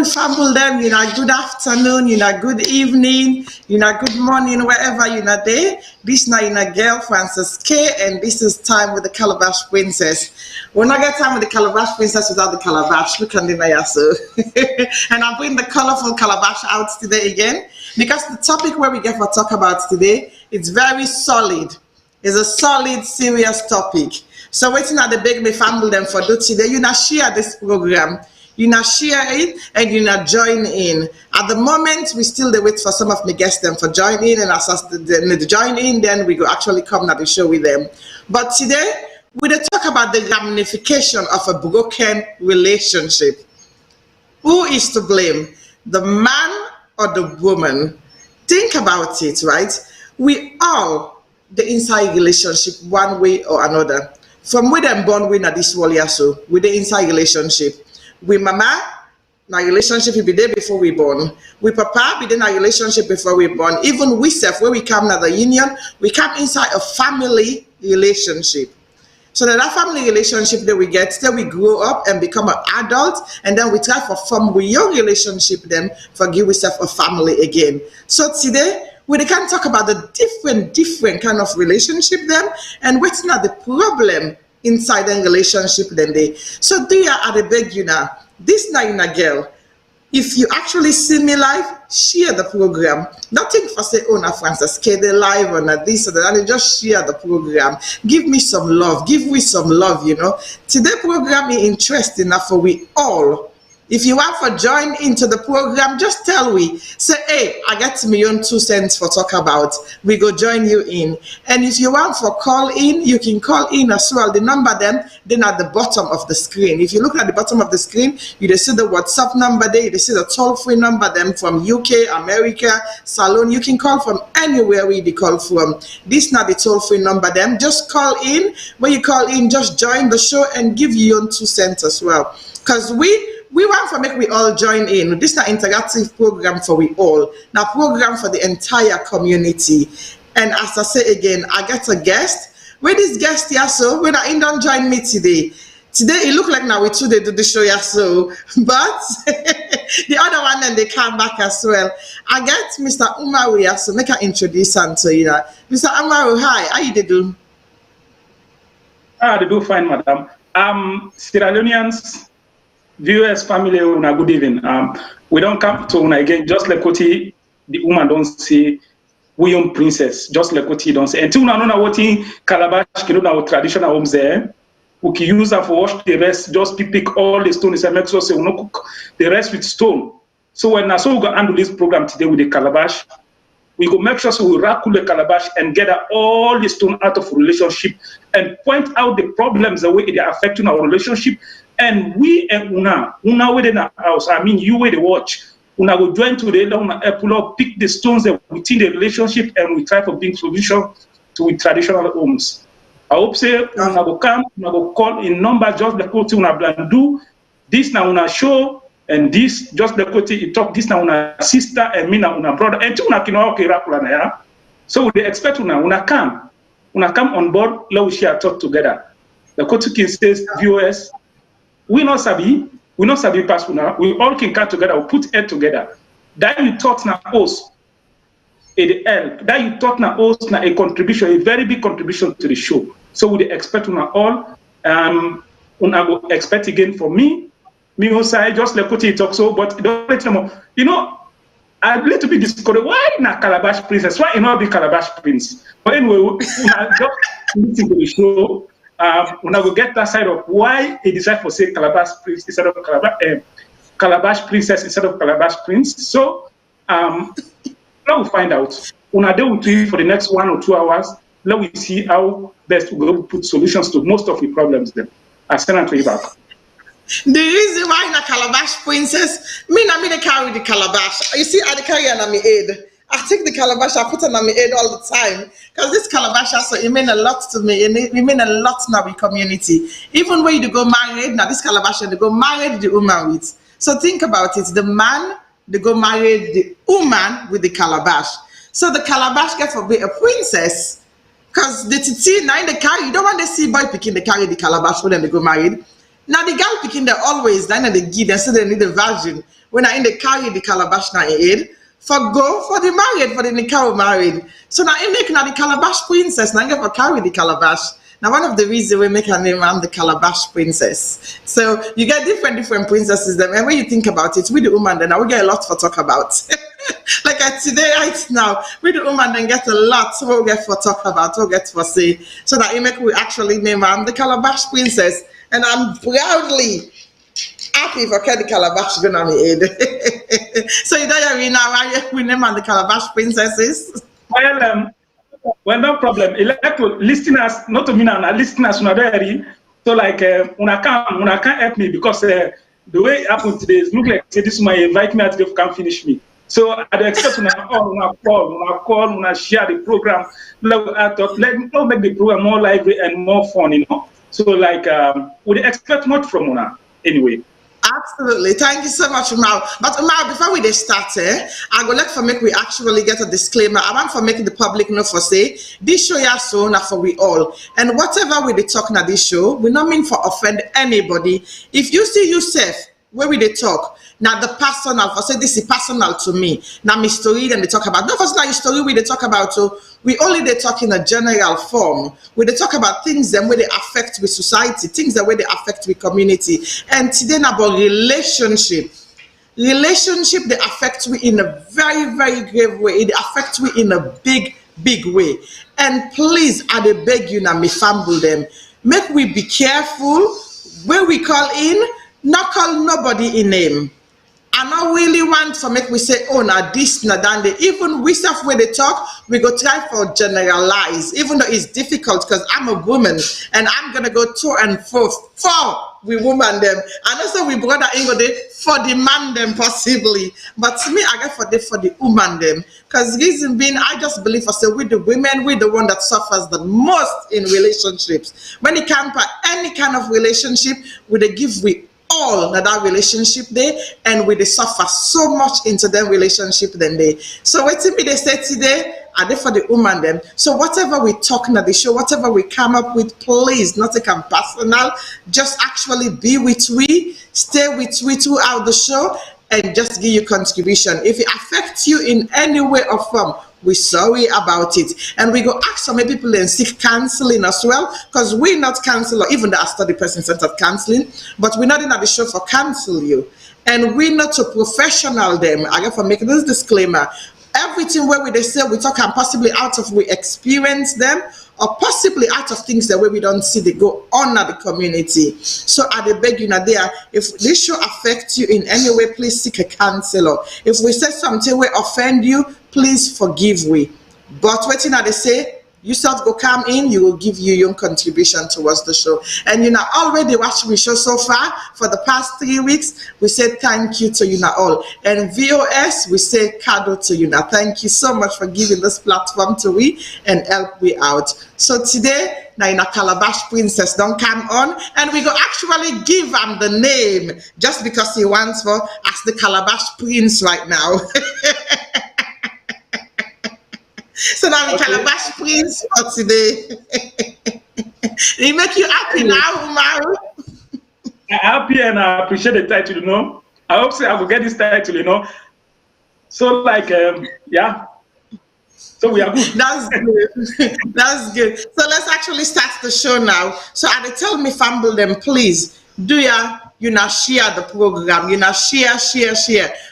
family them, good afternoon, good evening, good morning, wherever there. This now girl Francis K, and this is time with the Calabash Princess. We'll not get time with the Calabash Princess without the Calabash. Look on the Mayaso. And I'm bringing the colorful Calabash out today again because the topic where we get to talk about today, it's very solid. It's a solid, serious topic. So waiting at the beg me family them for do today. Share this program. Share it and join in. At the moment, we still wait for some of my guests them for join in, and as they join in, then we go actually come at the show with them. But today, we will talk about the ramification of a broken relationship. Who is to blame? The man or the woman? Think about it, right? We all the inside relationship one way or another. From where them born we na this world so with the inside relationship. With mama, na relationship we be there before we born. With papa, be there na relationship before we born. Even we self, where we come na the union, we come inside a family relationship. So that family relationship that we get, till we grow up and become an adult, and then we try to form a young relationship, then forgive ourselves a family again. So today, we can talk about the different kind of relationship them, and what's not the problem inside the relationship then they. So do you are the beg this na girl. If you actually see me live, share the program. Nothing for say, oh, na Francis K, the live or na this or that. Just share the program. Give me some love. Give me some love, Today program is interesting enough for we all. If you want to join into the program, just tell we. Say, hey, I got me own 2 cents for talk about. We go join you in. And if you want for call in, you can call in as well. The number then at the bottom of the screen. If you look at the bottom of the screen, you see the WhatsApp number there. You see the toll-free number then from UK, America, Salone. You can call from anywhere where you call from. This not the toll-free number then. Just call in. When you call in, just join the show and give you your own 2 cents as well. Because we want to make we all join in. This is an interactive program for we all. Now program for the entire community. And as I say again, I get a guest. Where this guest here so when I don't join me today. Today it look like now we two they do the show here so, but the other one then they come back as well. I get Mr. Umaru here, so make I introduce him to you. Mr. Umaru, hi, how you do? They do fine, madam. Sierra Leoneans, viewers, family, una good evening. We don't come to una again, just like what the woman don't say, William Princess, just like what he don't say. Until una know what Calabash, our traditional homes there, we can use them for wash the rest, just pick all the stones and make sure we no cook the rest with stone. So when I saw we go handle this program today with the Calabash, we go make sure we rackle the Calabash and get all the stone out of relationship and point out the problems, the way they are affecting our relationship. And we and una within our house, I mean you with the watch, una will join today, pull up, pick the stones that within the relationship and we try to bring solution to the traditional homes. I hope say una go come, una go call in number just the quote una plan do this now una show and this just the quote you talk this now una sister and me now una brother and una kino okay rapula ya. So we expect una come on board, let us share talk together. The quote says viewers. We not sabi pass now. We all can come together, we put head together. That you thought na us, it help. That you thought na us na a contribution, a very big contribution to the show. So we expect una all. Una go expect again for me also just like what he talk so, but don't let them. I'm a little bit discouraged. Why na Calabash Princess? Why not be Calabash Prince? But anyway, una just listen to the show. When I go get that side of why he decided to say Calabash Prince instead of Calabash Princess instead of Calabash Prince. So now we'll find out. When I do with you for the next 1 or 2 hours, let me see how best we go put solutions to most of the problems then. I send it to you back. The reason why na Calabash Princess, me they carry the Calabash. You see, I carry on my head. I take the Calabash, I put it on my head all the time. Because this Calabash also, it mean a lot to me. It mean a lot in our community. Even when you go married, now this Calabash, they go married the woman with. So think about it. The man, they go married the woman with the Calabash. So the Calabash get for be a princess. Because the titi, now in the carry, you don't want to see boy picking the carry the Calabash when they go married. Now the girl picking they always then they give them so they need the virgin. When I in the carry the calabash now in for go for the married for the nikah married. So now in make now the calabash princess now get for carry the calabash. Now one of the reasons we make her name I'm the calabash princess. So you get different princesses them, and when you think about it, with the woman then now we get a lot for talk about. Like today right now, with the woman then get a lot so we'll get for talk about, we'll get for say. So that it make we actually name I'm the calabash princess. And I'm proudly happy for the calabash going on my head. So you know we now we name on the calabash princesses. Well, no problem. Listeners, not to me now, listeners, so like, una can't help me because the way it happened today is look like say this might invite me at the can't finish me. So I expect una call, una share the program. Let's make the program more lively and more fun, you know. So like, we expect much from una anyway. Absolutely. Thank you so much, Umar. But Umar, before we start, I go let for make we actually get a disclaimer. I want for making the public know for say this show ya so now for we all. And whatever we they talking at this show, we not mean for offend anybody. If you see yourself where we they talk, now the personal for say this is personal to me. Now my story then they talk about no first now your story we they talk about so we only they talk in a general form. We they talk about things them where they affect with society, things that where they affect with community. And today now about relationship. Relationship they affect we in a very grave way. It affects we in a big way. And please I they beg you now me fumble them. Make we be careful where we call in, not call nobody in name. I not really want to make we say, oh, now this, now that. Even we stuff where they talk, we go try for generalize, even though it's difficult because I'm a woman and I'm going to go to and fro for we woman them. And also we brother in go there for the man them possibly. But to me, I get for the woman them. Because reason being, I just believe for say with the women, we're the one that suffers the most in relationships. When it comes to any kind of relationship, we they give we all that relationship there and we they suffer so much into their relationship then they. So what me they say today are they for the woman them. So whatever we talking at the show, whatever we come up with, please not take them personal, just actually be with we, stay with we throughout the show and just give you contribution. If it affects you in any way or form, we're sorry about it. And we go ask some people and seek counseling as well, because we're not counselor, even though I study person-centered counseling, but we're not in the show for counsel you. And we're not a professional them. I got for making this disclaimer. Everything where they say we talk and possibly out of we experience them or possibly out of things that way we don't see they go on at the community. So I beg you now there, if this show affects you in any way, please seek a counselor. If we say something will offend you, please forgive we. But waiting at they say, you self go come in, you will give you your contribution towards the show. And you know already watched we show so far for the past 3 weeks. We say thank you to you now all. And VOS, we say kado to you now. Thank you so much for giving this platform to we and help we out. So today, now in a Calabash Princess don't come on and we go actually give him the name just because he wants for as the Calabash Prince right now. So now we Calabash Prince for today. It make you happy now, Umaru? I'm happy and I appreciate the title, you know. I hope so I will get this title, you know. So like, yeah. So we are good. That's good. That's good. So let's actually start the show now. So I tell me fumble them, please. Do you know share the program, you know share.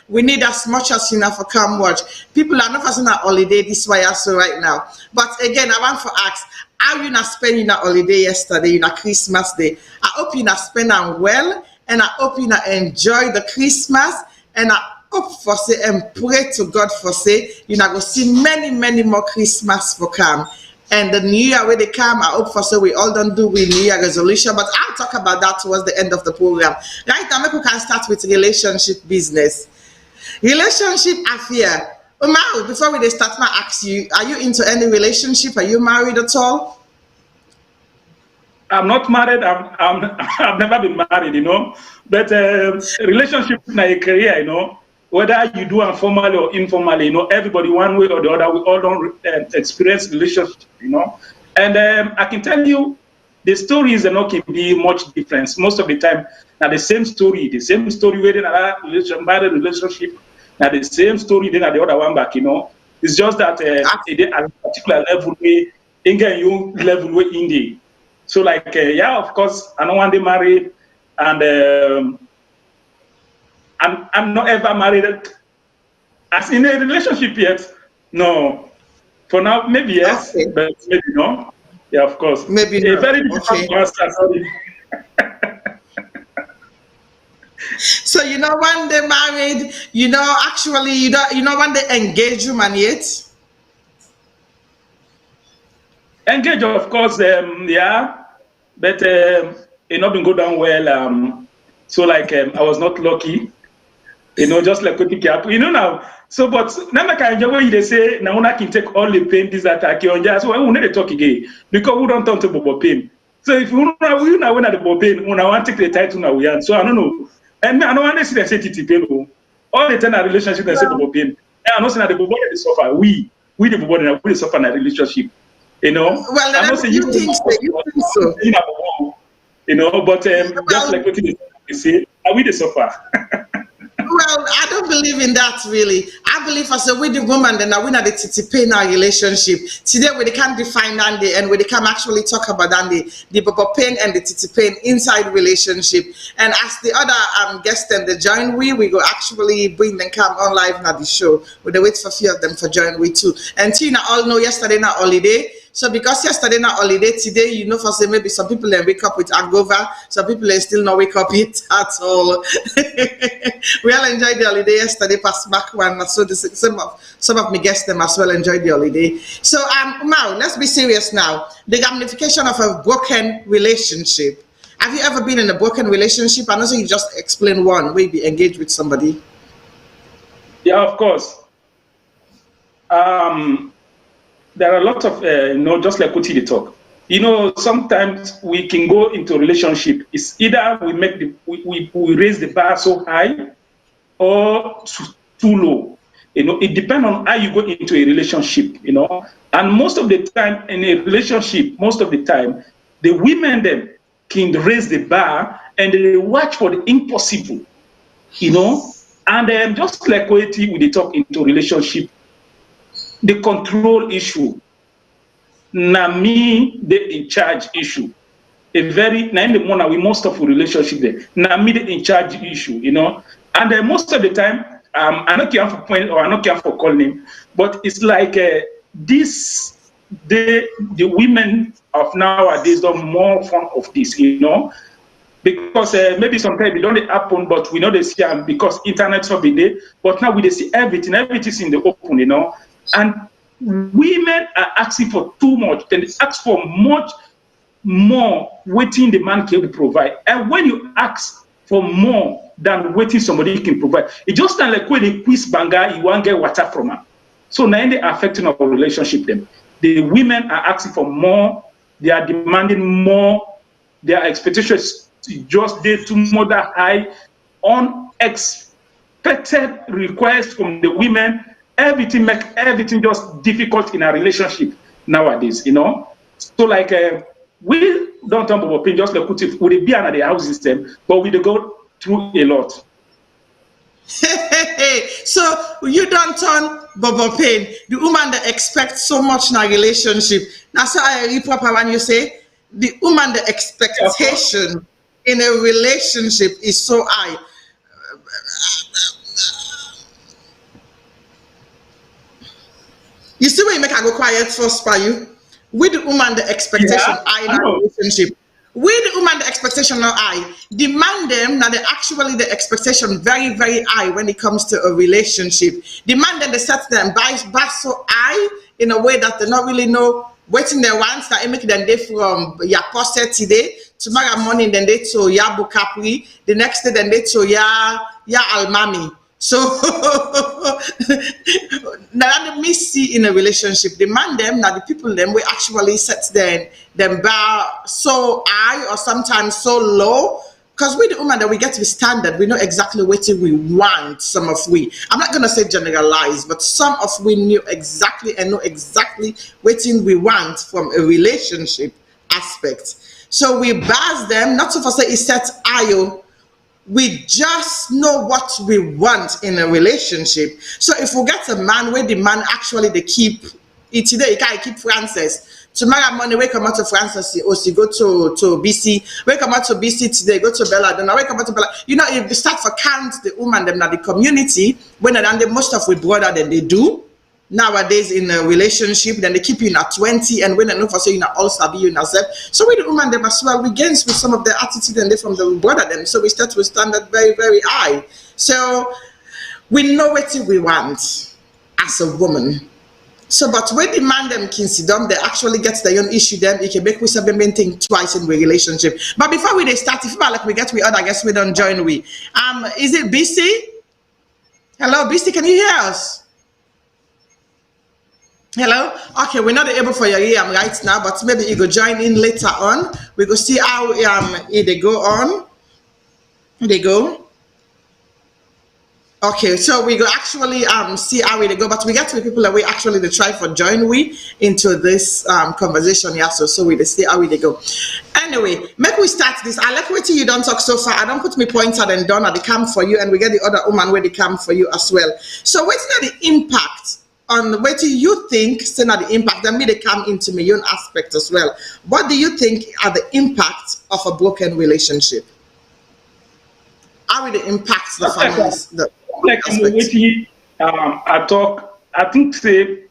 We need as much as you know for come watch. People are not on a holiday this way also right now. But again, I want to ask, how you not spend your holiday yesterday, you know Christmas day? I hope you not spend them well and I hope you not enjoy the Christmas and I hope for say and pray to God for say you know go see many more Christmas for come. And the new year where they come, I hope for so we all don't do with New Year resolution, but I'll talk about that towards the end of the program. Right now, maybe we can start with relationship business. Relationship affair. Umar, before we start, I ask you, are you into any relationship? Are you married at all? I'm not married. I've never been married, you know. But relationship in a career, you know, whether you do it formally or informally, you know, everybody one way or the other, we all don't experience relationship, you know. And I can tell you, the stories are not can be much difference. Most of the time, now the same story within another married relationship, now the same story then at the other one back, you know. It's just that at a particular level way, in you level way in the. So like yeah, of course, I don't want to marry, and I'm not ever married as in a relationship yet. No, for now maybe yes, Okay. but maybe no. Yeah, of course. Maybe A not. very Okay. difficult answer. Sorry. So you know when they married, you know actually you know when they engage you man yet? Engage, of course, yeah, but it not been go down well. So like I was not lucky, you know, just like what happen, you know now. So, but now I can enjoy when they say now I can take all the pain this attack on just so we need to talk again because we don't talk to Bobo pain. So if we know when at the Bobo pain, we want to take the title now we are. So I don't know, and I don't want to see the say TT pain. All the time a relationship and say Well, Bobo pain. And I know say that the Bobo they suffer. We the Bobo we suffer in a relationship. You know, well I'm not then saying you think so, you think so. you know, but just Well, like what you say, are we the suffer? well, I don't believe in that really. I believe as a with the woman, then I win at the TTP in our relationship. Today we can't define that and we can actually talk about that the Bobo pain and the TTP inside relationship. And as the other guests and the join we go actually bring them come on live now the show. We wait for a few of them for join we too. And Tina all know yesterday na holiday. So because yesterday na holiday, today you know for say maybe some people they wake up with hangover, some people they still not wake up yet at all. We all enjoyed the holiday yesterday, past back one. So some of me guests them as well enjoyed the holiday. So now let's be serious now. The ramification of a broken relationship. Have you ever been in a broken relationship? I know so you just explain one, maybe engage with somebody. Yeah, of course. There are a lot of you know, just like what you talk. You know, sometimes we can go into a relationship. It's either we make we raise the bar so high or too low. You know, it depends on how you go into a relationship, you know. And most of the time in a relationship, most of the time, the women then can raise the bar and they watch for the impossible, you know. And just like what we talk into relationship, the control issue, na me the in charge issue. A very na in the morning we most of the relationship there. Na me the in charge issue, you know. And most of the time, I don't care for point or I don't care for calling him, but it's like this the women of nowadays don't more fun of this, you know, because maybe sometimes it don't happen, but we know they see because internet's not be there. But now we they see everything, everything's in the open, you know, and women are asking for too much, then they ask for much more waiting the man can provide. And when you ask for more than waiting somebody can provide, it just sounds like when they quiz banga, you won't get water from her. So now they are affecting our relationship them. The women are asking for more, they are demanding more, their expectations just they too much high, unexpected requests from the women. Everything make everything just difficult in a relationship nowadays, you know. So like we don't talk about pain, just like put it with a be another house system, but we go through a lot. So you don't turn Bobo pain. The woman that expects so much in a relationship. That's why I proper when you say the woman the expectation in a relationship is so high. You see when you make I go quiet first by you? With the woman the expectation Yeah, high in I a know. relationship. With the woman the expectation not high. Demand them now they actually the expectation very, very high when it comes to a relationship. Demand them they set them by so high in a way that they not really know waiting their wants that make them day from your poster today, tomorrow morning then they to ya bukapri, the next day then they to ya almami. So now me see in a relationship, the man them now the people them we actually set them bar so high or sometimes so low. Because we the woman that we get to be standard, we know exactly what we want. Some of we, I'm not gonna say generalize, but some of we knew exactly and know exactly what we want from a relationship aspect. So we buzz them, not to for say it sets IO. We just know what we want in a relationship. So if we get a man where the man actually they keep it today, you can't keep Francis. Tomorrow morning, wake up to Francis, or she go to BC, wake up to BC today, go to Belladonna, wake up to Bella. You know, if they start for count the woman them at the community, when they most of with brother than they do nowadays in a relationship, then they keep you in at 20, and when they know for say you not all sabi you yourself. So we the woman them as well, we gains with some of the attitude and they from the brother them. So we start to standard very, very high. So we know what we want as a woman. So, but when the man them can sit down, they actually get their own issue. Them it can make we seven think twice in the relationship. But before we they start, if like we get we other, I guess we don't join we. Is it BC? Hello, BC, can you hear us? Hello. Okay, we're not able for your ear right now, but maybe you go join in later on. We go see how they go on. They go. Okay, so we go actually see how they go, but we get to the people that we actually they try for join we into this conversation. Yeah, so we they see how they go. Anyway, make we start this. I like what you don't talk so far. I don't put me pointer and done at the camp for you, and we get the other woman where they come for you as well. So what's the impact on what do you think? Still not the impact. Then me they come into my own aspect as well. What do you think are the impact of a broken relationship? How will it impact the families? Like I talk, I think say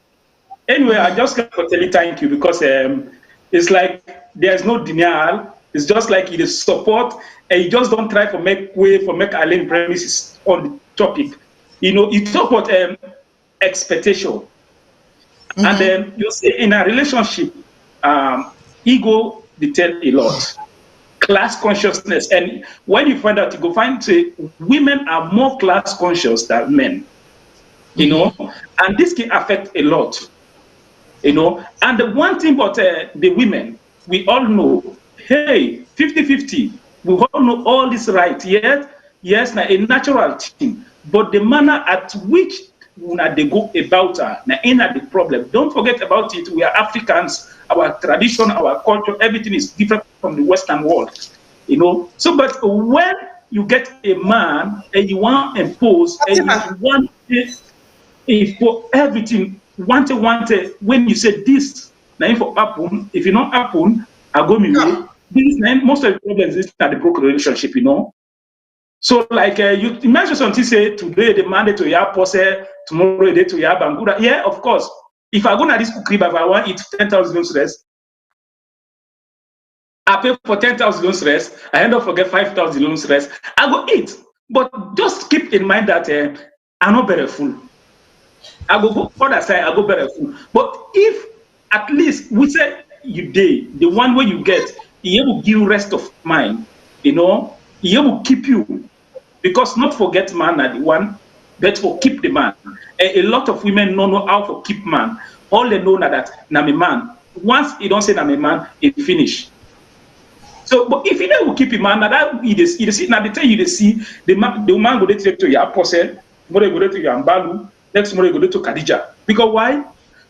anyway, I just got to tell you thank you because it's like there's no denial. It's just like it is support, and you just don't try to make way for make alien premises on the topic. You know, you talk about expectation, and then you see in a relationship, ego detail a lot. Class consciousness, and when you find out, you go find say women are more class conscious than men, you know, and this can affect a lot, you know. And the one thing about the women, we all know, hey, 50-50, we all know all this right, yes, now a natural thing, but the manner at which they go about now ain't the problem. Don't forget about it. We are Africans. Our tradition, our culture, everything is different from the Western world, you know. So, but when you get a man and you want to impose and you want for everything, want to, when you say this, now for happen, if you not happen, I go me way. This most of the problems is that the broken relationship, you know. So, like you imagine something say today the Monday to your pose, tomorrow the day to your banguda. Yeah, of course. If I go to this cookie, if I want eat 10,000 stress, I pay for 10,000 stress. I end up forget 5,000 stress. I go eat, but just keep in mind that I'm not better full. I go other side. I go better full. But if at least we say you day, the one way you get, he will give you rest of mind. You know, he will keep you. Because not forget man are the one, but for keep the man. A lot of women don't know how to keep man. All they know that na me man. Once he don't say na me man, it finish. So, but if you don't keep him man, that he see now the time you see the man go to your apostle, tomorrow go to your ambalu, next tomorrow go to Khadija. Because why?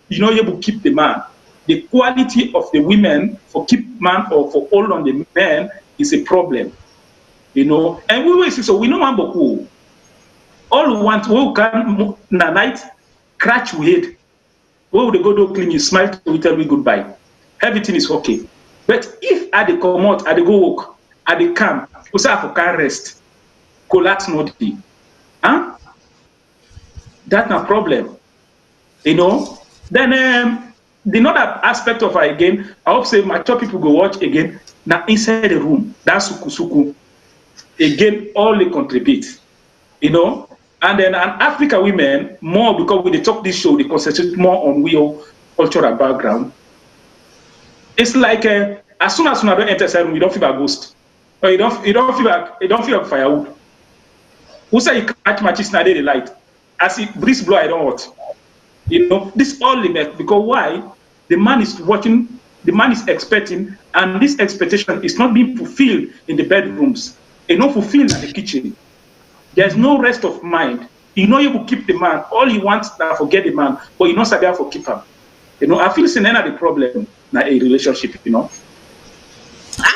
You know you will keep the man. The quality of the women for keep man or for hold on the man is a problem. You know, and we will see. So we know one boku. All we want, we can na night scratch we head. We will go do clean you, smile to tell me goodbye. Everything is okay. But if I dey come out, I dey go work, I dey come, we say I can rest, collapse not be, huh? That's no problem. You know. Then the other aspect of it again, I hope say mature people go watch again. Now inside the room, that's suku. Again, all they contribute, you know. And then an African women, more because when they talk this show, they concentrate more on real cultural background. It's like as soon as I don't enter the room, you don't feel a ghost. Or you don't feel like firewood. Who say you catch matches now the light? As it breeze blow, I don't want. You know, this all limit because why? The man is watching, the man is expecting, and this expectation is not being fulfilled in the bedrooms. It's not fulfilled in the kitchen. There's no rest of mind. You know you will keep the man. All you want is forget the man, but you know Sabia for keep him. You know, I feel it's another problem in a relationship, you know.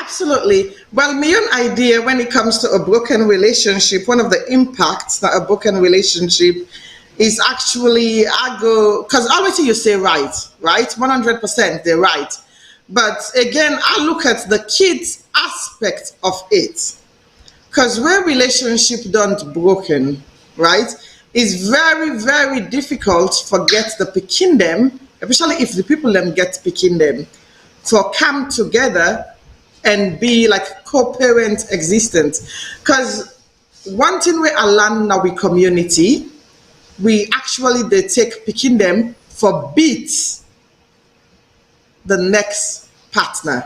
Absolutely. Well, my own idea when it comes to a broken relationship, one of the impacts that a broken relationship is actually, I go, because always you say right, right? 100% they're right. But again, I look at the kids aspect of it. Because where relationship don't broken, right, is very, very difficult for get the picking them, especially if the people them get picking them, for come together and be like co-parent existence. Because one thing we are learning now with community, we actually they take picking them for beats the next partner.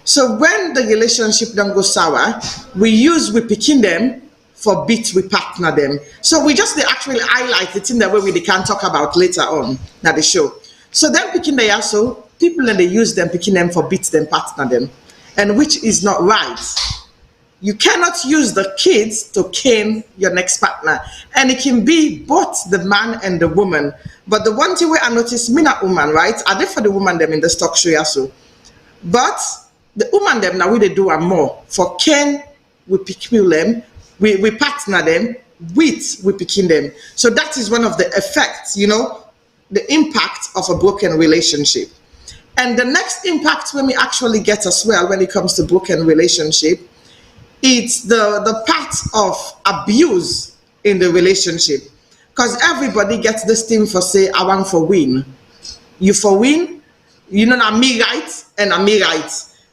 So when the relationship don't go sour, we picking them for beat we partner them. So we just they actually highlight it in the way we can talk about later on now the show. So then picking they also people and they use them picking them for beat them partner them, and which is not right. You cannot use the kids to cane your next partner, and it can be both the man and the woman. But the one thing where I notice, me not woman, right? I did for the woman them in the stock show also, but the woman them now we they do a more for cane we pick them, we partner them with we picking them. So that is one of the effects, you know, the impact of a broken relationship. And the next impact when we actually get as well when it comes to broken relationship, it's the part of abuse in the relationship. Because everybody gets this thing for say, I want for win. You for win, you know, now me right and I me right.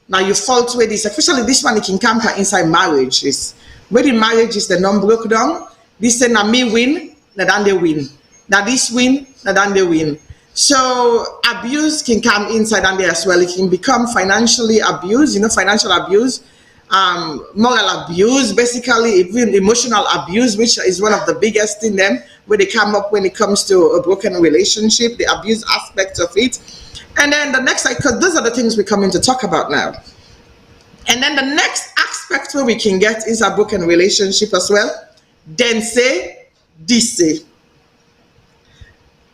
Now you fault with this, especially this one, it can come inside marriage. Is when the marriage is the non-broke down, this say now me win, now then they win. Now this win, now then they win. So abuse can come inside and there as well. It can become financially abuse, you know, financial abuse, moral abuse, basically even emotional abuse, which is one of the biggest in them where they come up when it comes to a broken relationship, the abuse aspect of it. And then the next, because those are the things we're coming to talk about now. And then the next aspect where we can get is a broken relationship as well. Then say, this say.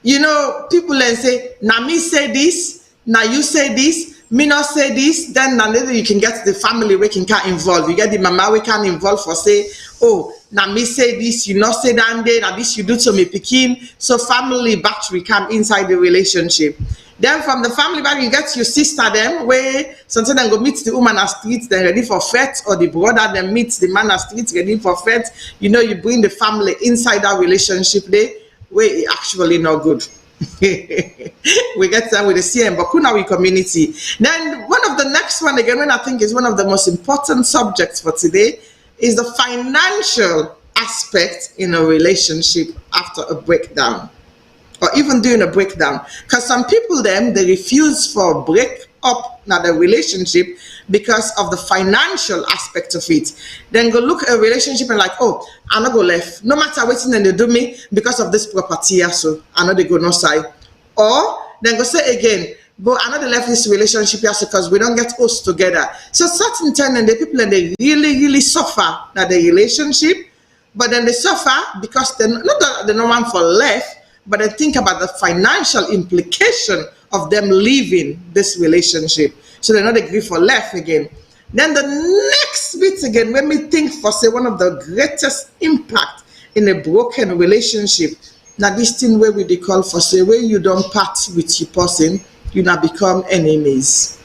You know, people then say, now me say this, now you say this, me not say this, then now you can get the family we can involve. You get the mama we can involve for say, oh, now me say this, you not say that day, now this you do to me picking. So family battery come inside the relationship. Then from the family back, you get your sister them, where sometimes then go meet the woman at streets, then ready for fete, or the brother then meets the man at streets, ready for fete. You know, you bring the family inside that relationship there, where it actually not good. We get that with the CM, but kuna we community. Then one of the next one again, when I think is one of the most important subjects for today, is the financial aspect in a relationship after a breakdown, or even during a breakdown. Because some people then they refuse for break up now the relationship because of the financial aspect of it. Then go look at a relationship and like, oh, I'm not go left. No matter what thing they do me because of this property, so I know they go no side. Or then go say again, but I know they left this relationship because we don't get us together. So certain time and the people and they really suffer now the relationship, but then they suffer because they're not that they don't want for left, but they think about the financial implication of them leaving this relationship. So they're not agree for left again. Then the next bit again, when we think for say one of the greatest impact in a broken relationship, now this thing where we they call for say where you don't part with your person, you now become enemies.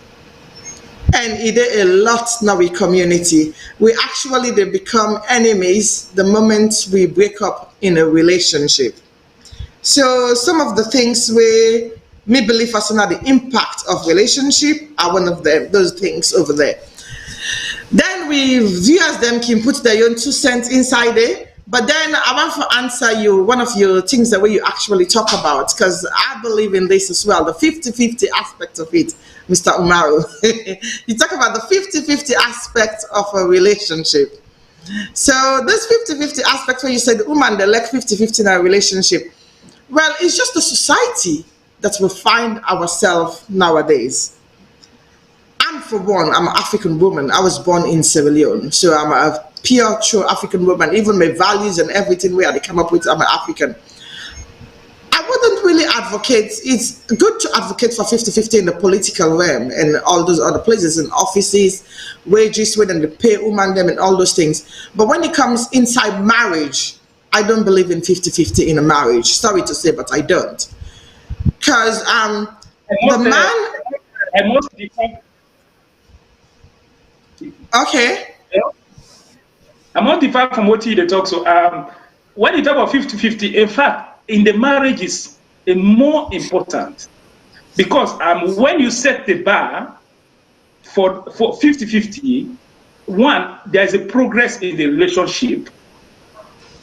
And it is a lot now in community. We actually they become enemies the moment we break up in a relationship. So some of the things we me believe as the impact of relationship are one of them, those things over there. Then we viewers them can put their own 2 cents inside there. But then I want to answer you one of your things that way you actually talk about, because I believe in this as well, the 50-50 aspect of it, Mr. Umaru. You talk about the 50-50 aspect of a relationship. So this 50-50 aspect where you said the woman they like 50-50 in a relationship. Well, it's just the society that we find ourselves nowadays. I'm for one, I'm an African woman. I was born in Sierra Leone, so I'm a pure, true African woman. Even my values and everything where they come up with, I'm an African. I wouldn't really advocate, it's good to advocate for 50-50 in the political realm and all those other places, in offices, wages, when they pay woman them and all those things. But when it comes inside marriage, I don't believe in 50-50 in a marriage. Sorry to say, but I don't. Because the man... I must defend. Okay. I'm not different from what you talk. So when you talk about 50-50, in fact, in the marriage is more important, because when you set the bar for 50-50, one, there's a progress in the relationship.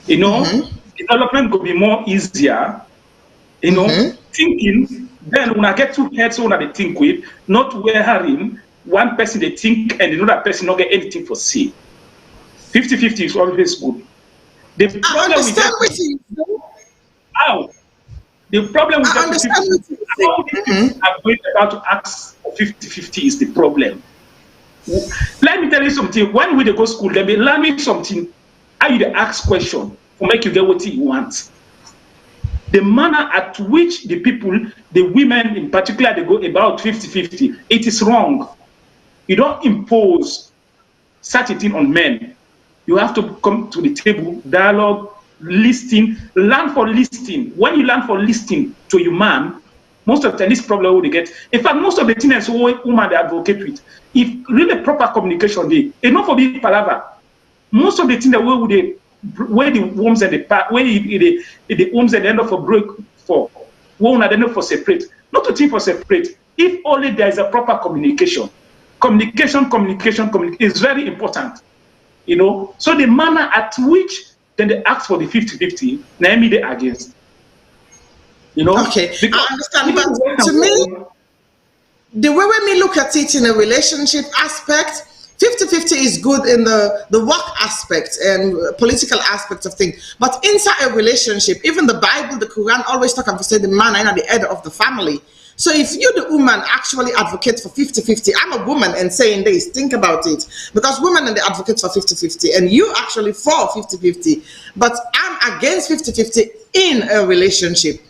You know, development could be more easier. You know, thinking. Then when I get two heads, so they think with, not wearing one person they think and another person not get anything for say. 50-50 is always good. The problem with that, how? The problem with that, how people are going about to ask for 50-50 is the problem. Let me tell you something. When we go to school, they be learning something. How you ask question to make you get what you want. The manner at which the people, the women in particular, they go about 50-50, it is wrong. You don't impose such a thing on men. You have to come to the table, dialogue, listening, learn for listening. When you learn for listening to your man, most of the time this problem will get. In fact, most of the things women they advocate with, if really proper communication, they enough for being palaver. Most of the things that where the homes and the homes and the end of a break for one and then for separate, not to think for separate. If only there is a proper communication, communication is very important. You know, so the manner at which then they ask for the 50-50, Naomi they against. You know, okay, I understand, but to me, the way we look at it in a relationship aspect, 50-50 is good in the work aspect and political aspects of things. But inside a relationship, even the Bible, the Quran always talk about say the man and the head of the family. So if you, the woman, actually advocate for 50-50, I'm a woman and saying this, think about it. Because women and they advocate for 50-50 and you actually for 50-50. But I'm against 50-50 in a relationship.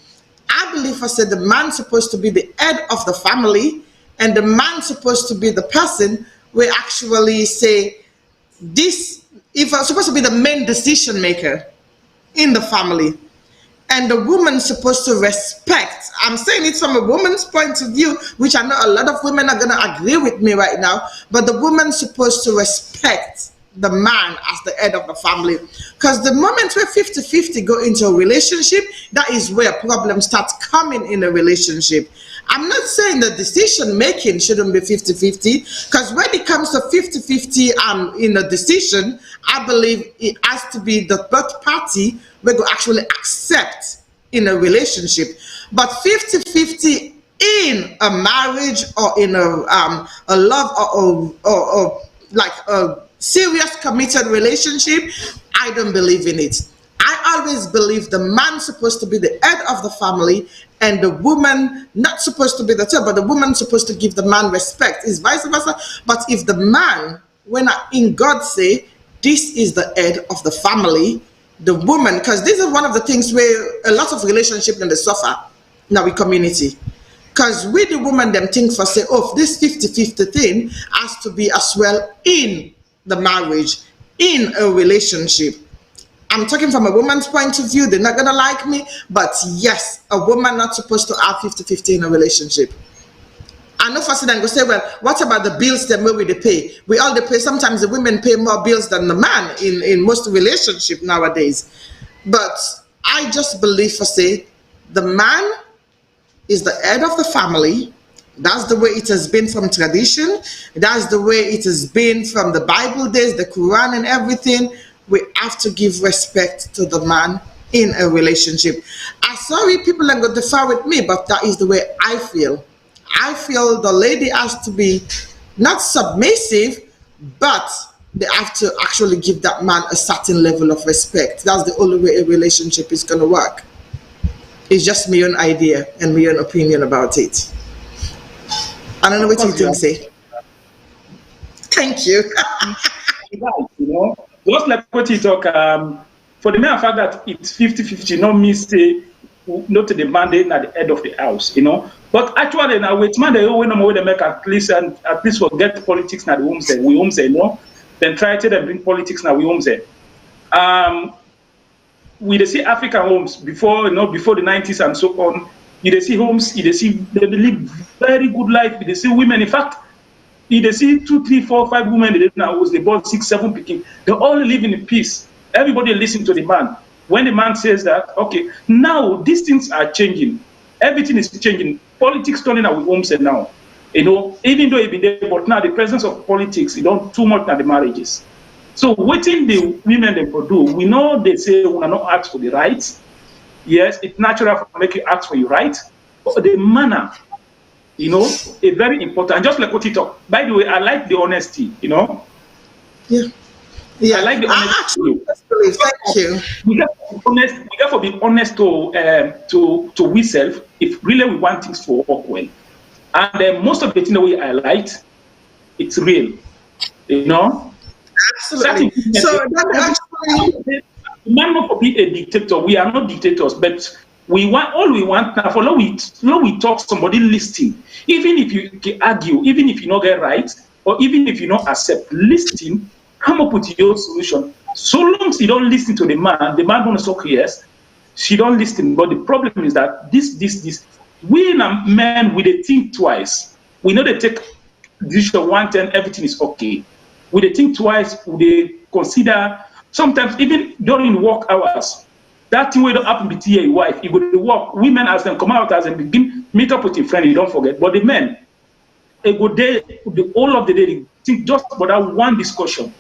I believe I said the man's supposed to be the head of the family and the man's supposed to be the person we actually say this, if I'm supposed to be the main decision maker in the family, and the woman's supposed to respect. I'm saying it from a woman's point of view, which I know a lot of women are going to agree with me right now, but the woman's supposed to respect the man as the head of the family. Because the moment where 50-50 go into a relationship, that is where problems start coming in a relationship. I'm not saying the decision making shouldn't be 50-50, because when it comes to 50-50 in a decision, I believe it has to be the third party we go actually accept in a relationship. But 50-50 in a marriage or in a love or like a serious committed relationship, I don't believe in it. I always believe the man's supposed to be the head of the family and the woman not supposed to be the tail, but the woman supposed to give the man respect. It's vice versa. But if the man, when in God say, this is the head of the family, the woman, because this is one of the things where a lot of relationships in the suffer in our community. Because we the woman them think for say, oh, this 50-50 thing has to be as well in the marriage, in a relationship. I'm talking from a woman's point of view. They're not going to like me. But yes, a woman not supposed to have 50-50 in a relationship. I know first then go say, well, what about the bills that we pay? We all pay. Sometimes the women pay more bills than the man in most relationship nowadays. But I just believe for say, the man is the head of the family. That's the way it has been from tradition. That's the way it has been from the Bible days, the Quran and everything. We have to give respect to the man in a relationship. I'm sorry people are going to differ with me, but that is the way I feel. I feel the lady has to be not submissive, but they have to actually give that man a certain level of respect. That's the only way a relationship is going to work. It's just my own idea and my own opinion about it. I don't know what you think, say. Thank you. You know, just like what you talk, for the mere fact that it's 50-50, no means say not the mandate at the head of the house, But actually, now with man, they make at least forget politics now the home say we home say no. Then try to them bring politics now we home say. We they see African homes before before the 90s and so on. You they see homes, they live very good life. They see women. In fact, they see 2, 3, 4, 5 women they now they born 6, 7 picking. They all live in peace. Everybody listen to the man. When the man says that, okay, now these things are changing. Everything is changing. Politics turning out with homes and now. Even though it been there, but now the presence of politics, too much than the marriages. So waiting the women they do, we know they say we are not ask for the rights. Yes, it's natural for make you ask for your rights, but the manner, is very important. And just like what you talk. By the way, I like the honesty, Yeah. I like the honesty. Actually, thank you. We got to be honest to ourselves if really we want things to work well. And most of the thing that we highlight, it's real, Absolutely. So that actually, man not to be a dictator. We are not dictators, but we want now for we talk somebody listening. Even if you can argue, even if you not get right, or even if you not accept, listening, come up with your solution. So long as you don't listen to the man don't talk yes, she don't listen. But the problem is that this we men we they think twice. We know they take decision one time, everything is okay. We they think twice, we they consider sometimes even during work hours. That thing will don't happen with your wife. You go to work, women as them come out as them begin meet up with your friend, you don't forget. But the men, a good day, the whole of the day, they think just about that one discussion.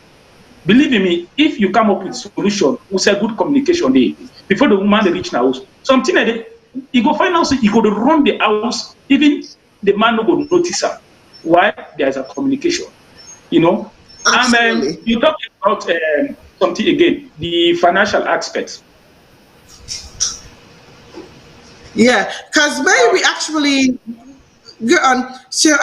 Believe in me, if you come up with solution, we say good communication day before the woman they reach the house. Something like that, you go find out, so you go to run the house, even the man no go notice her. Why? There is a communication, And you talk about something again, the financial aspects. Yeah, because maybe we actually go on. So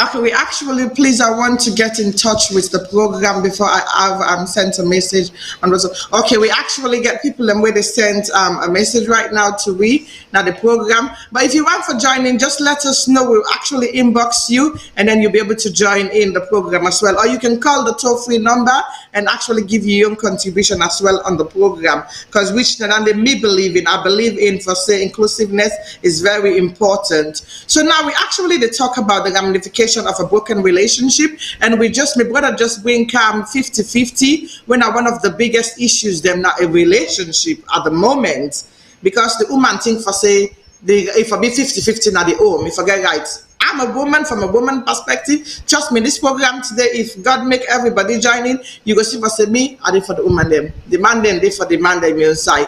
okay, we actually, please, I want to get in touch with the program before I have sent a message on WhatsApp. Okay, we actually get people and where they send a message right now to we now the program. But if you want for joining, just let us know. We'll actually inbox you, and then you'll be able to join in the program as well. Or you can call the toll-free number and actually give your own contribution as well on the program. Because which and I believe in for say inclusiveness is very important. So now we actually talk about the ramification of a broken relationship, and my brother just bring 50-50 when one of the biggest issues them now a relationship at the moment, because the woman think for say if I be 50-50 now the home, if I get right. I'm a woman from a woman perspective. Trust me, this program today, if God make everybody join in, you go see for say me, I did for the woman them. The man them, they for the man them inside.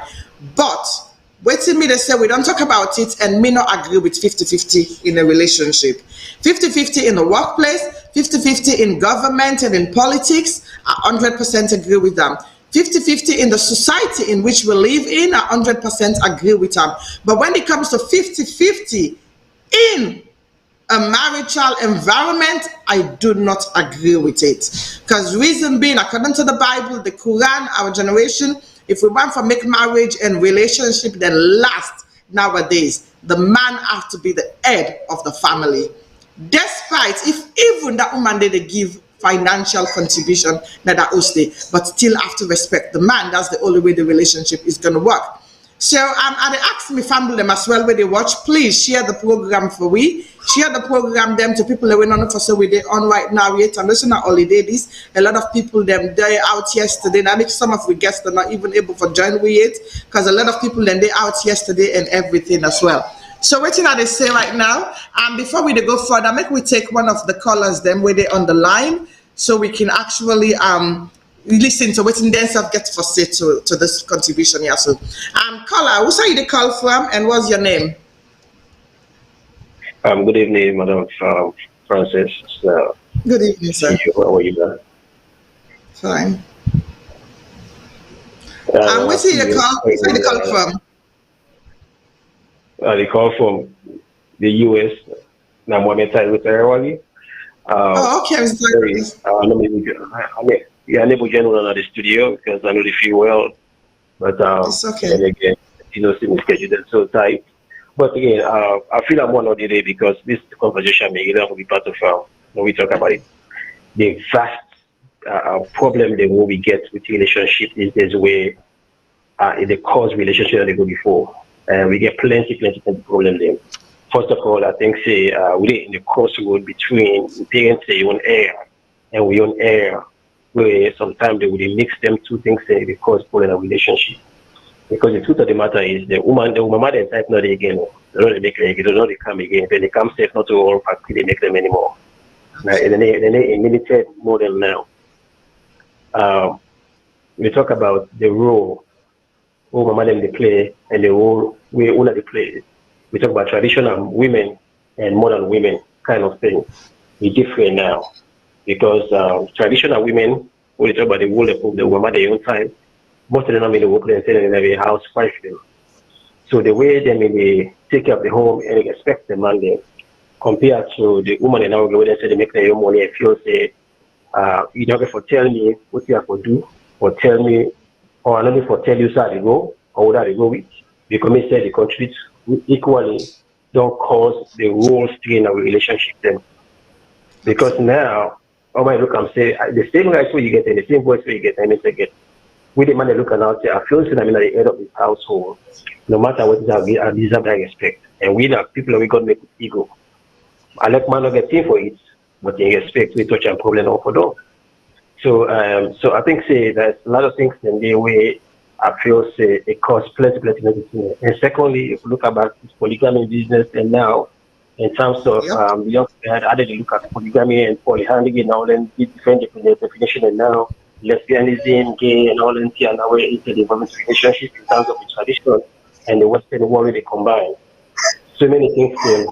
But waiting me, they say we don't talk about it, and me not agree with 50-50 in a relationship. 50-50 in the workplace, 50-50 in government and in politics, I 100% agree with them. 50-50 in the society in which we live in, I 100% agree with them. But when it comes to 50-50 in a marital environment, I do not agree with it. Because reason being, according to the Bible, the Quran, our generation, if we want to make marriage and relationship that last nowadays, the man has to be the head of the family. Despite if even that woman they give financial contribution that stay, but still have to respect the man. That's the only way the relationship is going to work. So I ask me family them as well where they watch. Please share the program for we. Share the program them to people that we not for so we they on right now yet. And listen not holiday this. A lot of people them they out yesterday. And I think some of the guests are not even able to join we yet, because a lot of people then they out yesterday and everything as well. So what they say right now, before we go further, make we take one of the callers them where they on the line, so we can actually listen to what in themselves get for say to this contribution here. So caller, who say you the call from and what's your name? Good evening, Madam Francis. Good evening, sir. How are you doing? Fine. Where say you the call from? They call from the US. I'm okay. I'm able general at the studio because I know they feel well, but it's okay. And again, same schedule and so tight. But again, I feel I'm one of the day because this conversation may either be part of when we talk about it. The vast problem that we get with relationship is there's where the cause relationship that they go before. We get plenty problem there. First of all, I think say we're in the crossroad between parents say on air and we on air, where sometimes they would mix them two things say because problem of relationship. Because the truth of the matter is the woman they type not again. They don't make them again, they don't come again. Then they come safe not to all factory they make them anymore. Now and they limited more than now. We talk about the role mama them they play and the role we all they play. We talk about traditional women and modern women kind of thing. It's different now because traditional women, when we talk about the role of the woman their own time, most of them are in the workplace and in a housewife. So the way they take care of the home and they expect the man there, compared to the woman in our way they say they make their own money and feel say, you don't have to tell me what you have to do, or tell me, or not me for tell you how to go, or what I go with. Because me say the contribute equally don't cause the whole strain of relationship then. Because now, oh my look, I'm saying the same guys where you get and the same voice where you get, and it's again. With the man they look and out say, I feel that I'm in the head of this household, no matter what is I deserve I expect. And we the people we got make with ego. I let man not get paid for it, but they expect we touch and problem on for them. So I think say there's a lot of things in the way I feel say it costs plenty negative. And secondly, if you look about this polygamy business and now in terms of the young had added a look at polygamy and polyandry and all and different definition and now lesbianism, gay and all and now we're into the involvement relationship in terms of the tradition and the Western world they combine. So many things can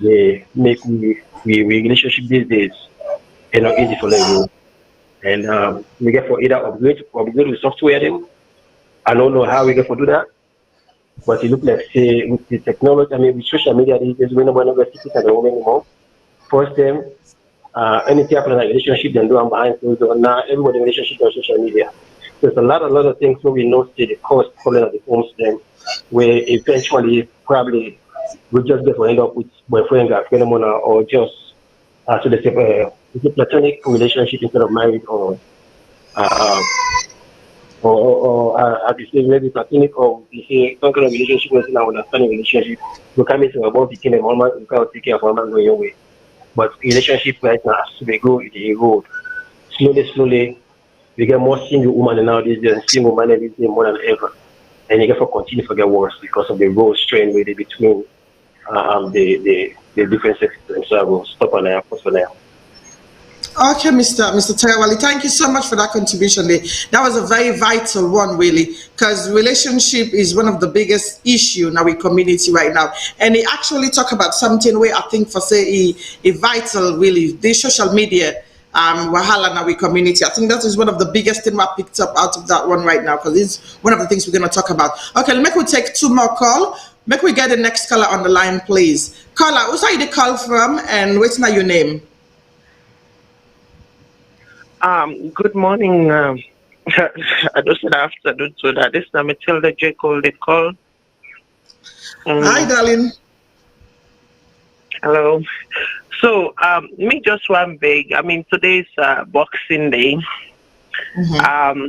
they make we relationship these days not easy for them. And we get for either upgrade with software them. I don't know how we get for do that. But it looks like say with the technology, I mean with social media these days we nobody never sit at the home anymore. First them anything happen in a relationship then do them behind closed door. Now everybody relationship on social media. There's a lot of things where we know say the cost problem of the homes them where eventually probably we just get to end up with boyfriend girlfriend or just so they say it's a platonic relationship instead of marriage uh, or as you say, maybe platonic or you say some kind of relationship was in our understanding relationship. You can't make about became a woman, you can't take care of a man going your way. But relationship right now, as they go, it go. Slowly, we get more single women nowadays than single men these days more than ever. And you get for continue to get worse because of the role strain with between the different sexes. And so I will stop on there for now. Okay, Mr. Terawali, thank you so much for that contribution there. That was a very vital one, really, because relationship is one of the biggest issue in our community right now. And he actually talk about something where I think for say a vital, really, the social media wahala in our community. I think that is one of the biggest thing I picked up out of that one right now, because it's one of the things we're going to talk about. Okay, make we take two more call. Make we get the next caller on the line, please. Caller, who's are you the call from and what's now your name? Good morning. I just said afternoon so that this time Matilda J called the call. Hi, darling. Hello. So, me just one big. I mean, today's Boxing Day. Mm-hmm.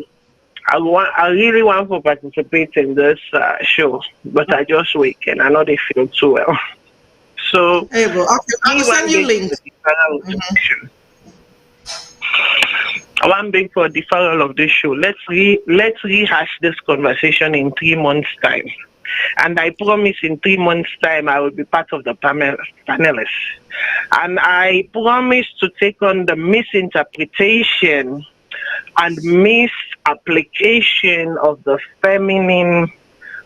I really want to participate in this show, but I just wake and I know they feel too well. So, hey, well, okay. I will send you links. One big for deferral of this show. Let's rehash this conversation in 3 months' time. And I promise in 3 months' time I will be part of the panelists. And I promise to take on the misinterpretation and misapplication of the feminine,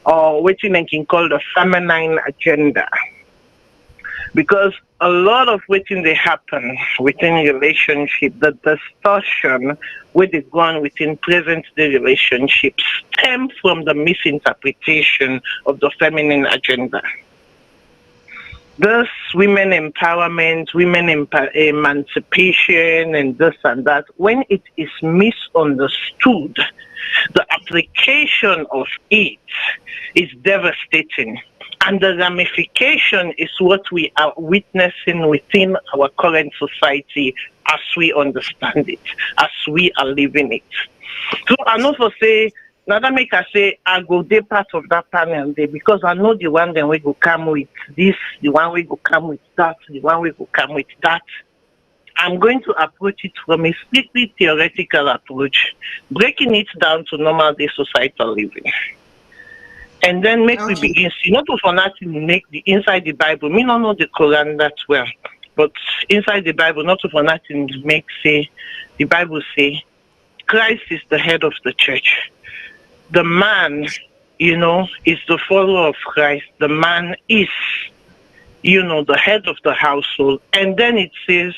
or what you can call the feminine agenda. Because a lot of what they happen within relationship, the distortion with the gone within present day relationships stem from the misinterpretation of the feminine agenda. This women empowerment, emancipation, and this and that, when it is misunderstood, the implication of it is devastating. And the ramification is what we are witnessing within our current society as we understand it, as we are living it. So I know for say, now that make I say I go dey part of that panel there because I know the one then we go come with this, the one we go come with that, the one we go come with that. I'm going to approach it from a strictly theoretical approach, breaking it down to normal day societal living. And then make we begin see, not for nothing make the inside the Bible, me not know the Quran that well, but inside the Bible, not for nothing make say, the Bible say, Christ is the head of the church. The man, is the follower of Christ. The man is, the head of the household. And then it says,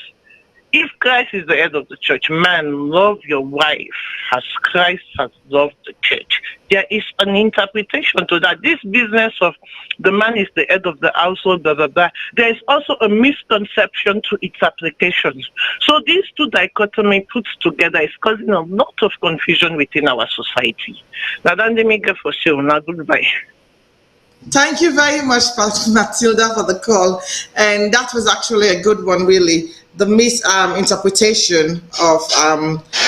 if Christ is the head of the church, man, love your wife as Christ has loved the church. There is an interpretation to that. This business of the man is the head of the household, blah, blah, blah. There is also a misconception to its application. So these two dichotomy put together is causing a lot of confusion within our society. Now, then they make it for sure. Now, goodbye. Thank you very much, Pastor Matilda, for the call. And that was actually a good one, really. The misinterpretation of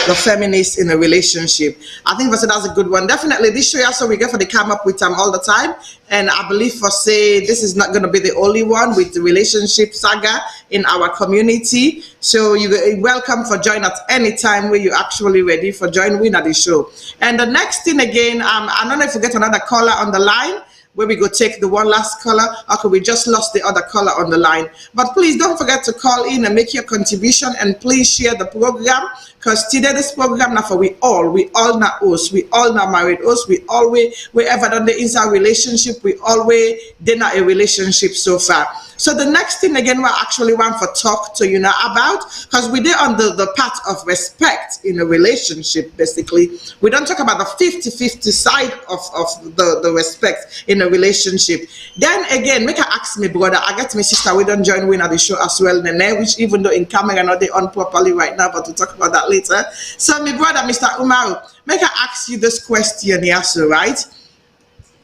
the feminist in a relationship. I think that's a good one. Definitely, this show also we get for the come up with all the time. And I believe for say this is not going to be the only one with the relationship saga in our community. So you're welcome for join at any time where you're actually ready for join win at the show. And the next thing again, I don't know if we get another caller on the line, where we go take the one last caller. Okay, we just lost the other caller on the line. But please don't forget to call in and make your contribution, and please share the program, because today this program now for we all not us, we all not married us, we always, wherever done the inside relationship, we always did not a relationship so far. So the next thing again, we actually want to talk to you now about, because we did on the part of respect in a relationship, basically. We don't talk about the 50-50 side of the respect in a relationship. Then again, make her ask me, brother, I get my sister, we don't join win at the show as well, Nene, which even though in camera not they on properly right now, but we'll talk about that later. So my brother, Mr. Umaru, make her ask you this question here, so right?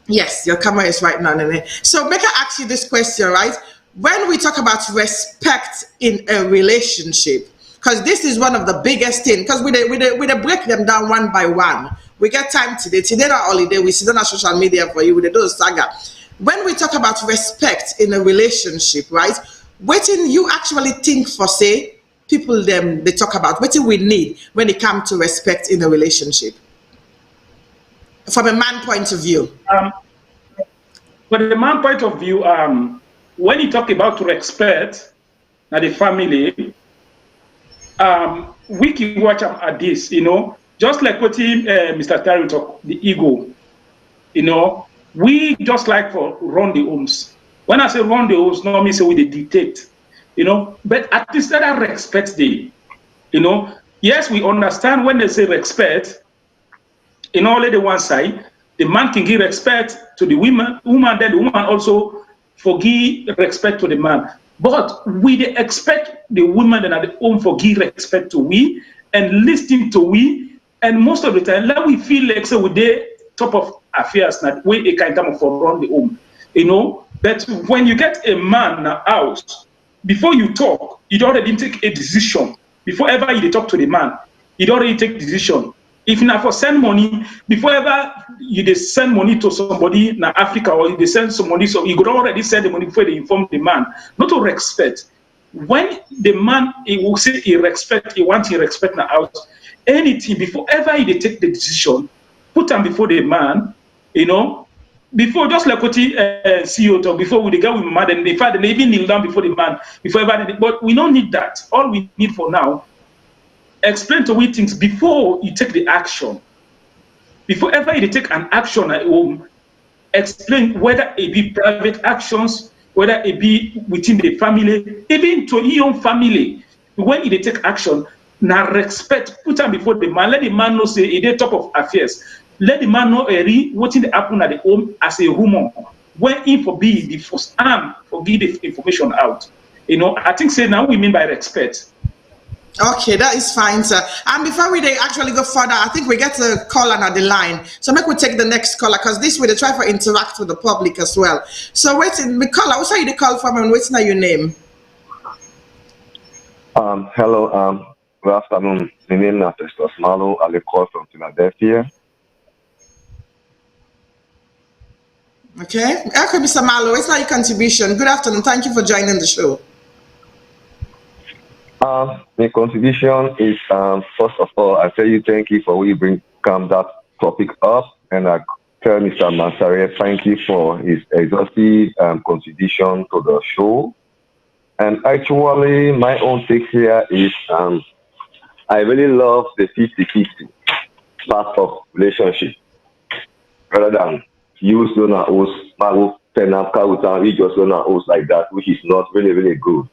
Yes, your camera is right now, Nene. So make her ask you this question, right? When we talk about respect in a relationship, because this is one of the biggest things, because we break them down one by one. We get time today not holiday, we sit on our social media for you with the those saga. When we talk about respect in a relationship, right? What do you actually think for say people they talk about? What do we need when it comes to respect in a relationship? From a man point of view. From the man point of view, when you talk about respect at the family, we can watch at this, just like what Mr. Terry talked, the ego, we just like for run the homes. When I say run the homes, normally say we they dictate, but at least that respect day, yes, we understand when they say respect, only the one side, the man can give respect to the woman, then the woman also forgive respect to the man. But we expect the women that are the home forgive respect to we and listen to we, and most of the time, let we feel like so we the top of affairs that we a kind of for run the home, But when you get a man out, before you talk, you already take a decision. Before ever you talk to the man, you already take decision. If not for send money, before ever you send money to somebody in Africa or they send some money, so you could already send the money before they inform the man. Not to respect. When the man he will say he respect, he wants he respect in the house, anything before ever he take the decision, put them before the man, before just like what CEO talk before we go with man and they even kneel down before the man before ever. But we don't need that. All we need for now. Explain to we things before you take the action. Before ever you take an action at home, explain whether it be private actions, whether it be within the family, even to your own family. When you take action, now respect, put them before the man. Let the man know say it is top of affairs. Let the man know what in the happen at the home as a rumor. When he forbid the first arm, forgive the information out. I think say now we mean by respect. Okay, that is fine, sir. And before we actually go further, I think we get a caller on the line. So make we take the next caller because this way they try to interact with the public as well. So waiting, the caller, what's you the call from and what's now your name? Hello, good afternoon. My name is Mr. Malo. I call from Philadelphia. Okay. Okay, Mr. Malo, it's not your contribution. Good afternoon. Thank you for joining the show. My contribution is first of all, I tell you thank you for when you come that topic up, and I tell Mr. Mansare thank you for his exhaustive contribution to the show. And actually, my own take here is I really love the 50-50 part of relationship rather than use donor host, Mago, Tenapka, without we just donor host like that, which is not really, really good.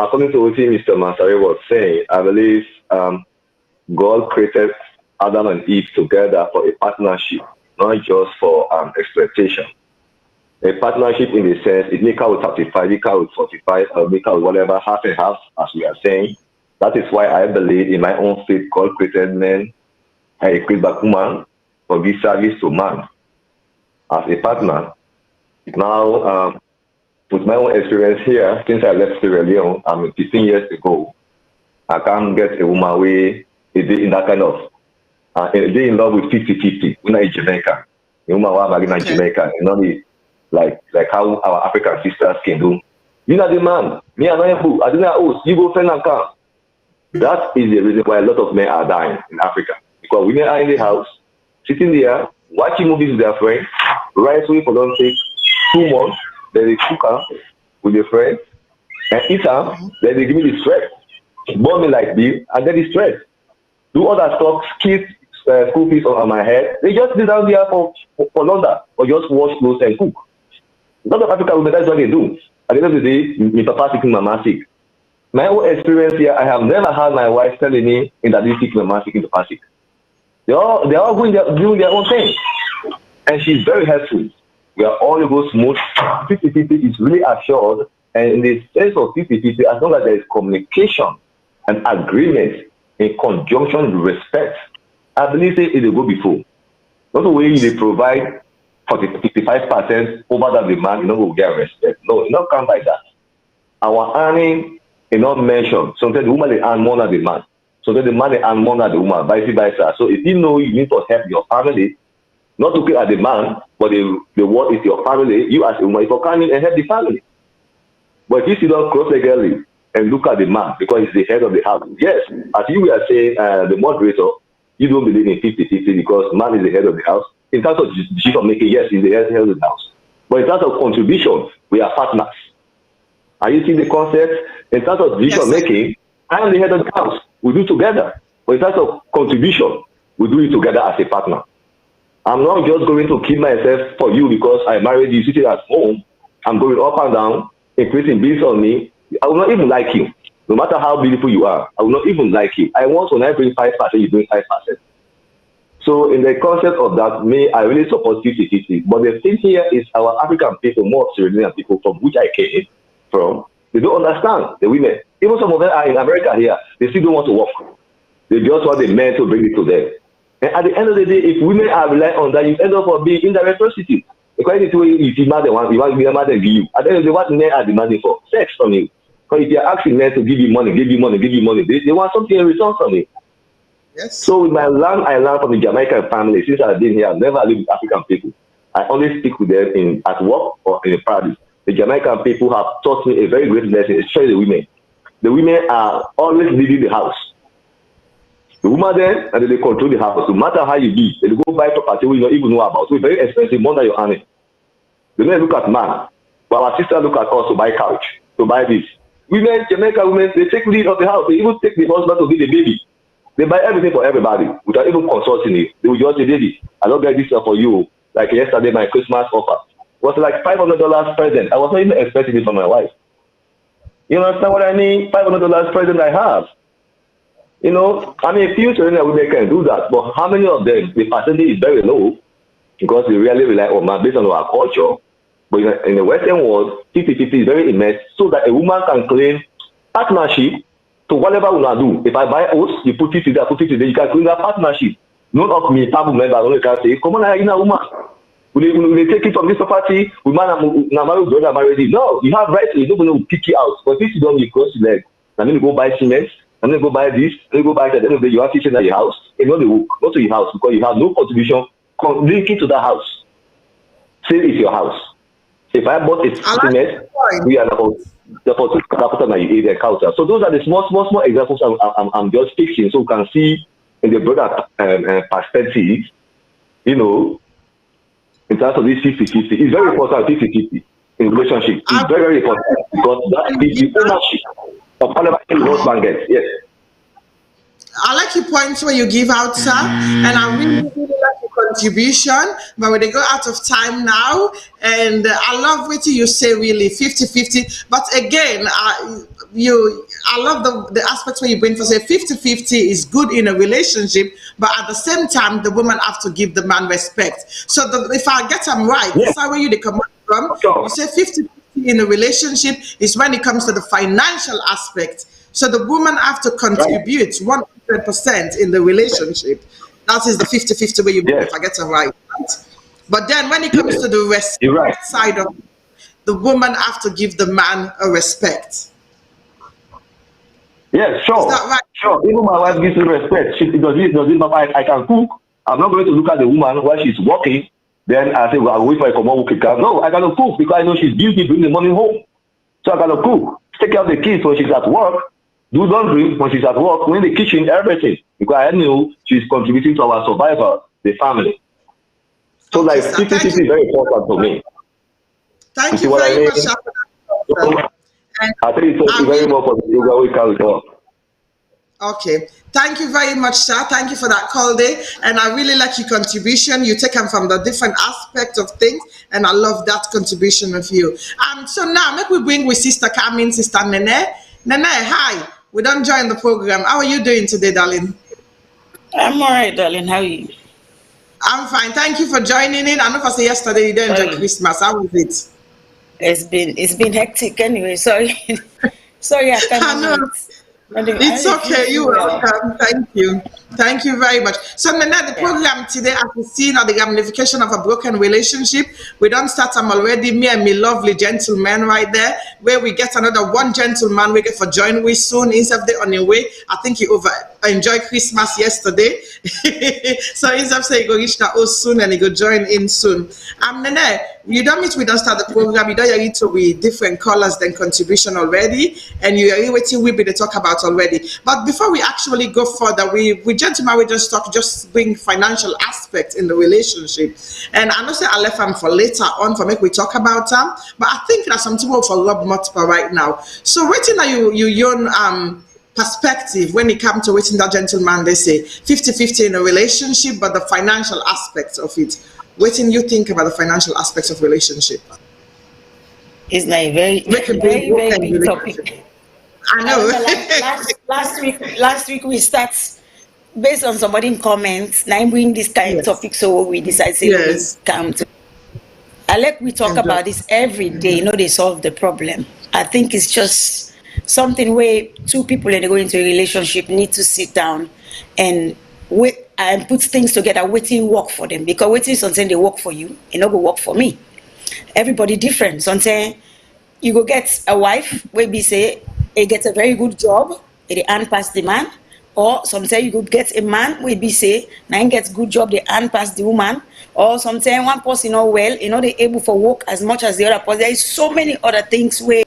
According to what Mr. Mansare was saying, I believe God created Adam and Eve together for a partnership, not just for exploitation. A partnership in the sense, it make out with 35, make out with 45, or make out with whatever, half and half, as we are saying. That is why I believe in my own faith, God created men and a created woman for this service to man as a partner. Now, with my own experience here, since I left Sierra Leone, 15 years ago, I can't get a woman way in that kind of, they in love with 50-50. We're not in Jamaica. A woman was married in Jamaica, you know, like how our African sisters can do. You know the man, me and I who, I do not host, you go friend and come. That is the reason why a lot of men are dying in Africa. Because women are in the house, sitting there, watching movies with their friends, rice away for don't take 2 months, then they cook her with their friends, and eat her, then they give me the stress. Burn me like this, and then the stress. Do other stuff, skip school fees on my head. They just sit down there for London, or just wash clothes and cook. A lot of African women, that's what they do. At the end of the day, my papa sick, my mama sick. My own experience here, I have never had my wife telling me in that this sick, my mama sick, in the past sick. They're all doing their own thing. And she's very helpful. We are all go smooth. 50-50 is really assured. And in the sense of 50-50, as long as there is communication and agreement in conjunction with respect, I believe it will go before. Not the way they provide 55% over that demand, you know, will get respect. No, it not come like that. Our earning is not mentioned. Sometimes the woman they earn more than the man. Sometimes the man they earn more than the woman, vice versa. So if you know you need to help your family, not looking at the man, but the word is your family, you as a woman, you can and help the family. But if you sit down cross-leggedly and look at the man, because he's the head of the house, yes, as you were saying, the moderator, you don't believe in 50-50 because man is the head of the house. In terms of decision making, yes, he's the head of the house. But in terms of contribution, we are partners. Are you seeing the concept? In terms of decision making, I am the head of the house. We do together. But in terms of contribution, we do it together as a partner. I'm not just going to keep myself for you because I married you sitting at home. I'm going up and down, increasing bills on me. I will not even like you. No matter how beautiful you are, I will not even like you. I want when I bring 5%, you bring 5%. So in the concept of that, I really support 50-50. But the thing here is our African people, more Sierra Leonean people from which I came from, they don't understand the women. Even some of them are in America here, they still don't want to work. They just want the men to bring it to them. And at the end of the day, if women are relying on that, you end up being indirect prostitutes. According to if you demand the one, you want to give you. At the end of the day, what men are demanding for? Sex from you. Because if you're asking men to give you money, they want something in return from you. Yes. So with my land, I learned from the Jamaican family. Since I've been here, I've never lived with African people. I only speak with them at work or in the party. The Jamaican people have taught me a very great lesson, especially the women. The women are always leading the house. The woman then, and they control the house. No matter how you be, they go buy property we don't even know about. So it's very expensive, more than your earning. The men look at man, but our sister look at us to buy couch, to buy this. Women, Jamaican women, they take lead of the house. They even take the husband to be the baby. They buy everything for everybody without even consulting you. They will just say, baby, I don't get this stuff for you. Like yesterday, my Christmas offer was like $500 present. I was not even expecting it from my wife. You understand what I mean? $500 present I have. You know, I mean, a few women can do that, but how many of them, the percentage is very low because they really rely on man based on our culture. But in the Western world, 50-50 is very immense, so that a woman can claim Partnership, so whatever we do, if I buy oats, you put it there, you can bring a partnership. Not of me, table member, only can say, come on, I'm a woman. We take it from this property, we marry brother married. No, you have rights, you don't know pick it out. But if you don't, you cross your leg. I'm going to go buy cement, I'm going to go buy this, I'm going to go buy that. Then you have kitchen at your house, and not the work, not to your house, because you have no contribution linking to the house. Say it's your house. If I bought a cement, we are about the encounter. So those are the small examples I'm just fixing, so you can see in the broader perspective, you know, in terms of this 50-50. It's very important 50-50 in relationship. It's very, very important because that is the ownership of whatever the husband gets. Yes. I like your points where you give out, sir, and I really like your contribution, but we go out of time now, and I love what you say, really, 50-50, but again, I love the aspects where you bring for say 50-50 is good in a relationship, but at the same time, the woman have to give the man respect. So if I get them right, yes. That's where you come from. You say 50-50 in a relationship is when it comes to the financial aspect. So the woman have to contribute 100% in the relationship. That is the 50-50 way you yes. If I get it right. But then when it comes to the respect side of it, the woman have to give the man a respect. Yes, sure. Is that right? Sure. Even my wife gives me respect. She does it, I can cook. I'm not going to look at the woman while she's working. Then I say, well, I'll wait for a common cooking. No, I cannot cook because I know she's busy bringing the money home. So I cannot cook. Take care of the kids when she's at work. Do laundry when she's at work, clean the kitchen, everything. Because I know she's contributing to our survival, the family. So like 50-50 is very important for me. Thank you very much. I think it's very much for the yoga we carry on. Okay. Thank you very much, sir. Thank you for that call day. And I really like your contribution. You take them from the different aspects of things. And I love that contribution of you. So now, make we bring with Sister Carmen, Sister Nene. Nene, hi. We don't join the program. How are you doing today, darling? I'm all right, darling. How are you? I'm fine. Thank you for joining in. I know if I say yesterday you didn't enjoy Christmas. How was it? It's been hectic anyway. Sorry. Sorry, I can't. I know. It's okay. You're welcome. Thank you. Thank you very much. So, Nana, the program today, as we see now, the ramification of a broken relationship. We don't start them already. Me and me lovely gentleman right there, where we get another one gentleman we get for join with soon. Instead of the on the way, I think he enjoyed Christmas yesterday. So instead of say he go reach that soon and he go join in soon. Nana, you don't meet we don't start the program. You don't hear it to be different colors than contribution already, and you are waiting we be to talk about already. But before we actually go further, we gentlemen we just bring financial aspects in the relationship. And I know say I left them for later on for make we talk about them, but I think there's something more for Rob Motpa right now. So waiting are you perspective when it comes to waiting that gentleman they say 50-50 in a relationship, but the financial aspects of it. What do you think about the financial aspects of relationship? It's like very big topic. I know. Last week we start based on somebody's comments. Now I bring this kind of topic, so we decide we come to. I like we talk about this every day. You know, they solve the problem. I think it's just something where two people that go into a relationship need to sit down and wait and put things together, waiting work for them. Because waiting something they work for you, it not go work for me. Everybody different. Something you go get a wife where be say he gets a very good job, they earn past the man, or sometimes you could get a man where be say nine gets good job, they earn past the woman, or sometimes one person not well, they able for work as much as the other person. There is so many other things where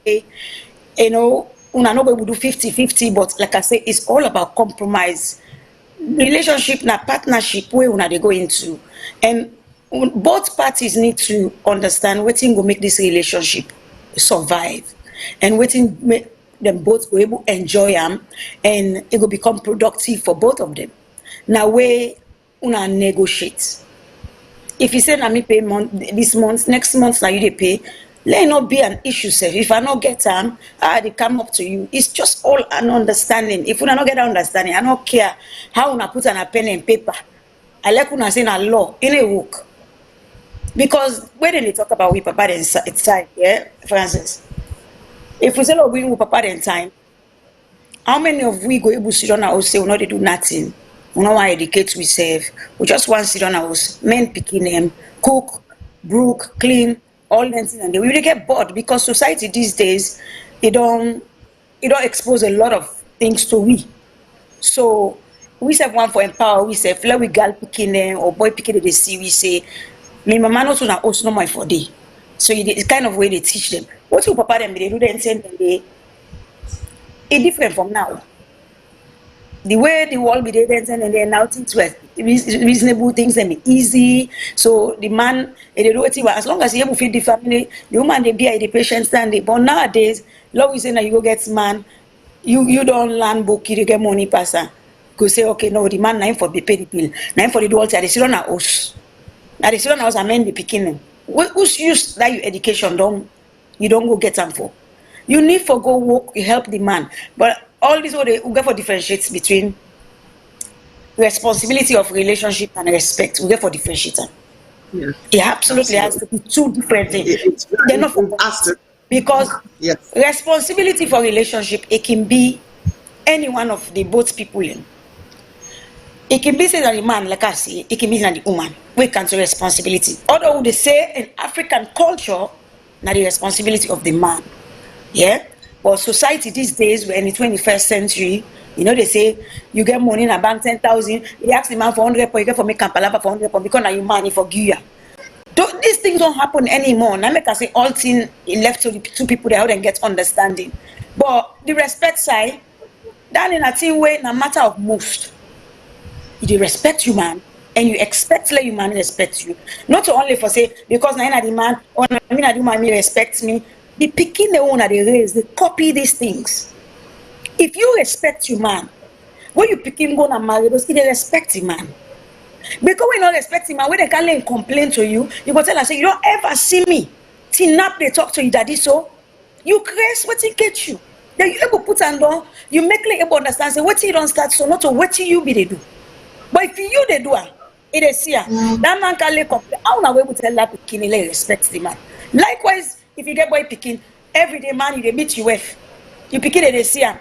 una not able to do 50-50, but like I say, it's all about compromise. Relationship na partnership where una they go into, and both parties need to understand what thing will make this relationship survive, and what thing make them both go able enjoy them, and it will become productive for both of them. Now where una negotiate. If you say na me pay this month, next month now you they pay. Let it not be an issue, sir. If I not get them, they come up to you. It's just all an understanding. If we not get an understanding, I don't care how una put on a pen and paper. I like una say na law in a work. Because when they talk about we papa and time, yeah, for instance, if we say we with papa and time, How many of we go able to sit on our house say we not dey do nothing? We don't want to educate ourselves. We just want to sit on our house, men picking them, cook, brook, clean, all them things, and we really get bored because society these days, it don't expose a lot of things to we. So we say one for empower, we say let we girl picking them or boy picking they see, we say, me mama not on house no my for day. So it's kind of way they teach them. What you papa them they do then send them they it's different from now. The way the world be there and then now things were reasonable, things and be easy. So the man they do it as long as he able to feed the family, the woman they be the patient standing. But nowadays, love is saying that you go get man, you don't learn book, you get money person. Go say okay, no, the man nine for the pay the bill, nine for the do all they sit on our house. Now they sit on our house and men the picking. Who's used that your education you don't go get them for. You need for go work, you help the man. But all this what they get for differentiates between responsibility of relationship and respect. We get for differentiator. Yes. It absolutely has to be two different things. They're not for because yes. Responsibility for relationship, it can be any one of the both people in. It can be said that the man, like I say, it can be that the woman. We can say responsibility. Although they say in African culture, not the responsibility of the man. Yeah, but society these days, we're in the 21st century. You know, they say you get money in a bank 10,000. They ask the man for 100 points, you get for me Kampalava for 100 points because now you money for Gia. These things don't happen anymore. Now make I say all things left to the two people that and get understanding. But the respect side, that in a thing way, no matter of most, you respect you man, and you expect let you man respect you. Not only for say because now the man or I mean I do my me respect me. The picking the owner they raise, they copy these things. If you respect your man, when you pick him go and marry those, they respect him man. Because we not respect him man, when they can't complain to you, you go tell us say you don't ever see me. Tinap they talk to you daddy so you craze what he get you. Then you able put and down, you make like able understand say what you don't start so not to what you be they do. But if you they do it is here. That man can't complain. How na we able tell that picking they respect the man. Likewise. If you get boy picking, every day man you beat your wife. You pick it they see him.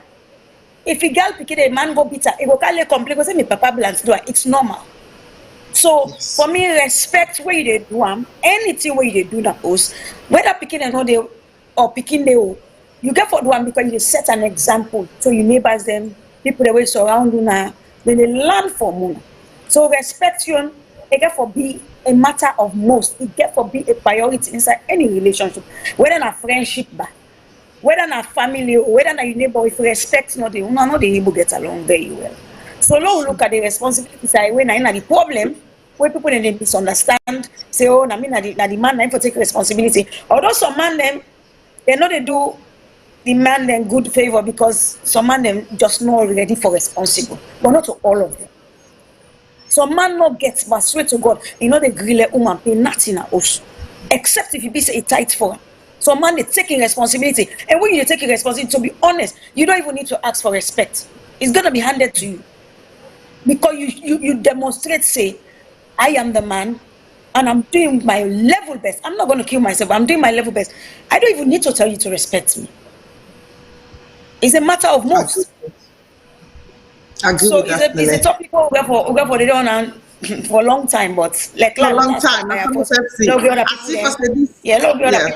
If you girl pick it, a man go beat her, it go call complain because me papa blans do it. It's normal. So for me, respect where you do anything where you do that post, whether picking and they or picking they you get for do because you set an example so your neighbors them, people that will surround you now, then they learn from you. So respect you, it get for be a matter of most. It get for be a priority inside any relationship, whether in a friendship, whether in a family, or whether in a neighbor. If you respect, not the able get along very well. So now look at the responsibility side when I the problem where people they misunderstand, say oh na the man na for take responsibility. Although some man them they know they do the man them good favor because some man them just not ready for responsible, but not to all of them. Some man not gets, but swear to God, you know the grille woman pay nothing at us, except if you be say a tight for. Some man they taking responsibility, and when you taking responsibility, to be honest, you don't even need to ask for respect. It's gonna be handed to you because you demonstrate say, I am the man, and I'm doing my level best. I'm not gonna kill myself. I'm doing my level best. I don't even need to tell you to respect me. It's a matter of most. So it's a topic we go for the on for a long time, but like for a long time. People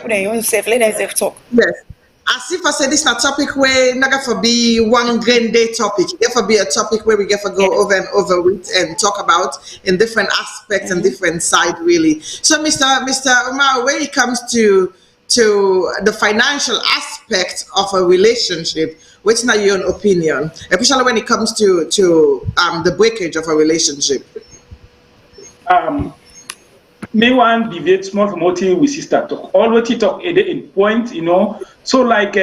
they own safe, let them safe talk. Yes. As if I said this is a topic where not for be one grand day topic. It for be a topic where we get to go over and over with and talk about in different aspects and different side really. So Mr. Omar, when it comes to the financial aspect of a relationship, what's not your own opinion, especially when it comes to the breakage of a relationship? Me one debate small from what with sister talk. All what he talk in point, you know. So like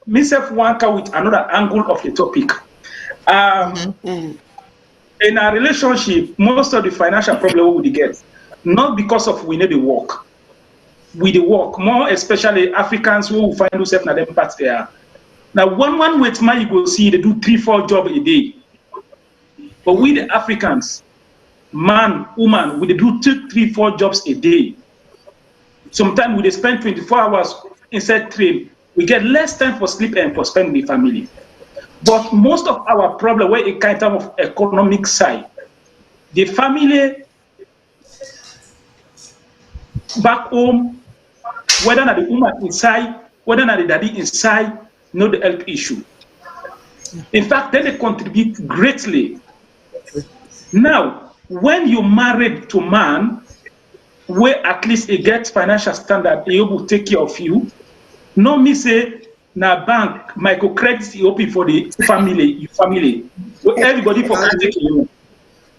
myself one come with another angle of the topic. In a relationship, most of the financial problem we get, not because of we need to work. We the work, more especially Africans who find themselves in them parts there. Now one with man you go see they do 3-4 jobs a day. But we the Africans, man, woman, we do 2-3-4 jobs a day. Sometimes we spend 24 hours inside train. We get less time for sleep and for spending with family. But most of our problem, where it kind of economic side, the family back home, whether not the woman inside, whether not the daddy inside, know the health issue. In fact, then they contribute greatly. Now, when you married to man, where at least he gets financial standard, he will take care of you. No me say, na bank, microcredit he open for the family, everybody for can take you.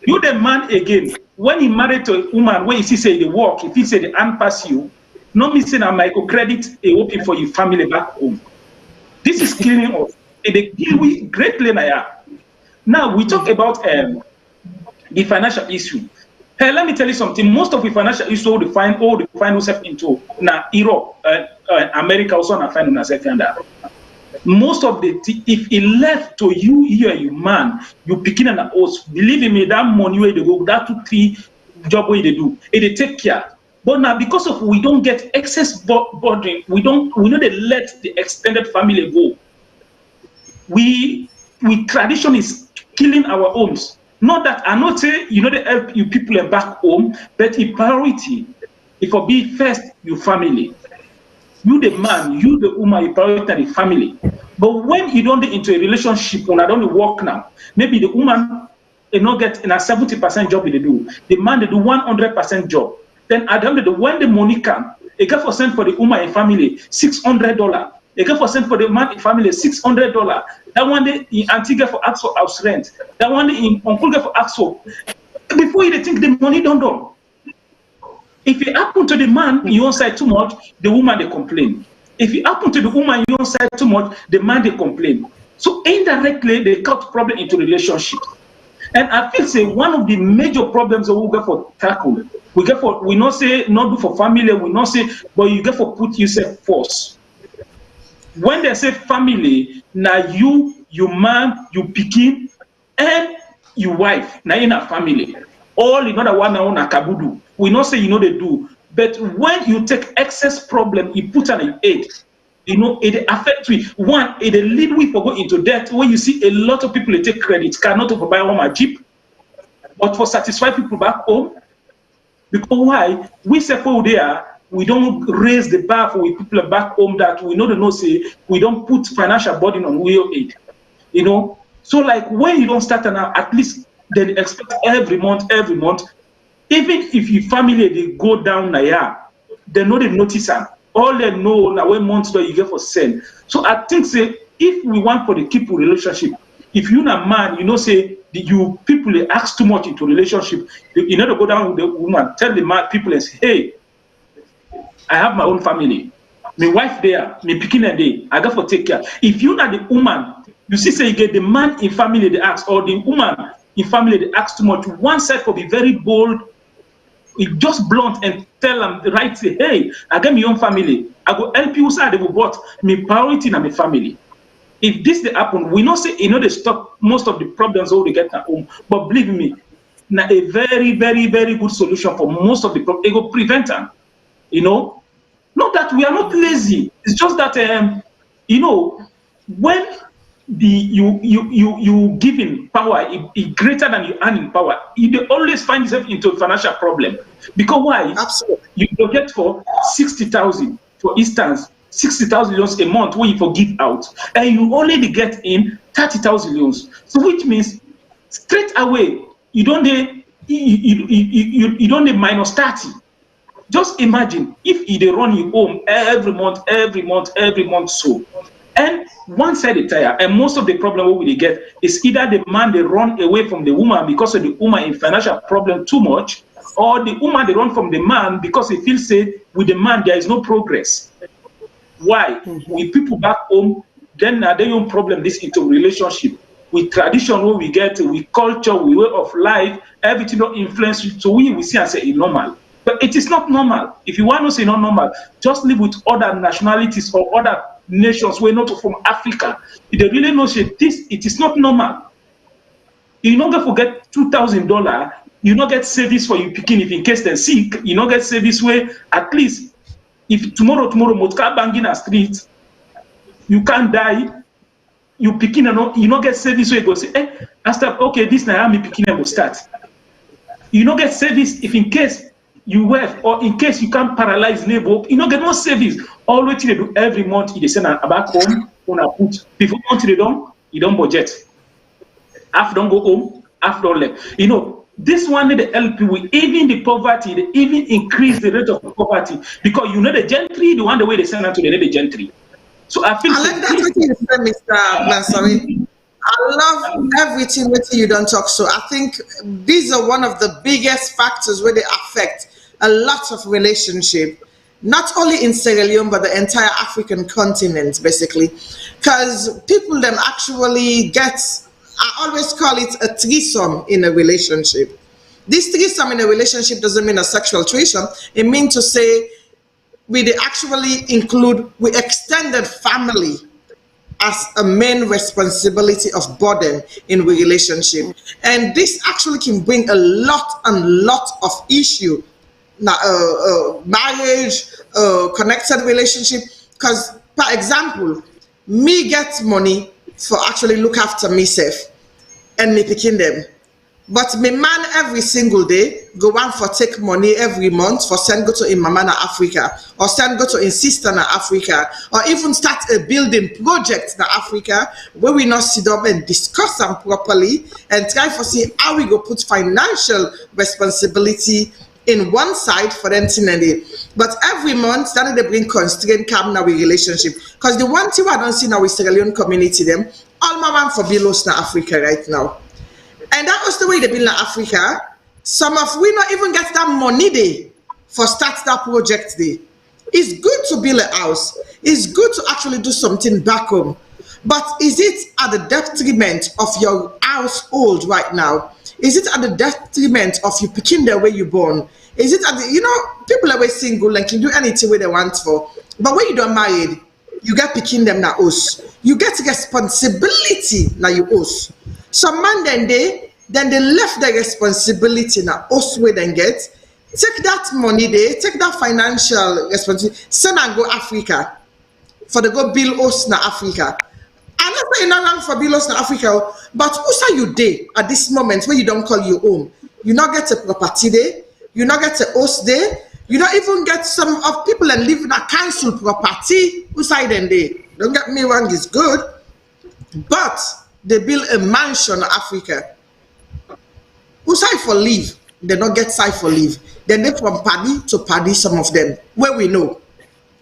You the man again, when he married to a woman, when he say they work, if he say they pass you, no me say na microcredit he open for your family back home. This is killing us. They kill we greatly now. Now we talk about the financial issue. Hey, let me tell you something. Most of the financial issue all the find yourself into now Europe, America also na find yourself under. Most of the if it left to you here, you man, you picking an house. Believe me, that money where they go, that 2-3 job where they do, they take care. But now because of we don't get excess burden, we know they let the extended family go. We tradition is killing our homes. Not that I not say they help you people back home, but the priority if for be first your family. You the man, you the woman, you prioritize the family. But when you don't get into a relationship, when I don't work now, maybe the woman not get in a 70% job they do. The man they do 100% job. Then at the end of the when the money come, they get for send for the woman and family $600. They get for send for the man and family $600. That one day in auntie get for ask for house rent. That one day in uncle get for ask for. Before you think the money don't do. If it happen to the man you don't say too much, the woman they complain. If it happen to the woman you don't say too much, the man they complain. So indirectly they cut problem into relationship. And I feel say one of the major problems that we get for tackle, we not say not do for family, we not say, but you get for put yourself first. When they say family, now you man, you pikin, and your wife, now in a family. All in other one now na kabudu. We not say they do. But when you take excess problem, you put an aid. It affects we. One, it lead we for go into debt. When you see a lot of people they take credit, cannot to buy home a jeep, but for satisfy people back home. Because why? We say for there, we don't raise the bar for people back home that we know the no say we don't put financial burden on real aid. So like when you don't start now, at least they expect every month, even if your family they go down there, they know they notice them. All they know now when months that you get for send. So I think say if we want for the keep relationship, if you're a man, say you people they ask too much into relationship, to go down with the woman, tell the man people and say, hey, I have my own family. My wife there, my picking a day, I got for take care. If you're not the woman, you see say you get the man in family they ask, or the woman in family they ask too much. One side will be very bold. It just blunt and tell them the right say, hey, I get my own family. I go help you side they will but my priority na my family. If this they happen, we not say they stop most of the problems all they get at home. But believe me, now a very, very, very good solution for most of the problems. It will prevent them. Not that we are not lazy. It's just that when you giving power is greater than you earning power, you always find yourself into a financial problem. Because why? Absolutely. You get for 60,000, for instance, 60,000 loans a month when you forgive out, and you only get in 30,000 loans. So which means straight away you don't need minus 30. Just imagine if they run you home every month so. And one side they tire, and most of the problem we get is either the man they run away from the woman because of the woman in financial problem too much, or the woman they run from the man because he feels say with the man there is no progress. Why? With people back home, then they own problem this into relationship. With tradition where we get, with culture, with way of life, everything don't influence you. So we see and say it's normal. But it is not normal. If you want to say not normal, just live with other nationalities or other nations who are not from Africa. If they really know say this, it is not normal. You not gonna forget $2,000. You not get service for you picking if in case they're sick. You not get service where at least if tomorrow motka banging a street, you can't die. you picking and you not get service where you go say, after okay, this now me picking and go start. You not get service if in case you work or in case you can't paralyze neighbor, you not get no service. All what they do every month, they send back home on a put before month they don't, you don't budget. Half don't go home, half don't left. This one need to help you with even the poverty, they even increase the rate of poverty because the gentry, the one the way they send out to the gentry. So I feel I like that what you said, Mr. Mansari. I love everything with you don't talk. So I think these are one of the biggest factors where they affect a lot of relationship, not only in Sierra Leone but the entire African continent, basically, because people them actually get. I always call it a threesome in a relationship. This threesome in a relationship doesn't mean a sexual threesome. It means to say we actually include extended family as a main responsibility of burden in a relationship. And this actually can bring a lot of issue. Now, marriage, connected relationship. Because, for example, me get money for actually look after myself and me picking them. But my man every single day go on for take money every month for send go to in mama na Africa or send go to in sister na Africa or even start a building project na Africa where we not sit down and discuss them properly and try to see how we go put financial responsibility in one side for them to but every month that they bring constraint come now with relationship because the one thing I don't see now with Sierra Leone community them all my man for below na Africa right now. And that was the way they build in Africa. Some of we not even get that money day for start that project day. It's good to build a house. It's good to actually do something back home. But is it at the detriment of your household right now? Is it at the detriment of you picking the way you born? Is it at the, people are always single and can do anything where they want for. But when you don't married, you get picking them now us. You get responsibility now you us. Some man then they left the responsibility now us where then get take that money they take that financial responsibility send and go Africa for the go bill us na Africa. I'm not saying nothing for bill us na Africa, but who say you day at this moment where you don't call your own? You not get a property day, you not get a host day, you don't even get some of people and live in a council property who say then they don't get me wrong, is good, but they build a mansion in Africa. Who say for leave? They don't get side for leave. Then they from paddy to paddy, some of them. Where we know.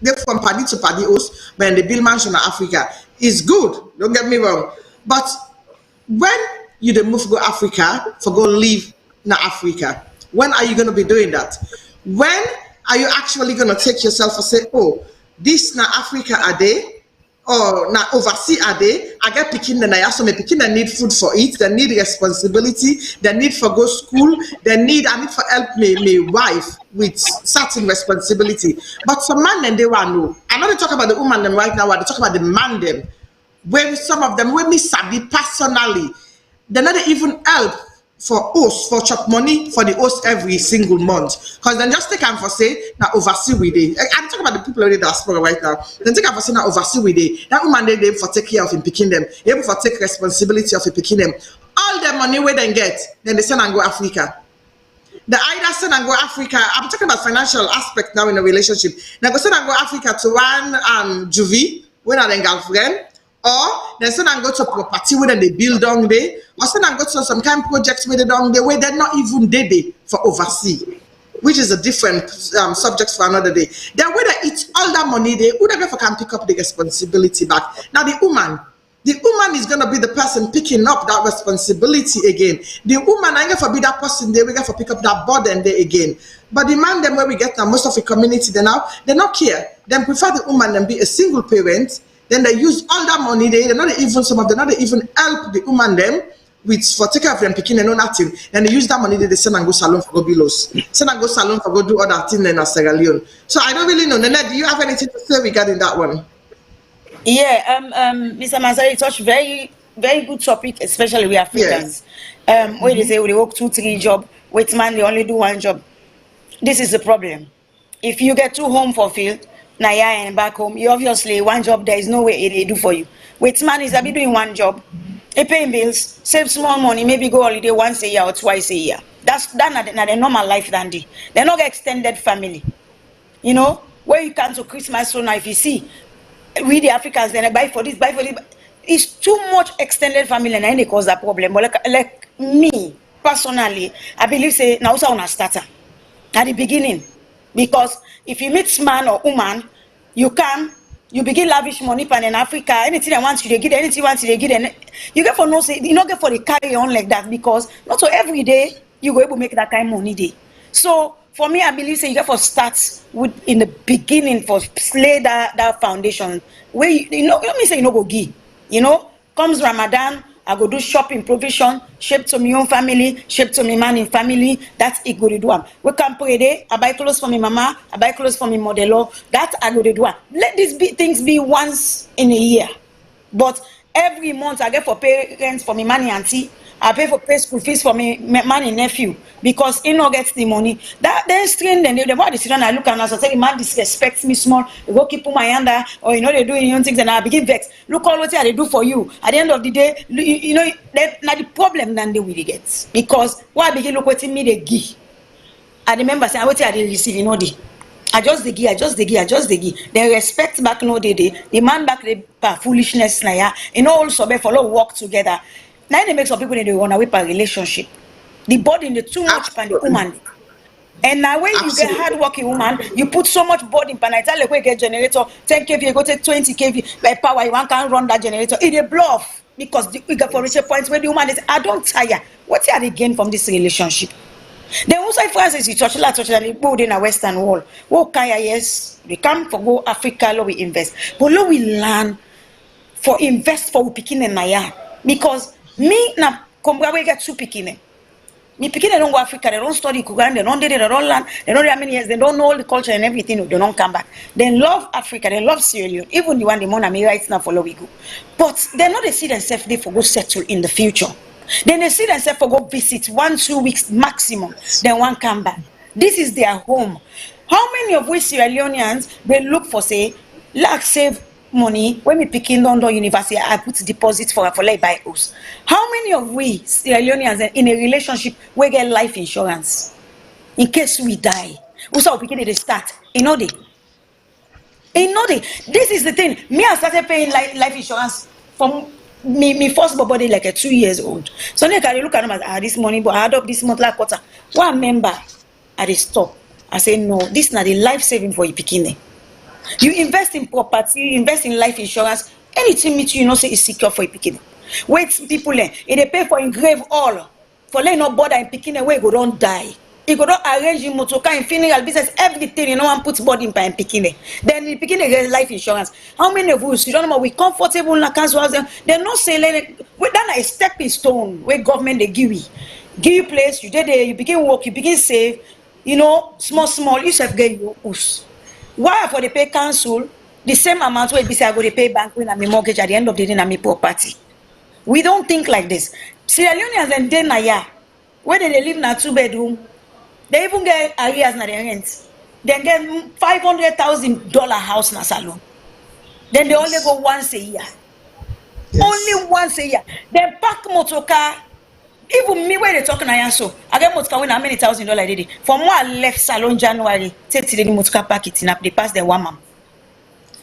They from paddy to paddy house, but they build mansion in Africa. It's good, don't get me wrong. But when you then move to go Africa, for go live in Africa, when are you going to be doing that? When are you actually going to take yourself and say, oh, this na Africa are they? Or now oversee are they? I get picking the naya, so me picking they need food for it, they need responsibility, they need for go school, I need for help me wife with certain responsibility. But some man then they want know. I'm not talking about the woman them right now, I talk about the man them. Where some of them when me sabi personally, they're not even help for us for chop money for the host every single month because then just take them for say now oversee with it. I'm talking about the people already diaspora right now. Then take them for say now oversee with it. That woman they for take care of him picking them, able for take responsibility of him picking them. All the money where they get, then they send and go Africa. They either send and go Africa. I'm talking about financial aspect now in a relationship. They go send and go Africa to one juvie when are their girlfriend. Or they send and go to property where they build down there, or send and go to some kind of projects where they down there where they're not even there for oversee, which is a different subject for another day. Then where they eat all that money, they would never can pick up the responsibility back. Now the woman is gonna be the person picking up that responsibility again. The woman ain't gonna be that person there, we gonna pick up that burden there again. But the man them where we get now, most of the community they not care. They prefer the woman and be a single parent. Then they use all that money. They're not even some of them not even help the woman them with for take care of them picking and no nothing. And they use that money. They send and go salon for go bills. Send and go salon for go do other things in Sierra Leone. So I don't really know. Nene, do you have anything to say regarding that one? Yeah, Mr. Mansari touched very good topic, especially with Africans. Yes. Where they say they work 2-3 jobs, with man they only do 1 job. This is the problem. If you get too home fulfilled. Now, yeah, and back home, you obviously 1 job, there is no way they do for you. With man is I be doing one job, paying bills, save small money, maybe go holiday once a year or twice a year. That's not the normal life, Dandy. They're not extended family. You know, where you come to Christmas, so now if you see, we the Africans, then I buy for this, buy for this. It's too much extended family, and then they cause that problem. But like me personally, I believe say now also on a starter at the beginning, because if you meet man or woman, you come, you begin lavish money pan in Africa. Anything I want you to get, anything you want you to get, and you get for no say, you not get for the carry on like that, because not so every day you go able to make that kind of money day. So for me, I believe say you get for start with in the beginning for lay that foundation where you know me say you know go give, you know, comes Ramadan, I go do shopping provision, shape to my own family, shape to my man in family. That's it go to do. We can pray there. I buy clothes for my mama, I buy clothes for my modelo. That I go to do. Let these things be once in a year. But every month I get for pay rent for my money auntie. I pay for pay school fees for my money nephew, because he no gets the money. That then strain then the more decision I look and I say the man disrespects me small, you go keep my hand there, or you know they doing your own things, and I begin vex. Look all what they do for you. At the end of the day, you know that now the problem then they will get, because why begin look what me they give. I remember saying what I did receive, you know the. I just the give. They respect back no day. The man back the foolishness na ya. You know also be follow work together. Now they make some people they run away per relationship. The body in the too much pan the woman. And now when you get hard-working woman, you put so much body in pan. I tell you, we get generator 10 kV, you go take 20 kV by power. You can't run that generator. It a bluff, because we get for reach a point where the woman is, I don't tire. What are they gain from this relationship? Then also if Francis you touch that build in a Western wall. Well, kaya yes, we come for go Africa, lo we invest. But lo we learn for invest for picking and naya. Because me na Kombra we get two picking. Me picking they don't go Africa, they don't study Quran, they don't do it, they don't learn, they don't know how many years, they don't know all the culture and everything, they don't come back. They love Africa, they love Sierra Leone, even the one the money me right now follow we go. But they know they see themselves they for go settle in the future. Then they see themselves for go visit 1-2 weeks maximum, then one come back. This is their home. How many of we Sierra Leoneans they look for say, like save money when we pick in London University, I put deposit for like buy house. How many of we Sierra Leoneans in a relationship we get life insurance in case we die? We saw picking it start. You know this is the thing. Me I started paying life insurance from me first body like a 2 years old. So then I look at them as this money, but I add up this month like quarter. One member at the stop. I say no, this is not the life saving for you picking. You invest in property, you invest in life insurance, anything meet you know say is secure for you picking. Wait people if they pay for engrave all for let no bother in picking away go don't die. You go don't arrange in motorcar in funeral business, everything you know one puts body in picking. Then you picking against life insurance. How many of us you don't know we comfortable in the council? They're not saying we done a stepping stone where government they give you place, you did there, you begin work, you begin save, you know, small, you self get your us. Why for the pay council the same amount where I go to pay bank when I'm a mortgage at the end of the day I'm a property. We don't think like this. Sierra Leoneans and Denaya, where they live in a 2-bedroom, they even get areas na their rent. They get $500,000 house na Salone. Then they only go once a year. Yes. Only once a year. They pack motorcar. Even me where they talking I so I get motorcar when how many $1,000 I did it. From when I left Salone January, take to the motorcar pack it in up. They pass the 1 month.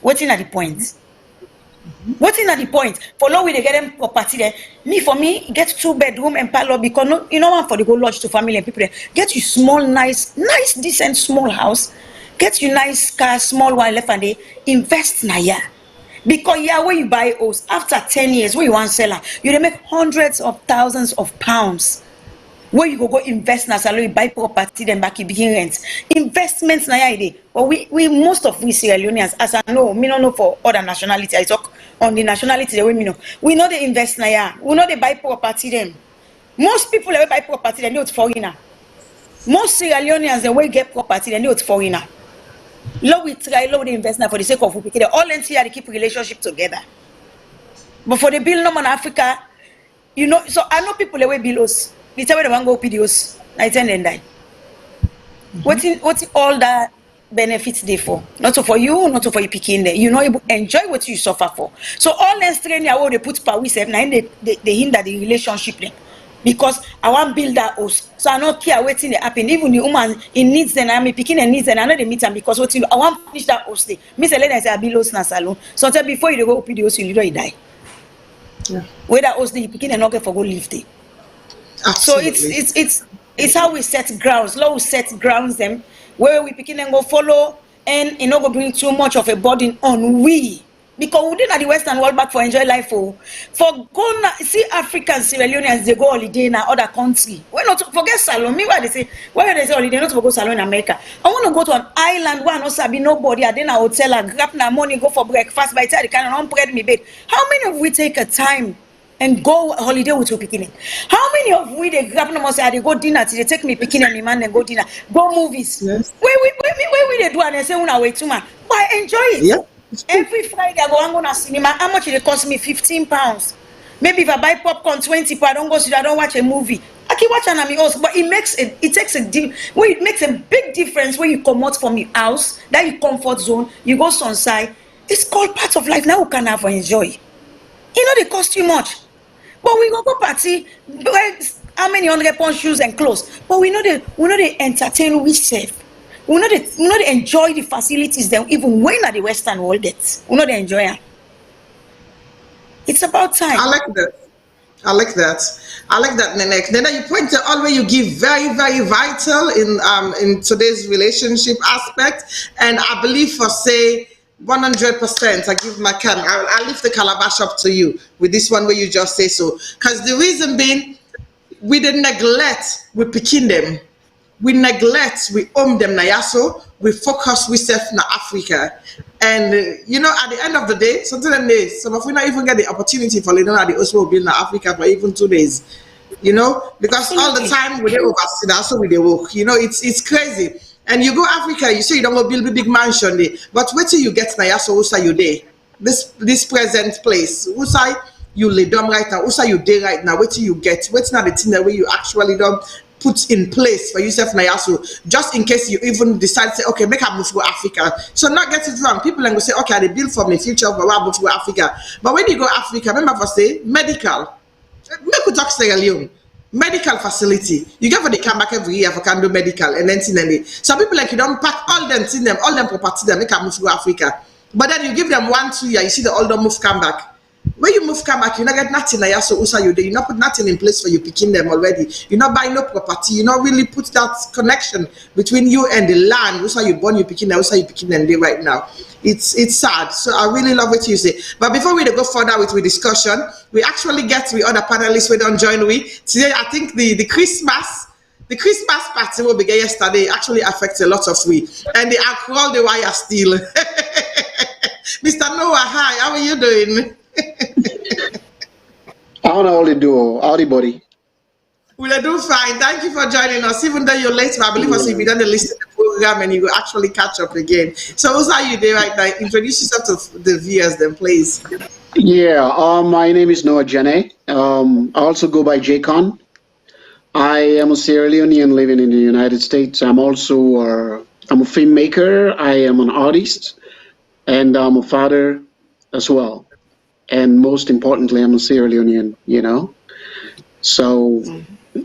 What's in at the point? What's in at the point? For now we they get them property there. For me, get 2-bedroom and parlor because no, you know one for the go lodge to family and people there. Get you small, nice, decent small house. Get you nice car, small one left and they invest na ya. Because when you buy house after 10 years, when you want seller, you make hundreds of thousands of pounds. Where you go invest na salary, buy property, then back you begin rent. Investments na ya ide. But we most of we Sierra Leoneans, as I know, me don't know for other nationality. I talk on the nationality the way me know. We know they invest na ya. We know they buy property them. Most people that buy property, they know it's foreigner. Most Sierra Leoneans, they will get property, they know it's foreigner. Low we try, low they invest now for the sake of people. They all in here, they keep relationship together. But for the bill no man Africa, you know, so I know people that will bill us. They tell me they want to go PDOs, I tell them die. What's all that benefits they for. Not so for you, not so for you picking there. You know, able enjoy what you suffer for. So all the strain how they put power with now they hinder the relationship them. Because I want build that house. So I don't care waiting they happen. Even the woman in needs and I'm picking and needs and I know they meet them because what I want to finish that house. Miss Elena say I build house na salon. So tell before you go open the house, you don't die. Yeah. Whether house you picking and not get for go live there. Absolutely. So it's how we set grounds. Law we set grounds them where we picking and go follow and you know go bring too much of a burden on we. Because we didn't at the Western world back for enjoy life for go see Africans, Sierra Leoneans they go holiday in other country. Why not forget Salone? Me why they say holiday not to go Salone in America. I want to go to an island where no sabi nobody. I then a hotel and grab na money go for breakfast by the time they can unpread me bed. How many of we take a time and go holiday with your picking? How many of we they grab no say they go dinner till they take me picking and me man and go dinner, go movies. Yes. Where we they do and they say una wait too man. But I enjoy it. Yeah. Every Friday I go to cinema. How much it cost me? £15. Maybe if I buy popcorn, £20, I don't go see. I don't watch a movie. I keep watching on my house, but it makes a big difference when you come out from your house, that your comfort zone. You go sunside. It's called part of life. Now we can have enjoy. You know they cost you much, but we go party. How many £100 shoes and clothes? But we know they entertain we save. We know they enjoy the facilities then even when at the Western world we know they enjoy it. It's about time. I like that, Nenek. Then you point to all where you give very, very vital in today's relationship aspect. And I believe for say 100%, I give my can. I'll lift the calabash up to you with this one where you just say so. Because the reason being, we didn't neglect, we picking them. We neglect, we them na yaso, we focus we self na Africa. And you know, at the end of the day, sometimes some of we not even get the opportunity for learning at the also build na Africa for even 2 days. You know, because all the time we oversee that, so we they work. You know, it's crazy. And you go Africa, you say you don't go build a big mansion there, but wait till you get na yaso usa you there. This present place, usa you lay down right now, usa you there right now, wait till you get, wait now the thing that way you actually don't put in place for yourself now, so just in case you even decide to say, okay, make a move to Africa. So not get it wrong. People will say, okay, they build for me future, but I move to Africa. But when you go Africa, remember for say medical. Make we talk Sierra Leone. Medical facility. You get for they come back every year for can do medical and then some people like you don't pack all them property them make a move to Africa. But then you give them 1-2 years, you see the older move come back. When you move come back, you not get nothing like so usa you not put nothing in place for you picking them already. You not buy no property, you not really put that connection between you and the land. Usa you born you picking them, usa you picking them there right now. It's sad. So I really love what you say. But before we go further with the discussion, we actually get to the other panelists we don't join with. Today I think the Christmas party we began yesterday actually affects a lot of we. And the alcohol the wire still. Mr. Noah, hi, how are you doing? I don't know how they do. Howdy, buddy. We'll do fine. Thank you for joining us. Even though you're late, I believe us if you done the listen to the program and you will actually catch up again. So, who's are you there right now? Introduce yourself to the viewers, then, please. Yeah. My name is Noah Jane. I also go by J-Con. I am a Sierra Leonean living in the United States. I'm also I'm a filmmaker. I am an artist, and I'm a father as well. And most importantly, I'm a Sierra Leonean, you know. So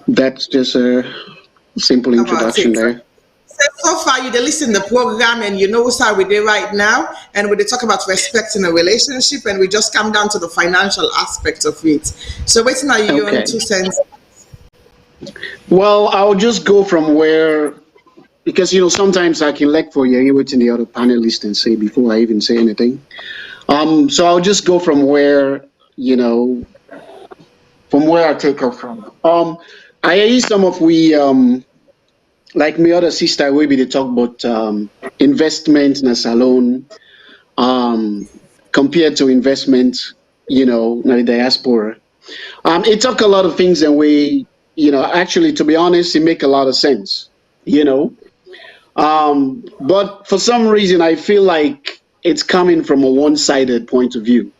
that's just a simple introduction there. So far, you listen to the program and you know what's how we do right now. And we talk about respect in a relationship and we just come down to the financial aspect of it. So waiting are you on 2 cents? Well, I'll just go from where, because, you know, sometimes I can look for you what's in the other panelists and say before I even say anything. So I'll just go from where, you know, from where I take off from. I hear some of we, like my other sister, we be talk about investment in a Salone, compared to investment, you know, in the diaspora. It talk a lot of things and we, you know, actually, to be honest, it make a lot of sense, you know. But for some reason, I feel like it's coming from a one-sided point of view.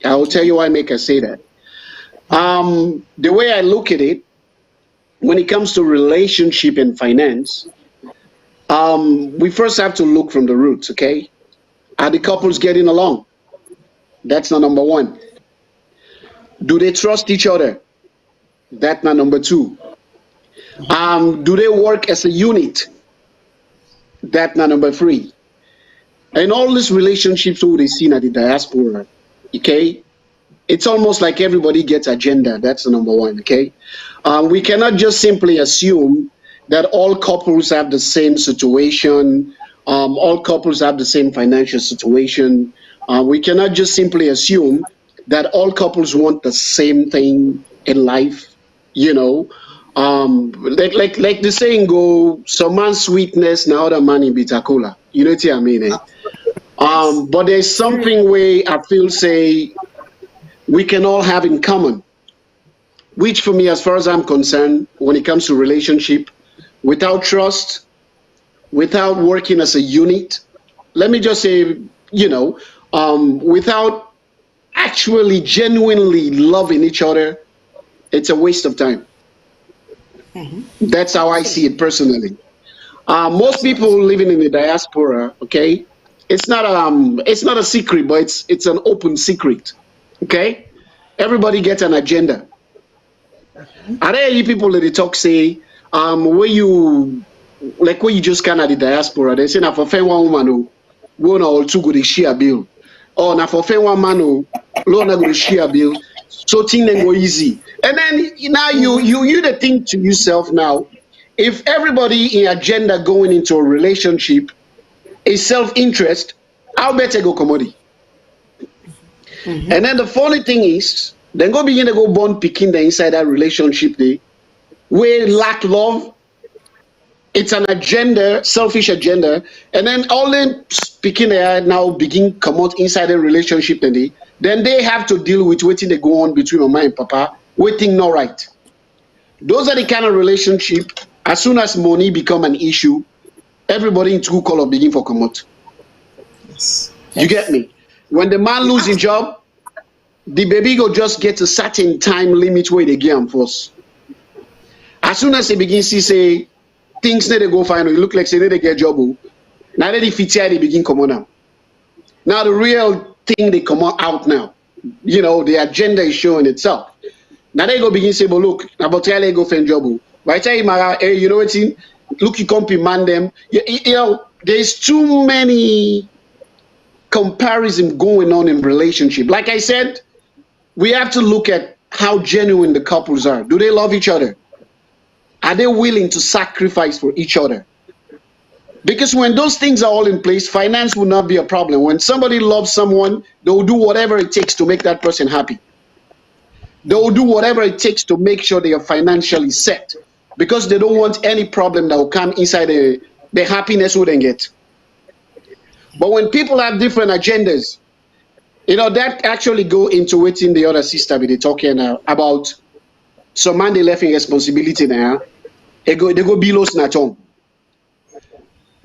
I will tell you why I say that. The way I look at it, when it comes to relationship and finance, we first have to look from the roots, okay? Are the couples getting along? That's not number one. Do they trust each other? That's not number two. Do they work as a unit? That's not number three. And all these relationships who they see at the diaspora, okay? It's almost like everybody gets agenda. That's the number one, okay? We cannot just simply assume that all couples have the same situation, all couples have the same financial situation. We cannot just simply assume that all couples want the same thing in life, you know. Like the saying go, some man sweetness, now other man in bitter cola. You know what I mean? Eh? But there's something where I feel say we can all have in common, which for me, as far as I'm concerned, when it comes to relationship, without trust, without working as a unit, let me just say, you know, without actually genuinely loving each other, it's a waste of time. That's how I see it personally. Most people living in the diaspora, okay, it's not a secret, but it's an open secret. Okay, everybody gets an agenda. Are there any people that they talk say, where you just kind of the diaspora? They say now for fair one woman who go na all two go to share bill, or now for fair one man who loan go to share bill, so thing then go easy. And then now you the think to yourself now, if everybody in agenda going into a relationship is self-interest, how better go commodity? And then the funny thing is, then go begin to go born picking the inside that relationship they where lack love. It's an agenda, selfish agenda, and then all them speaking there now begin come out inside the relationship then they have to deal with waiting they go on between mama and papa, waiting not right. Those are the kind of relationship, as soon as money become an issue, everybody in two color begin for come out. Yes. You get me? When the man lose his job, the baby go just get a certain time limit where they get him first. As soon as they begin to say things that they go find, it look like say they get job. Now that they fit here, they begin come on now. Now the real thing they come out now. You know, the agenda is showing itself. Now they go begin to say, but look, about here they go find job. By the time hey, you know what in? Look, you come man them. You know, there's too many comparison going on in relationship. Like I said, we have to look at how genuine the couples are. Do they love each other? Are they willing to sacrifice for each other? Because when those things are all in place, finance will not be a problem. When somebody loves someone, they will do whatever it takes to make that person happy. They will do whatever it takes to make sure they are financially set, because they don't want any problem that will come inside the happiness we then get. But when people have different agendas, you know, that actually go into waiting the other sister be talking about some man they left in responsibility now. They go below snatch-on.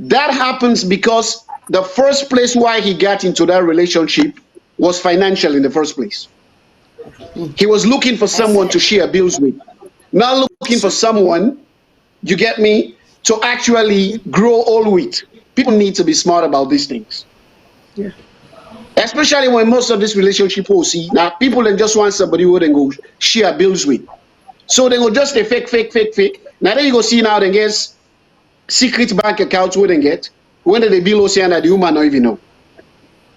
That happens because the first place why he got into that relationship was financial in the first place. He was looking for someone to share bills with. Not looking for someone, you get me, to actually grow old with. People need to be smart about these things. Yeah. Especially when most of this relationship will see now people then just want somebody who then go share bills with. So they go just a fake. Now then you go see now they get secret bank accounts where they get when they bill Ocean that the woman don't even know.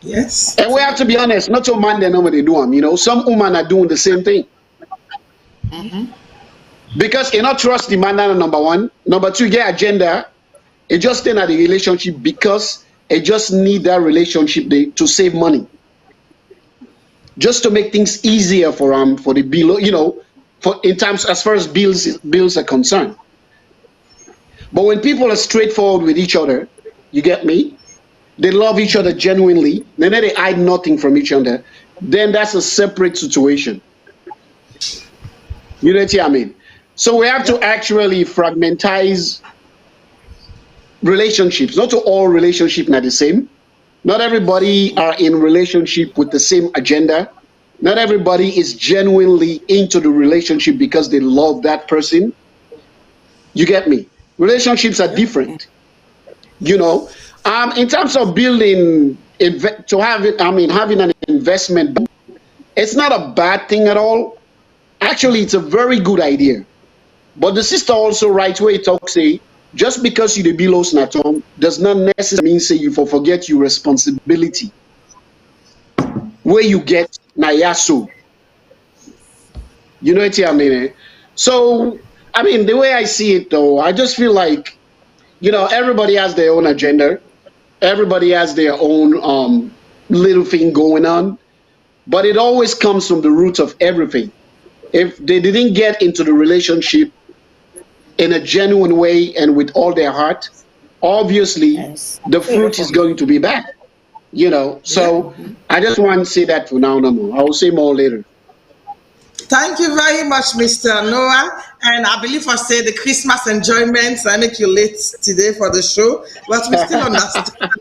Yes. And we have to be honest, not all man they know what they do them, you know. Some women are doing the same thing. Because you not trust the man, number one. Number two, get agenda. It just stay in the relationship because it just need that relationship to save money. Just to make things easier for the bill, you know, for in terms as far as bills are concerned. But when people are straightforward with each other, you get me? They love each other genuinely, then they hide nothing from each other, then that's a separate situation. You know what I mean? So we have to actually fragmentize relationships. Not all relationships are the same. Not everybody are in relationship with the same agenda. Not everybody is genuinely into the relationship because they love that person. You get me? Relationships are different. You know, in terms of building, to have it, I mean, having an investment, it's not a bad thing at all. Actually, it's a very good idea. But the sister also writes where it talks, say, just because you the below snatom does not necessarily mean say you forget your responsibility. Where you get nayaso. You know what I mean? So, I mean, the way I see it though, I just feel like, you know, everybody has their own agenda. Everybody has their own little thing going on. But it always comes from the root of everything. If they didn't get into the relationship in a genuine way and with all their heart, obviously the fruit is going to be bad. You know, so I just want to say that for now, no more. I will say more later. Thank you very much, Mr. Noah. And I believe I say the Christmas enjoyments. I make you late today for the show, but we still understand.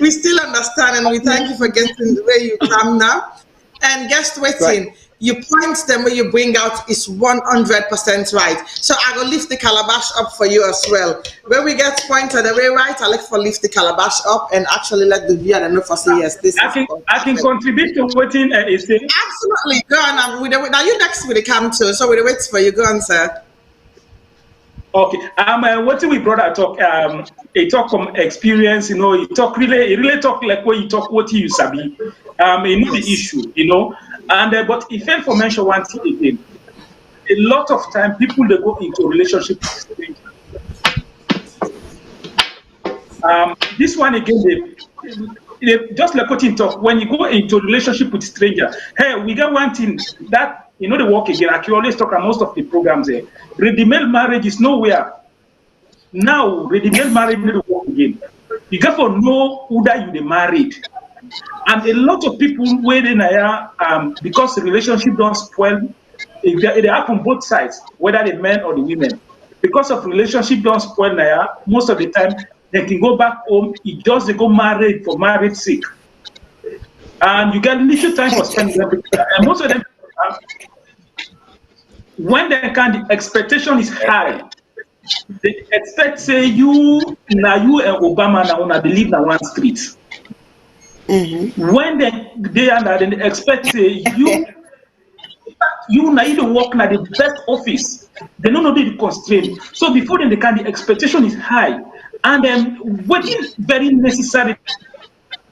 We still understand, and we thank you for getting the way you come now. And guest waiting. Right. You point them where you bring out is 100% right. So I will lift the calabash up for you as well. When we get pointed the way right, I like for lift the calabash up and actually let the viewer know for say yes. This I can contribute to what is saying. Absolutely. Go on. Now you next with the cam too, so we'll wait for you. Go on, sir. Okay. What we brother talk he talk from experience, you know, he really talk like what you talk what you sabi. You know the issue, you know. And but if I for mention one thing again, a lot of time people they go into a relationship with strangers. This one again, they just like what you talk when you go into a relationship with stranger. Hey, we got one thing that you know the work again. I can always talk on most of the programs there. Ready-made marriage is nowhere. Now ready-made marriage need to work again. You got to know who that you they married. And a lot of people waiting there because the relationship don't spoil. It happen both sides, whether the men or the women. Because of relationship don't spoil there, most of the time they can go back home. It just they go married for marriage sake, and you get little time for spending them. And most of them, when they can, the expectation is high. They expect say you now you and Obama now wanna believe na one street. When they are there, they expect you now you don't work na the best office. They don't know the constraint. So before then, the expectation is high, and then what is very necessary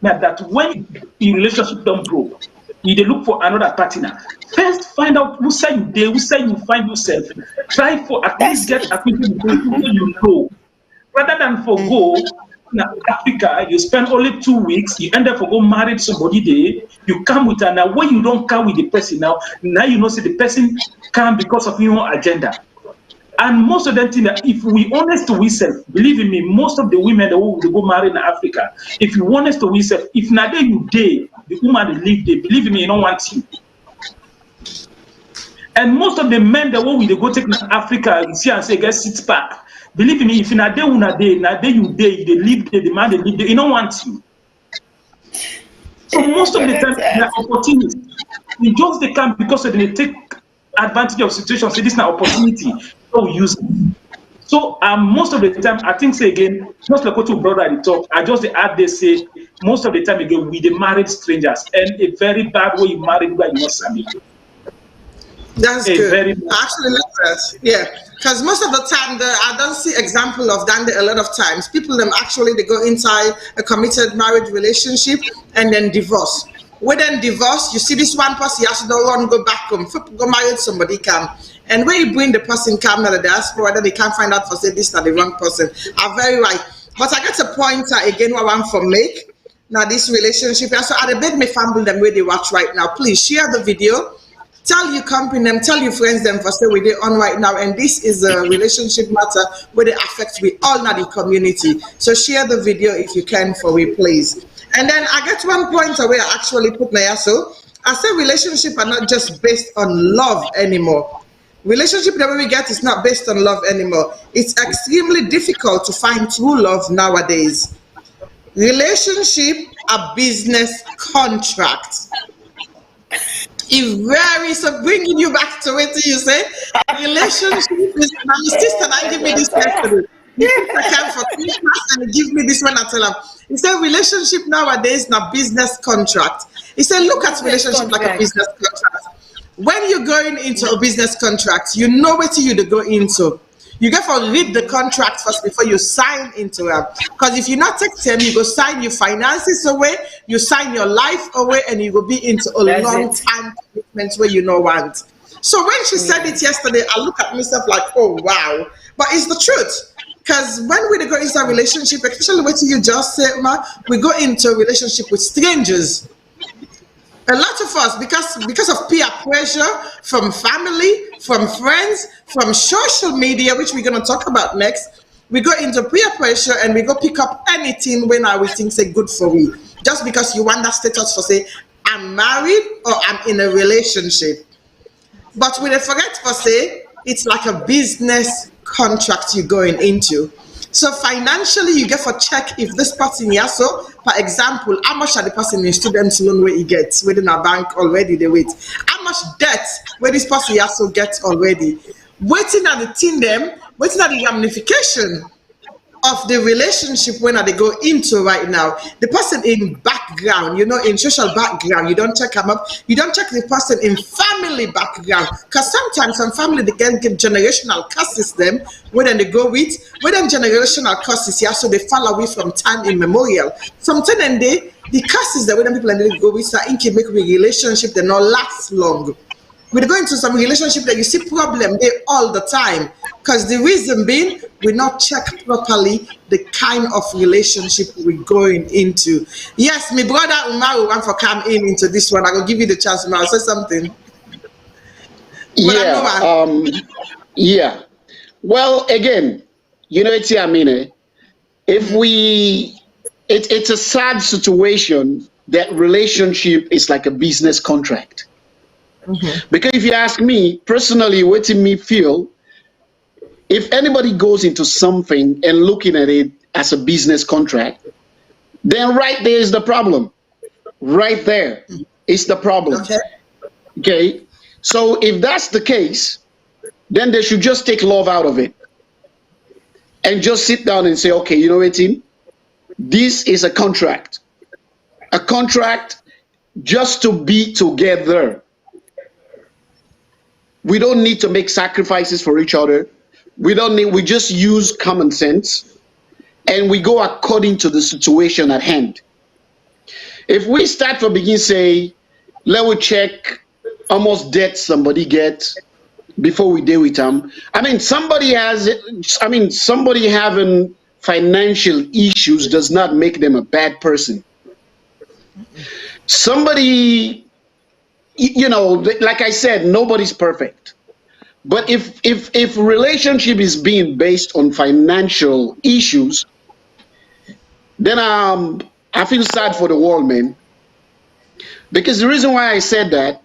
that when the relationship don't grow, you they look for another partner. First, find out who say you there, who say you find yourself. Try for at least get acquainted with people you know, rather than for go. In Africa, you spend only 2 weeks, you end up for go married somebody there, you come with her. Now, when you don't come with the person now you know see the person come because of your agenda. And most of them think that if we honest to ourselves, believe in me, most of the women that will go marry in Africa, if you honest to ourselves, if not there you day, the woman they live there, believe in me, you don't want you. And most of the men that will go take to Africa, you see and say, get 6 pack. Believe me, if you not there, you day, they live there, the man they live there, he don't want you. So most of the time, they are opportunities. You just they come because they take advantage of situations. Say this is an opportunity, so we use it. So most of the time, I think say again, just like what your brother at the top, I just add they say most of the time again we the married strangers and a very bad way you married by your Sami. That's good. Actually, yeah. Because most of the time, I don't see example of that a lot of times. People them actually they go inside a committed marriage relationship and then divorce. When then divorce, you see this one person, you actually don't want to go back home. Go marry somebody come. And when you bring the person come to the diaspora, whether they can't find out for say this is not the wrong person, are very right. But I get a pointer again what I want for make. Now this relationship, so I beg my family them where they watch right now. Please share the video. Tell your company them, tell your friends them for say we they on right now, and this is a relationship matter where they affect we all in the community. So share the video if you can for we please. And then I get one point where I actually put my so I say relationship are not just based on love anymore. Relationship that we get is not based on love anymore. It's extremely difficult to find true love nowadays. Relationship a business contract. It varies, so bringing you back to what you say. Relationship is, my sister, I give me this yesterday. I came for Christmas and he give me this one. I tell him, he said, relationship nowadays not business contract. He said, look at relationship like a business contract. When you're going into a business contract, you know what you to go into. You get to read the contract first before you sign into it. Because if you not take time, you go sign your finances away, you sign your life away, and you will be into a long time commitment where you don't want. So when she said it yesterday, I look at myself like, oh wow. But it's the truth. Because when we go into a relationship, especially what you just said, Ma, we go into a relationship with strangers. A lot of us, because of peer pressure from family, from friends, from social media, which we're going to talk about next, we go into peer pressure and we go pick up anything when we think say good for me. Just because you want that status for say, I'm married or I'm in a relationship. But we forget for say, it's like a business contract you're going into. So financially, you get for check if this person here, so for example, how much are the person in student loan where he gets within a bank already, they wait. How much debt where this person here so gets already. Waiting at the team them, waiting at the ramification of the relationship when they go into right now. The person in background, you know, in social background, you don't check them up. You don't check the person in family background. Because sometimes some family, they can get generational curses them when they go with them generational curses, yeah, so they fall away from time immemorial. Sometimes and the curses that when people and they go with are in make a relationship they not last long. We're going to some relationship that you see problem there all the time. Because the reason being, we not check properly the kind of relationship we're going into. Yes, my brother Umaru want to come into this one. I will give you the chance now. Say something. Yeah. Yeah. Well, again, you know, it's, I mean, if it's a sad situation that relationship is like a business contract. Because if you ask me personally, what in me feel, if anybody goes into something and looking at it as a business contract, then right there is the problem. Right there is the problem. Okay. So if that's the case, then they should just take love out of it and just sit down and say, okay, you know what, team? This is a contract just to be together. We don't need to make sacrifices for each other. We just use common sense and we go according to the situation at hand. If we start from begin say, let me check almost debt somebody gets before we deal with them. I mean, somebody having financial issues does not make them a bad person. Somebody, you know, like I said, nobody's perfect. But if relationship is being based on financial issues, then I feel sad for the world, man. Because the reason why I said that,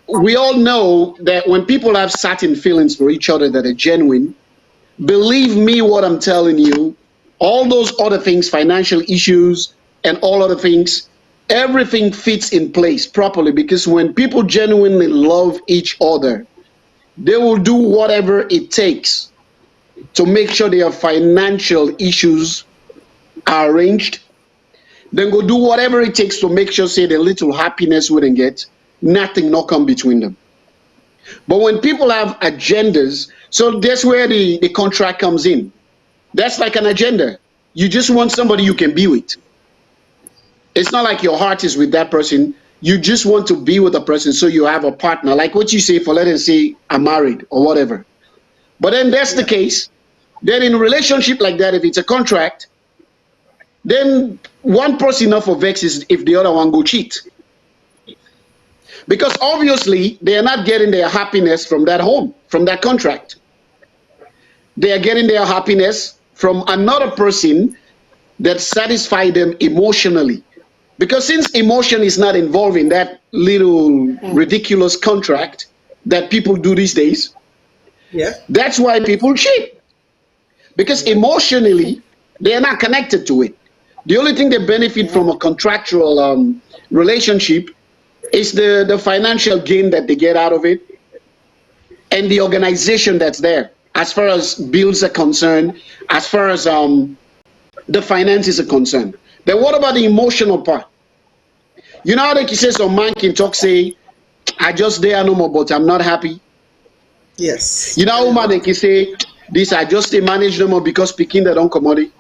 we all know that when people have certain feelings for each other that are genuine, believe me what I'm telling you, all those other things, financial issues and all other things, everything fits in place properly, because when people genuinely love each other, they will do whatever it takes to make sure their financial issues are arranged. Then go do whatever it takes to make sure, say, the little happiness wouldn't get, nothing not come between them. But when people have agendas, so that's where the contract comes in. That's like an agenda. You just want somebody you can be with. It's not like your heart is with that person. You just want to be with a person, so you have a partner. Like what you say for, let us say, I'm married or whatever. But then that's the case. Then in a relationship like that, if it's a contract, then one person not for vex is if the other one go cheat. Because obviously they are not getting their happiness from that home, from that contract. They are getting their happiness from another person that satisfies them emotionally. Because since emotion is not involved in that little ridiculous contract that people do these days, that's why people cheat. Because emotionally, they are not connected to it. The only thing they benefit from a contractual relationship is the financial gain that they get out of it and the organization that's there. as far as bills are concerned, as far as the finances are concerned. Then what about the emotional part? You know how they can say some man can talk, say, I just there no more, but I'm not happy. Yes. You know how man they can say, this I just they manage no more because picking they don't commodity.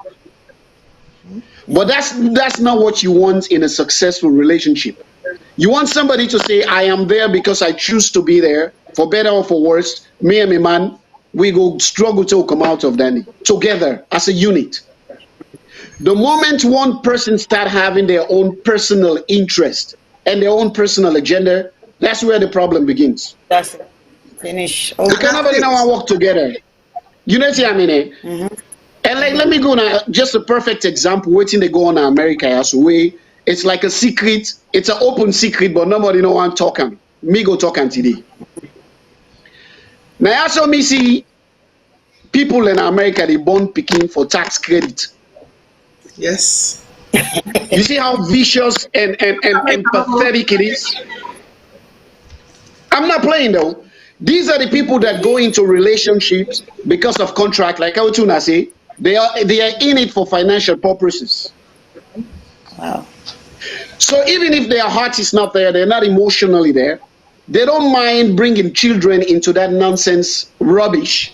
But that's not what you want in a successful relationship. You want somebody to say, I am there because I choose to be there, for better or for worse. Me and my man, we go struggle to come out of that together as a unit. The moment one person start having their own personal interest and their own personal agenda, that's where the problem begins. That's it. Finish. We cannot now work together. You know what I mean? Mm-hmm. And like, let me go now. Just a perfect example. Waiting to go on in America as way. It's like a secret. It's an open secret, but nobody know I'm talking. Me go talking today. Now also me see people in America they born picking for tax credit. Yes. You see how vicious and pathetic it is. I'm not playing though. These are the people that go into relationships because of contract. Like how Tuna say, they are in it for financial purposes. Wow. So even if their heart is not there, they're not emotionally there, they don't mind bringing children into that nonsense rubbish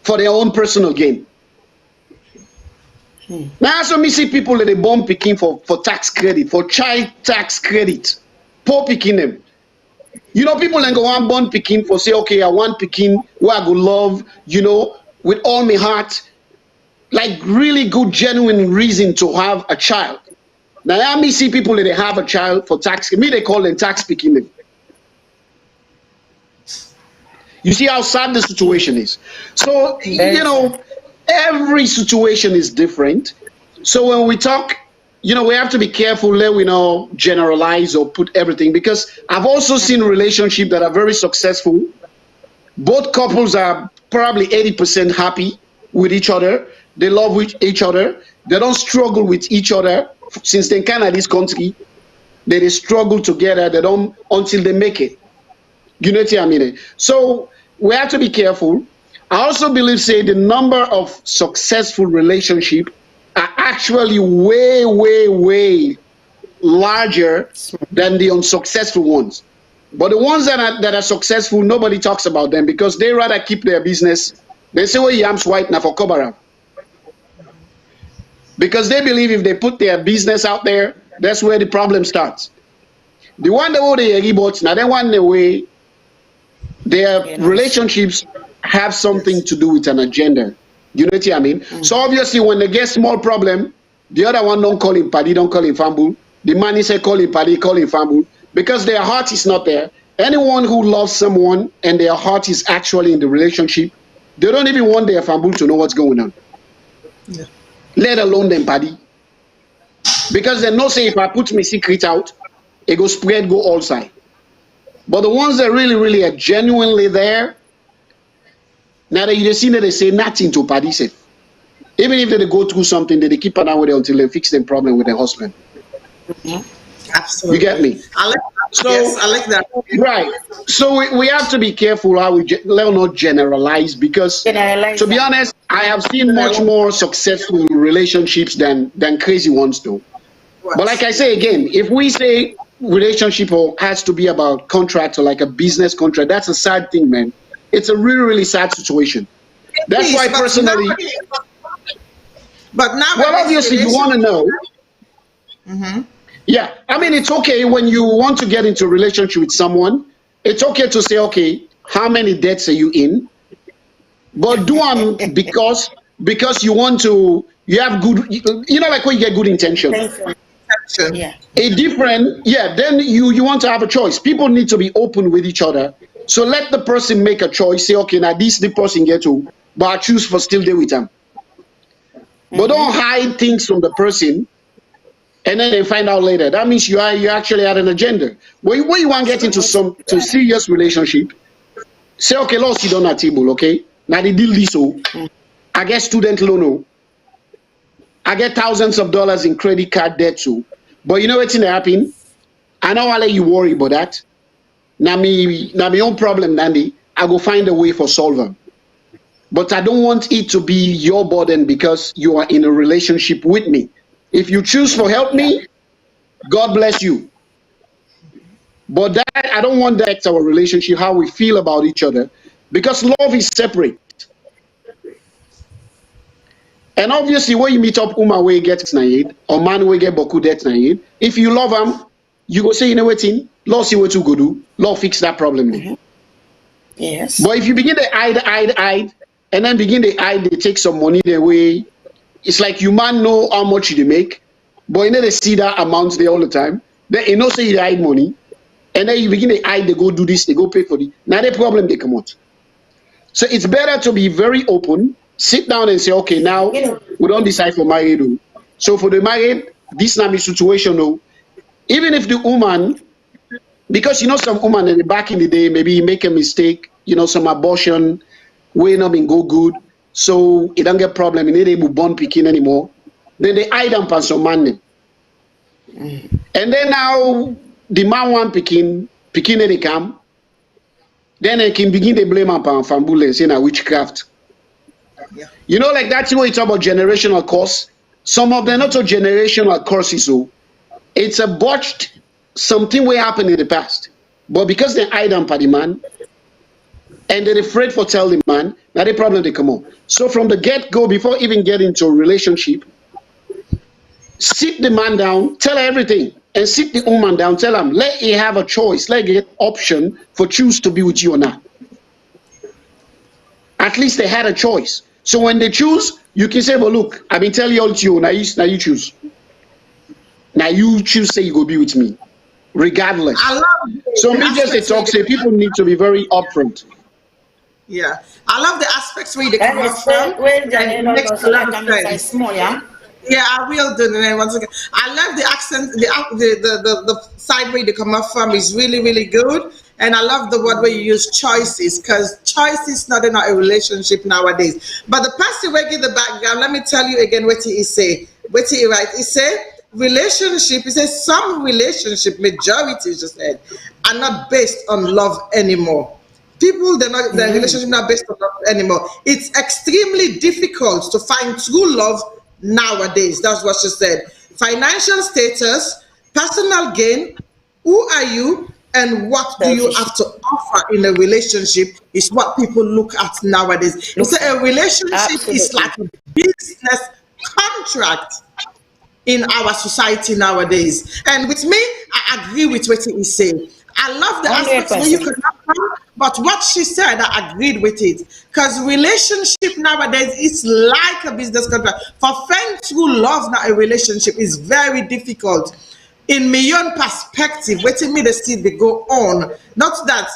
for their own personal gain. Now also me see people that they born picking for tax credit, for child tax credit, poor picking them. You know, people then go on born picking for say, okay, I want picking where I go love, you know, with all my heart, like really good, genuine reason to have a child. Now I me see people that they have a child for tax, me they call them tax picking them. You see how sad the situation is. So, you know, every situation is different. So when we talk, you know, we have to be careful, let we not generalize or put everything, because I've also seen relationships that are very successful. Both couples are probably 80% happy with each other. They love each other. They don't struggle with each other since they came to this country. They struggle together. They don't until they make it. You know what I mean? So we have to be careful. I also believe, say, the number of successful relationships are actually way, way, way larger than the unsuccessful ones. But the ones that are successful, nobody talks about them because they rather keep their business. They say, well, yams white now for cover. Because they believe if they put their business out there, that's where the problem starts. The one that they report, now they want the way their relationships have something to do with an agenda. You know what I mean? So obviously when they get small problem, the other one don't call him paddy, don't call him famble. The man is say call him paddy, call him famble. Because their heart is not there. Anyone who loves someone and their heart is actually in the relationship, they don't even want their famble to know what's going on. Yeah. Let alone them paddy. Because they know say if I put my secret out, it go spread, go all side. But the ones that really, really are genuinely there, now that you see that they say nothing to paddy safe. Even if they go through something, they keep an eye with it until they fix their problem with their husband. Absolutely. You get me? I like that. So, yes, I like that. Right. So we have to be careful how we let not generalize because, to be honest, I have seen much more successful relationships than crazy ones do. But like I say again, if we say relationship has to be about contract or like a business contract, that's a sad thing, man. It's a really, really sad situation. That's why personally. But now, well, obviously, you want to know. Mm-hmm. Yeah, I mean, it's okay when you want to get into a relationship with someone. It's okay to say, okay, how many dates are you in? But do them because you want to. You have good, you know, like when you get good intention. Yeah. Then you want to have a choice. People need to be open with each other. So let the person make a choice. Say, okay, now this the person get to, but I choose for still there with them. But don't hide things from the person, and then they find out later. That means you actually had an agenda. When you want to get into some serious relationship, say, okay, let's sit on a table, okay? Now they deal this, so I get student loan, I get thousands of dollars in credit card debt too. But you know what's going to happen? I know I'll let you worry about that. Now my own problem, Nandy, I go find a way for solve them. but I don't want it to be your burden because you are in a relationship with me. If you choose to help me, God bless you. But that I don't want that to affect our relationship, how we feel about each other, because love is separate. And obviously, when you meet up woman we get naid or man we get boku debt naid, if you love him, you go say, you know what, Lord see what you go do, Lord fix that problem. Yes. But if you begin to hide, and then begin to hide, they take some money their way. It's like you man know how much you make, but you know they see that amount there all the time. Then you know say you hide money, and then you begin to hide, they go do this, they go pay for it. Now the problem they come out. So it's better to be very open, sit down and say, okay, now we don't decide for married. So for the married, this not my situation. Even if the woman, because you know some woman back in the day, maybe you make a mistake, you know, some abortion, way not been go good, so it don't get problem, and they don't born picking anymore. Then they hide them for some man. And then now the man want picking they come. Then they can begin to blame upon Fambule and say na witchcraft. Yeah. You know, like that's what you talk about generational curse. Some of them not so generational curses, so it's a botched something will happen in the past. But because they hide on the man and they're afraid for tell the man, now the problem they come on. So from the get-go, before even getting into a relationship, sit the man down, tell her everything. And sit the woman down, tell him, let he have a choice, let he get option for choose to be with you or not. At least they had a choice. So when they choose, you can say, well, look, I've been telling you all to you, now you choose. Now you choose, say you go be with me, regardless. So me just a talk, say people need to be very upfront. Yeah, I love the aspects where they come up from. Makes a lot of sense. Yeah, I will do it once again. I love the accent, the side way they come up from is really, really good. And I love the word where you use choices, because choice is not in a relationship nowadays. But the person where give the background, let me tell you again what he say. What he right? He say relationship, he says some relationship, majority just said, are not based on love anymore. People, their relationship not based on love anymore. It's extremely difficult to find true love nowadays. That's what she said. Financial status, personal gain, who are you, and what do you have to offer in a relationship is what people look at nowadays. It's a relationship is like a business contract in our society nowadays. And with me, I agree with what he is saying. I love the aspects where you could have fun, but what she said, I agreed with it. Because relationship nowadays is like a business contract. For friends who love now a relationship is very difficult. In my own perspective, waiting me to see they go on. Not that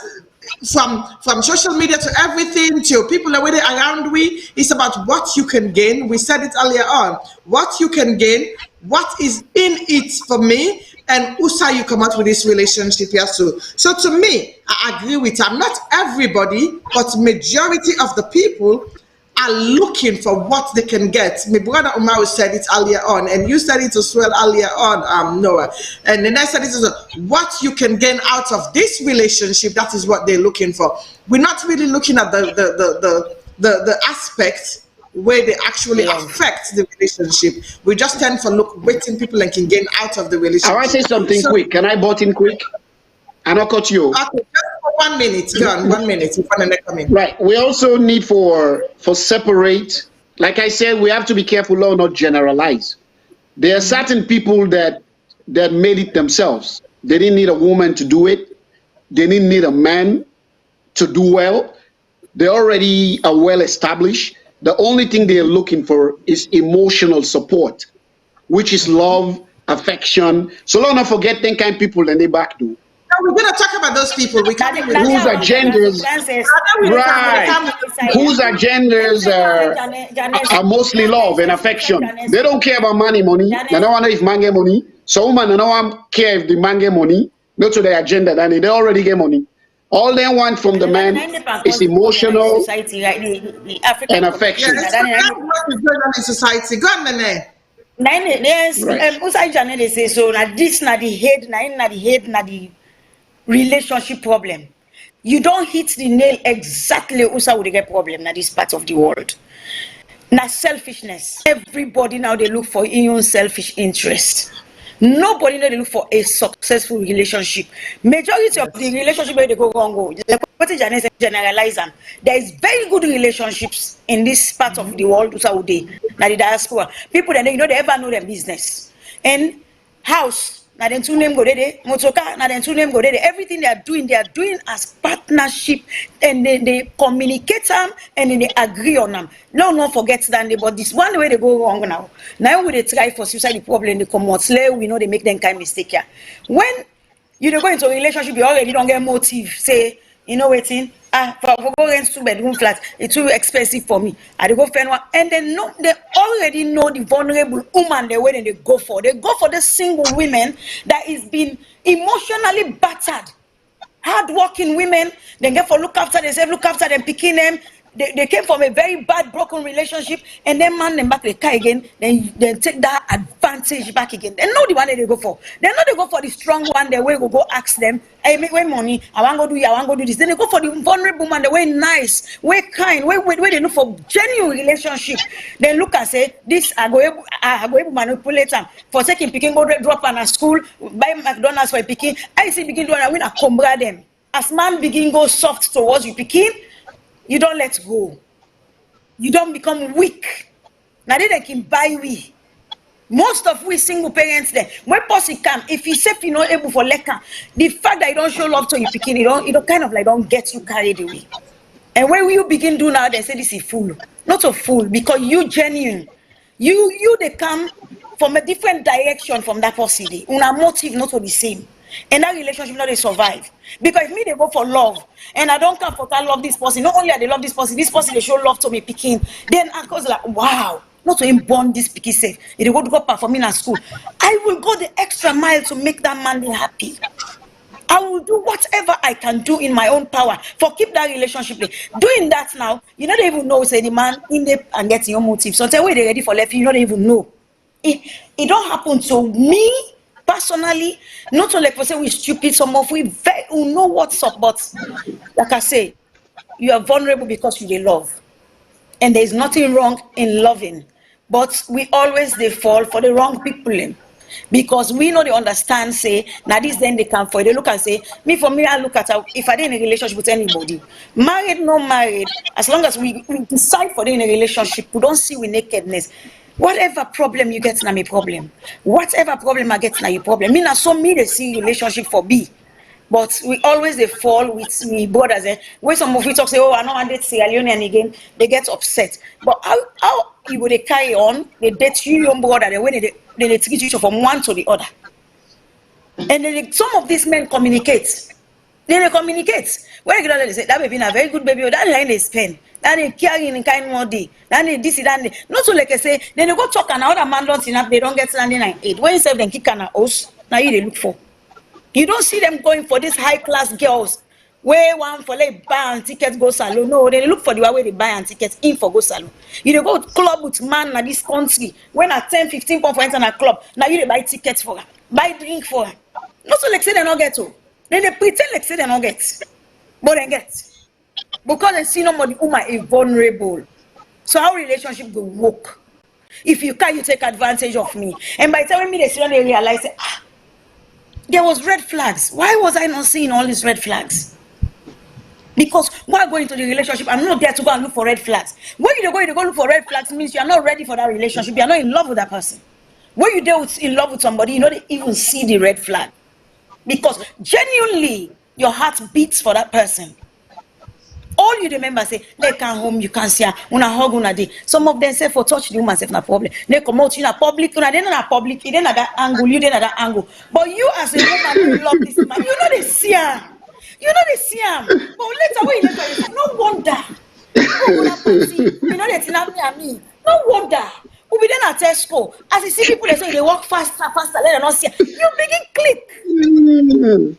from social media to everything to people around we, it's about what you can gain. We said it earlier on. What you can gain, what is in it for me, and who saw you come out with this relationship here. So to me, I agree with her. Not everybody, but majority of the people are looking for what they can get. My brother Umar said it earlier on, and you said it as well earlier on, Noah. And then I said it as well, what you can gain out of this relationship, that is what they're looking for. We're not really looking at the aspect where they actually affect the relationship. We just tend to look waiting people and can gain out of the relationship. I want to say something quick. Can I butt in quick? And I'll cut you. Okay, just for 1 minute. Go on, 1 minute. If one come in. Right. We also need for separate. Like I said, we have to be careful or not generalize. There are certain people that made it themselves. They didn't need a woman to do it. They didn't need a man to do well. They already are well established. The only thing they're looking for is emotional support, which is love, affection. So let's not forget them kind of people and they back do. No, we're going to talk about those people. We can't whose agendas, right? Whose agendas are mostly love and affection. They don't care about money. They don't want to know if man get money. So woman, they don't care if the man get money. Not to their agenda, then they already get money. All they want from the man is emotional and affection. Yeah, that's what is going on in society. Go on, Nene. Yes, they say so. Now this na the head, na the relationship problem. You don't hit the nail exactly usa would get problem na this part of the world. Now selfishness. Everybody now they look for your own selfish interest. Nobody now they look for a successful relationship. Majority of the relationship where they go wrong, like what is generalize them. There is very good relationships in this part of the world, Saudi, now the diaspora. People that they ever know their business. And house. Now then two name go there, motoka, now then two name go there. Everything they are doing as partnership, and they communicate them and then they agree on them. No forget that, but this one way they go wrong now. Now when they try for suicide the problem, they come out slow, we know they make them kind of mistake here. When you go into a relationship, you already don't get motive, say, you know waiting. For go rent 2-bedroom flat, it's too expensive for me. I go find one, and they already know the vulnerable woman the way they go for. They go for the single women that is been emotionally battered, hardworking women. They get for look after themselves, look after them, picking them. They came from a very bad, broken relationship, and then man them back the car again. Then take that advantage back again. They know the one that they go for. They know they go for the strong one. They will go ask them, "Hey, make way money. I want to do it. I want to do this." Then they go for the vulnerable man. The way nice, way kind, way they look for genuine relationship. Then look and say, "This I go able manipulate them for taking picking go drop on a school, buy McDonald's for picking." I see begin doing. I win a combra them. As man begin go soft towards you picking. You don't let go. You don't become weak. Now they can buy we. Most of we single parents there. When pussy come, if you say you're not able for lekker, the fact that you don't show love to your picking, it don't kind of like don't get you carried away. And when you begin do now, they say this is fool. Not a fool, because you genuine. You they come from a different direction from that pussy. Una motive not to the same. And that relationship not they survive. Because if me they go for love and I don't come for that love this person, not only I they love this person they show love to me picking, then I cause like wow, not to him born this picky safe. If they go to go performing at school, I will go the extra mile to make that man be happy. I will do whatever I can do in my own power for keep that relationship. Doing that now, you don't even know say the man in there and getting your motive. So tell way they ready for left, you don't even know. It don't happen to me. Personally, not only for say we stupid, some of we who know what's up, but like I say, you are vulnerable because you love. And there's nothing wrong in loving. But we always they fall for the wrong people. Because we know they understand, say, now this then they come for it. They look and say, for me, I look at if I did in a relationship with anybody, married, no married, as long as we decide for in a relationship, we don't see with nakedness. Whatever problem you get, na me problem. Whatever problem I get, na your problem. Me na so me they see relationship for B. But we always they fall with me brothers. When some of we talk say, oh, I know I date Sierra Leonean again, they get upset. But how you would they carry on? They date you, your brother, then when they treat you from one to the other. And then some of these men communicate. Then they communicate. When they say that baby a very good baby, that line they spend. Then they carrying in kind more day. Then they this, then they not so like I say, then they go talk and other man don't enough, they don't get standing like 8. When you say them kick an house, now you they look for. You don't see them going for these high class girls where one for like buy and tickets go salon. No, they look for the way they buy and tickets in for go salon. You they go club with man in this country when at 10-15 pounds for enter a club. Now you they buy tickets for her, buy drink for her. Not so like say they not get to. Then they pretend like say they not get. But they get. Because they see nobody who is vulnerable. So how relationship will work? If you can't, you take advantage of me. And by telling me they realize there was red flags. Why was I not seeing all these red flags? Because while going into the relationship, I'm not there to go and look for red flags. When you go look for red flags, means you are not ready for that relationship. You are not in love with that person. When you deal in love with somebody, you don't even see the red flag. Because genuinely, your heart beats for that person. All you remember say, they come home, you can't see her, una hug una day. Some of them say for touch the woman, say na problem. They come out in a public, una then a public, you then at that angle, you then at that angle. But you as a woman, you love this man, you know they see her. You know they see him. But later when you say, no wonder. You know they tell me and me. No wonder. We'll be then at Tesco. As you see people, they say they walk faster, let them not see. You begin click.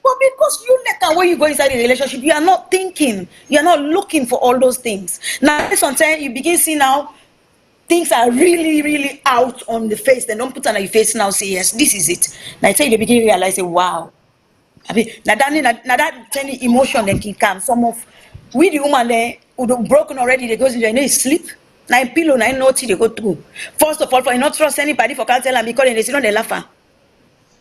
But because you never when you go inside a relationship, you are not thinking, you are not looking for all those things. Now sometimes you begin see now things are really, really out on the face. They don't put on your face now, say yes, this is it. Now I tell you, they begin realizing, wow, I mean, now that any emotion that can come. Some of we the woman there who broken already, they goes into they sleep. Now pillow, now naughty they go through. First of all, for you not trust anybody for can't tell them because they sit on the laugh.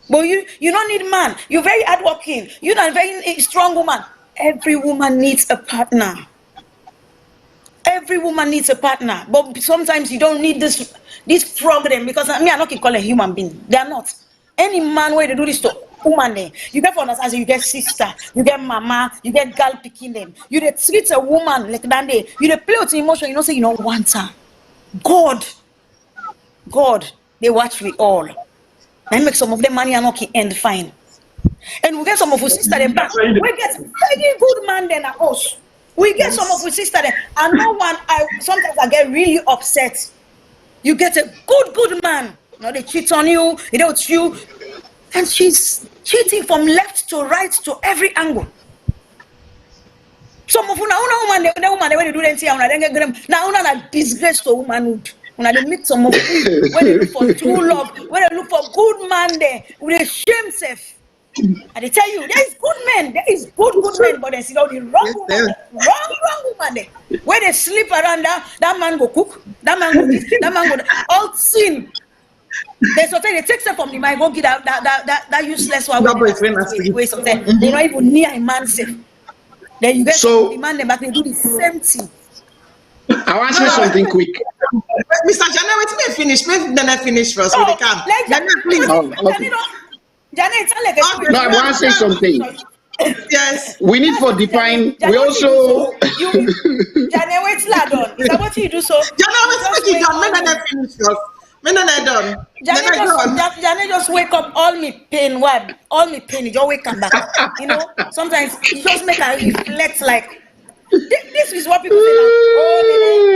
But you don't need man. You're very hardworking. You're not a very strong woman. Every woman needs a partner. Every woman needs a partner. But sometimes you don't need this program because I'm not call a human being. They are not. Any man where they do this to woman, you get for understand, you get sister, you get mama, you get girl picking them. You they treat a woman like that day. You they play with emotion. You don't say you don't want her. God, they watch we all. I make some of them money and not end fine. And we get some of our sister them back. We get very good man then at us. We get some of our sister them. And no one, sometimes I get really upset. You get a good man. You know, they cheat on you, they don't you. And she's cheating from left to right to every angle. Some of una woman, the woman they when they do them see una then get them. Now una a disgrace to womanhood. When they meet some of you, when they look for true love, when they look for good man there, with a shame self. And they tell you, there is good men, good men, but they see all the wrong woman, wrong woman there. When they sleep around that man go cook, that man go this, that man go all sin. They take stuff from the mind, go get that useless one. They not even near a man self. Then you get the man them back, they do the same thing. I want to say something quick. Mr. Janet, let me finish. Then I finish first. When they come. Janet, please. Janet, no, I want to say something. Yes. We need for define. We also. Janet, wait, ladon. Is that what you do so? Janet, wait, done. Then I finish first. Then I done. Janet just wake up all me pain. What? All me pain. You just wake up back. You know. Sometimes it just make her reflect like. This is what people say now. Oh,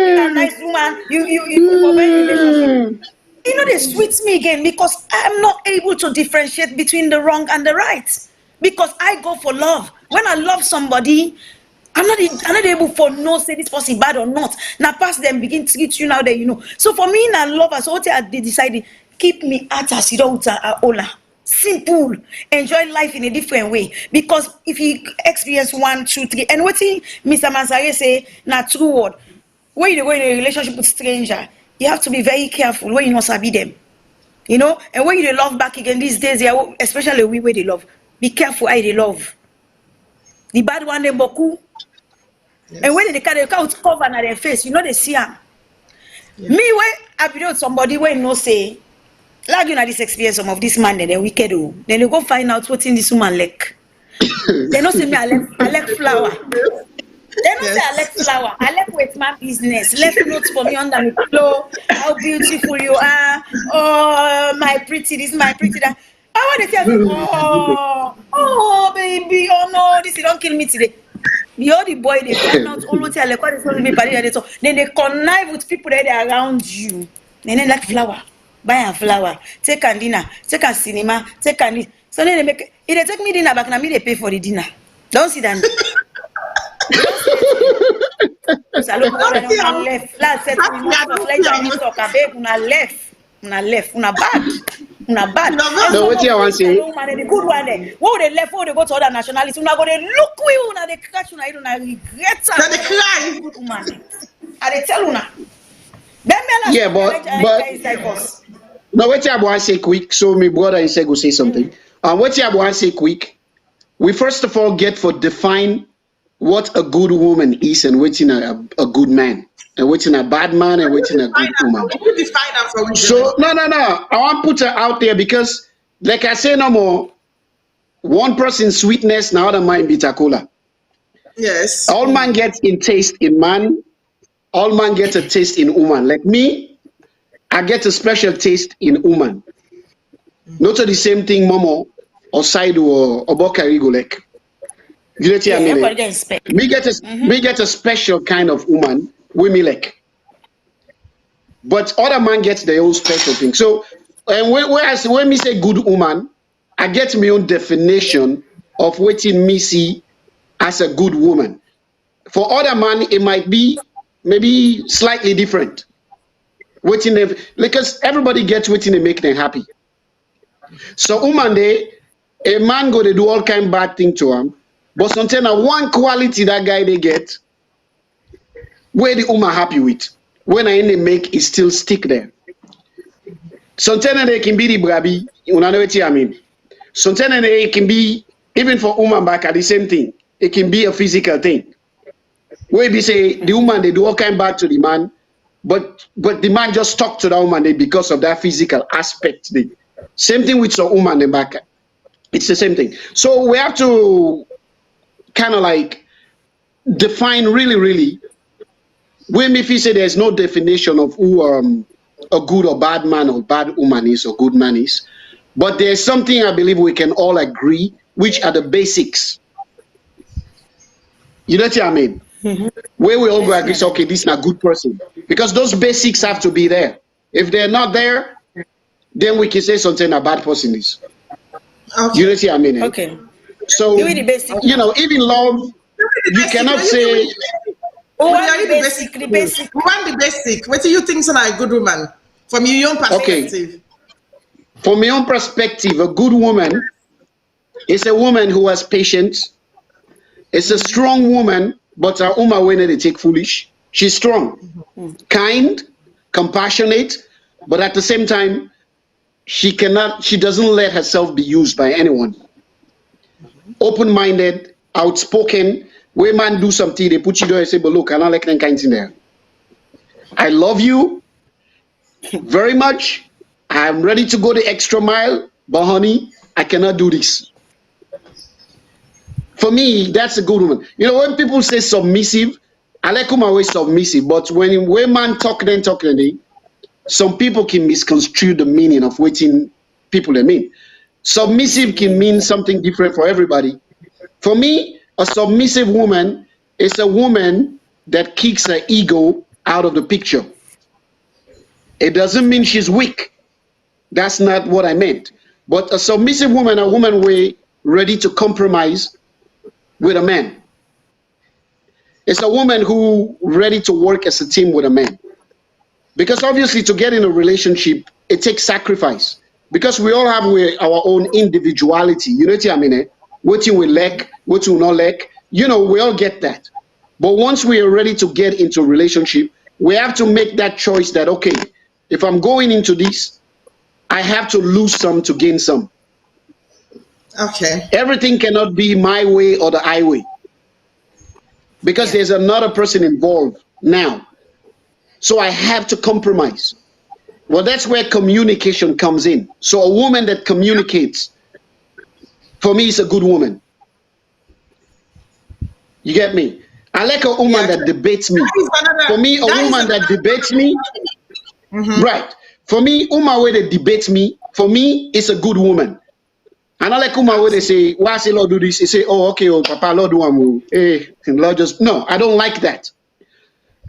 you're a nice woman. You for very relationship. You know, they sweet me again because I'm not able to differentiate between the wrong and the right. Because I go for love. When I love somebody, I'm not able for no say this person bad or not. Now past them begin to treat you now that you know. So for me, now love us. What they decided keep me at as you don't ola. Simple. Enjoy life in a different way. Because if you experience 1, 2, 3, and what Mr. Mansare say, not true word. When you go in a relationship with stranger, you have to be very careful when you not sabi them. You know, and when you love back again these days, especially we where they love, be careful how they love. The bad one they boku. Yes. And when they can't cover on their face, you know they see them. Yes. Me when I be with somebody when no say. Like you know this experience some of this man they're wicked. Then they go find out what's in this woman like. They don't say me I like flower. They don't say I like flower. I like with my business. Left notes for me under my pillow. How beautiful you are. Oh my pretty, this my pretty that. I want to tell you, oh baby, oh no, this don't kill me today. The other boy they find out all what like what is going to be then they connive with people that are around you. Then they like flower. Buy a flower, take a dinner, take a cinema, take a. So then they make it. They take me dinner back, now me they pay for the dinner. Don't see that. Salone, una left. Last set una left. Una bad. No, what you want to say? The good one there. What they left? What they go to other nationalities? Una go they look we una they catch una regret. They cry. I they tell una. Yeah, but no, what you want to say quick? So my brother and say go say something. What you want to say quick? We first of all get for define what a good woman is and what's in a good man, and what's in a bad man, and what's in a good woman. So no. I want to put her out there because, like I say no more, one person's sweetness, now other man bitter cola. Yes. All man gets in taste in man. All man get a taste in woman. Like me, I get a special taste in woman. Not the same thing, Momo or Saidu or Bokarigo like. You know what I mean? Me get a special kind of woman with me like. But other man gets their own special thing. So and when me say good woman, I get my own definition of what me see as a good woman. For other man, it might be maybe slightly different. Because everybody gets waiting to make them happy. So woman they a man go to do all kind of bad thing to him, but sometimes one quality that guy they get, where the woman happy with, when I ain't make it still stick there. Sometimes they can be the brabi, you know what I mean? Sometimes it can be, even for woman back at the same thing, it can be a physical thing. Where we say the woman they do all kind of bad to the man, but the man just talk to the woman because of that physical aspect. Same thing with some woman in back. It's the same thing. So we have to kind of like define really when if you say there's no definition of who a good or bad man or bad woman is or good man is, but there's something I believe we can all agree, which are the basics. You know what I mean? Mm-hmm. Where we all go agree, okay, this is a good person, because those basics have to be there. If they're not there, then we can say something a bad person is. Okay. You know what I mean? Okay. So you know, even love, you cannot say. The basic. One the basic. What do you think is a good woman from your own perspective? Okay. From my own perspective, a good woman is a woman who has patience. It's a strong woman, but her woman when they take foolish. She's strong, kind, compassionate, but at the same time, she doesn't let herself be used by anyone. Open-minded, outspoken. When man do something, they put you there and say, but look, I don't like that kind in there. I love you very much. I'm ready to go the extra mile, but honey, I cannot do this. For me, that's a good woman. You know, when people say submissive, I like my way submissive, but when man talk, some people can misconstrue the meaning of what people they mean. Submissive can mean something different for everybody. For me, a submissive woman is a woman that kicks her ego out of the picture. It doesn't mean she's weak. That's not what I meant. But a submissive woman, a woman ready to compromise with a man. It's a woman who ready to work as a team with a man. Because obviously to get in a relationship, it takes sacrifice. Because we all have our own individuality. You know what I mean? What you will lack, what you will not lack. You know, we all get that. But once we are ready to get into a relationship, we have to make that choice that, okay, if I'm going into this, I have to lose some to gain some. Okay. Everything cannot be my way or the highway. Because there's another person involved now. So I have to compromise. Well, that's where communication comes in. So a woman that communicates, for me, is a good woman. You get me? I like a woman that debates me. For me, a woman that debates me, right. For me, woman where they debate me, for me, it's a good woman. And I like woman where they say, why say Lord do this? They say, oh, okay, oh, Papa, Lord do one. Hey, Lord just, no, I don't like that.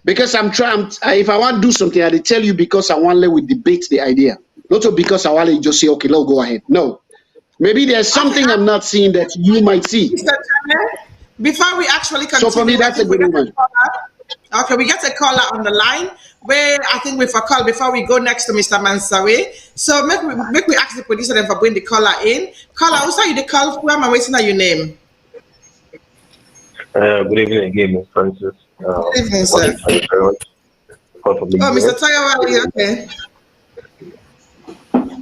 Because if I want to do something, I tell you because I want to let we debate the idea. Not because I want to just say, okay, Lord, go ahead. No. Maybe there's something I'm not seeing that you might see. Before we actually continue, so for me, that's a good woman. Okay, we get a caller on the line where I think we for call before we go next to Mr. Mansawe. So make we ask the producer then for bring the caller in. Caller, who's you the call? Who am I waiting at your name? Good evening again, Ms. Francis. Good evening, sir. Mr. Tayawa, okay.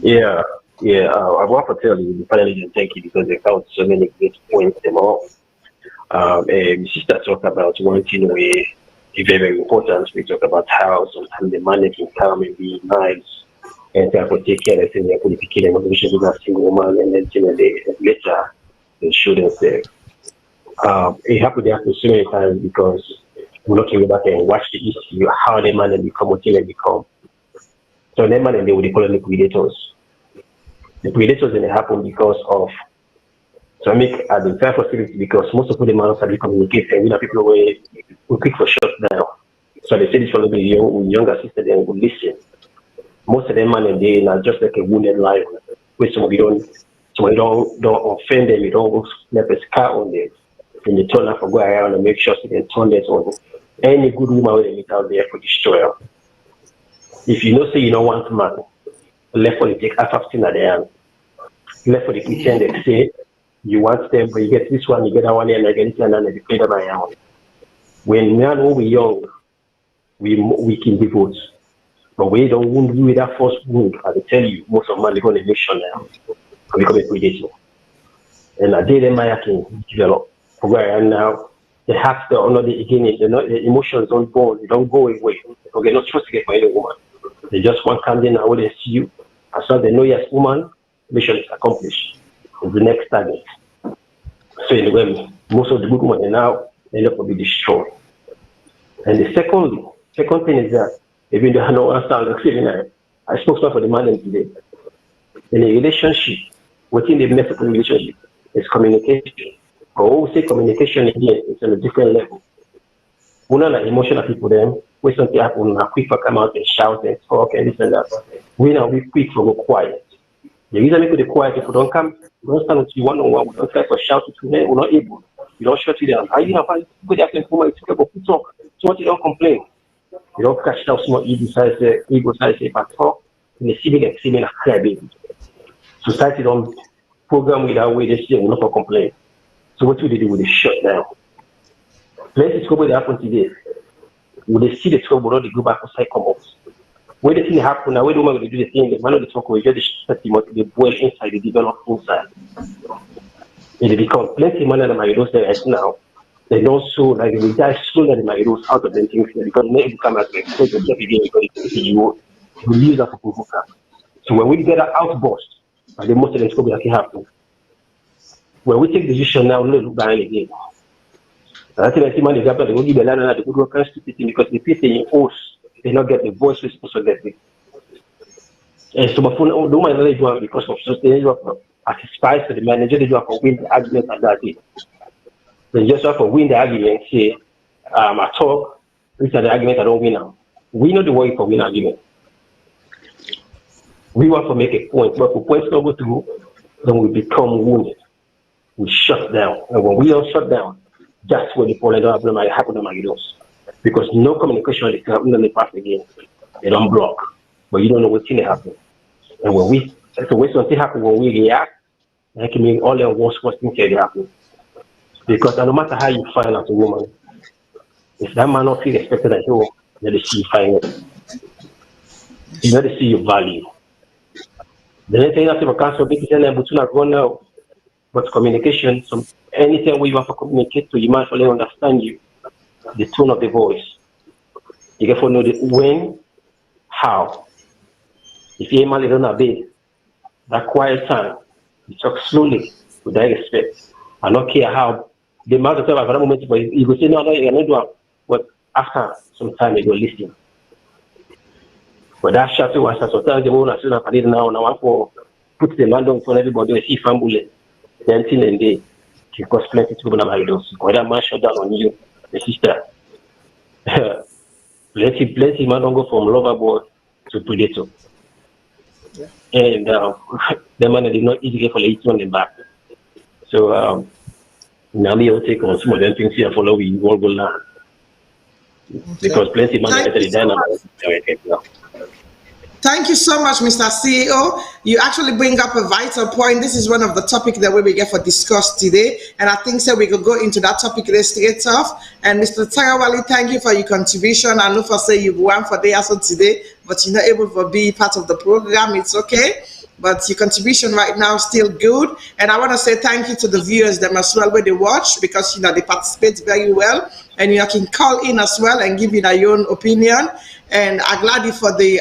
Yeah. I want to tell you, finally, thank you because they found so many great points them all. Sister talked about one thing where it's very important. We talk about how sometimes the man can come and be nice and try to take care of things. They put the kid in a position with a single woman and then later they show themselves. It happened so many times because we're looking back and watch the history of how the man become what they become. So the man they would call them the predators. The predators didn't happen because of Islamic at the fair facility because most of the men are communicate and people were quick for shut down. So they said this for the younger sister then would listen. Most of them man and they are just like a wounded lion. Where somebody don't offend them, you don't snap a scar on them. And you turn up for go around and make sure so they turn that on any good woman will meet out there for destroy her. If you know say you don't want man, left for the take half of thing at the end. left for the kitchen, they say, you want them, but you get this one, you get that one, and I get this one, and they play them around. When we were young, we can devote. But we don't wound you with that first wound. I will tell you, most of man live on a mission now. We become a predator. And I did them, I can develop. And now, the heart, the emotions don't go away. They're not supposed to get for any woman. They just want come in and when they see you, as soon as they know yes, woman, mission is accomplished. It's the next target. So anyway, most of the good women now end up being destroyed. And the second thing is that even though I don't understand, I spoke for the man today. In a relationship, within the method of relationship, is communication. But when we say communication again, it's on a different level. We're not like emotional people then. When something happens, we're quick for come out and shout and talk and this and that. We now be quick for go quiet. The reason we go quiet, if we don't come, we don't stand with you one-on-one, we don't try to shout to them, we're not able. You don't shut you down. You have good afternoon, woman, it's okay, but talk. So what you don't complain. You don't catch down small ego size, if I talk, and the civil a cry baby. Society don't program with that way, they say, we're not for complain. So what do they do with the shut down? Plenty trouble that happen today. When they see the trouble, they go back outside, come out. When the thing happen, now when the woman will do the thing, the man of the talk will just they boil inside, they develop inside. And they become plenty of money that my those there right now. They don't so like they die sooner than my those out of them things because they become as they expose themselves again because you use that for provoker. So when we get an outburst, the most of them will be happen. When we take decision now, we look back again. I think I see money example, they will give the land and the good workers stupidity because the people in force, they not get the voice we're supposed to get. And so before no man really do because of sustainable as a spice for the manager, they do for win the argument at that day. They just have to win the argument, say, I talk, which are the argument I don't win now. We know the way for win argument. We want to make a point, but if points don't go through, then we become wounded. We shut down. And when we don't shut down, that's when the problem don't happen to my girls. Because no communication is happening in the past again. They don't block. But you don't know what's going to happen. And when something happens when we react, that can mean all the worst things can happen. Because no matter how you find as a woman, if that man not feel respected at home, then they see you find it. You know they see your value. The next thing you have to cancel big thing but you not go now. But communication, anything where you have to communicate to your man for them understand you, the tone of the voice. You have to know the when, how. If you're a man on a bed, that quiet time, you talk slowly with that respect. I don't care how the man of time at that moment, but you will say, no, you're not doing it. But after some time, you go listen. But that shadow was sometimes the woman as I did now for put the man down for everybody and see family. Then till and day, because plenty of people have those. Because that man shut down on you, the sister. plenty man don't go from lover boy to predator. Yeah. And the man did not easily for each on the back. So now we'll take on some of them things here follow we won't go learn. Because plenty man actually done. Thank you so much, Mr. CEO. You actually bring up a vital point. This is one of the topics that we get for discuss today. And I think so we could go into that topic straight off. And Mr. Tarawali, thank you for your contribution. I know for say you've won for the answer today, but you're not able to be part of the program. It's okay. But your contribution right now is still good. And I want to say thank you to the viewers them as well where they watch because they participate very well. And you can call in as well and give your own opinion. And I'm glad for the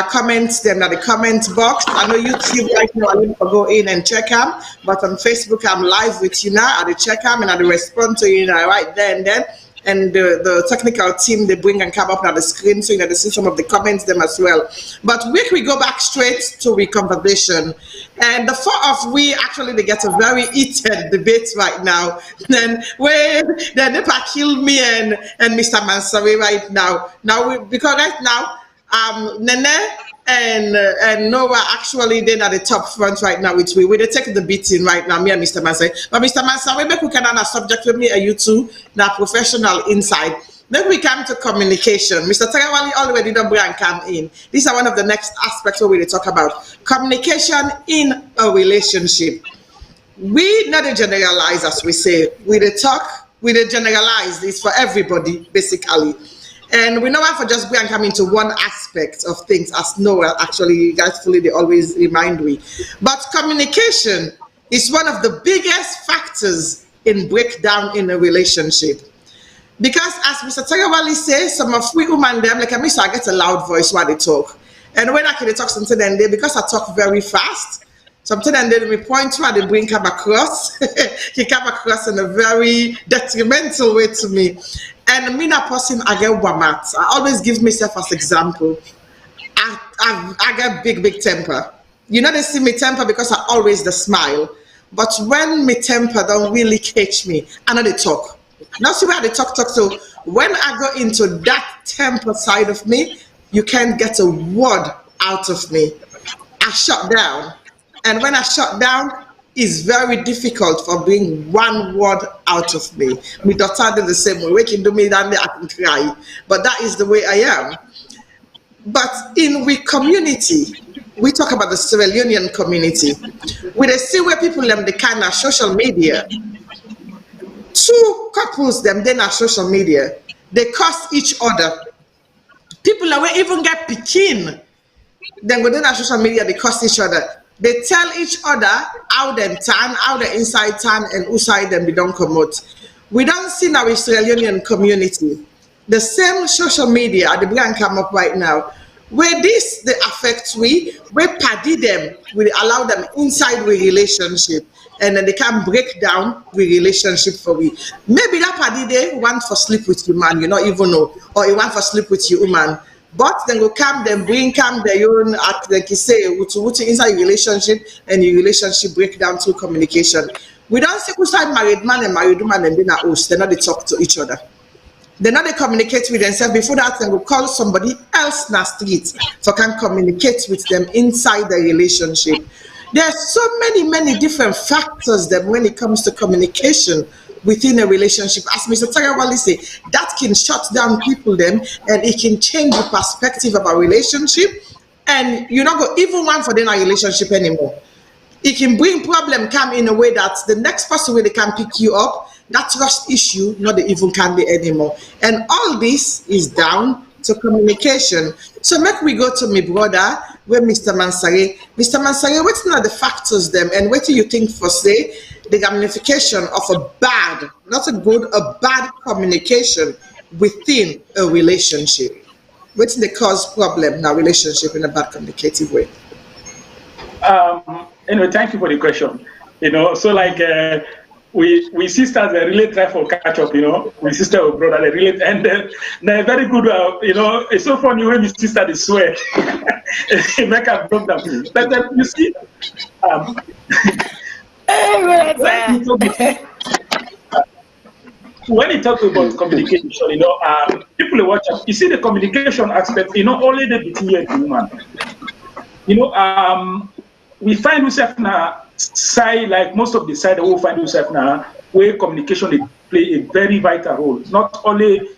comments them at the comment box. I know YouTube right now I need to go in and check them, but on Facebook I'm live with you now. I check them and I respond to you right there and then. And the technical team they bring and come up on the screen so they see some of the comments them as well. But we go back straight to the conversation. And the four of we actually they get a very heated debate right now. Then they never kill me and Mr. Mansawi right now. Because right now Nene and Noah actually then at the top front right now with we they take the beating right now, me and Mr. Mansai. But Mr. Mansai, maybe we can have a subject with me and you two now professional inside. Then we come to communication. Mr. Tagawali already done and come in. These are one of the next aspects where we talk about communication in a relationship. We not a generalize, as we say. We the talk, we the generalize this for everybody, basically. And we know how for just go and come into one aspect of things, as Noah actually, rightfully, they always remind me. But communication is one of the biggest factors in breakdown in a relationship. Because as Mr. Tagawali says, some of we women them, like I miss I get a loud voice while they talk. And when I can talk something then they, because I talk very fast, something and then we point where they bring come across. He come across in a very detrimental way to me. And me not person I get wamat. I always give myself as example. I get big temper. You know they see me temper because I always the smile. But when me temper don't really catch me, I know they talk. Now see where they talk. So when I go into that temper side of me, you can't get a word out of me. I shut down. And when I shut down, it's very difficult for bring one word out of me. My daughter did the same way. We can do me that I can cry. But that is the way I am. But in we community, we talk about the Sierra Leonean community. We see where people them the kind of social media. Two couples them then are social media. They curse each other. People that will even get picking. Then go then on social media, they curse each other. They tell each other how them turn, how the inside turn, and outside them they don't come out. We don't see now Australian community. The same social media the brand come up right now. Where this they affect we paddy them, we allow them inside we relationship. And then they can break down the relationship for we. Maybe that party they want for sleep with you man, you not even know, or you want for sleep with you woman. But then go come, then bring come their own at like you say, inside your relationship and your relationship break down through communication. We don't see who side married man and married woman and then a host. They're not they talk to each other. They're not they communicate with themselves. Before that, then go call somebody else in the street so can communicate with them inside the relationship. There are so many different factors that when it comes to communication within a relationship, as Mr. Tagawali say, that can shut down people then and it can change the perspective of a relationship and you're not going even want for them a relationship anymore. It can bring problem come in a way that the next person where they can pick you up, that trust issue, not the even can be anymore. And all this is down to communication. So make we go to my brother, where Mr. Mansare. Mr. Mansare, what's not the factors them and what do you think for say the ramification of a bad, not a good, a bad communication within a relationship? What's the cause problem in a relationship in a bad communicative way? Anyway, thank you for the question. You know, so like we sisters they really try for catch up, you know. My sister or brother they really and they're very good. You know, it's so funny when my sister they swear, make a broke down. But then you see, when you talk about communication, you know, people watch. You see the communication aspect. You know, only the between you and the woman. You know, we find ourselves now side like most of the side that we find ourselves now where communication they play a very vital role, not only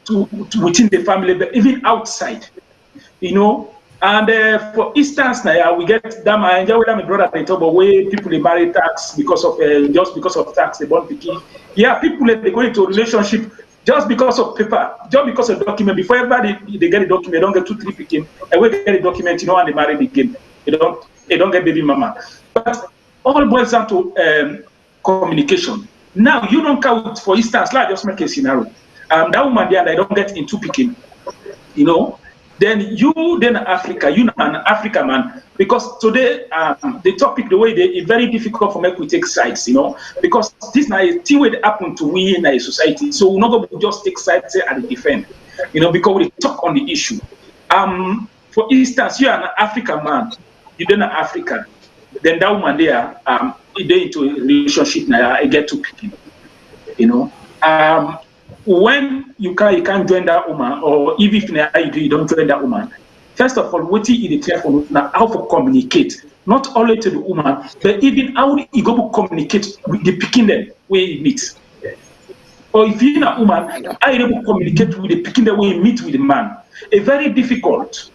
to within the family but even outside. You know, and for instance now we get them. I enjoy with my brother they talk about way people they marry tax because of just because of tax they born picky. Yeah, people they go into a relationship just because of paper, just because of document. Before everybody they get a document, they don't get 2-3 picking, and we get a document, you know, and they marry again. They don't get baby mama. But all boils down to communication. Now you don't count, for instance, like just make a scenario. That woman there, they don't get into picking, you know. Then Africa, you an African man, because today the topic, the way it's very difficult for me to take sides, you know, because this now is thing will happen to we in a society. So we're not going to just take sides and defend, you know, because we talk on the issue. For instance, you are an African man, you're an African, then that woman there, they into a relationship now, I get to picking, you know. When you can't join that woman, or even if you don't join that woman, first of all, what you need to for now how to communicate, not only to the woman, but even how you go to communicate with the picking them where you meet. or if you're a woman, are you able to communicate with the picking the way you meet with the man? It's very difficult.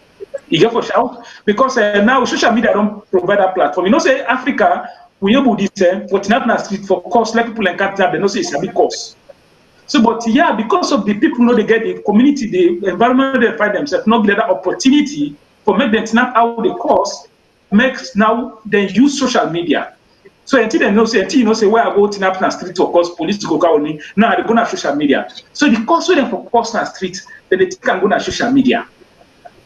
You get for shout because now social media don't provide a platform. You know, say Africa, we able this for Tinapna Street for course, like people encounter, they know say it's a big course. So, but yeah, because of the people know they get the community, the environment they find themselves, not get that opportunity for make them snap out the course, makes now they use social media. So until they know say where I go to Napna Street or cause police to go only, now they go on social media. So the course where they for course na street, then they can go on social media.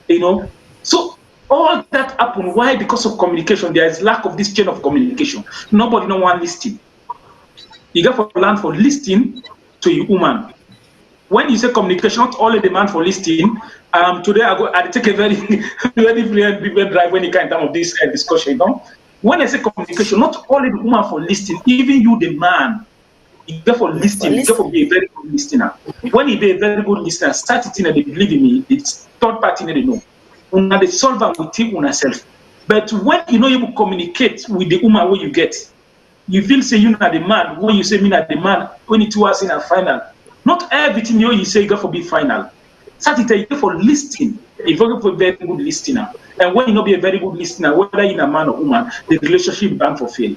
You know, so all that happen. Why? Because of communication. There is lack of this chain of communication. Nobody no one listening. You get for learn for listening to your woman. When you say communication, not only demand for listening. Today I take a very different drive when you kind of this discussion. You know, when I say communication, not only the woman for listening, even you the man. You get for listening. You get for be a very good listener. When you be a very good listener, start it in and they believe in me. It's third party they know. Una they solve them with you yourself. But when you know you communicate with the woman where you get, you feel say you not the man. When you say me not the man, when it was in a final. Not everything you say you got for be final. Start it you for listening. You go for a very good listener. And when you not be a very good listener, whether in a man or woman, the relationship bound for fail.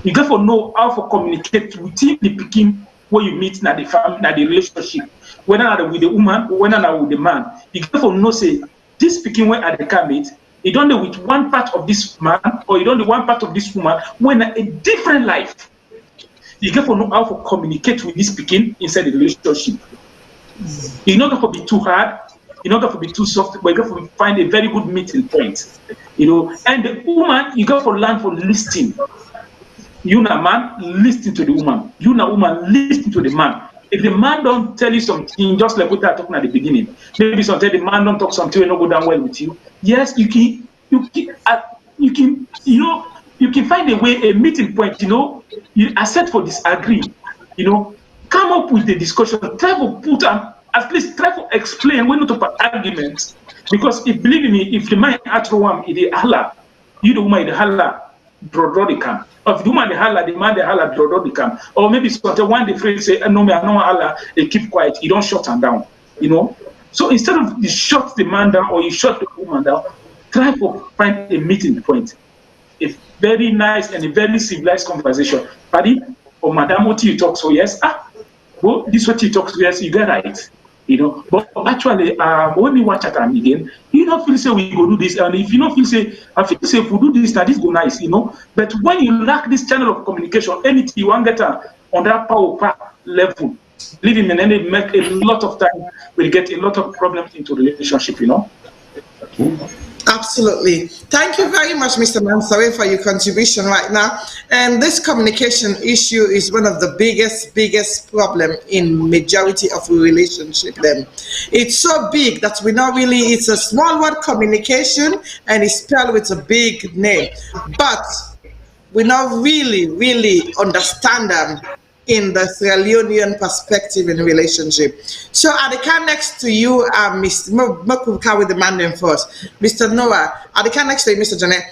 You got to know how to communicate within the picking where you meet na the family, na the relationship. Whether not with the woman, whether not with the man. You got to know say this picking where at the can meet, you don't know with one part of this man or you don't know one part of this woman when a different life. You got to know how to communicate with this picking inside the relationship. You're not going to be too hard. You're not going to be too soft, but you got to find a very good meeting point. You know, and the woman, you got to learn for listening. You na man, listen to the woman. You na woman, listen to the man. If the man don't tell you something, just like what I talking at the beginning, maybe sometimes the man don't talk something and not go down well with you. Yes, you can, you can find a way, a meeting point. You know, you accept for disagree. You know, come up with the discussion. Try to put at least try to explain when not about arguments. Because if believe me, if the man at one is the Allah, you the woman is the Allah. Brododicam. Of the woman the hala, the man the hala brododicam. Or maybe something one the phrase say, no, me, I know Allah, they keep quiet, you don't shut them down. You know? So instead of you shut the man down or you shut the woman down, try to find a meeting point. A very nice and a very civilized conversation. Paddy or Madam, what you talk so yes? Well, this what you talk so yes, you get right. You know, but actually, when we watch at them again, you don't feel say we go do this, and if you don't feel say, I feel say if we do this, that this go nice, you know. But when you lack this channel of communication, anything you want to get on that power level, living and then make a lot of time, will get a lot of problems into relationship, you know. Absolutely. Thank you very much, Mr. Mansawe, for your contribution right now. And this communication issue is one of the biggest problem in majority of relationship. Then it's so big that we not really, it's a small word communication and it's spelled with a big name, but we not really understand them in the Sierra Leonean perspective in relationship. So I can next to you, Mr. Mokuka with the man name first. Mr. Noah, I can next to you, Mr. Janet.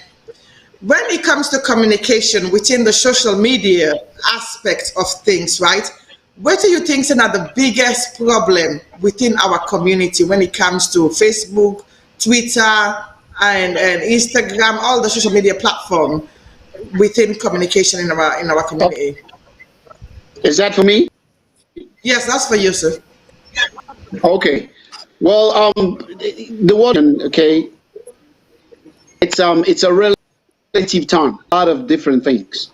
When it comes to communication within the social media aspect of things, right? What do you think is the biggest problem within our community when it comes to Facebook, Twitter, and Instagram, all the social media platform within communication in our community? Is that for me? Yes, that's for you, sir. Okay. Well, the word, okay, it's a relative term, a lot of different things.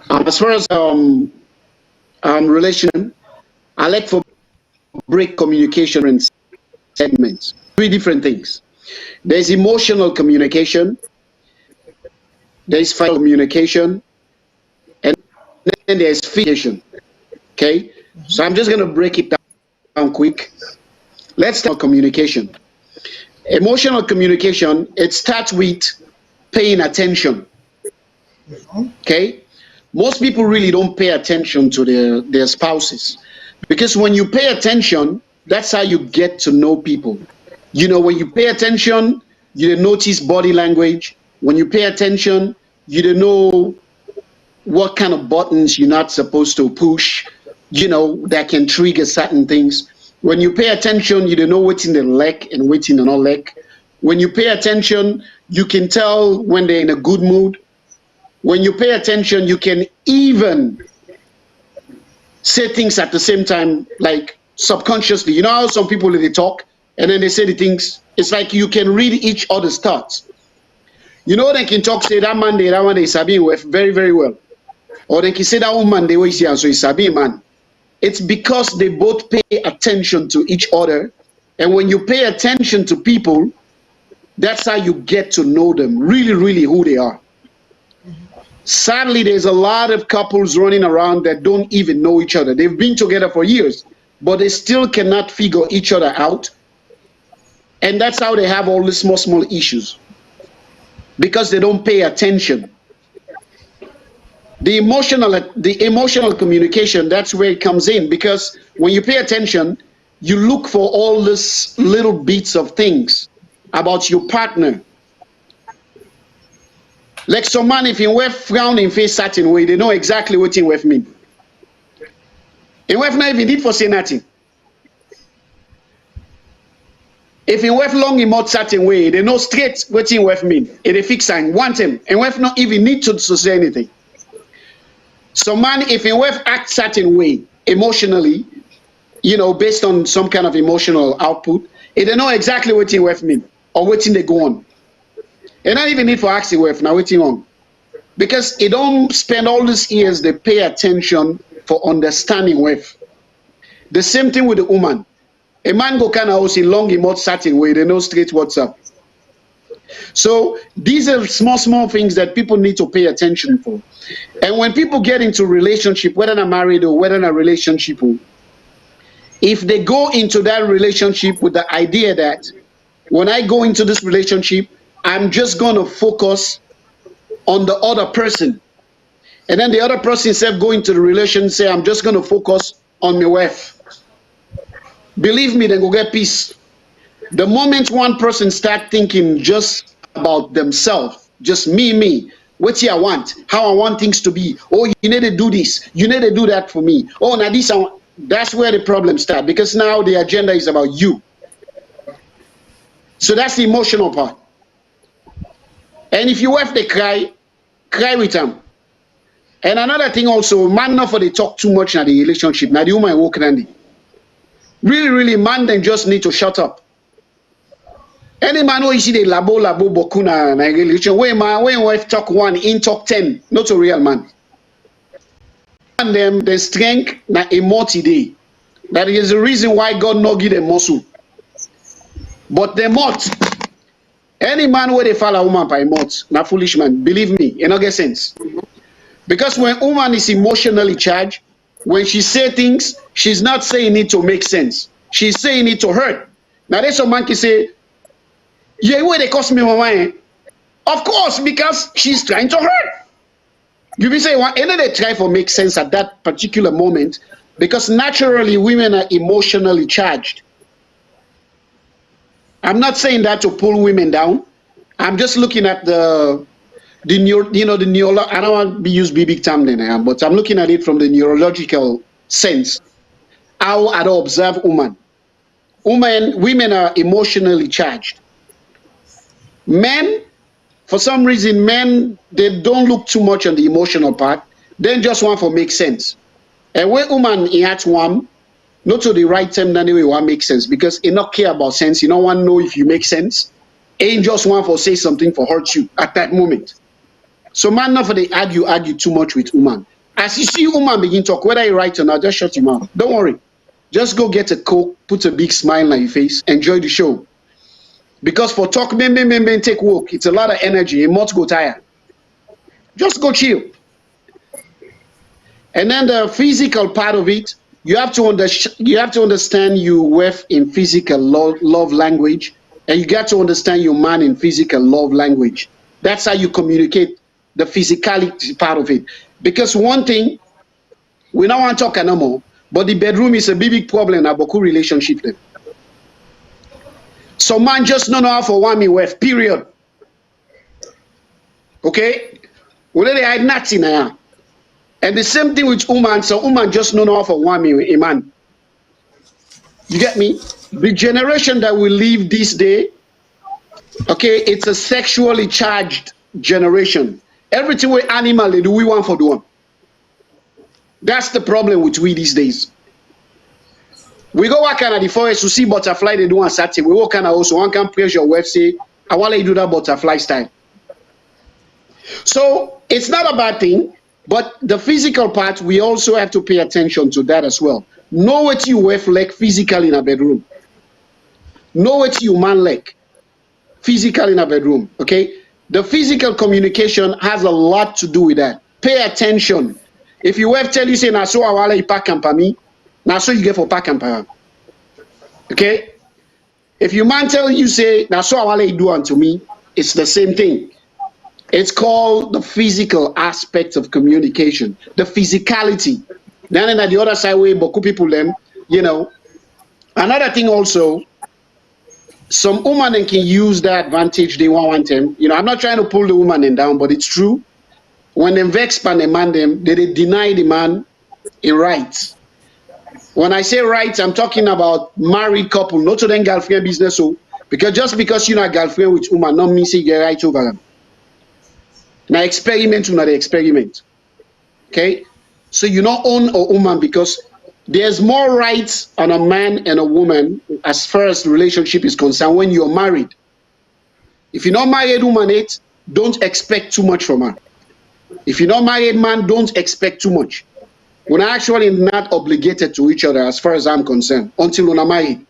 As far as relation, I like for break communication in segments. Three different things. There's emotional communication, there's physical communication, and then there's communication. Okay, so I'm just going to break it down quick. Let's start communication. Emotional communication, it starts with paying attention. Okay, most people really don't pay attention to their spouses, because when you pay attention, that's how you get to know people. You know, when you pay attention, you notice body language. When you pay attention, you don't know what kind of buttons you're not supposed to push. that can trigger certain things. When you pay attention, you don't know what's in the leg and what's in the not leg. When you pay attention, you can tell when they're in a good mood. When you pay attention, you can even say things at the same time, like subconsciously. You know how some people, they talk and then they say the things, it's like you can read each other's thoughts. They can talk, say that man is Sabi with very, very well. Or they can say that woman they always see and so is Sabi man. It's because they both pay attention to each other. And when you pay attention to people, that's how you get to know them, really, really who they are. Sadly, there's a lot of couples running around that don't even know each other. They've been together for years, but they still cannot figure each other out. And that's how they have all these small, small issues. Because they don't pay attention. The emotional communication, that's where it comes in. Because when you pay attention, you look for all these little bits of things about your partner. Like some man, if he were frown in face certain way, they know exactly what he with mean. He were not even need for say nothing. If he were long in mouth certain way, they know straight what he with mean. If they fix and want him, and were not even need to say anything. Some man, if he were act certain way emotionally, based on some kind of emotional output, they know exactly what he with mean or what they go on. And not even need for asking with now waiting on. Because they don't spend all these years, they pay attention for understanding with. The same thing with the woman. A man go kind of also long in more certain way, they know straight what's up. So these are small, small things that people need to pay attention for. And when people get into relationship, whether they're married or whether they're relationship, if they go into that relationship with the idea that when I go into this relationship, I'm just going to focus on the other person. And then the other person instead of going to the relation, say, I'm just going to focus on my wife. Believe me, then go get peace. The moment one person start thinking just about themselves, just me, what I want, how I want things to be. Oh, you need to do this. You need to do that for me. Oh, now this, that's where the problem starts. Because now the agenda is about you. So that's the emotional part. And if you have to cry with them. And another thing also, man not for they talk too much in the relationship. Now the woman walking on. Really, really, man then just need to shut up. Any man who you see the labo boku na relationship, when wife talk one, in talk 10, not a real man. And them the strength na a multi-day. That is the reason why God not give them muscle. But the mouth. Any man where they follow a woman by mouth, na foolish man. Believe me, it not get sense. Because when a woman is emotionally charged, when she say things, she's not saying it to make sense. She's saying it to hurt. Now there's some man can say, yeah, where they cost me my money. Of course, because she's trying to hurt. You be saying, and then they try to make sense at that particular moment, because naturally women are emotionally charged. I'm not saying that to pull women down. I'm just looking at the neuro. I don't want to use big term then, but I'm looking at it from the neurological sense. How I observe women. Women are emotionally charged. Men, for some reason, they don't look too much on the emotional part. They just want to make sense. And when woman in at one, not to the right time, then anyway, want make sense because you not care about sense. You don't want to know if you make sense. Ain't just want to say something for hurt you at that moment. So man, not for they argue too much with woman. As you see woman begin talk, whether you right or not, just shut your mouth. Don't worry. Just go get a Coke, put a big smile on your face, enjoy the show. Because for talk, take walk, it's a lot of energy. You must go tired. Just go chill. And then the physical part of it, you have to understand your wife in physical love language, and you got to understand your man in physical love language. That's how you communicate the physicality part of it. Because one thing, we don't want to talk anymore, but the bedroom is a big problem in a Boku relationship. Then. So man just don't know how for one me wife, period. Okay? Well, they hide nothing now. And the same thing with woman. So woman just know how for one a man. You get me? The generation that we live this day, okay, it's a sexually charged generation. Everything we animal they do, we want for doing. That's the problem with we these days. We go work at the forest to see butterfly they do on Saturday. We walk and also one can praise your wife say, I want to do that butterfly style. So it's not a bad thing, but the physical part, we also have to pay attention to that as well. Know what you wife like physically in a bedroom. Know what you man like physical in a bedroom, okay? The physical communication has a lot to do with that. Pay attention. If your wife tell you, say, na so awala you pack and pa me, na so you get for pack and pa. Okay? If your man tell you, say, na so awala you do unto me, it's the same thing. It's called the physical aspect of communication, the physicality. Then at the other side, way, boku people them, you know. Another thing also, some women can use the advantage they want them. You know, I'm not trying to pull the woman down, but it's true. When they vex pan the man them, they deny the man a right. When I say rights, I'm talking about married couple, not to them girlfriend business. So because just because you're not girlfriend with woman, not mean say you get right over them. Now experiment, not the experiment. Okay? So you not own a woman because there's more rights on a man and a woman as far as the relationship is concerned when you're married. If you're not married woman, don't expect too much from her. If you're not married man, don't expect too much. We're actually not obligated to each other as far as I'm concerned until we're married.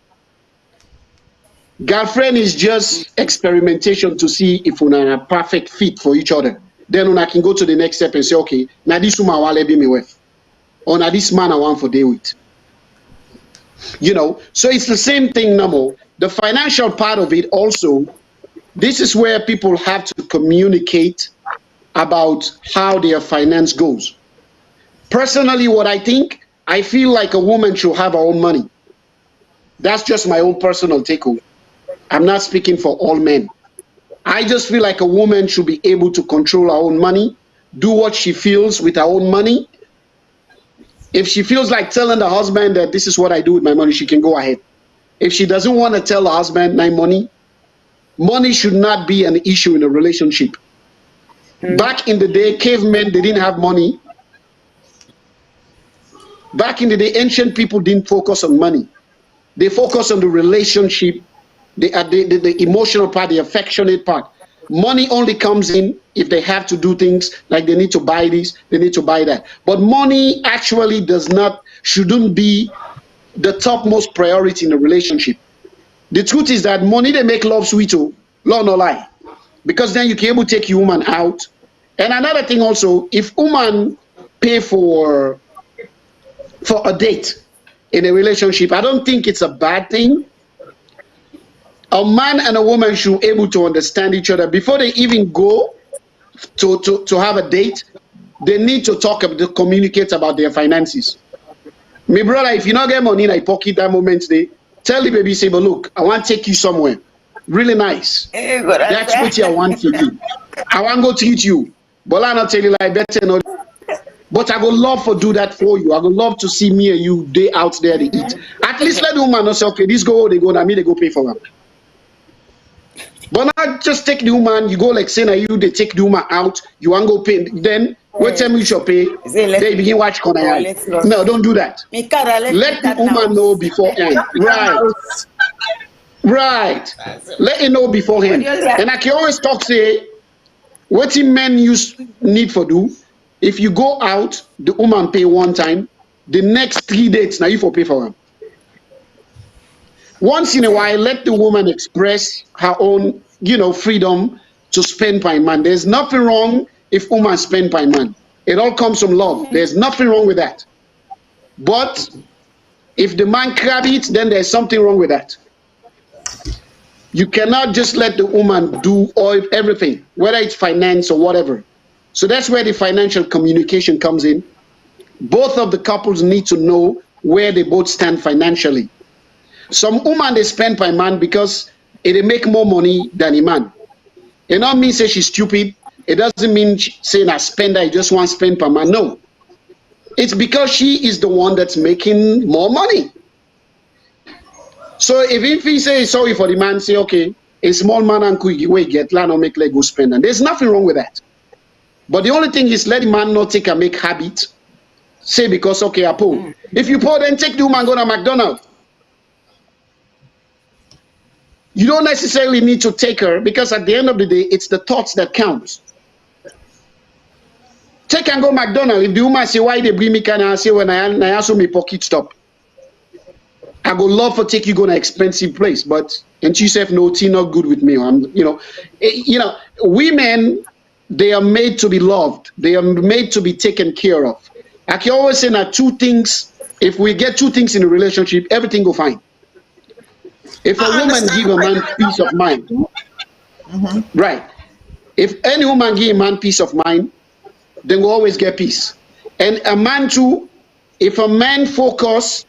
Girlfriend is just experimentation to see if we're a perfect fit for each other. Then I can go to the next step and say, okay, now this woman I want to be me with. Or now this man I want for day with. You know, so it's the same thing, Namo. The financial part of it also, this is where people have to communicate about how their finance goes. Personally, what I think, I feel like a woman should have her own money. That's just my own personal takeaway. I'm not speaking for all men. I just feel like a woman should be able to control her own money, do what she feels with her own money. If she feels like telling the husband that this is what I do with my money, she can go ahead. If she doesn't want to tell the husband my money, money should not be an issue in a relationship. Back in the day, cavemen, they didn't have money. Back in the day, ancient people didn't focus on money. They focused on the relationship, the emotional part, the affectionate part. Money only comes in if they have to do things like they need to buy this, they need to buy that. But money actually shouldn't be the topmost priority in a relationship. The truth is that money they make love sweet, oh, law no lie. Because then you can able to take your woman out. And another thing also, if woman pay for a date in a relationship, I don't think it's a bad thing. A man and a woman should be able to understand each other before they even go to have a date. They need to to communicate about their finances. My brother, if you not get money in your pocket that moment, tell the baby, say, but look, I want to take you somewhere really nice. That's what I want to do. I want to go treat you, but I not tell you like better not. But I would love to do that for you. I would love to see me and you day out there to eat. At least let the woman know say, okay, this go, they go, now me they go pay for them. But not just take the woman, you go like saying that you they take the woman out, you want to go pay. Then wait time you should pay, they begin watch corner. No, don't do that. Let the woman know beforehand. Right. Right. Let it know beforehand. And I can always talk say, what men need for do, if you go out, the woman pay one time, the next 3 dates, now you for pay for them. Once in a while, let the woman express her own, freedom to spend by man. There's nothing wrong if woman spend by man. It all comes from love. There's nothing wrong with that. But if the man grab it, then there's something wrong with that. You cannot just let the woman do everything, whether it's finance or whatever. So that's where the financial communication comes in. Both of the couples need to know where they both stand financially. Some woman they spend by man because they make more money than a man. It don't mean say she's stupid. It doesn't mean saying a spender, you just want to spend per man. No. It's because she is the one that's making more money. So if he says sorry for the man, say, okay, a small man and quick way get land or make leg go spend. And there's nothing wrong with that. But the only thing is let the man not take and make habit. Say because, okay, I pull. If you pull, then take the woman, go to McDonald's. You don't necessarily need to take her because at the end of the day, it's the thoughts that count. Take and go McDonald's. If the woman say, why they bring me, can I say, when I also me pocket stop. I go love for take you go to an expensive place, but and you say no, tea not good with me. Women, they are made to be loved. They are made to be taken care of. I can always say that two things. If we get two things in a relationship, everything go fine. If a woman give a man peace of mind, right? If any woman give a man peace of mind, then we'll always get peace. And a man too, if a man focus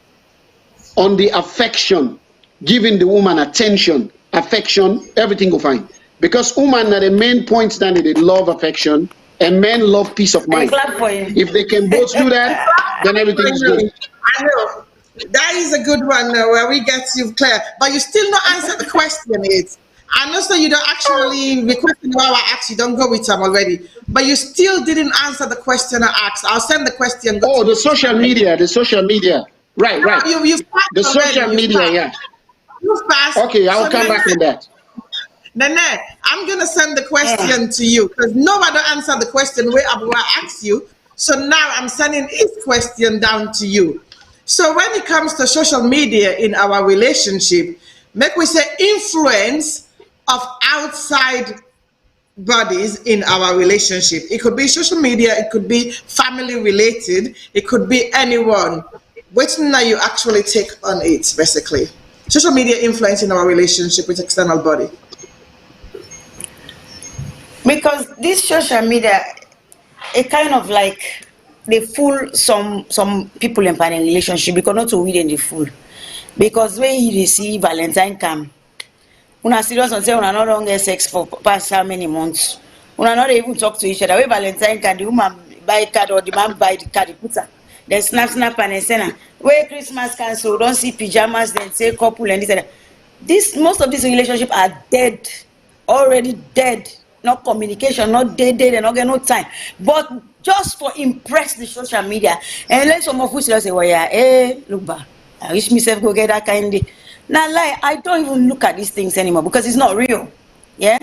on the affection, giving the woman attention, affection, everything will fine. Because women are the main points that they love affection, and men love peace of mind. If they can both do that, then everything is good. I know. That is a good one where we get you clear. But you still not answer the question. I know so you don't actually, the question I asked, you don't go with them already. But you still didn't answer the question I asked. I'll send the question. Oh, the social media. Right. You the social media, yeah. You fast. Okay, I'll come back on that. Nene, I'm going to send the question to you because nobody answered the question where I asked you. So now I'm sending his question down to you. So when it comes to social media in our relationship, make we say influence of outside bodies in our relationship. It could be social media, it could be family related, it could be anyone. Which now you actually take on it, basically. Social media influence in our relationship with external body. Because this social media, it kind of like they fool some people in a relationship because not to read in the fool. Because when you receive Valentine come, una serious and say una not long get sex for past how many months. Una not even talk to each other. When Valentine can the woman buy card or the man buy the card, he puts her. Then snap and send her. Where Christmas cancel, don't see pajamas, then say couple and this and that. Most of these relationships are dead, already dead. Not communication, not day, they not get no time. But just for impress the social media. And then some of us say, well, yeah, look back. I wish myself go get that kind of. Now, like, I don't even look at these things anymore because it's not real. Yeah?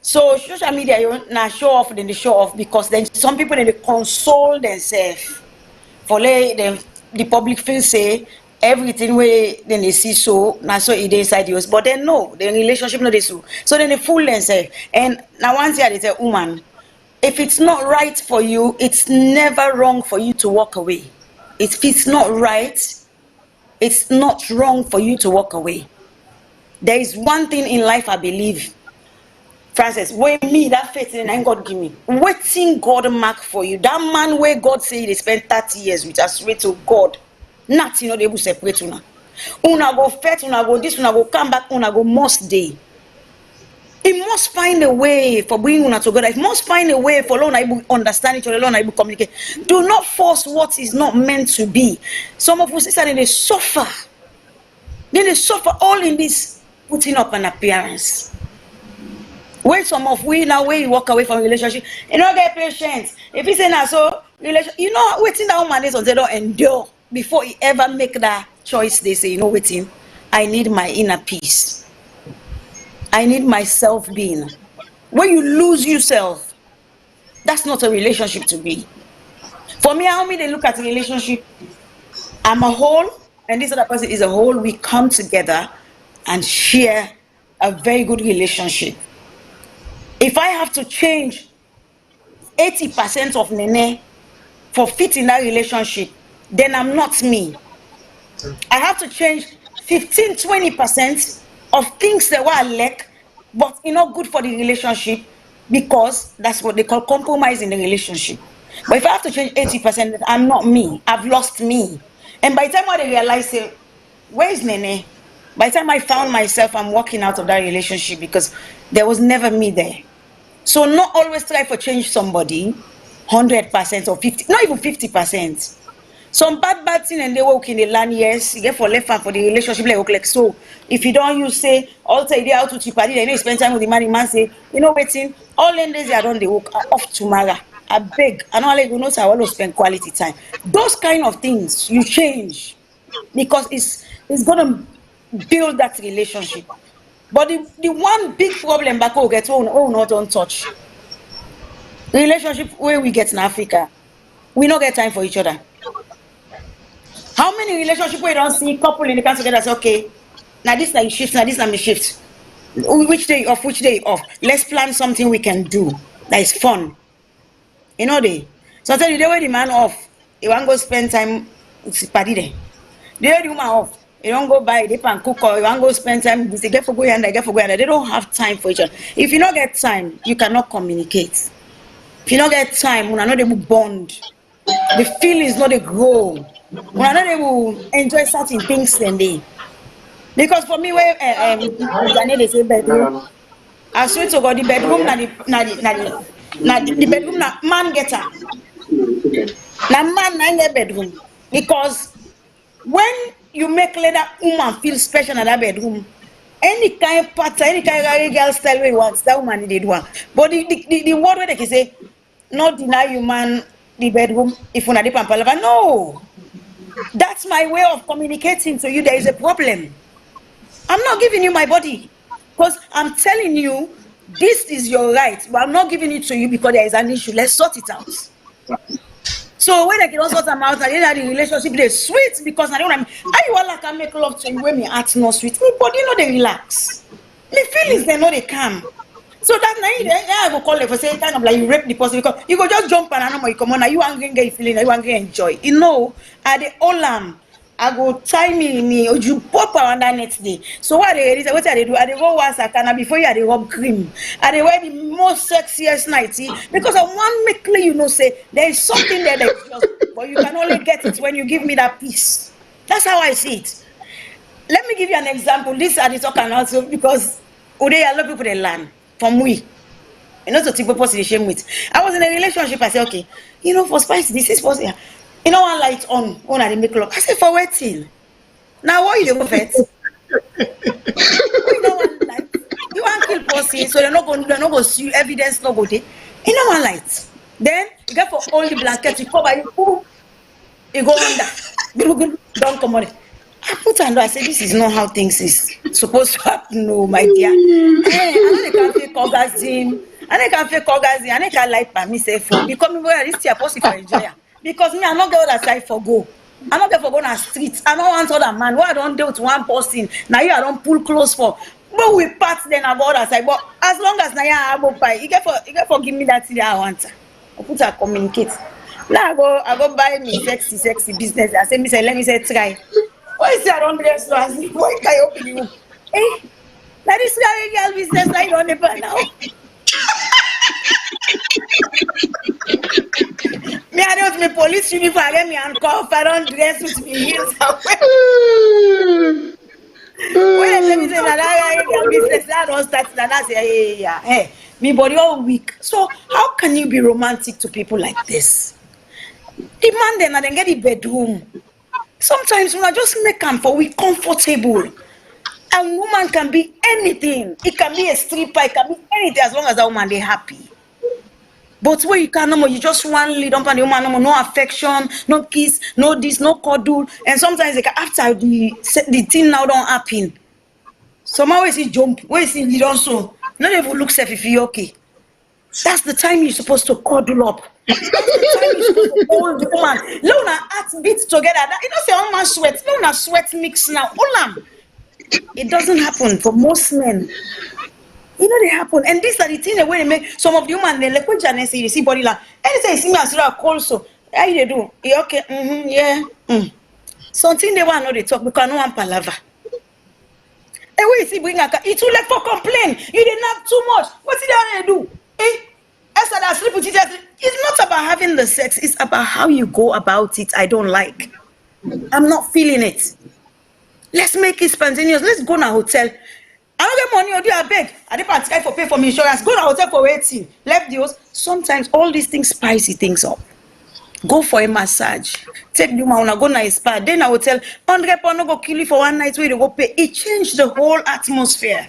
So, social media, you now show off, then they show off because then some people, then they console themselves. For the public feel say, everything where then they see so now so it inside yours, but then no, the relationship no they so then they fool themselves. And now once they say, woman, if it's not right for you, it's never wrong for you to walk away. If it's not right, it's not wrong for you to walk away. There is one thing in life I believe, Francis, when me that faith in God give me, waiting God mark for you. That man where God say they spent 30 years with us, straight to God. Nothing not able to separate una. Una go fetch, una go this, una go come back, una go must day. It must find a way for bringing una together. It must find a way for Lord able understand each other, Lord able communicate. Do not force what is not meant to be. Some of us they suffer. Then they suffer all in this putting up an appearance. When some of we now when you walk away from a relationship, you don't get patience. If you say now so relationship, you know waiting that woman is until they don't endure. Before he ever make that choice, they say, you know, waiting, I need my inner peace. I need my self-being. When you lose yourself, that's not a relationship to be. For me, how many they look at a relationship, I'm a whole, and this other person is a whole. We come together and share a very good relationship. If I have to change 80% of Nene for fit in that relationship, then I'm not me. I have to change 15-20% of things that were lack, but not good for the relationship because that's what they call compromise in the relationship. But if I have to change 80%, I'm not me. I've lost me. And by the time I realize, say, where's Nene? By the time I found myself, I'm walking out of that relationship because there was never me there. So not always try to change somebody. 100% or 50, not even 50%. Some bad thing and they work in the land, yes, you get for left hand for the relationship like so. If you don't use say alter idea how to cheap party, then you spend time with the man say, you know waiting, all them days I don't they work off tomorrow. I beg, and all like you know, so I want to spend quality time. Those kind of things you change because it's gonna build that relationship. But the one big problem back home get not don't touch. The relationship where we get in Africa, we don't get time for each other. How many relationships we don't see couple in the country together say, okay, now this like shift, now this me shift. Which day off, which day off? Let's plan something we can do that is fun. You know they. So I tell you, the way the man off, he want go spend time with party there. The way the woman off, he don't go buy the pan cook or he want go spend time with the get for go and get for go and they don't have time for each other. If you don't get time, you cannot communicate. If you don't get time, when I know they will bond, the feelings not they grow. When I know they will enjoy certain things then they. Because for me, where they say bedroom, I swear to God, the bedroom the bedroom na man get her. Na man na get bedroom. Because when you make that woman feel special in that bedroom, any kind of pattern, any kind of girl style way wants that woman did one. But the word where they can say, not deny you man the bedroom if you're not the pampalava. No. That's my way of communicating to you. There is a problem. I'm not giving you my body because I'm telling you this is your right, but I'm not giving it to you because there is an issue. Let's sort it out. So when I can sort them out, I didn't the relationship is sweet because I don't know I want can make love to you when my heart's not sweet. My body know they relax. My feelings they know they calm. So that night I will call it for say kind of like you rape the person because you go just jump and I know you come on now you angry get feeling you angry enjoy. You know, at the olam I go tie me or you pop around that next day. So what they do? I they go wash a can before you they rub cream. I they wear the most sexiest nighty because I want make clear you know say there is something there that just but you can only get it when you give me that piece. That's how I see it. Let me give you an example. This are the talk and also because today a lot of people they learn from we. You know, to take people the shame with. I was in a relationship. I said, okay, you know, for spice, this is for you know, one light on when I make love. I said for waiting. Now what you do with it? You know one light. You want kill pussy, so they're not going to see you. Evidence no go there. You know one light. Then you get for all the blankets, you cover you. Boom, you go under. Don't come on. I put under. I said, this is not how things is supposed to happen. No, my dear. Hey, I know they can't fake orgasm. I can't fake orgasm. I can't lie by myself for because me where this pussy for enjoy. Because me, I not get other side for go. I not get for go on the streets. I don't want other man. Why I don't deal with one person? Now you I don't pull close for. But we part then I go other side. But as long as now I go buy, you get for give me that thing I want. I put her communicate. Now I go buy me sexy business. I say me say let me say try. Why is I don't dress no as why can you open you? Eh? Now this girl business I don't never now. Me I don't me police uniform get me handcuff. I don't dress with me heels. When let me say that girl business I don't start that I say hey me body all weak. So how can you be romantic to people like this? The man then and then get the bedroom. Sometimes when I just make them for we comfortable. A woman can be anything. It can be a stripper, it can be anything as long as that woman they happy. But where you can't no more, you just want lead up on the woman, no more, no affection, no kiss, no this, no cuddle. And sometimes like after the thing now don't happen. Some always see jump, where see you don't so. Not even look safe if you're okay. That's the time you're supposed to cuddle up. That's the time you're supposed to hold the woman. Luna heart beats together. You don't say all man sweat. Luna sweat mix now. Olam. It doesn't happen for most men. You know they happen. And these are the things that when they make some of the women they like what Janet say, you see body like anything you see me as well call so. How you do? You okay? Yeah. Something they want to know they talk because no one palaver. And when you see bring a it too late for complain. You didn't have too much. What's it they do? It's not about having the sex, it's about how you go about it. I don't like. I'm not feeling it. Let's make it spontaneous. Let's go to a hotel. I don't get money, or do I beg? I didn't try for pay for my insurance. Go to hotel for waiting. Left the host. Sometimes all these things spicy things up. Go for a massage. Take the woman, go na a spa. Then I will tell, 100 pound no go kill you for one night where you go pay. It changed the whole atmosphere.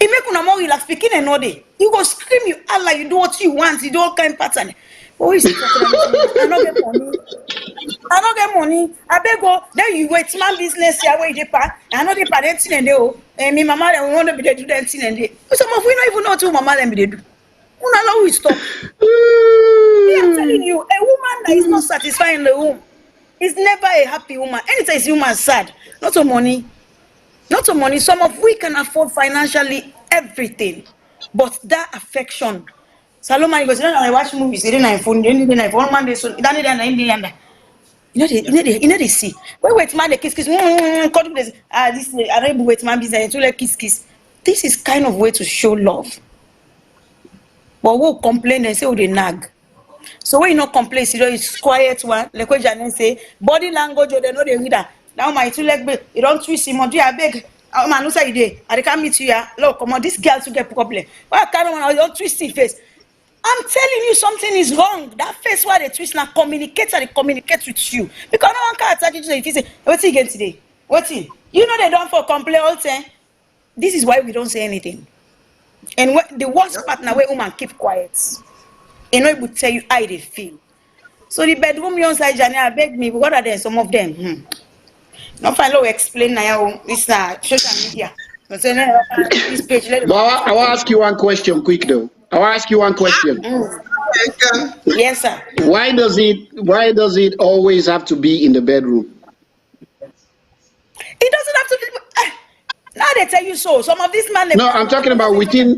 It make una more relaxed. Speaking another day, you go scream, you Allah, you do what you want, you do all kind of pattern. But we still talking about I don't get money. I don't get money. I beg go. Then you wait man business here where you pay. I know they pay anything and they oh. And me mama they want to be they do anything and they. Some of we don't even know what mama them be they do. Una allow we stop. Me, I'm telling you, a woman that is not satisfied in the home is never a happy woman. Anytime is woman sad, not so money. Not so money. Some of we can afford financially everything, but that affection. Salome goes, I watch movies. They didn't phone. They didn't have one man. They so. You know they see. Wait man, they kiss. This I don't wait man business. To like kiss. This is kind of way to show love. But we'll complain and say, oh, they nag. So when you not complain, you know, it's quiet one. Like what Janet say, body language, or they know they read that. Now my two leg, you don't twist him, or do I beg? Man, who say you I can't meet you. Look, come on, this girl to get problem. Why can't one? Don't twist his face. I'm telling you, something is wrong. That face why they twist now communicate and they communicate with you. Because no one can attack you if you say, what's again today? What's in? You know they don't for complain all the time. This is why we don't say anything. And the worst part now where woman keep quiet. You know it would tell you how they feel. So the bedroom you inside Jania beg me, what are they? Some of them. Not finally explain now. This social media. This page, I will ask you one question quick though. I will ask you one question. Yes, sir. Why does it always have to be in the bedroom? It doesn't have to be. Now they tell you so. Some of these men. No, I'm talking about within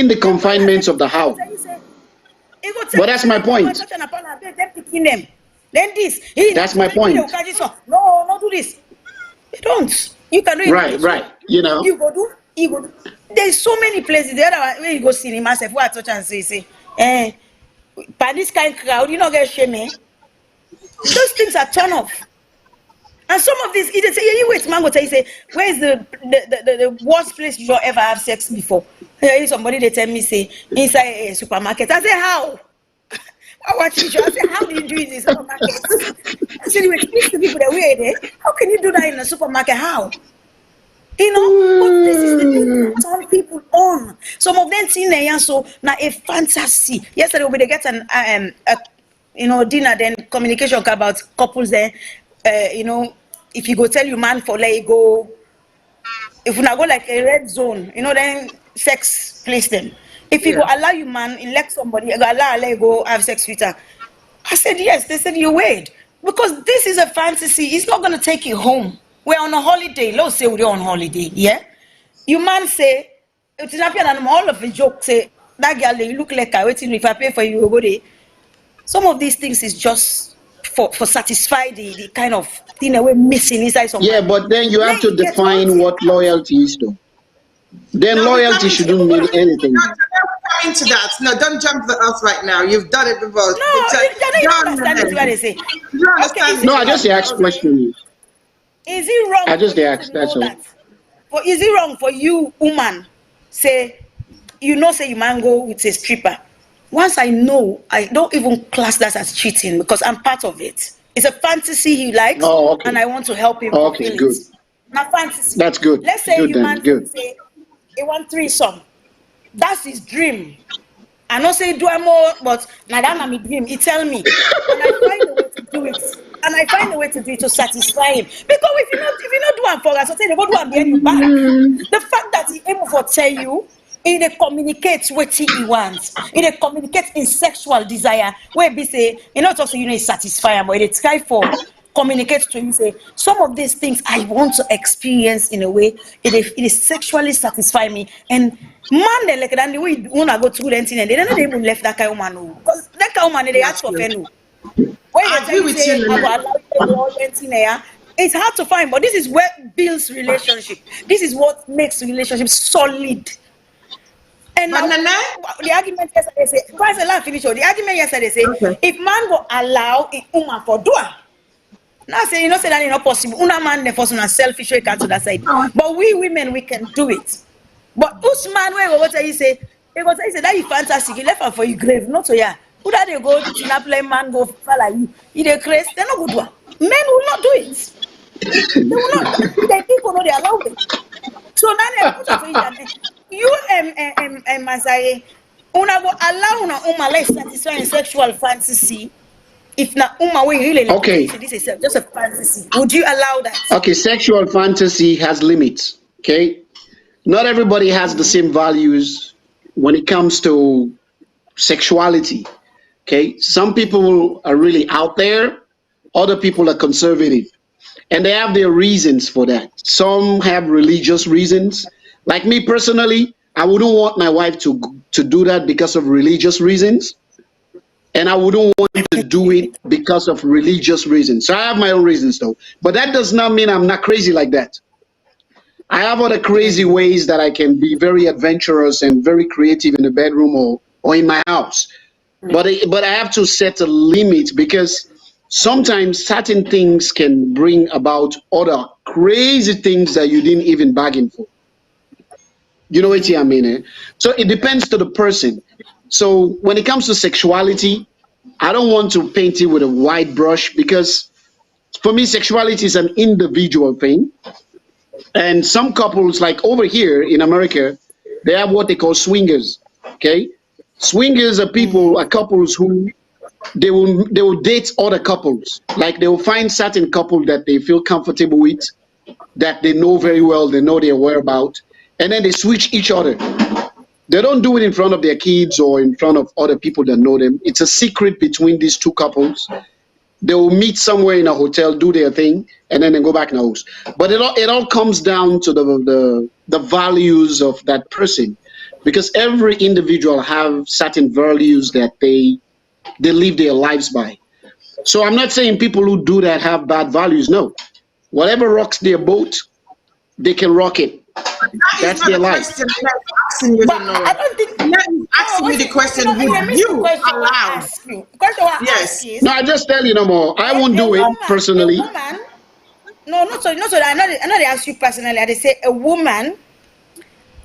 the confinements of the house. But that's my point. Then this. That's my point. No, not do this. You don't. You can do it. Right. You know. You go do. There's so many places. The other way you go cinema, say, I touch and say, by this kind of crowd, you don't get shame. Those things are turn off. And some of these, they say, you wait, man, go tell you, say, where's the worst place you ever have sex before? Somebody they tell me, say, inside a supermarket. I say, how? I watch it. I say, how do you do it in the supermarket? I said, you explain to people that we're there. How can you do that in a supermarket? How? You know, but this is the thing that turn people on. Some of them see there, so now a fantasy. Yesterday we get an dinner, then communication about couples there. If you go tell your man for let go, if you not go like a red zone, then sex place them. If you go allow your man elect somebody, allow go have sex with her. I said yes. They said you wait because this is a fantasy. It's not gonna take you home. We're on a holiday. Let's say we're on holiday. Yeah, your man say it's not and all of the joke say that girl you look like I waiting if I pay for you go there. Some of these things is just for satisfy the kind of thing that we're missing inside some. Yeah, but then you have to define what loyalty is though. Then loyalty shouldn't mean anything. Don't come into that. No, don't jump the earth right now. You've done it before. No, you don't understand what they say. No, I just asked question. Is it wrong? I just asked. That's all. Is it wrong for you, woman, say say you man go with a stripper? Once I know, I don't even class that as cheating because I'm part of it. It's a fantasy he likes, and I want to help him. Okay, good. Now fantasy. That's good. Let's say good you man say he want threesome. That's his dream. I not say do I more, but now that's my dream. He tell me, and I find a way to do it. And I find a way to do it to satisfy him. Because if you not do one for us, so say they go do one behind you back. The fact that he able to tell you, he communicates what he wants. He communicates in sexual desire. Where be say, not also satisfy him, but they try for communicate to him say some of these things I want to experience in a way it sexually satisfy me. And man, they like that the way you wanna go through that thing and they don't even left that kind of woman because that kind of woman they ask for fenu. I agree with you. It's hard to find, but this is what builds relationship. This is what makes relationship solid. And now, the argument yesterday say, the argument yesterday say, if man will allow a woman for do Not saying, say that is not possible. Una man, the first one selfish, we can't to that side. But we women, we can do it. But Usman, where what you say? They go say that you fantasy, you left her for your grave, not so yeah. Who that they go to not play man go follow you? If they crazy, they're not good one. Men will not do it. They will not. They people know they allow it. So now they put up for you Masai, una go allow una life satisfying sexual fantasy. If not we really Okay. this is just a fantasy. Would you allow that? Okay, sexual fantasy has limits. Okay, not everybody has the same values when it comes to sexuality. Okay, some people are really out there, other people are conservative, and they have their reasons for that. Some have religious reasons. Like me personally, I wouldn't want my wife to do that because of religious reasons, and I wouldn't want to do it because of religious reasons. So I have my own reasons though, but that does not mean I'm not crazy like that. I have other crazy ways that I can be very adventurous and very creative in the bedroom or in my house. But I have to set a limit, because sometimes certain things can bring about other crazy things that you didn't even bargain for. You know what I mean? Eh? So it depends to the person. So when it comes to sexuality, I don't want to paint it with a wide brush, because for me, sexuality is an individual thing. And some couples, like over here in America, they have what they call swingers. Okay, swingers are people, are couples who they will date other couples. Like they will find certain couple that they feel comfortable with, that they know very well, they know their whereabouts, and then they switch each other. They don't do it in front of their kids or in front of other people that know them. It's a secret between these two couples. They will meet somewhere in a hotel, do their thing, and then they go back in the house. But it all comes down to the values of that person, because every individual have certain values that they live their lives by. So I'm not saying people who do that have bad values. No, whatever rocks their boat, they can rock it. That's their life. But I don't think asking me the question, would you allow? Yes. No, I just tell you no more. I won't do it personally. No, not so. I know they ask you personally. They say a woman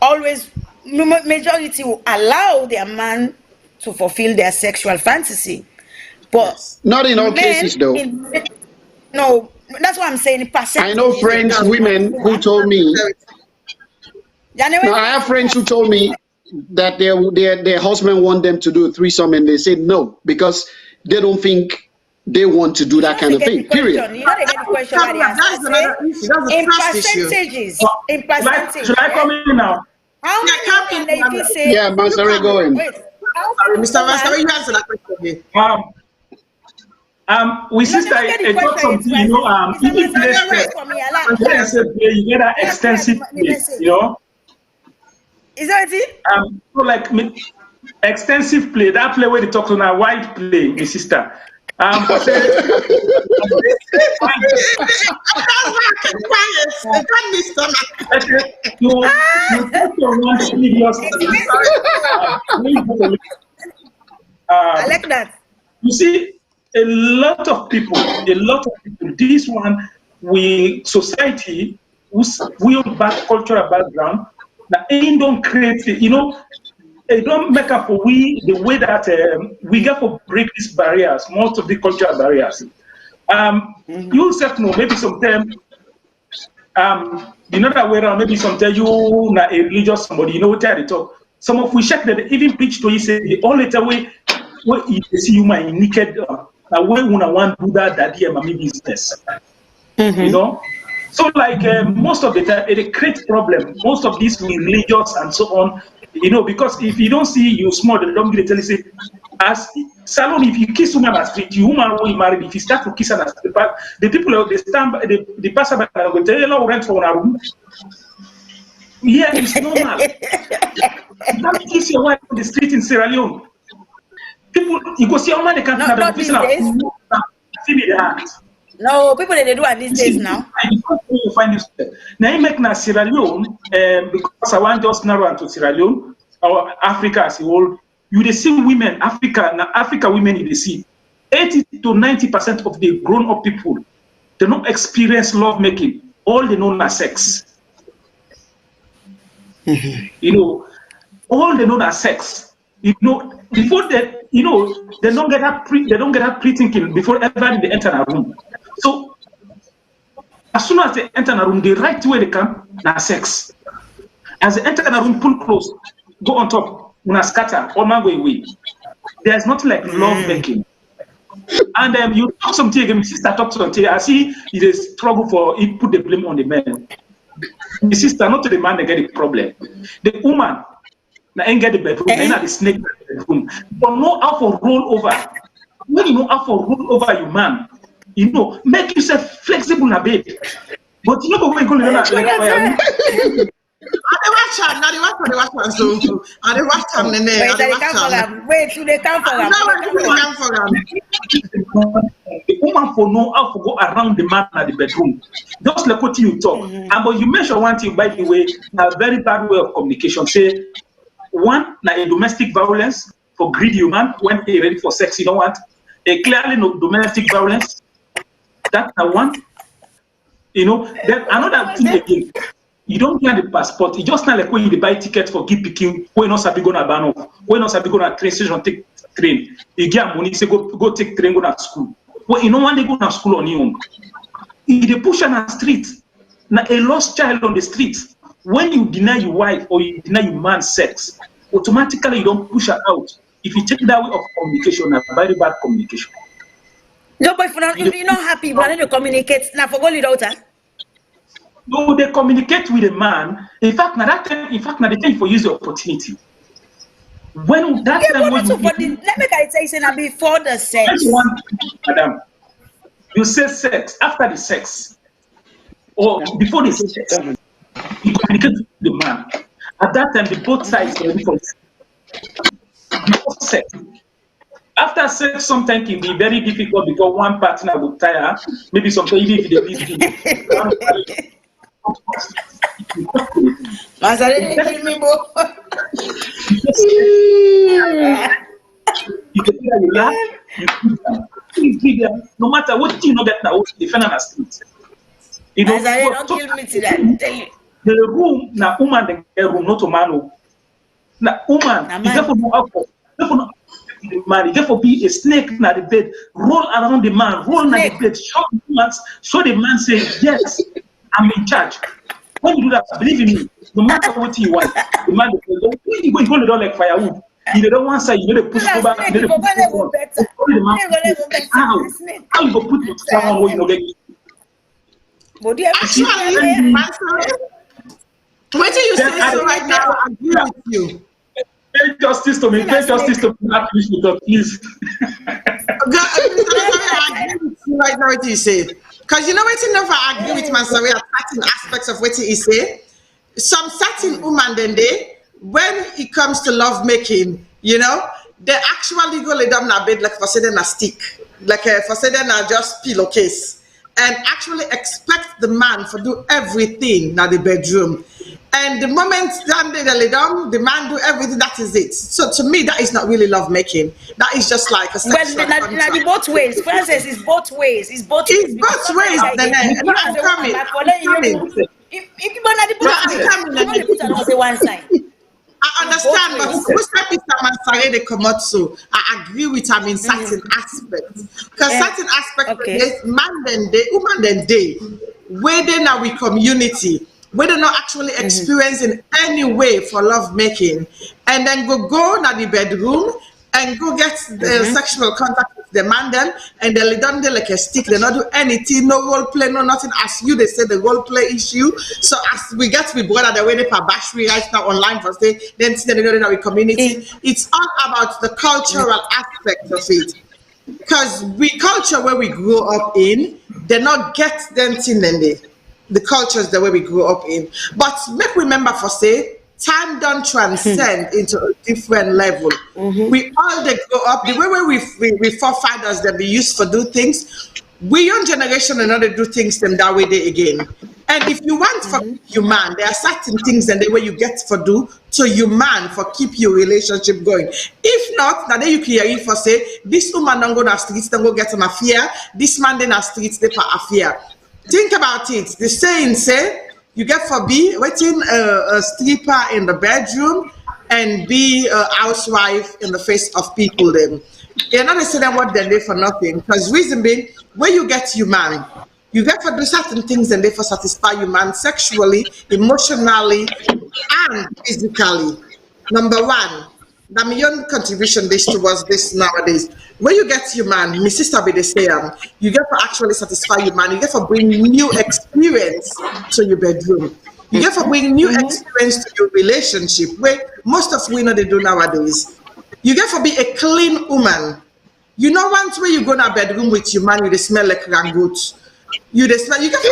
always, majority will allow their man to fulfill their sexual fantasy, but not in all cases though. No, that's what I'm saying. I know friends, women who told me. No, I have friends who told me that their husband want them to do a threesome, and they said no because they don't think they want to do that kind of thing. Period. You know they get the question in percentages. In percentage. Should I come in now? How many ladies say? Yeah, Mansari, go in. Mr. Mansari, you answer that question. We sister, I got something, you know, even place, you get an extensive place, you know. Is that it? So like extensive play, that play where they talk on a wide play, my sister. I like that. You see, a lot of people, this one, society, we bad cultural background, that ain't don't create, you know, they don't make up for the way that we get to break these barriers, most of the cultural barriers. You self know, maybe sometimes, you know that way around, maybe sometimes you not a religious somebody, you know what they talk. Some of we check that they even preach to you, say, the only way you see you my naked, way when I want to do that here, my business. You know? So like most of the time, it creates problem. Most of these religious and so on, you know, because if you don't see you small, they don't get tell you say, as Salone, if you kiss woman on the street, you woman who you married, if you start to kiss her on the street, the people they stand, the passer by will tell you, "Hello, rent for one room." Yeah, it's normal. You can't kiss your wife on the street in Sierra Leone. People, you go see a woman, they can't not these days. No, people they do it these days now. You find this. Now you make na Sierra Leone, because I want just narrow to Sierra Leone or Africa as a whole. You they see women, Africa women you they see 80 to 90% of the grown-up people They don't experience love making. All they know is sex. You know, all they know is sex. You know, before that, you know, they don't get that pre-thinking before ever they enter a room. So as soon as they enter a room, the right way they come, na sex. As they enter a room, pull close, go on top, una scatter, all my way. There's nothing like love making. And you talk something again, sister talk something. I see it is struggle for it, put the blame on the man. The sister, not to the man, they get the problem. The woman, they ain't get the bedroom, they ain't the snake in the bedroom. But know how to roll over. When you know how to roll over your man, you know, make yourself flexible a bit. But you know what we're going to do like I watch them. Now they watch them. So I they watch them. Wait, they come for them. The woman for know how to go around the man at the bedroom. Just like what you talk. And but you mentioned one thing, by the way, a very bad way of communication. Say one, like a domestic violence for greedy man when they're ready for sex, you don't want. A clearly no domestic violence. That's the one. You know, then another thing again. You don't get the passport. It's just not like when you buy ticket for keep picking. When not sabi go na ban off. When not sabi go na train station take train. You get money say go take train go to school. Well, you know when they go to school on your own. If they push on the street, now a lost child on the street. When you deny your wife or you deny your man sex, automatically you don't push her out. If you take that way of communication, a very bad communication. No, but if you're not happy, but then you communicate. Now forget it out. No, they communicate with a man. In fact, now that time, now the time for use the opportunity. When that time was let me say now before the sex. Madam, you say sex after the sex, or before the sex, you communicate with the man. At that time, the both sides were ready for before sex. After sex, sometimes can be very difficult because one partner will tire. Maybe sometimes even if they leave. No matter what you know that now, defend on the street. You know, don't kill me today. The room, na woman the room, not a man. Na woman, you therefore no alcohol. Therefore the man, therefore be a snake na the bed, roll around the man, roll na the bed, show the man say yes. I'm in charge. When you do that, believe in me, no matter what you want, the man will go to the door like firewood. You don't want to say, you know, push over, you know, how you go put someone where you know get. Actually, what do you say so right now? I agree with you. Pay justice to me, not please. I agree with you right now what you say. Because you know what you never agree with Mansory at certain aspects of what he say. Some certain woman then when it comes to love making, you know, they actually go lay down in a bed like for saying a stick, like for saying a just pillowcase, and actually expect the man to do everything in the bedroom. And the moment they lay down, the man do everything. That is it. So to me, that is not really love making. That is just like a sexual contract. But both ways. Francis, it's both ways. It's both ways. It's both ways. I'm coming. If you want to both ways, one side. I understand, but who said Mr. Mansare they come out so? I agree with him in certain aspects. Because certain aspects, man then day, woman then day, where they now we community, where they're not actually experiencing any way for love making, and then go to the bedroom and go get the sexual contact with the man then, and they lay down there like a stick. They not do anything, no role play, no nothing. As you, they say the role play issue. So as we get to be brother the way they Bashri right now online for say, then they know that we community. It's all about the cultural aspect of it. Because we culture where we grew up in, they not get them thing then the cultures the way we grew up in. But make remember for say, time don't transcend into a different level. We all they grow up the way we forefathers that be used for do things. We young generation and not do things them that way they again. And if you want for your man, there are certain things and the way you get for do to your man for keep your relationship going. If not, now then you can hear it for say, this woman don't go to streets, don't go get an affair. This man then a streets, they for affair. Think about it. The saying say, you get for be waiting a stripper in the bedroom and be a housewife in the face of people then. You're not saying what they're there for nothing. Because reason being, where you get your man, you get for do certain things and therefore satisfy your man sexually, emotionally, and physically. Number one, the million contribution this towards this nowadays. When you get your man, my sister be the same. You get to actually satisfy your man. You get to bring new experience to your bedroom. You get to bring new experience to your relationship, where most of we know they do nowadays. You get to be a clean woman. You know, once where you go in a bedroom with your man, you smell like rangoot. You get to, you get to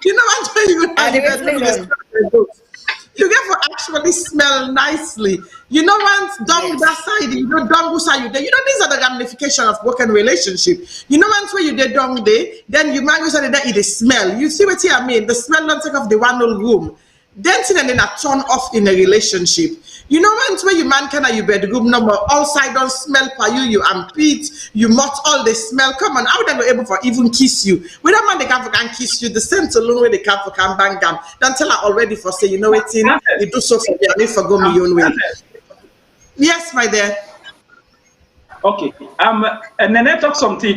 you know what you get to actually smell nicely. You know, once dung that side, you know, dung side you there. You know, these are the ramifications of broken relationship. You know, once where you did dung day, then you might go say that it smell. You see what I mean? The smell don't take off the one whole room. Then I turn off in a relationship. You know, once where you man can have your bedroom number, all side don't smell for you, you armpit, you mouth all the smell. Come on, how would they be able for even kiss you? We don't man they can kiss you, the same Salone where they can for can bang them. Don't tell her already for say, you know what, you do so for me, I need for go my own way. Yes, my dear. Okay. And then I talk something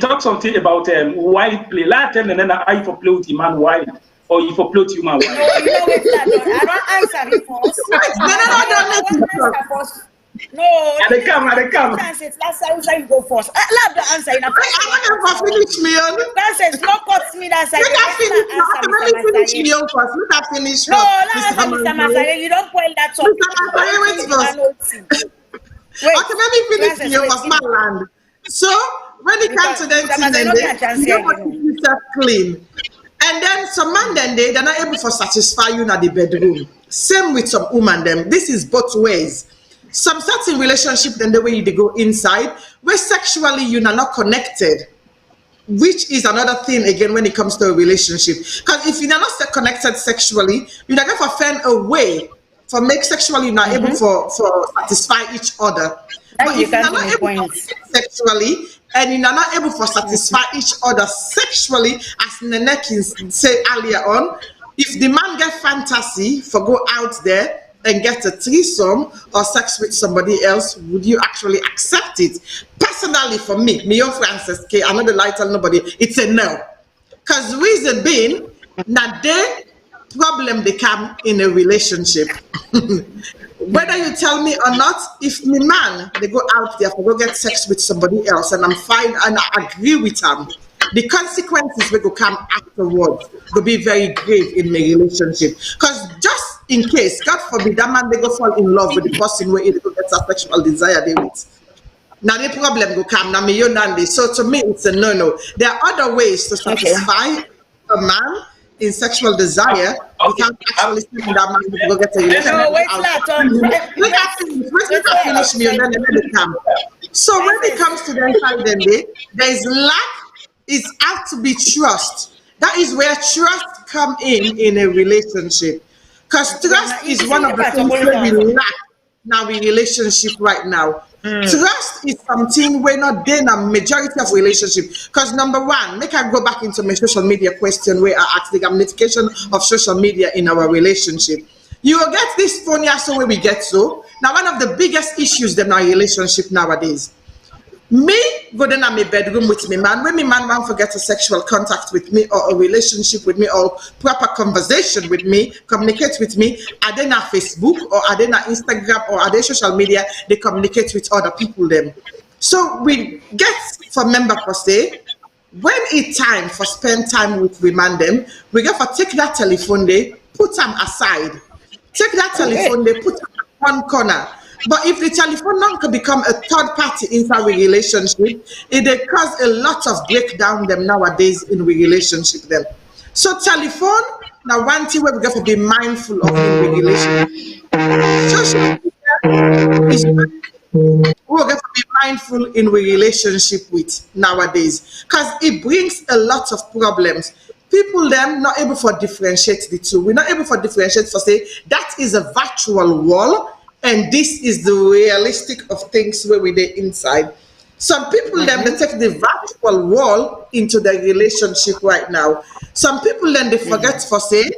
about wild play. Last time and then I for play with the man wild. Or if you play with human wild. No, you know what, I don't answer it first. No, they come. Last time you go first. Allow the answer in a first. I want to finish me on. That says no cut me that side. Let me finish me on first. Let me finish. No, Mr. Masare, you don't spoil that song. Mr. Masare, wait first. Wait. Okay, let me finish me on first, my land. So when it comes to them, you want to keep yourself clean. And then some man then they're not able to satisfy you in the bedroom. Same with some woman them. This is both ways. Some certain relationship then the way they go inside, where sexually you're not connected, which is another thing again when it comes to a relationship. Because if you're not connected sexually, you're not going to find a way for make sexually you're not able for satisfy each other. But if you're not able to sexually and you're not able to satisfy each other sexually, as Nene said earlier on, if the man get fantasy for go out there and get a threesome or sex with somebody else, would you actually accept it? Personally, for me, own Francis K, I'm not the lie tell nobody, it's a no. Because reason being, that the problem they come in a relationship. Whether you tell me or not, if my man, they go out there for go get sex with somebody else and I'm fine and I agree with them, the consequences will come afterwards will be very grave in my relationship. Because just in case, God forbid, that man they go fall in love with the person where he go get a sexual desire they with. Now the problem will come. Now me you Nandi. So to me it's a no-no. There are other ways to satisfy a man in sexual desire. You can't actually see that man to go get a relationship. No, wait, let finish me and then let it come. So when it comes to the inside then there is lack. It has to be trust. That is where trust come in a relationship. Because trust is one of the things that we lack now in relationship right now. Trust is something we're not there in a majority of relationship. Because number one, make I go back into my social media question where I ask the ramification of social media in our relationship. You will get this phone here so where we get so. Now one of the biggest issues in our relationship nowadays. Me go down in my bedroom with me man. When me man won't forget a sexual contact with me or a relationship with me or proper conversation with me, communicate with me, are they not Facebook or are they not Instagram or are they social media, they communicate with other people them. So we get for member per se, when it's time for spend time with we man them, we get for take that telephone day, put them aside. Take that telephone day, put them in one corner. But if the telephone number can become a third party inside a relationship, it cause a lot of breakdown them nowadays in the relationship them. So telephone, now one thing where we have to be mindful of in the relationship. Social media is we have to be be mindful in we relationship with nowadays, because it brings a lot of problems. People them not able to differentiate the two. We're not able to differentiate for say that is a virtual wall and this is the realistic of things where we dey inside. Some people them they take the virtual wall into their relationship right now. Some people then they forget for say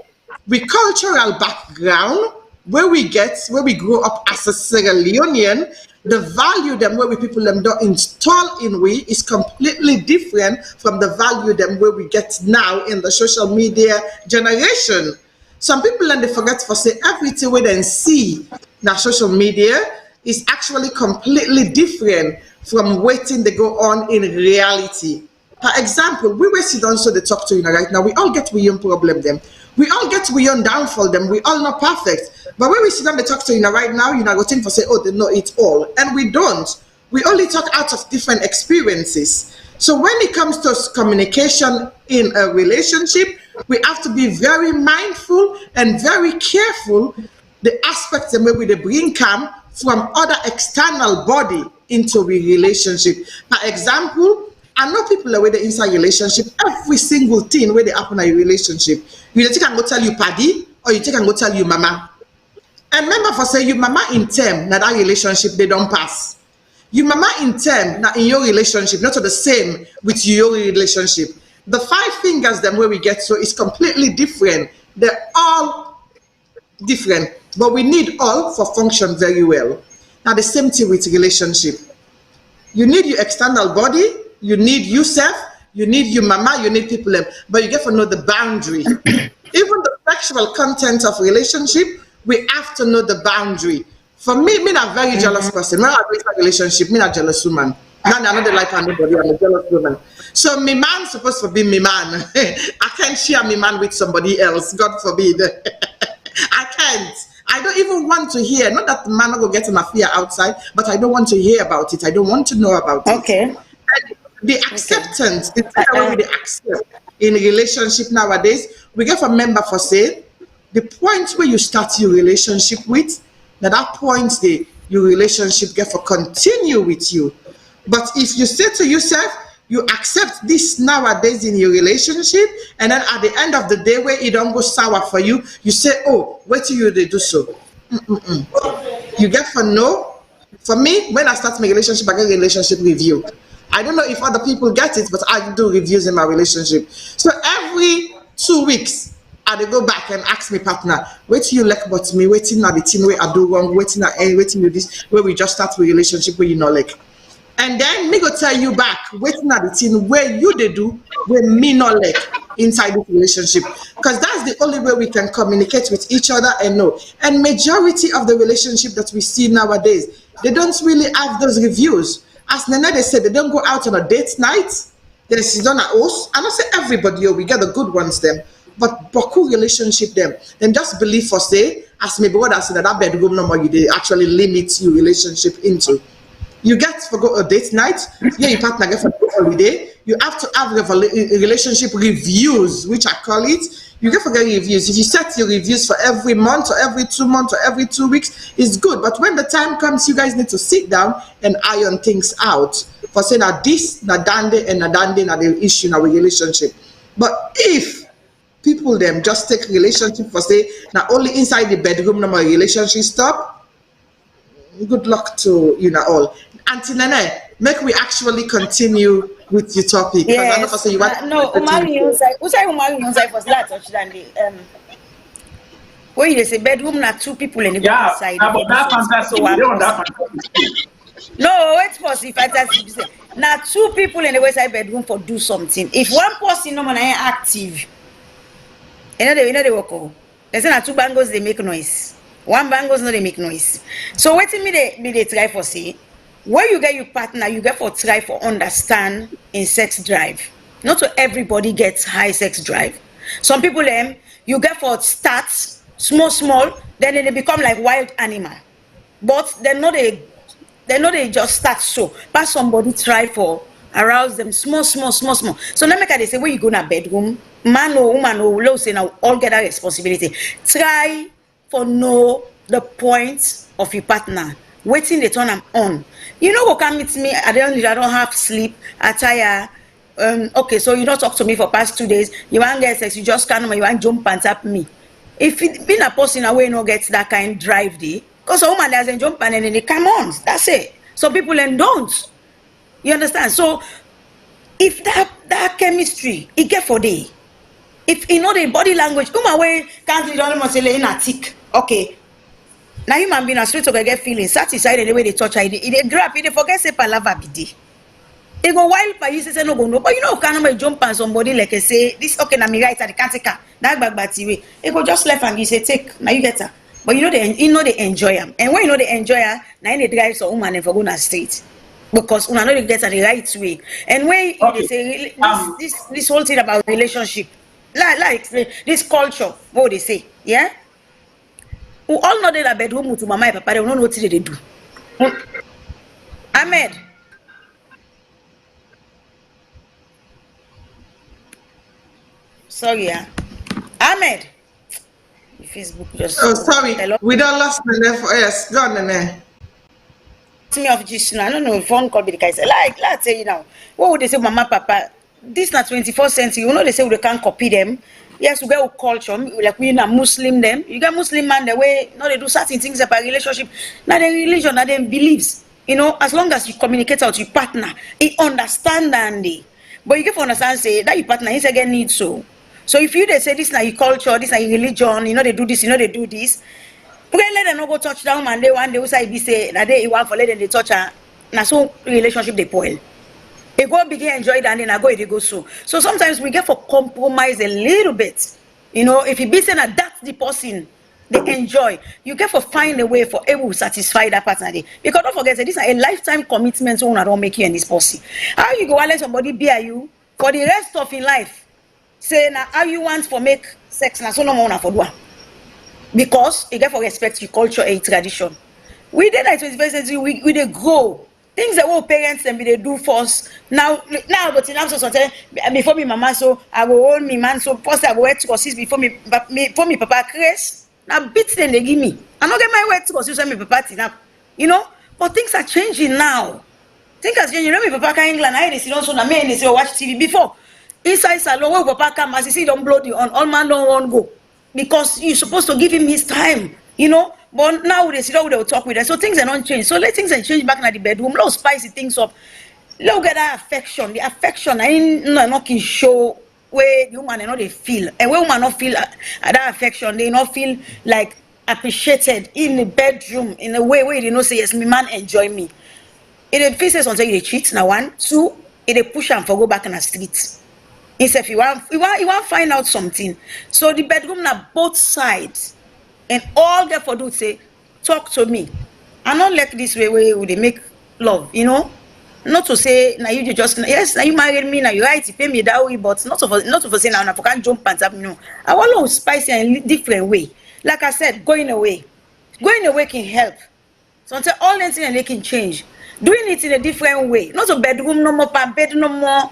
we cultural background where we grow up as a Sierra Leonean, the value them where we people them don't install in we is completely different from the value them where we get now in the social media generation. Some people then they forget for say everything we then see now social media is actually completely different from waiting they go on in reality. For example, we will sit down so they talk to you right now. We all get we own problem them. We all get we own downfall them. We all not perfect. But when we sit down they talk to you right now, you know, go think for say, oh, they know it all. And we don't. We only talk out of different experiences. So when it comes to communication in a relationship, we have to be very mindful and very careful the aspects and where we bring come from other external body into a relationship. For example, I know people are with the inside relationship, every single thing where they happen in a relationship. You take and go tell you paddy, or you take and go tell you mama. And remember for say you mama in term, now that relationship they don't pass. You mama in term, now in your relationship, not the same with your relationship. The 5 fingers them where we get so is completely different. They're all different, but we need all for function very well. Now the same thing with relationship. You need your external body, you need yourself, you need your mama, you need people, but you get to know the boundary. Even the sexual content of relationship, we have to know the boundary. For me a very jealous person. When I reach a relationship, me a jealous woman. Now I know they like anybody, I'm a jealous woman. So my man supposed to be my man. I can't share my man with somebody else, God forbid. I can't. I don't even want to hear, not that the man will get my fear outside, but I don't want to hear about it. I don't want to know about it. Okay. And the acceptance, the way we accept in a relationship nowadays, we get from member for say, the point where you start your relationship with, now that point your relationship get for continue with you. But if you say to yourself, you accept this nowadays in your relationship, and then at the end of the day where it don't go sour for you, you say, oh, wait till you they do so. You get for no. For me, when I start my relationship, I get a relationship review. I don't know if other people get it, but I do reviews in my relationship. So every 2 weeks, I dey go back and ask my partner, wait till you like about me, waiting at the thing where I do wrong, waiting you this, where we just start the relationship where you know like. And then me go tell you back, waiting at the thing where you they do, where me not like inside this relationship. Because that's the only way we can communicate with each other and know. And majority of the relationship that we see nowadays, they don't really have those reviews. As Nana they said, they don't go out on a date night. They sit on a host. I don't say everybody, we get the good ones them. But Boku relationship them. Then just believe for say, as my brother said that bedroom number you they actually limit your relationship into. You get to go a date night, your partner get for holiday. You have to have relationship reviews, which I call it. You get for get reviews. If you set your reviews for every month or every 2 months or every 2 weeks, it's good. But when the time comes, you guys need to sit down and iron things out. For saying that this, na dande and na dande na the issue in our relationship. But if people them just take relationship for say, now only inside the bedroom, no more relationship stop, good luck to you know all. Auntie Nene, make we actually continue with your topic. Yes. I know for say you want No, Umari Yonsai. Who say Umari Yonsai was that touch than the where you say bedroom na 2 people in the inside. Yeah, but that fantasy, we don't that fantasy. No, wait for see fantasy. Now 2 people in the west side bedroom for do something. If one person no man active, you know they work. They say na 2 bangles they make noise. 1 bangles no they make noise. So waiting me they try for say. When you get your partner, you get for try for understand in sex drive. Not so everybody gets high sex drive. Some people you get for start small, then they become like wild animal. But they know they just start so. But somebody try for arouse them small. So let me they say when you go in a bedroom, man or woman or low say now all get that responsibility. Try for know the point of your partner. waiting they turn am on. You know go come meet me at the end I don't have sleep, I tire. Okay, so you don't talk to me for past 2 days, you want get sex, you just can't, you want jump and tap me. If it been a person away no gets that kind drive day, because a woman doesn't jump and then they come on, that's it. Some people then don't. You understand? So if that chemistry it get for day, if you know the body language, way can't be done must say in a tick. Okay. Now human being a straight to get feeling satisfied in the way they touch it. They grab it, they forget say palava be day. They go wild for you say no go no, but you know can't jump on somebody like I say this okay na me right at the can't take her. That back way. It go just left and you say take now you get her. But you know they enjoy them. And when you know they enjoy her, now they drive some woman and for go na street. Because una know they get her the right way. And when they say this whole thing about relationship, like this culture, what they say, yeah? We all know that bedroom to mama and papa, they don't know what they do. Ahmed. Sorry, yeah. Ahmed. Facebook just. Oh, sorry. We don't lost the left. Yes, go on, Nene. Me of just I don't know phone call be the guy say like let's say you know what would they say mama papa this not 21st century you know they say we can't copy them. Yes, we get culture like we na Muslim them. You get Muslim man the way you know they do certain things about relationship. Now their religion, now their beliefs. You know, as long as you communicate out your partner, he understand and they. But you get to understand say that your partner is again need so. So if you they say this na your culture, this na your religion, you know they do this, you know they do this. Let them not go touch down and they one day also be say that they want for let them they touch her. Now so relationship they spoil. They go begin enjoy it and then I go they go so. So sometimes we get for compromise a little bit. You know, if you be saying that that's the person they enjoy, you get for find a way for able to satisfy that partner. Because don't forget that this is a lifetime commitment so I don't make you and this pussy. How you go let somebody be you for the rest of your life? Say now how you want for make sex now so no more for do. Because you get for respect your culture and tradition. We did that 21st century, we they grow. Things that our parents and they do first. Now but in so something before me mama so I go hold me man so first I go wait to consist before me papa Chris. Now beats them they give me. I don't get my word to consist when me papa tin up. You know? But things are changing now. Things are changing. You know me papa can England I they sit also na me and they say watch TV before. Inside salon where papa come as you see don't blow the on all man don't want go. Because you're supposed to give him his time, you know. But now they sit down, they will talk with us. So things are not changed. So let things and change back in the bedroom. Let us spicy things up. Let us get that affection. The affection, I not can show where the woman not they feel. And where woman not feel that affection, they not feel like appreciated in the bedroom in a way where they know say yes, my man enjoy me. It faces until they cheat. Now 1, 2, it push and for go back in the streets. If you want find out something. So the bedroom now both sides. And all they for do say, talk to me. I not like this way where they make love, you know? Not to say now you just yes, now you married me, now you right, you pay me that way, but not to say now I can't jump and tap, you know. I want to spicy in a different way. Like I said, going away. Going away can help. Sometimes all things and they can change. Doing it in a different way. Not a bedroom no more, bed no more.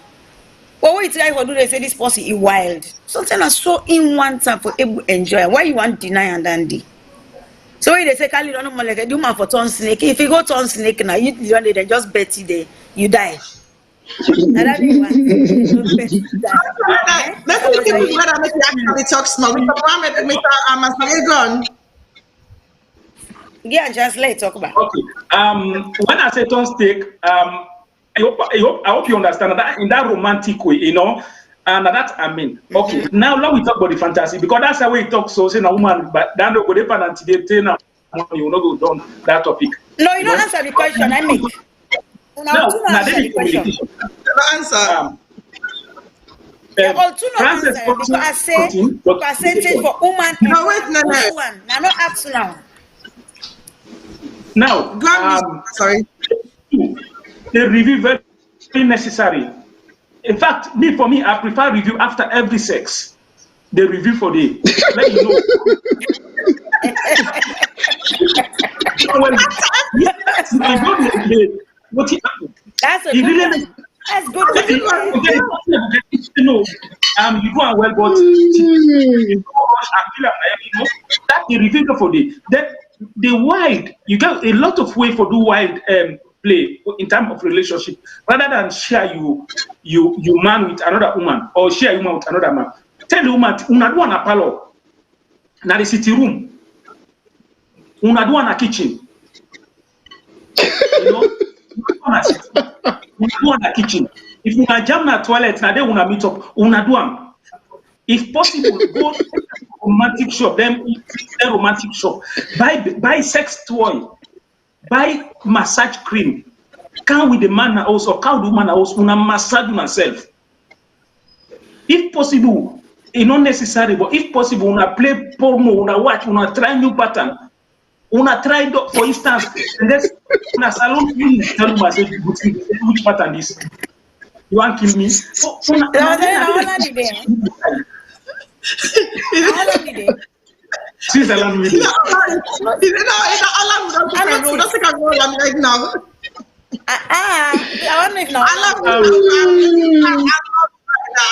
But what you try to do, they say this person is wild. Something is so in one time for able to enjoy. Why you want deny and dandy? So when they say, Kali don't know like do man for turn snake. If you go turn snake now, you they just bet you there, you die. Let's actually talk small. Yeah, just let's talk about. Okay. When I say turn snake, I hope you understand that in that romantic way, you know, and that I mean. Okay, now let we talk about the fantasy because that's the way we talk. So saying a woman, but that no go depend until they tell now you will not go down that topic. No, you don't answer the question I make. Now let me communication. Answer. Because I say percentage for woman. No, wait, no. Now not ask now. Now, sorry. The review very necessary. In fact, for me, I prefer review after every sex. The review for the let you know. Yes, I don't know what he happened. That's a good. That's good. You know, you go and well, but you know, that's the review for the. Then the wild, you get a lot of way for do wild play in terms of relationship, rather than share you man with another woman or share woman with another man. Tell the woman, una do na parlor, na the city room, una do na kitchen. You know, una do na kitchen. If una jam na toilet, na there una meet up, una do am. If possible, go to a romantic shop, then a romantic shop. Buy sex toy, buy massage cream. Come with the man house or come with the woman house, una massage myself. If possible, it's not necessary, but if possible, una play porno, una watch, una try new pattern. Una try, for instance, una salon tell myself which pattern is. You want to kill me? So, she's allowed me.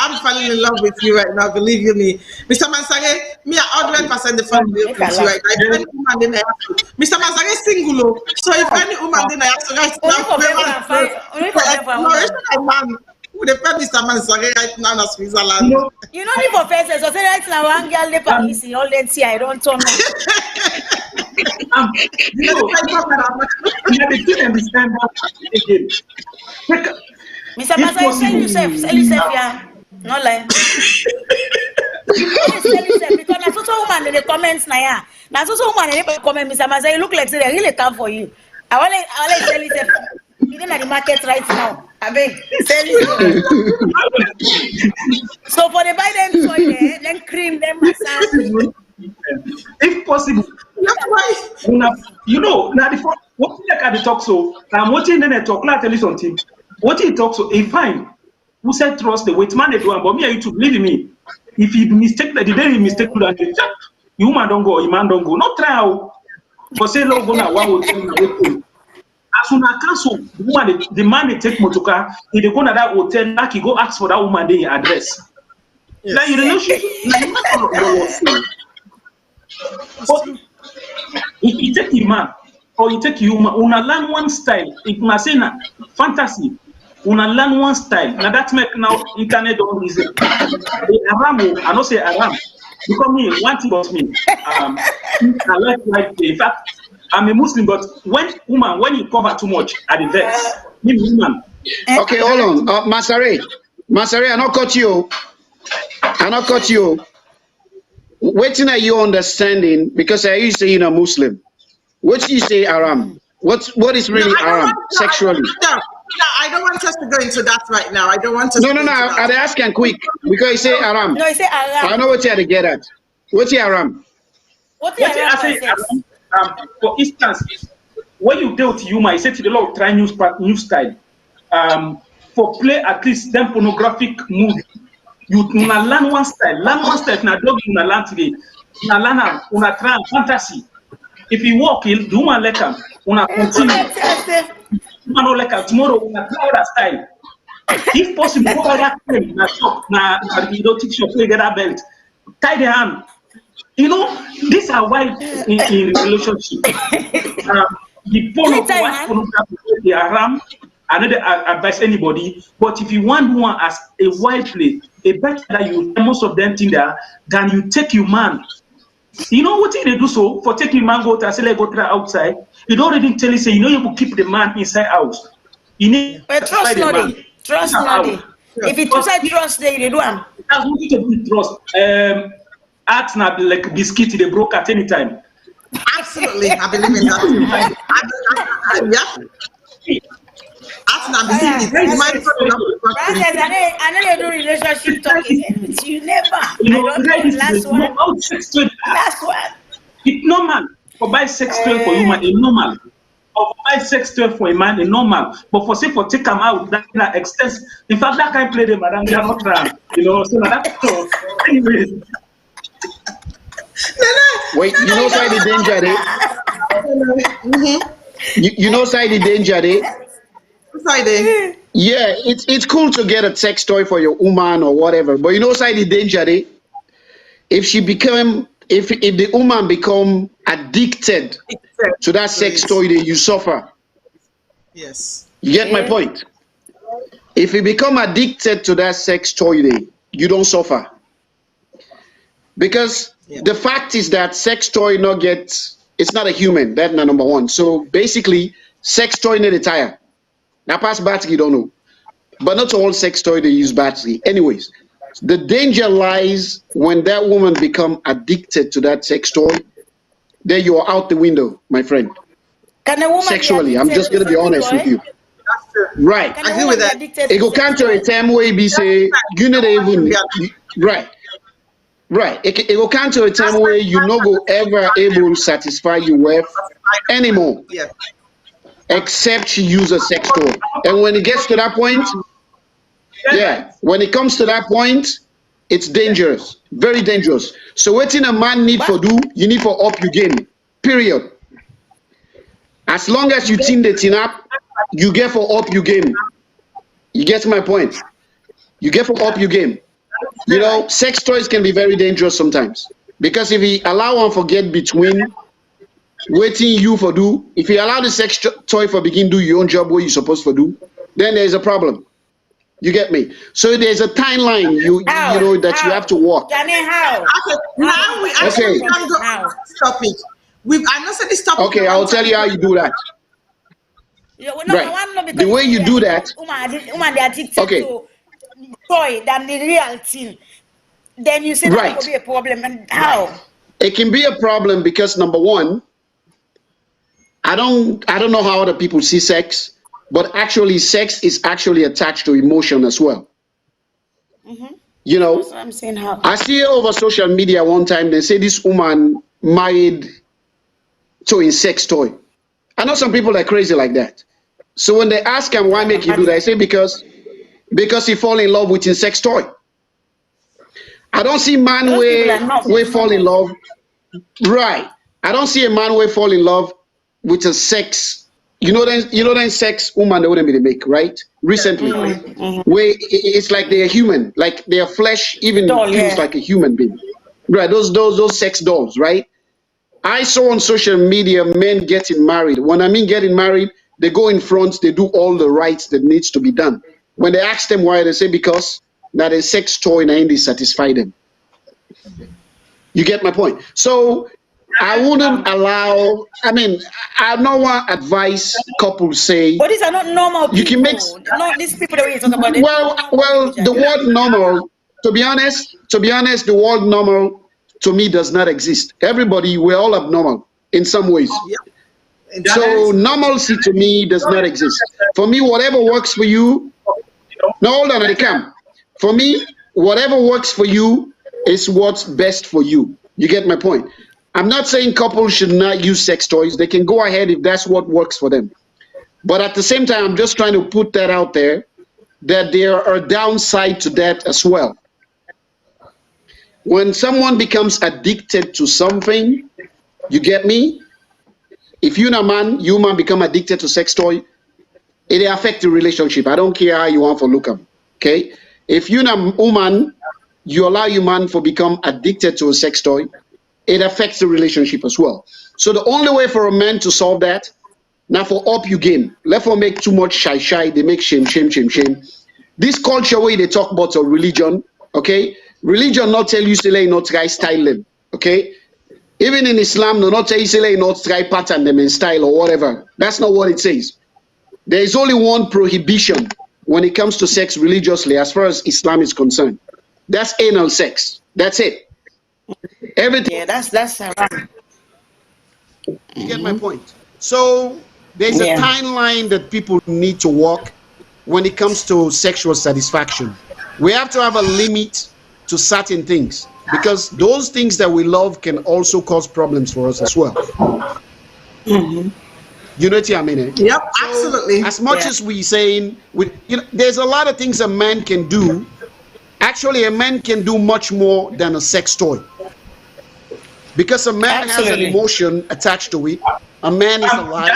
I'm falling in love with you right now, believe you me. Mr. Mansare, me are 100% fall in love with you right now. If any woman then I have to. Mr. Mansare single, so if any woman then I have to right now, man. Who depend Mr. Mansare right now in Switzerland? You know the professor, so say right now one girl they Paris all them see I don't turn on. You know, the thing understand again. Mr. Mansare, sell yourself, yeah. No lie. Sell yourself because na so woman in the comments na ya. Na so woman in the comment, Mr. Mansare, you look like say they really come for you. I want to sell yourself. You in the market right now. I beg, sell it. So for the buy them toy, then cream, then massage. If possible, you know, now what you like at the talk so, I'm watching then I talk, let tell you something. What he talks so, a fine. Who said trust the wait man they do, but me and you to believe me. If you mistake that the day you mistake to that, you man don't go, you man don't go. Not try out. For say no go now, one will tell you. As soon as cancel, the man they take motoka, he they go to that hotel, like he go ask for that woman they address. Yes. Now you relationship, but if you take a man or you take a woman, una learn one style. If you say na fantasy, una learn one style. Now that make now internet don't reason. Aram, I don't say Aram. Because me, one thing about me, I like in fact. I'm a Muslim, but when you cover too much at the vex, woman. Okay, hold on. Masare, I not cut you. Waiting are you understanding? Because I used to say you're a Muslim. What do you say, Aram? What is really Aram sexually? I don't want us to go into that right now. I don't want us. No. I'll ask you quick because you say Aram. No, you say Aram. I know what you had to get at. What's your Aram? For instance, when you deal with human, I say to the Lord, try new style. For play at least then pornographic movie. You learn one style. Now dog you learn today. Now learn una try fantasy. If you walk in, the woman like him, una continue. Woman no like tomorrow una try other style. If possible, go by that time. Na shop, na you don't teach your play get that belt. Tie the hand. You know, these are why in relationship. The porn of wife pornography, they are ram. I don't advise anybody, but if you want one as a wife play, a better that you most of them think that than you take your man. You know what they do so for taking man go to say go try outside. You don't already tell you say you know you will keep the man inside house. You need trust nobody. Trust nobody. If it's inside trust, they do one. That's what you do trust. Act not like biscuit they broke at any time. Absolutely, I believe in that. Yeah. Act not biscuit. I know they do relationship talking with you. Never. You know, last one. Last one. It's normal for buy sex toy for human. It's normal. Or buy sex toy for a man. It's normal. But for say for take them out that extends. In fact, that can play them, madam. They are not trying. You know. So that's so. Anyway. Wait, you know side the danger there? You know side the danger there? Side yeah, it's cool to get a sex toy for your woman or whatever, but you know side the danger there? If she become if the woman become addicted to that sex toy, you suffer. Yes. You get my point? If you become addicted to that sex toy, you don't suffer. Because the fact is that sex toy it's not a human. That's number one. So basically, sex toy need a tire. Now past battery, you don't know. But not all sex toy they use battery. Anyways, the danger lies when that woman become addicted to that sex toy. Then you are out the window, my friend. Can a woman sexually, I'm just going to be honest with you. Right. I agree with that. It will come to a time where you say, you know, even right. Right. It will come to a time where you no go ever able to satisfy your wife anymore. Yeah. Except she use a sex toy. And when it gets to that point, when it comes to that point, it's dangerous. Very dangerous. So what a man need for do, you need for up your game. Period. As long as you team the thing up, you get for up your game. You get my point? You get for up your game. You know, sex toys can be very dangerous sometimes. Because if you allow one for get between waiting you for do, if you allow the sex toy for begin do your own job where you're supposed to do, then there's a problem. You get me? So there's a timeline you know that you have to walk. How? Okay, now we actually can go stop it. I know this topic. Okay, I'll tell you how you do that. Right. The way you do that. Okay. Toy than the real thing. Then you say that could be a problem, and how? It can be a problem because number one, I don't know how other people see sex, but actually sex is actually attached to emotion as well. You know, that's what I'm saying. How? I see over social media one time they say this woman married to a sex toy. I know some people are crazy like that. So when they ask him why make you do that, I say because he fall in love with his sex toy. I don't see man where fall in love. Right. I don't see a man where fall in love with a sex. You know then sex woman they wouldn't be the make, right? Recently. Where it's like they're human, like their flesh even feels like a human being. Right, those sex dolls, right? I saw on social media men getting married. When I mean getting married, they go in front, they do all the rites that needs to be done. When they ask them why, they say because that a sex toy and they satisfy them. You get my point? So I wouldn't allow, I don't want advice couples say. But these are not normal people. You can make, not these people that we're talking about. Well, the word normal, to be honest, the word normal to me does not exist. Everybody, we're all abnormal in some ways. So normalcy to me does not exist. For me, whatever works for you, no, hold on, I come. For me, whatever works for you is what's best for you. You get my point? I'm not saying couples should not use sex toys. They can go ahead if that's what works for them. But at the same time, I'm just trying to put that out there, that there are downsides to that as well. When someone becomes addicted to something, you get me? If you're a man, you man become addicted to sex toy, it affects the relationship. I don't care how you want to look at. Okay? If you're a woman, you allow your man to become addicted to a sex toy, it affects the relationship as well. So the only way for a man to solve that, now for up your game, let for make too much shy, they make shame. This culture where they talk about a religion, okay? Religion not tell you say not try style them, okay? Even in Islam, no not tell you say not try pattern them in style or whatever. That's not what it says. There is only one prohibition when it comes to sex religiously, as far as Islam is concerned. That's anal sex. That's it. Everything. Yeah, that's around. You get my point. So there's a timeline that people need to walk when it comes to sexual satisfaction. We have to have a limit to certain things, because those things that we love can also cause problems for us as well. You know what I mean? Yep, so absolutely. As much as we saying, there's a lot of things a man can do. Actually, a man can do much more than a sex toy, because a man has an emotion attached to it. A man is alive.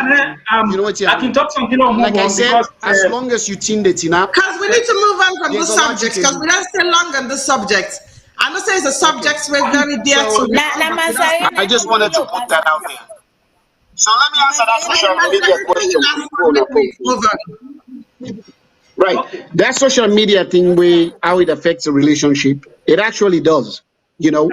You know what I can talk something on like I said, as long as you team the thing up. Because we need to move on from this subject, because we don't stay long on this subject. I know say the subjects were very dear to me. I just wanted to put that out there. So let me answer that social media question people want to pose. Right. That social media thing, how it affects a relationship, it actually does. You know,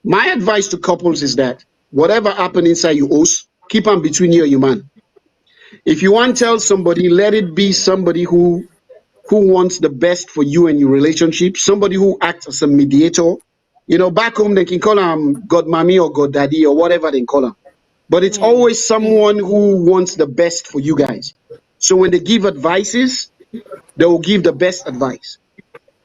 my advice to couples is that whatever happened inside your house, keep on between you and your man. If you want to tell somebody, let it be somebody who wants the best for you and your relationship, somebody who acts as a mediator. You know, back home they can call him God mommy or God daddy or whatever they call him. But it's always someone who wants the best for you guys. So when they give advices, they will give the best advice.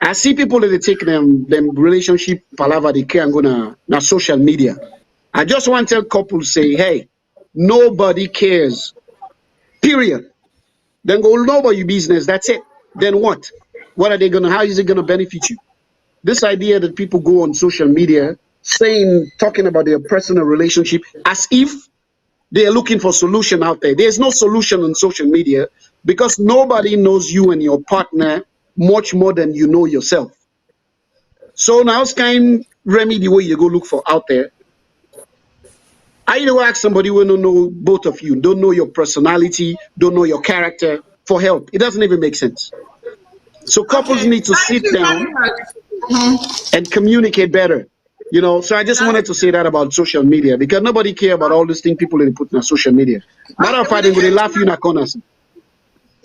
I see people that they take them relationship palaver they can go na social media. I just want to tell couples say, hey, nobody cares. Period. Then go over your business. That's it. Then what? What are they gonna? How is it gonna benefit you? This idea that people go on social media talking about their personal relationship as if they are looking for solution out there. There's no solution on social media because nobody knows you and your partner much more than you know yourself. So now it's kind of remedy way you go look for out there. I either ask somebody who don't know both of you, don't know your personality, don't know your character for help. It doesn't even make sense. So couples need to sit down and communicate better. You know, so I just wanted to say that about social media because nobody care about all these things people are putting on social media. Matter of fact, they laugh you in a corner.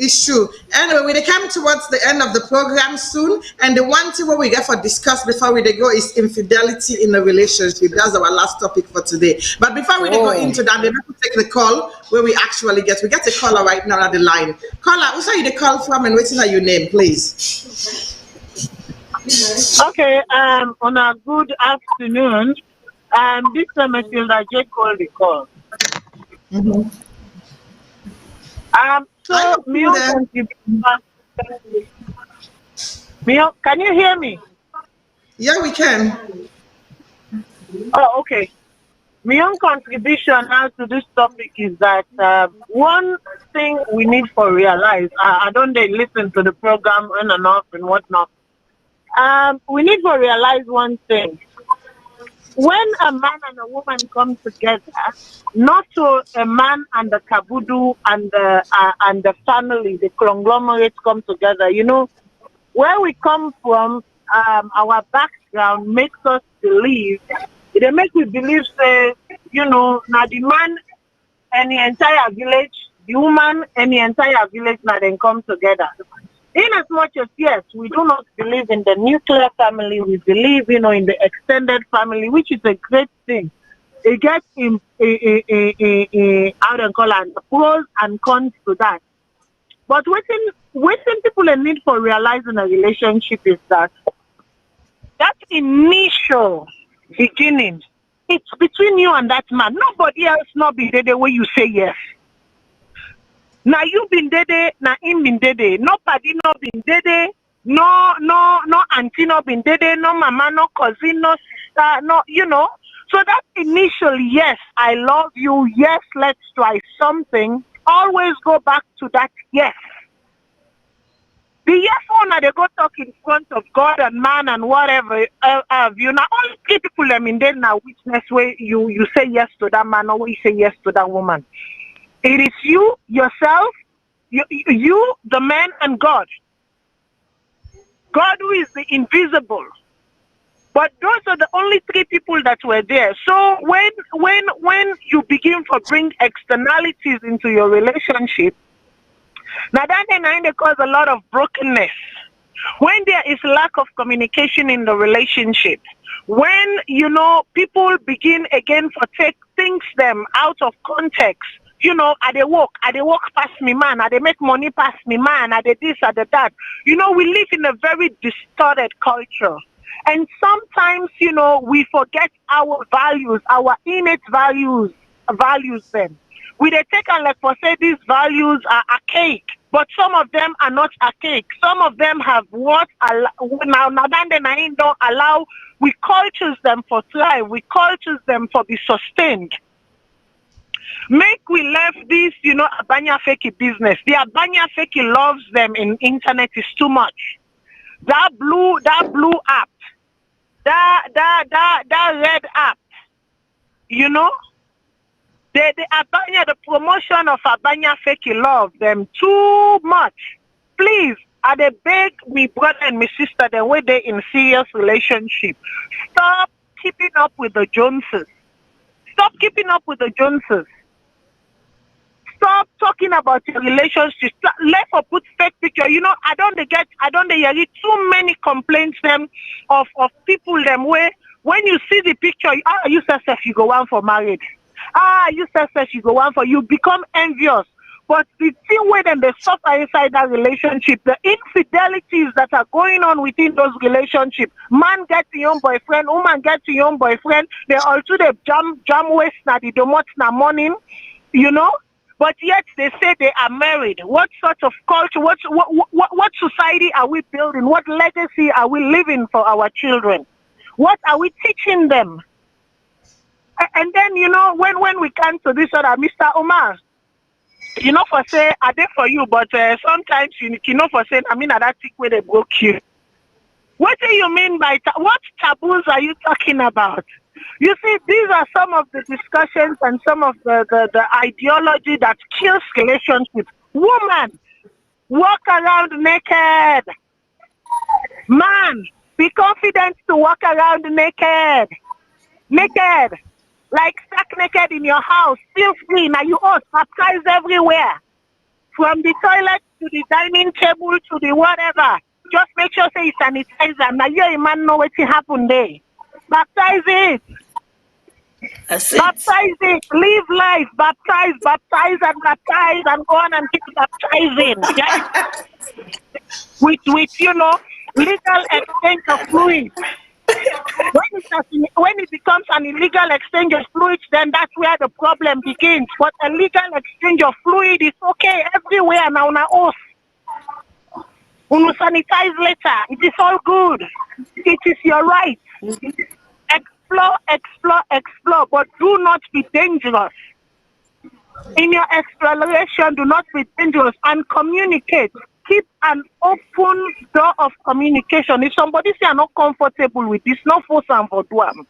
It's true. Anyway, we come towards the end of the program soon, and the one thing what we get for discuss before we go is infidelity in a relationship. That's our last topic for today. But before we go into that, we have to take the call where we get a caller right now at the line. Caller, who's are you the call from and what's your name, please? Okay, on a good afternoon. This is Matilda J. called the call. So, can you hear me? Yeah, we can. Oh, okay. My own contribution now to this topic is that one thing we need to realize, I don't listen to the program on and off and whatnot. We need to realize one thing. When a man and a woman come together, not so a man and the kabudu and the family, the conglomerate come together. You know, where we come from, our background makes us believe. It makes we believe, say, you know, now the man and the entire village, the woman and the entire village, now then come together. In as much as, yes, we do not believe in the nuclear family, we believe, you know, in the extended family, which is a great thing. It gets out and call and pros and cons to that. But what people need for realizing a relationship is that initial beginning, it's between you and that man. Nobody else not be there the way you say yes. Now you been dede, now him been dede. Nobody not been dede. No auntie not been dede. No mama, no cousin, no sister, no, you know. So that initially, yes, I love you. Yes, let's try something. Always go back to that yes. The yes one, they go talk in front of God and man and whatever. You know, all three people I mean, then now witness where you say yes to that man or you say yes to that woman. It is you, yourself, you, the man, and God. God who is the invisible. But those are the only three people that were there. So when you begin to bring externalities into your relationship, now that they cause a lot of brokenness. When there is lack of communication in the relationship, when, you know, people begin again to take things them out of context. You know, I they walk past me man, I they make money past me man, I they this, I they that. You know, we live in a very distorted culture. And sometimes, you know, we forget our values, our innate values then. We they take and like for say these values are archaic, but some of them are not archaic. Some of them have what now then I don't allow, we cultures them for thrive, we cultures them for be sustained. Make we left this, you know, Abanya Feki business. The Abanya Feki loves them in internet is too much. That blue app, you know, the Abanya, the promotion of Abanya fake love them too much. Please, I they beg me brother and my sister the way they in serious relationship. Stop keeping up with the Joneses. Stop keeping up with the Joneses. Stop talking about your relationship. Let's put fake picture. You know, I don't hear too many complaints them of people them where when you see the picture, you say you go on for marriage. You say you go on for you become envious. But the thing where then they suffer inside that relationship, the infidelities that are going on within those relationships, man get to your own boyfriend, woman get to your own boyfriend, they also they jam waste na the domot na morning, you know. But yet they say they are married. What sort of culture, what society are we building? What legacy are we leaving for our children? What are we teaching them? And then, you know, when we come to this other, Mr. Omar, you know, for say, I did for you, but sometimes, you know, for saying, I mean, that thing where they broke you. What do you mean by, what taboos are you talking about? You see, these are some of the discussions and some of the ideology that kills relationships. Woman, walk around naked. Man, be confident to walk around naked. Naked. Like stuck naked in your house, feel free. Now you all baptized everywhere. From the toilet to the dining table to the whatever. Just make sure say you sanitize them. Now you a man know what happened there. Baptize it. Baptize it. Live life. Baptize and go on and keep baptizing. Yeah? with you know, legal exchange of fluids. When it becomes an illegal exchange of fluids, then that's where the problem begins. But a legal exchange of fluid is okay everywhere now. Unu sanitize later. It is all good. It is your right. Explore, but do not be dangerous. In your exploration, do not be dangerous and communicate. Keep an open door of communication. If somebody say I'm not comfortable with this, not force them for do them.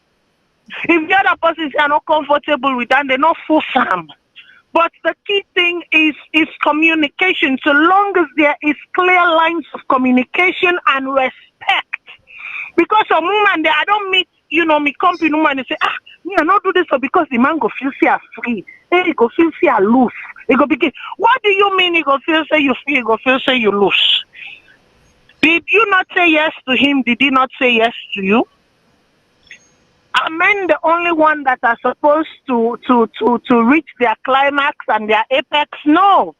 If the other person say I'm not comfortable with that, they not force them. But the key thing is communication. So long as there is clear lines of communication and respect. Because some woman there, I don't meet, you know, me company woman and say, me I not do this because the man go feel say free. He go feel say loose. He go begin. What do you mean he go feel say you free? He go feel say you loose. Did you not say yes to him? Did he not say yes to you? Are men the only one that are supposed to reach their climax and their apex? No.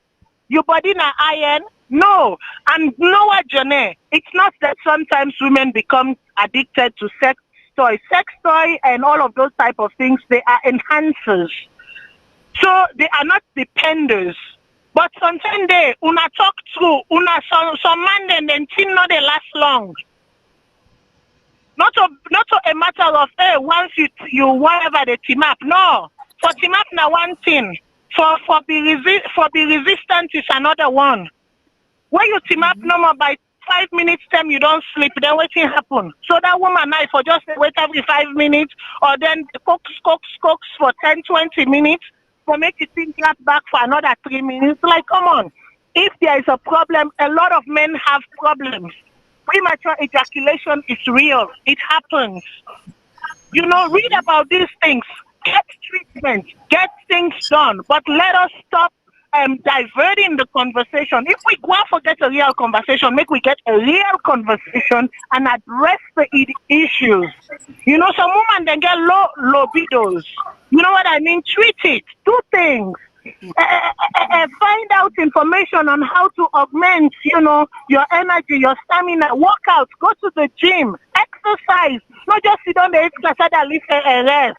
Your body na iron? No. And know what, Janae? It's not that sometimes women become addicted to sex toy. Sex toy and all of those type of things, they are enhancers. So they are not dependers. But sometimes they una talk through, some man then thing not they last long. Not a matter of once you whatever they team up. No. For team up now one thing. For be resistant is another one. When you team up no more by 5 minutes time you don't sleep, then what will happen? So that woman now for just wait every 5 minutes or then cooks for 10-20 minutes for make you think back for another 3 minutes. Like come on. If there is a problem, a lot of men have problems. Premature ejaculation is real. It happens. You know, read about these things. Get treatment. Get things done. But let us stop diverting the conversation. If we go and forget a real conversation, make we get a real conversation and address the issues. You know, some women then get low libidos. You know what I mean? Treat it. Do things. Find out information on how to augment, you know, your energy, your stamina, work out, go to the gym, exercise, not just sit on the exercise and lift a rest.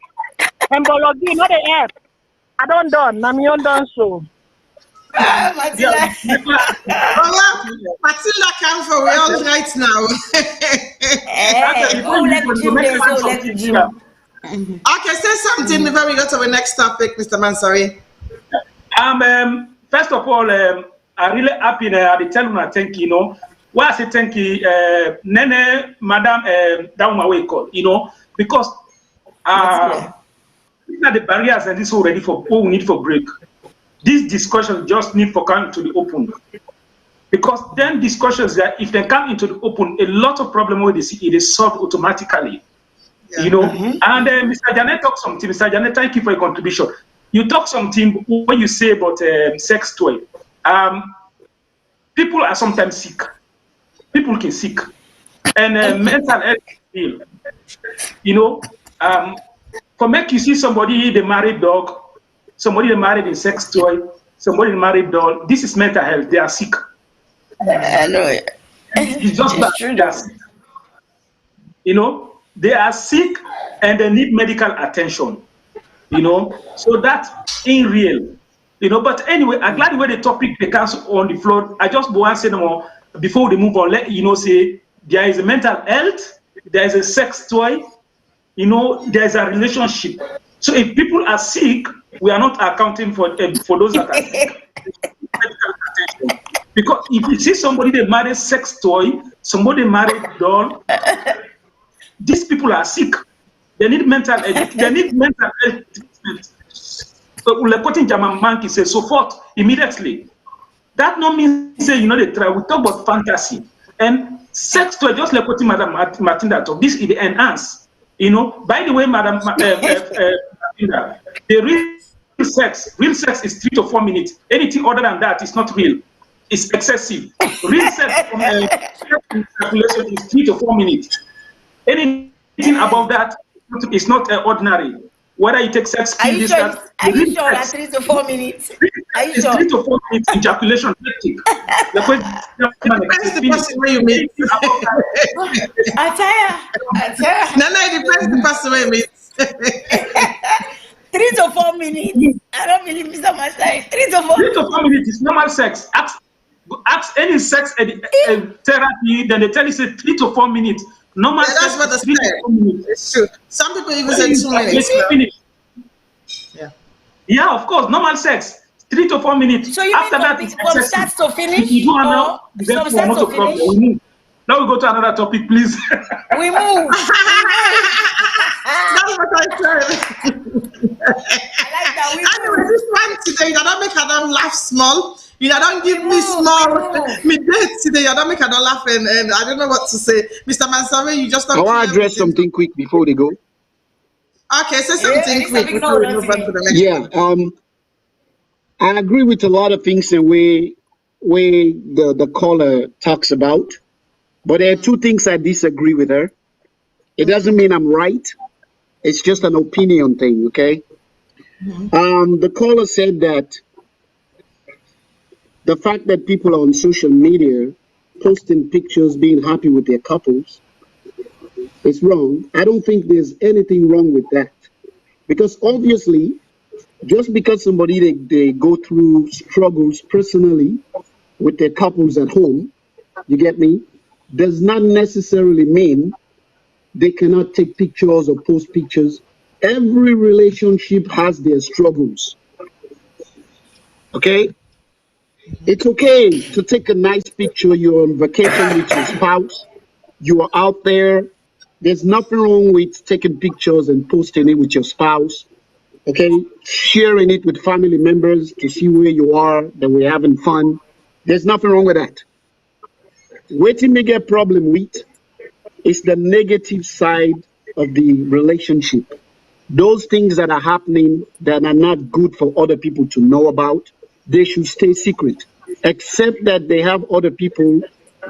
And Bologi, not the app. I don't done. I'm your done so. Matilda come for we all right now. Okay, say something before we go to the next topic, Mr. Mansari. First of all, I'm really happy to tell you thank you, know. Why I say thank you, Nene, Madam, down my way call, you know, because These are the barriers, and this is already for what we need for break. These discussions just need for come to the open. Because then discussions that if they come into the open, a lot of problems with this it is solved automatically. Yeah. You know, and Mr. Janet talked something. Mr. Janet, thank you for your contribution. You talk something what you say about sex toy. People are sometimes sick. People can sick, and mental health is real. You know, for make you see somebody the married dog, somebody the married in sex toy, somebody the married doll. This is mental health. They are sick. I know it. It's just that they are sick. You know, they are sick and they need medical attention. You know, so that's in real. You know, but anyway, I'm glad the way the topic becomes on the floor. I just want to say no more before we move on. Let you know, say there is a mental health, there is a sex toy, you know, there is a relationship. So if people are sick, we are not accounting for those that are sick. Because if you see somebody that married sex toy, somebody married doll, these people are sick. They need mental health. They need mental health treatment. So like putting German monkey says so forth immediately. That no means say you know they try. We talk about fantasy and sex toy. Just like putting Madam Martina talk. This is the enhance. You know. By the way, Madam Martina, the real sex is 3 to 4 minutes. Anything other than that is not real. It's excessive. Real sex from ejaculation is 3 to 4 minutes. Anything above that is not ordinary. Whether you take sex are you sure that's 3 to 4 minutes? Are you sure? 3 to 4 minutes ejaculation hectic. The person where you meet. Attire. No, it depends the person where you meet. 3 to 4 minutes. I don't believe Mr. Masai. 3 to 4. 3 to 4 minutes is normal sex. Ask any sex therapy, then they tell you say 3 to 4 minutes. Normal sex. That's what they say. It's true. Some people even say 2 minutes. Yeah, of course. Normal sex, 3 to 4 minutes. So you after mean from start to finish? You do now, from start to finish. We move. Now we go to another topic, please. We move. That's what I said. I like that. Anyway, this one today, you don't make Adam laugh small. You don't give me small. Me date today, you don't make Adam laugh, and I don't know what to say. Mr. Mansawe, you just don't. I want to address something quick before they go. Okay, say something quick before we move on to the next. Yeah, I agree with a lot of things the way the caller talks about, but there are 2 things I disagree with her. It doesn't mean I'm right. It's just an opinion thing, okay? The caller said that the fact that people are on social media posting pictures being happy with their couples is wrong. I don't think there's anything wrong with that. Because obviously, just because somebody they go through struggles personally with their couples at home, you get me, does not necessarily mean they cannot take pictures or post pictures. Every relationship has their struggles. Okay? It's okay to take a nice picture. You're on vacation with your spouse. You are out there. There's nothing wrong with taking pictures and posting it with your spouse. Okay? Sharing it with family members to see where you are, that we're having fun. There's nothing wrong with that. What you may get problem with is the negative side of the relationship. Those things that are happening that are not good for other people to know about, they should stay secret, except that they have other people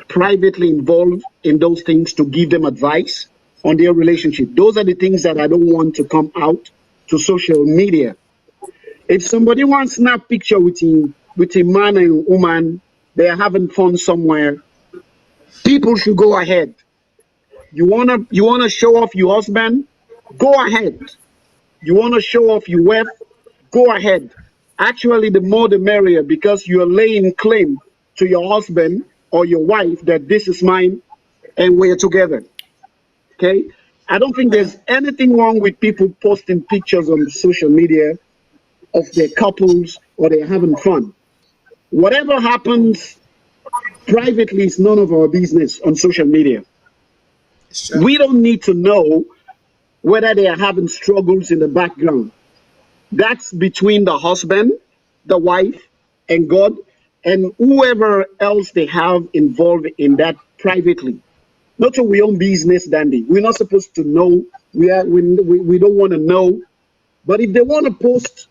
privately involved in those things to give them advice on their relationship. Those are the things that I don't want to come out to social media. If somebody wants to snap picture with a man and woman, they are having fun somewhere, people should go ahead. You wanna show off your husband? Go ahead. You wanna show off your wife? Go ahead. Actually, the more the merrier, because you're laying claim to your husband or your wife that this is mine and we're together. Okay? I don't think there's anything wrong with people posting pictures on social media of their couples or they're having fun. Whatever happens privately is none of our business on social media. Sure. We don't need to know whether they are having struggles in the background. That's between the husband, the wife, and God, and whoever else they have involved in that privately. Not so we own business, Dandy. We're not supposed to know. We don't want to know. But if they want to post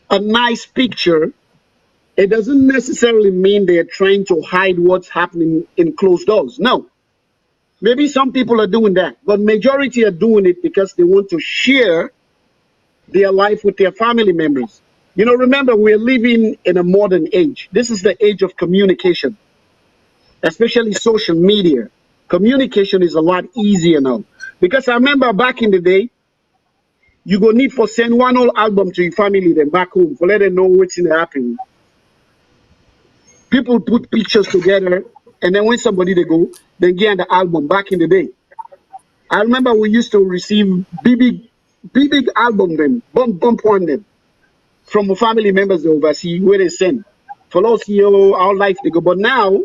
a nice picture, it doesn't necessarily mean they're trying to hide what's happening in closed doors. No. Maybe some people are doing that, but majority are doing it because they want to share their life with their family members. You know, remember, we're living in a modern age. This is the age of communication, especially social media. Communication is a lot easier now. Because I remember back in the day, you go need for send one whole album to your family, then back home, for let them know what's in the happening. People put pictures together, and then when somebody they go, then get the album back in the day. I remember we used to receive big album them, bump on them from family members overseas where they send. For us, you know, our life they go. But now,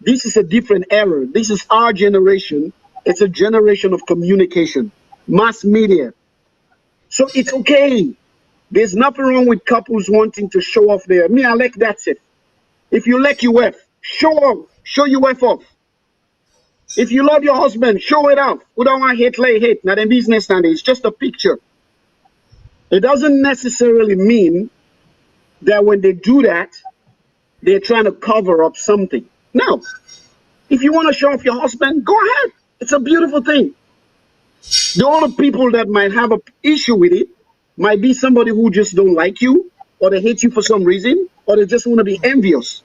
this is a different era. This is our generation. It's a generation of communication, mass media. So it's okay. There's nothing wrong with couples wanting to show off their. Me, I like that's it. If you like your wife, show your wife off. If you love your husband, show it off. We don't want hate, lay hate. Not in business standard. It's just a picture. It doesn't necessarily mean that when they do that, they're trying to cover up something. No. If you want to show off your husband, go ahead. It's a beautiful thing. The only people that might have an issue with it might be somebody who just don't like you, or they hate you for some reason, or they just want to be envious.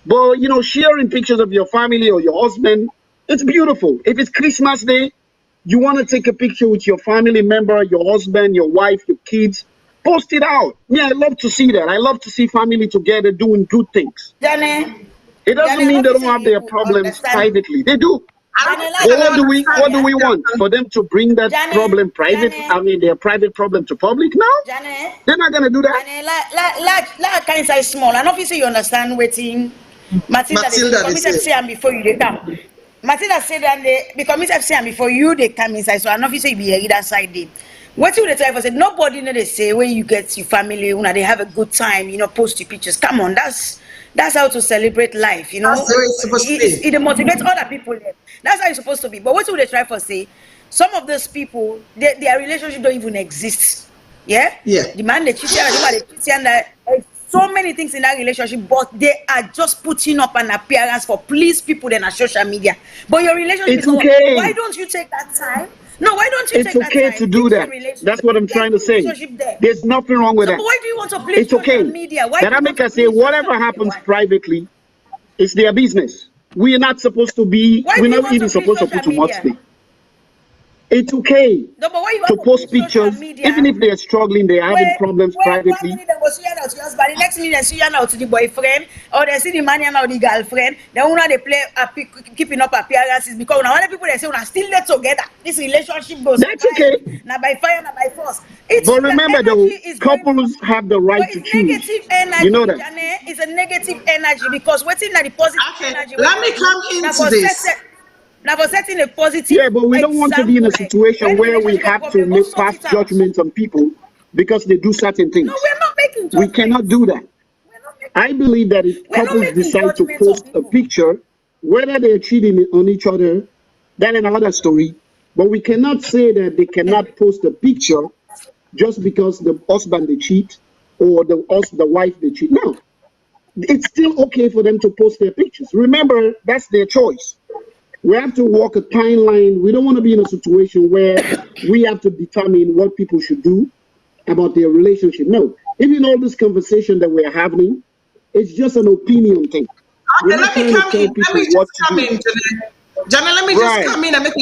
But, you know, sharing pictures of your family or your husband, it's beautiful. If it's Christmas Day, you want to take a picture with your family member, your husband, your wife, your kids, post it out. Yeah, I love to see that. I love to see family together doing good things. Danny, It doesn't mean they don't have their problems privately. They do. But what do we want? For them to bring that problem private, their private problem to public? No. They're not going to do that. Like kind of size small. I know if you say you understand waiting. Matilda say before you come. Matilda said that because Miss say before you they come inside. So I know if you say you be either side day. What you the type said nobody know they say when you get your family, when they have a good time, you know, post your pictures. Come on, that's how to celebrate life, you know. That's the way it's supposed to be. It motivates other people. That's how it's supposed to be. But what would they try for say? Some of those people, their relationship don't even exist. Yeah? Yeah. The man they cheat, the woman they cheat, and so many things in that relationship, but they are just putting up an appearance for please people than on social media. But your relationship is okay. Why don't you take that time? No, why don't you take that time? It's okay to do that. That's what I'm trying to say. There's nothing wrong with that. But why do you want to play social media? Why that I make us say whatever happens privately, it's their business. We are not supposed to be. We're not even supposed to put too much thing. It's okay to post pictures, even if they're struggling, they're having problems privately. They go see you out to your husband. The next minute they see you out to the boyfriend, or they see the man and the girlfriend. Then when they play keeping up appearances because now other people they say we are still there together. This relationship goes. That's okay. Now by fire, now by force. But remember, though, couples have the right to choose. Negative energy, you know that it's a negative energy because what's in the positive energy. Let me come into this. Now, for setting a positive. Yeah, but we don't want to be in a situation where we have to make past judgments on people because they do certain things. No, we're not making judgments. We cannot do that. I believe that if couples decide to post a picture, whether they're cheating on each other, that's another story. But we cannot say that they cannot post a picture just because the husband they cheat or the wife they cheat. No, it's still okay for them to post their pictures. Remember, that's their choice. We have to walk a fine line. We don't want to be in a situation where we have to determine what people should do about their relationship. No, even all this conversation that we're having, it's just an opinion thing. Okay, let me come in. Let me just come in, Johnny, let me just come in and make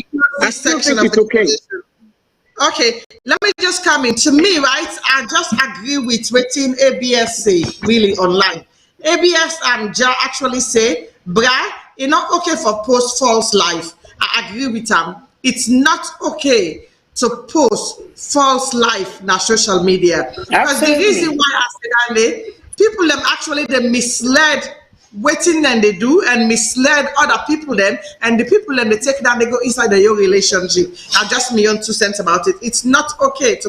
a section of the conversation. Okay, let me just come in. To me, right, I just agree with what ABS say, really, online. ABS and Ja actually say, bruh, it's not okay for post false life. I agree with them. It's not okay to post false life on social media. Because the reason why I say that, people them actually they misled waiting and they do and misled other people then, and the people then they take that, they go inside the your relationship. Now just me on 2 cents about it. It's not okay to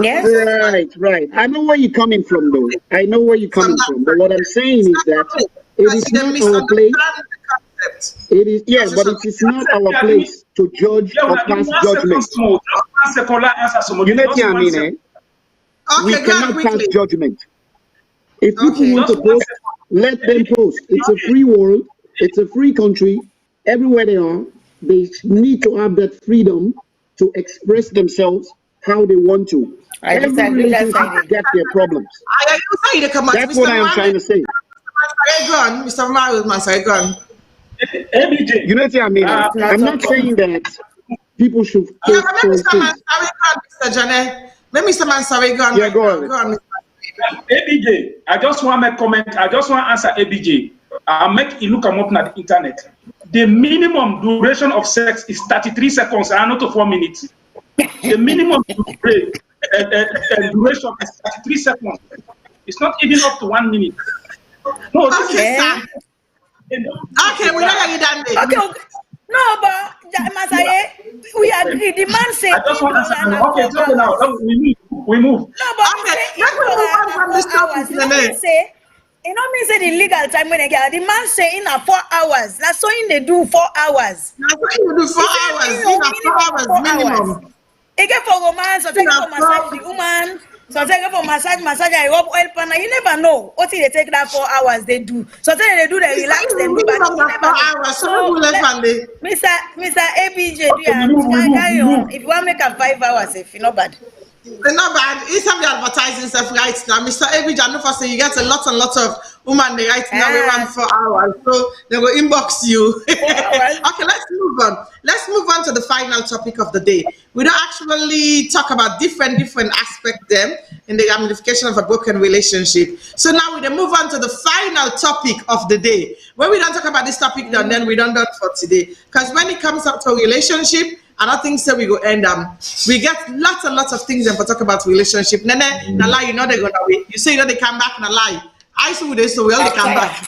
right. I know where you're coming from though. I know where you're coming from. But what I'm saying is that it is not our place. It is, yeah, but it is not our place to judge or pass judgment. You know what I mean, eh? We cannot pass judgment. If people want to post, let them post. It's a free world. It's a free country. Everywhere they are, they need to have that freedom to express themselves how they want to. Every relationship get their problems. That's what I am trying to say. Mr. Maru, go on. You know what I mean? I'm not saying that people should post Mr. Janet. Let Mr. Mansari go on. Yeah, go on. ABJ, I just want to make comment. I just want to answer ABJ. I'll make you look up on the internet. The minimum duration of sex is 33 seconds and not 4 minutes. The minimum duration is 33 seconds. It's not even up to 1 minute. No, this is okay, we're not going to done this. Okay. No, but Masaye, we agree. The man said. I just want to say, okay, it's okay now. We move. No, but the man say, you know me say the legal time when they get the man say in 4 hours. That's what they do 4 hours. That's what you do 4 hours. In 4 hours minimum. It get for romance, so take for massage the woman. So take for massage, I rub oil pan. You never know what they take that 4 hours they do. So then they do they relax them. But you never know. So Mr. ABJ, carry on. If you want to make a 5 hours, if you know bad. They're not bad. It's have the advertising stuff right now. Mr. ABJ, I know for say you get a lot of women they right now we run 4 hours. So they will inbox you. Okay, let's move on. Let's move on to the final topic of the day. We don't actually talk about different aspects them in the ramification of a broken relationship. So now we move on to the final topic of the day. When we don't talk about this topic then we don't do it for today. Because when it comes up to a relationship, I don't think so we go end we get lots and lots of things and for talk about relationship. Nene, na lie, you know they're gonna wait. You say you know they come back and lie. I saw this so well they come back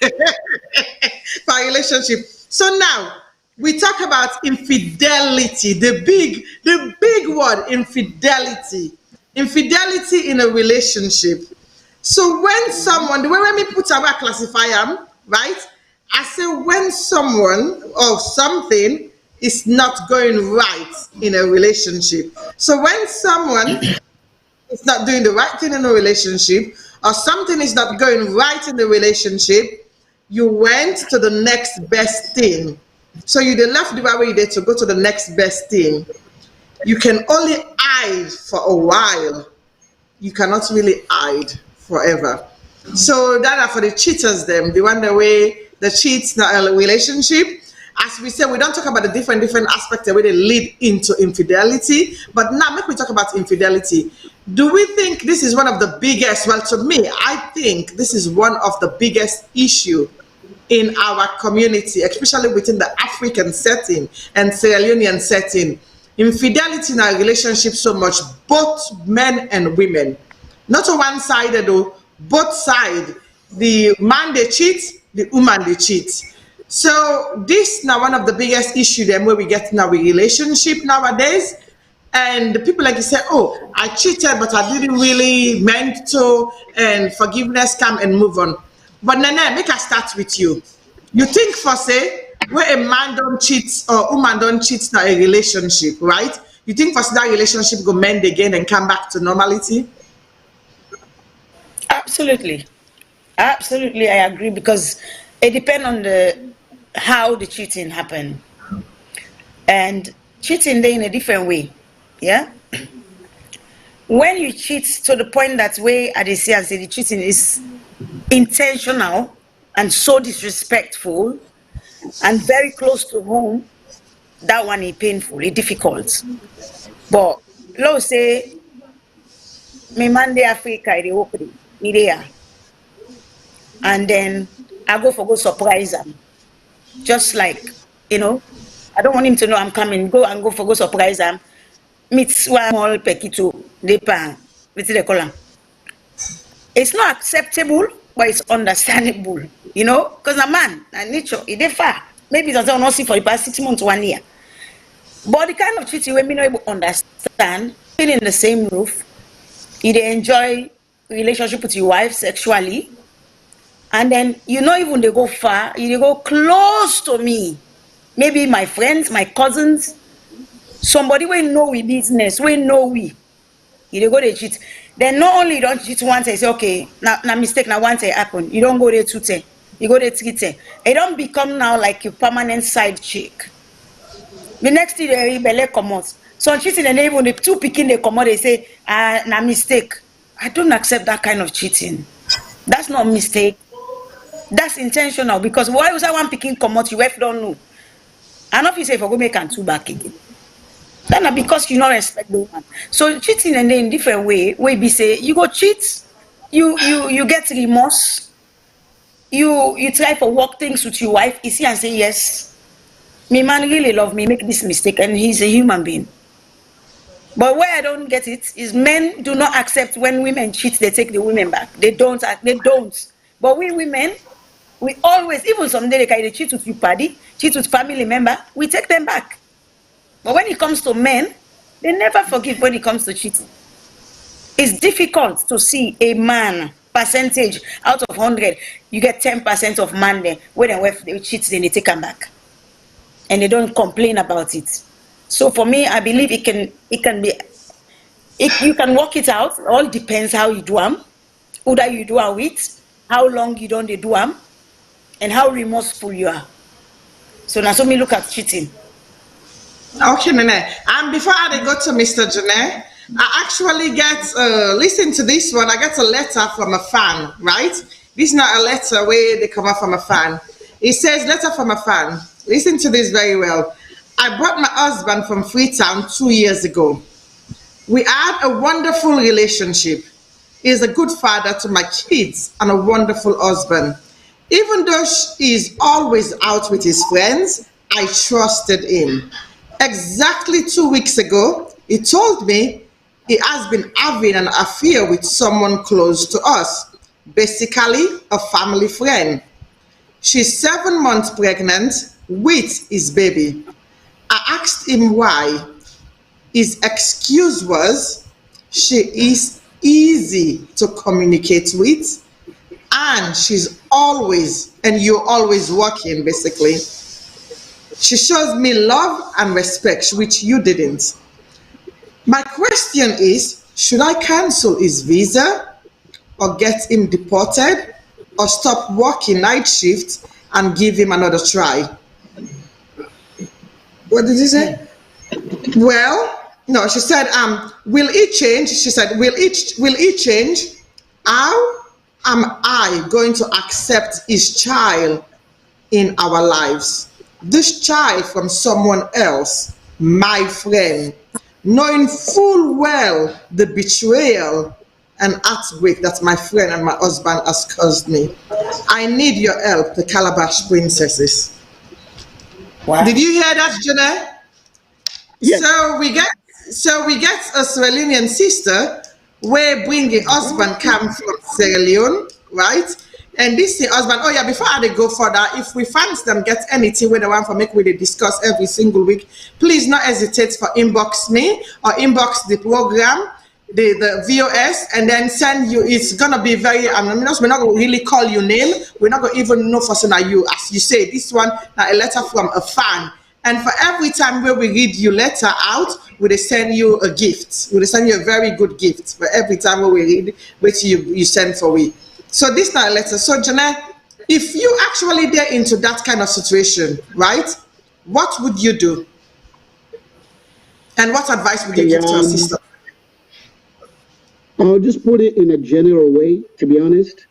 for a relationship. So now we talk about infidelity, the big word, infidelity. Infidelity in a relationship. So when someone, the way when we put our classify them, right? I say when someone or something is not going right in a relationship. So when someone is not doing the right thing in a relationship or something is not going right in the relationship, you went to the next best thing. So you left the right way there to go to the next best thing. You can only hide for a while. You cannot really hide forever. So that are for the cheaters them, the one the way the cheats in a relationship. As we said, we don't talk about the different aspects that they lead into infidelity. But now, make we talk about infidelity. Do we think this is one of the biggest? Well, to me, I think this is one of the biggest issue in our community, especially within the African setting and Sierra Leonean setting. Infidelity in our relationship so much, both men and women. Not a one-sided though, both sides. The man they cheat, the woman they cheat. So this now one of the biggest issue then where we get in our relationship nowadays. And the people like you say, oh, I cheated, but I didn't really meant to, and forgiveness come and move on. But Nana, make us start with you. You think for say, where a man don't cheat or woman don't cheat in a relationship, right? You think for that relationship go mend again and come back to normality? Absolutely. Absolutely, I agree, because it depends on how the cheating happened. And cheating they in a different way. Yeah. When you cheat to the point that way I say and say the cheating is intentional and so disrespectful and very close to home, that one is painful, it's difficult. But let's say me man de Africa they open me there. And then I go surprise them. Just like, you know, I don't want him to know I'm coming. Go surprise them. Meet one small pekito, depan, with the column. It's not acceptable, but it's understandable. You know, because a man, and nature, it dey far. Maybe it's not see for the past 6 months, 1 year. But the kind of cheating when me not able to understand, being in the same roof, you dey enjoy relationship with your wife sexually, and then you not even they go far, you dey go close to me. Maybe my friends, my cousins, somebody we know we business, we know we. You dey go they cheat. Then not only you don't cheat once, I say okay, now mistake now once it happen. You don't go there 2 you go there 3 It don't become now like your permanent side chick. The next thing they belle come out. So cheating and even the 2 picking they come out, they say, na mistake. I don't accept that kind of cheating. That's not mistake. That's intentional, because why was I one picking come out, you don't know. I know if you say for go make and 2 back again. Then because you not respect the woman. So cheating and then in different way be say you go cheat, you get remorse, you try for work things with your wife, you see and say yes. My man really love me, make this mistake, and he's a human being. But where I don't get it is men do not accept when women cheat, they take the women back. They don't. But we women, we always, even someday they cheat with your party, cheat with family member, we take them back. But when it comes to men, they never forgive when it comes to cheating. It's difficult to see a man percentage out of 100, you get 10% of man there, when they cheat, then they take them back. And they don't complain about it. So for me, I believe it can be, you can work it out. All depends how you do them, who that you do it with, how long you don't do them, and how remorseful you are. So now, so me look at cheating. Okay, Nene. And before I go to Mr. Janae, I actually get, listen to this one. I get a letter from a fan, right? This is not a letter where they come out from a fan. It says, letter from a fan. Listen to this very well. I brought my husband from Freetown 2 years ago. We had a wonderful relationship. He is a good father to my kids and a wonderful husband. Even though he is always out with his friends, I trusted him. Exactly 2 weeks ago, he told me he has been having an affair with someone close to us, basically a family friend. She's 7 months pregnant with his baby. I asked him why. His excuse was, she is easy to communicate with, and she's always, and you're always working, basically. She shows me love and respect, which you didn't. My question is, should I cancel his visa or get him deported or stop working night shift and give him another try? What did you say? Well, no, she said, will he change? She said, will he change? How am I going to accept his child in our lives? This child from someone else, my friend, knowing full well the betrayal and heartbreak that my friend and my husband has caused me. I need your help, the Calabash princesses. Wow. Did you hear that, Janae? Yes. So we get a Sierra Leonean sister where bringing husband come from Sierra Leone, right? And this husband, oh yeah, before I go further, if we fans them get anything where they want for make we discuss every single week, please not hesitate for inbox me or inbox the program, the VOS, and then send you. It's gonna be very we're not gonna really call your name, we're not gonna even know for you. As you say, this one now a letter from a fan. And for every time where we read your letter out, we'll send you a gift. We'll send you a very good gift for every time where we read which you send for we. So this now a letter. So Janae, if you actually get into that kind of situation, right? What would you do? And what advice would you give to your sister? I'll just put it in a general way, to be honest.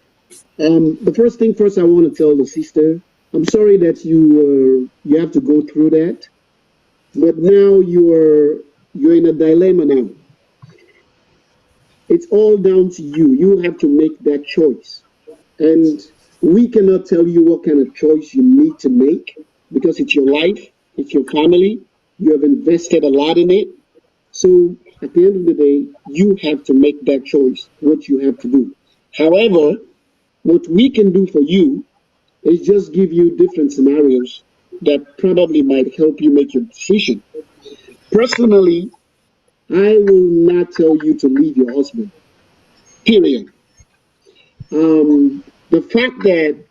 The first thing first, I want to tell the sister, I'm sorry that you have to go through that, but now you're in a dilemma now. It's all down to you. You have to make that choice, and we cannot tell you what kind of choice you need to make because it's your life, it's your family. You have invested a lot in it, so at the end of the day, you have to make that choice. What you have to do. However, what we can do for you It just give you different scenarios that probably might help you make your decision. Personally, I will not tell you to leave your husband. Period. The fact that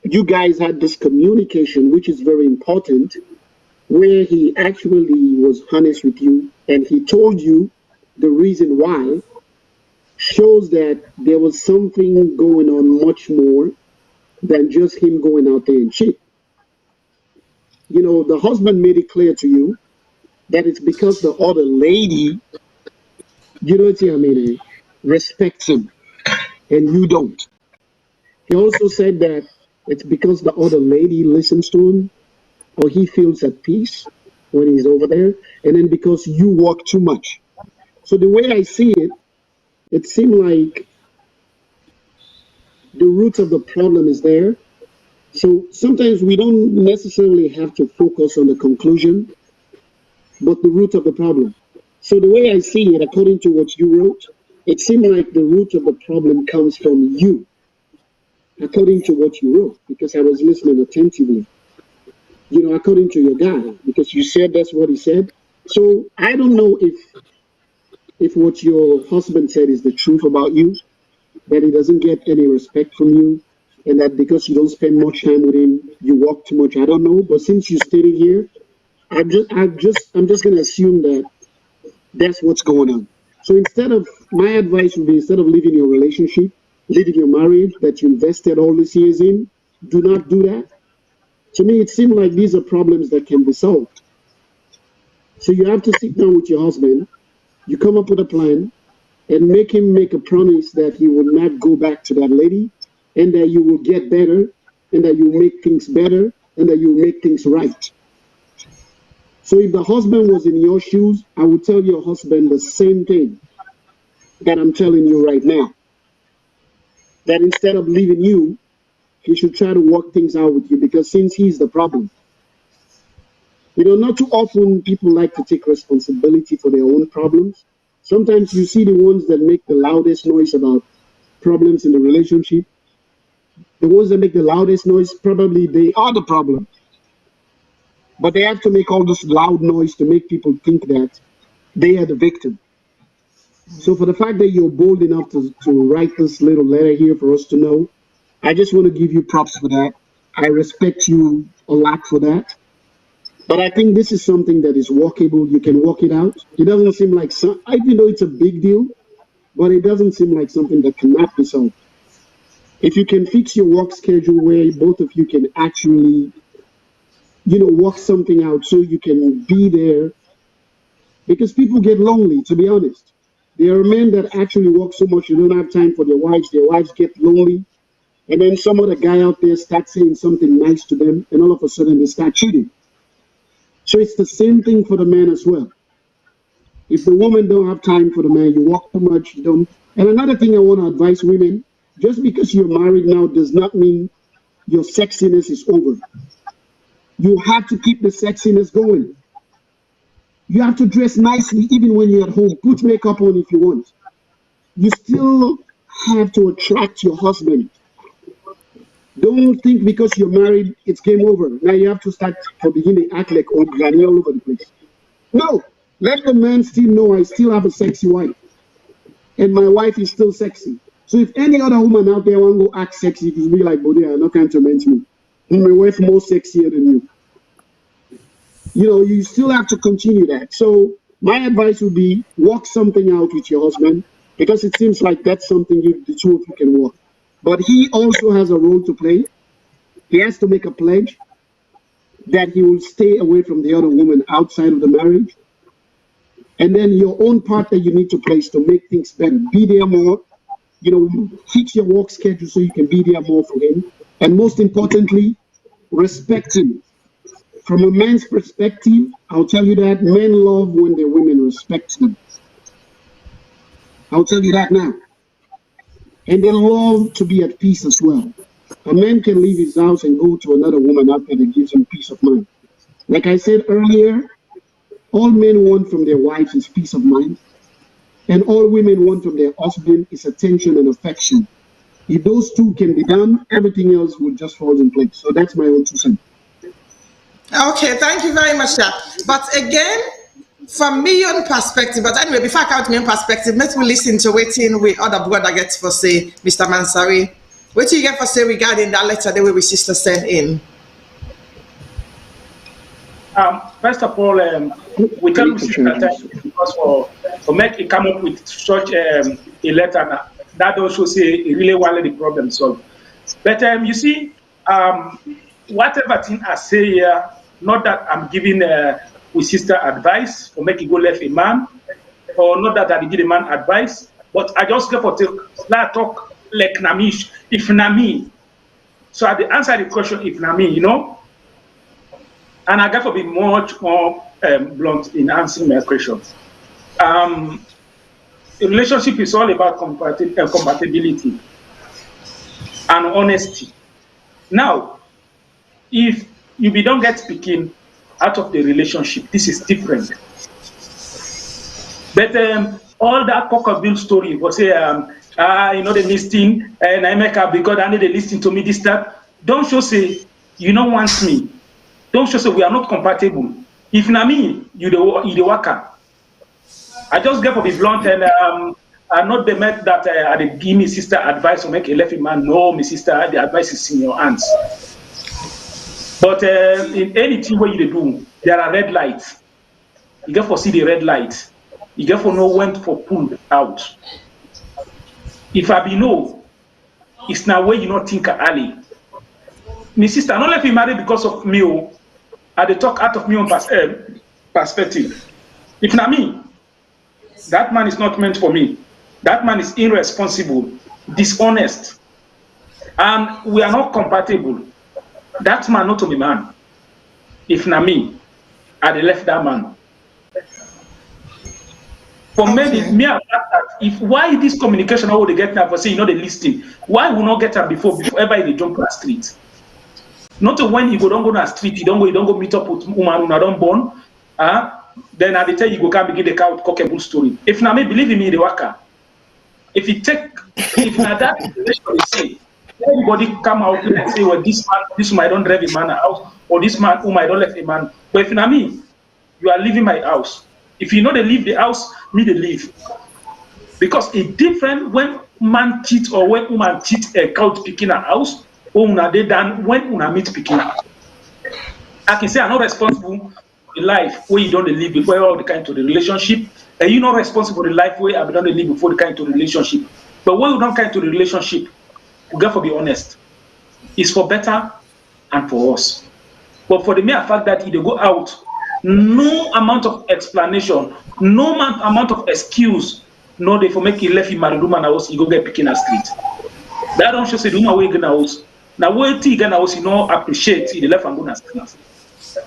you guys had this communication, which is very important, where he actually was honest with you and he told you the reason why, shows that there was something going on much more than just him going out there and cheat. You know, the husband made it clear to you that it's because the other lady, you know what I mean, respects him and you don't. He also said that it's because the other lady listens to him or he feels at peace when he's over there, and then because you work too much. So the way I see it, it seemed like the root of the problem is there. So sometimes we don't necessarily have to focus on the conclusion, but the root of the problem. So the way I see it, according to what you wrote, it seemed like the root of the problem comes from you, according to what you wrote, because I was listening attentively. You know, according to your guy, because you said that's what he said. So I don't know if what your husband said is the truth about you, that he doesn't get any respect from you, and that because you don't spend much time with him, you walk too much. I don't know, but since you stated here, I'm just gonna assume that that's what's going on. So my advice would be, instead of leaving your relationship, leaving your marriage that you invested all these years in, do not do that. To me, it seemed like these are problems that can be solved. So you have to sit down with your husband, you come up with a plan, and make him make a promise that he will not go back to that lady, and that you will get better, and that you will make things better, and that you will make things right. So if the husband was in your shoes, I would tell your husband the same thing that I'm telling you right now. That instead of leaving you, he should try to work things out with you, because since he's the problem. You know, not too often people like to take responsibility for their own problems. Sometimes you see the ones that make the loudest noise about problems in the relationship. The ones that make the loudest noise, probably they are the problem. But they have to make all this loud noise to make people think that they are the victim. So for the fact that you're bold enough to write this little letter here for us to know, I just want to give you props for that. I respect you a lot for that. But I think this is something that is workable. You can work it out. It doesn't seem like, even though it's a big deal, but it doesn't seem like something that cannot be solved. If you can fix your work schedule where both of you can actually, you know, work something out so you can be there, because people get lonely, to be honest. There are men that actually work so much they don't have time for their wives get lonely, and then some other guy out there starts saying something nice to them, and all of a sudden they start cheating. So it's the same thing for the man as well. If the woman don't have time for the man, you work too much, you don't. And another thing I want to advise women, just because you're married now does not mean your sexiness is over. You have to keep the sexiness going. You have to dress nicely even when you're at home. Put makeup on if you want. You still have to attract your husband. Don't think because you're married, it's game over. Now you have to start from the beginning, act like old granny all over the place. No, let the man still know I still have a sexy wife. And my wife is still sexy. So if any other woman out there want to go act sexy, it will be like, Bodhi, I'm not going to mention me. My wife more sexier than you. You know, you still have to continue that. So my advice would be work something out with your husband, because it seems like that's something the two of you can work. But he also has a role to play. He has to make a pledge that he will stay away from the other woman outside of the marriage. And then your own part that you need to play is to make things better. Be there more, you know, fix your work schedule so you can be there more for him. And most importantly, respect him. From a man's perspective, I'll tell you that men love when their women respect them. I'll tell you that now. And they love to be at peace as well. A man can leave his house and go to another woman out there that gives him peace of mind. Like I said earlier, all men want from their wives is peace of mind. And all women want from their husband is attention and affection. If those two can be done, everything else would just fall in place. So that's my own 2 cents. Okay, thank you very much, sir. But again, from my own perspective, but anyway, before I come to my own perspective, let's listen to waiting with other brother gets for say, Mr. Mansari. What do you get for say regarding that letter the way we sister sent in? First of all, we tell you sister thank you because for make it come up with such a letter that also say it really wanted the problem solved. But you see, whatever thing I say here, not that I'm giving with sister advice for make it go left a man, or not that I give a man advice, but I just go for talk like Namish, if Nami. So I answer the question if Nami, you know. And I got to be much more blunt in answering my questions. A relationship is all about compatibility and honesty. Now, if you don't get speaking out of the relationship, this is different. But all that cockaboo story was say, you know, the listing, and I make up because I need the listing to me this that. Don't show say you don't want me. Don't show say we are not compatible. If na me, you the worker. I just get to be blunt and I'm not the man that they give me sister advice to make a left man. No, my sister, the advice is in your hands. But in anything where you do, there are red lights. You get to see the red light. You get to know when to pull out. If I be no, it's now where you not think early. My sister, not let me marry because of me. I they talk out of me on perspective. If not me, that man is not meant for me. That man is irresponsible, dishonest, and we are not compatible. That man not to be man. If not me, I they left that man. For me, if why this communication how they get now for say you know the listing, why we not get her before ever they jump on the street? Not when you don't go to the street, you don't go meet up with woman who don't born. Then at the time you go come begin the cockable story. If not me, believe in me, the worker. If not that they say, everybody come out and say, well, this man I don't drive a man house, or this man whom I don't left a man. But if not me, you are leaving my house. If you know they leave the house, me they leave. Because it's different when man cheat or when woman cheat a couch picking a house. Una they done when una meet picking up. I can say I'm not responsible for the life where you don't live before all the kind to the relationship, and you're not responsible for the life where I don't live before the kind to the relationship. But when you don't kind to the relationship, we got to be honest. It's for better and for us. But for the mere fact that they go out, no amount of explanation, no amount of excuse, no they for make you left you married woman house, you go get picking a street. That don't show say the woman way gonna house. Now, what you gonna also know appreciate the left and go and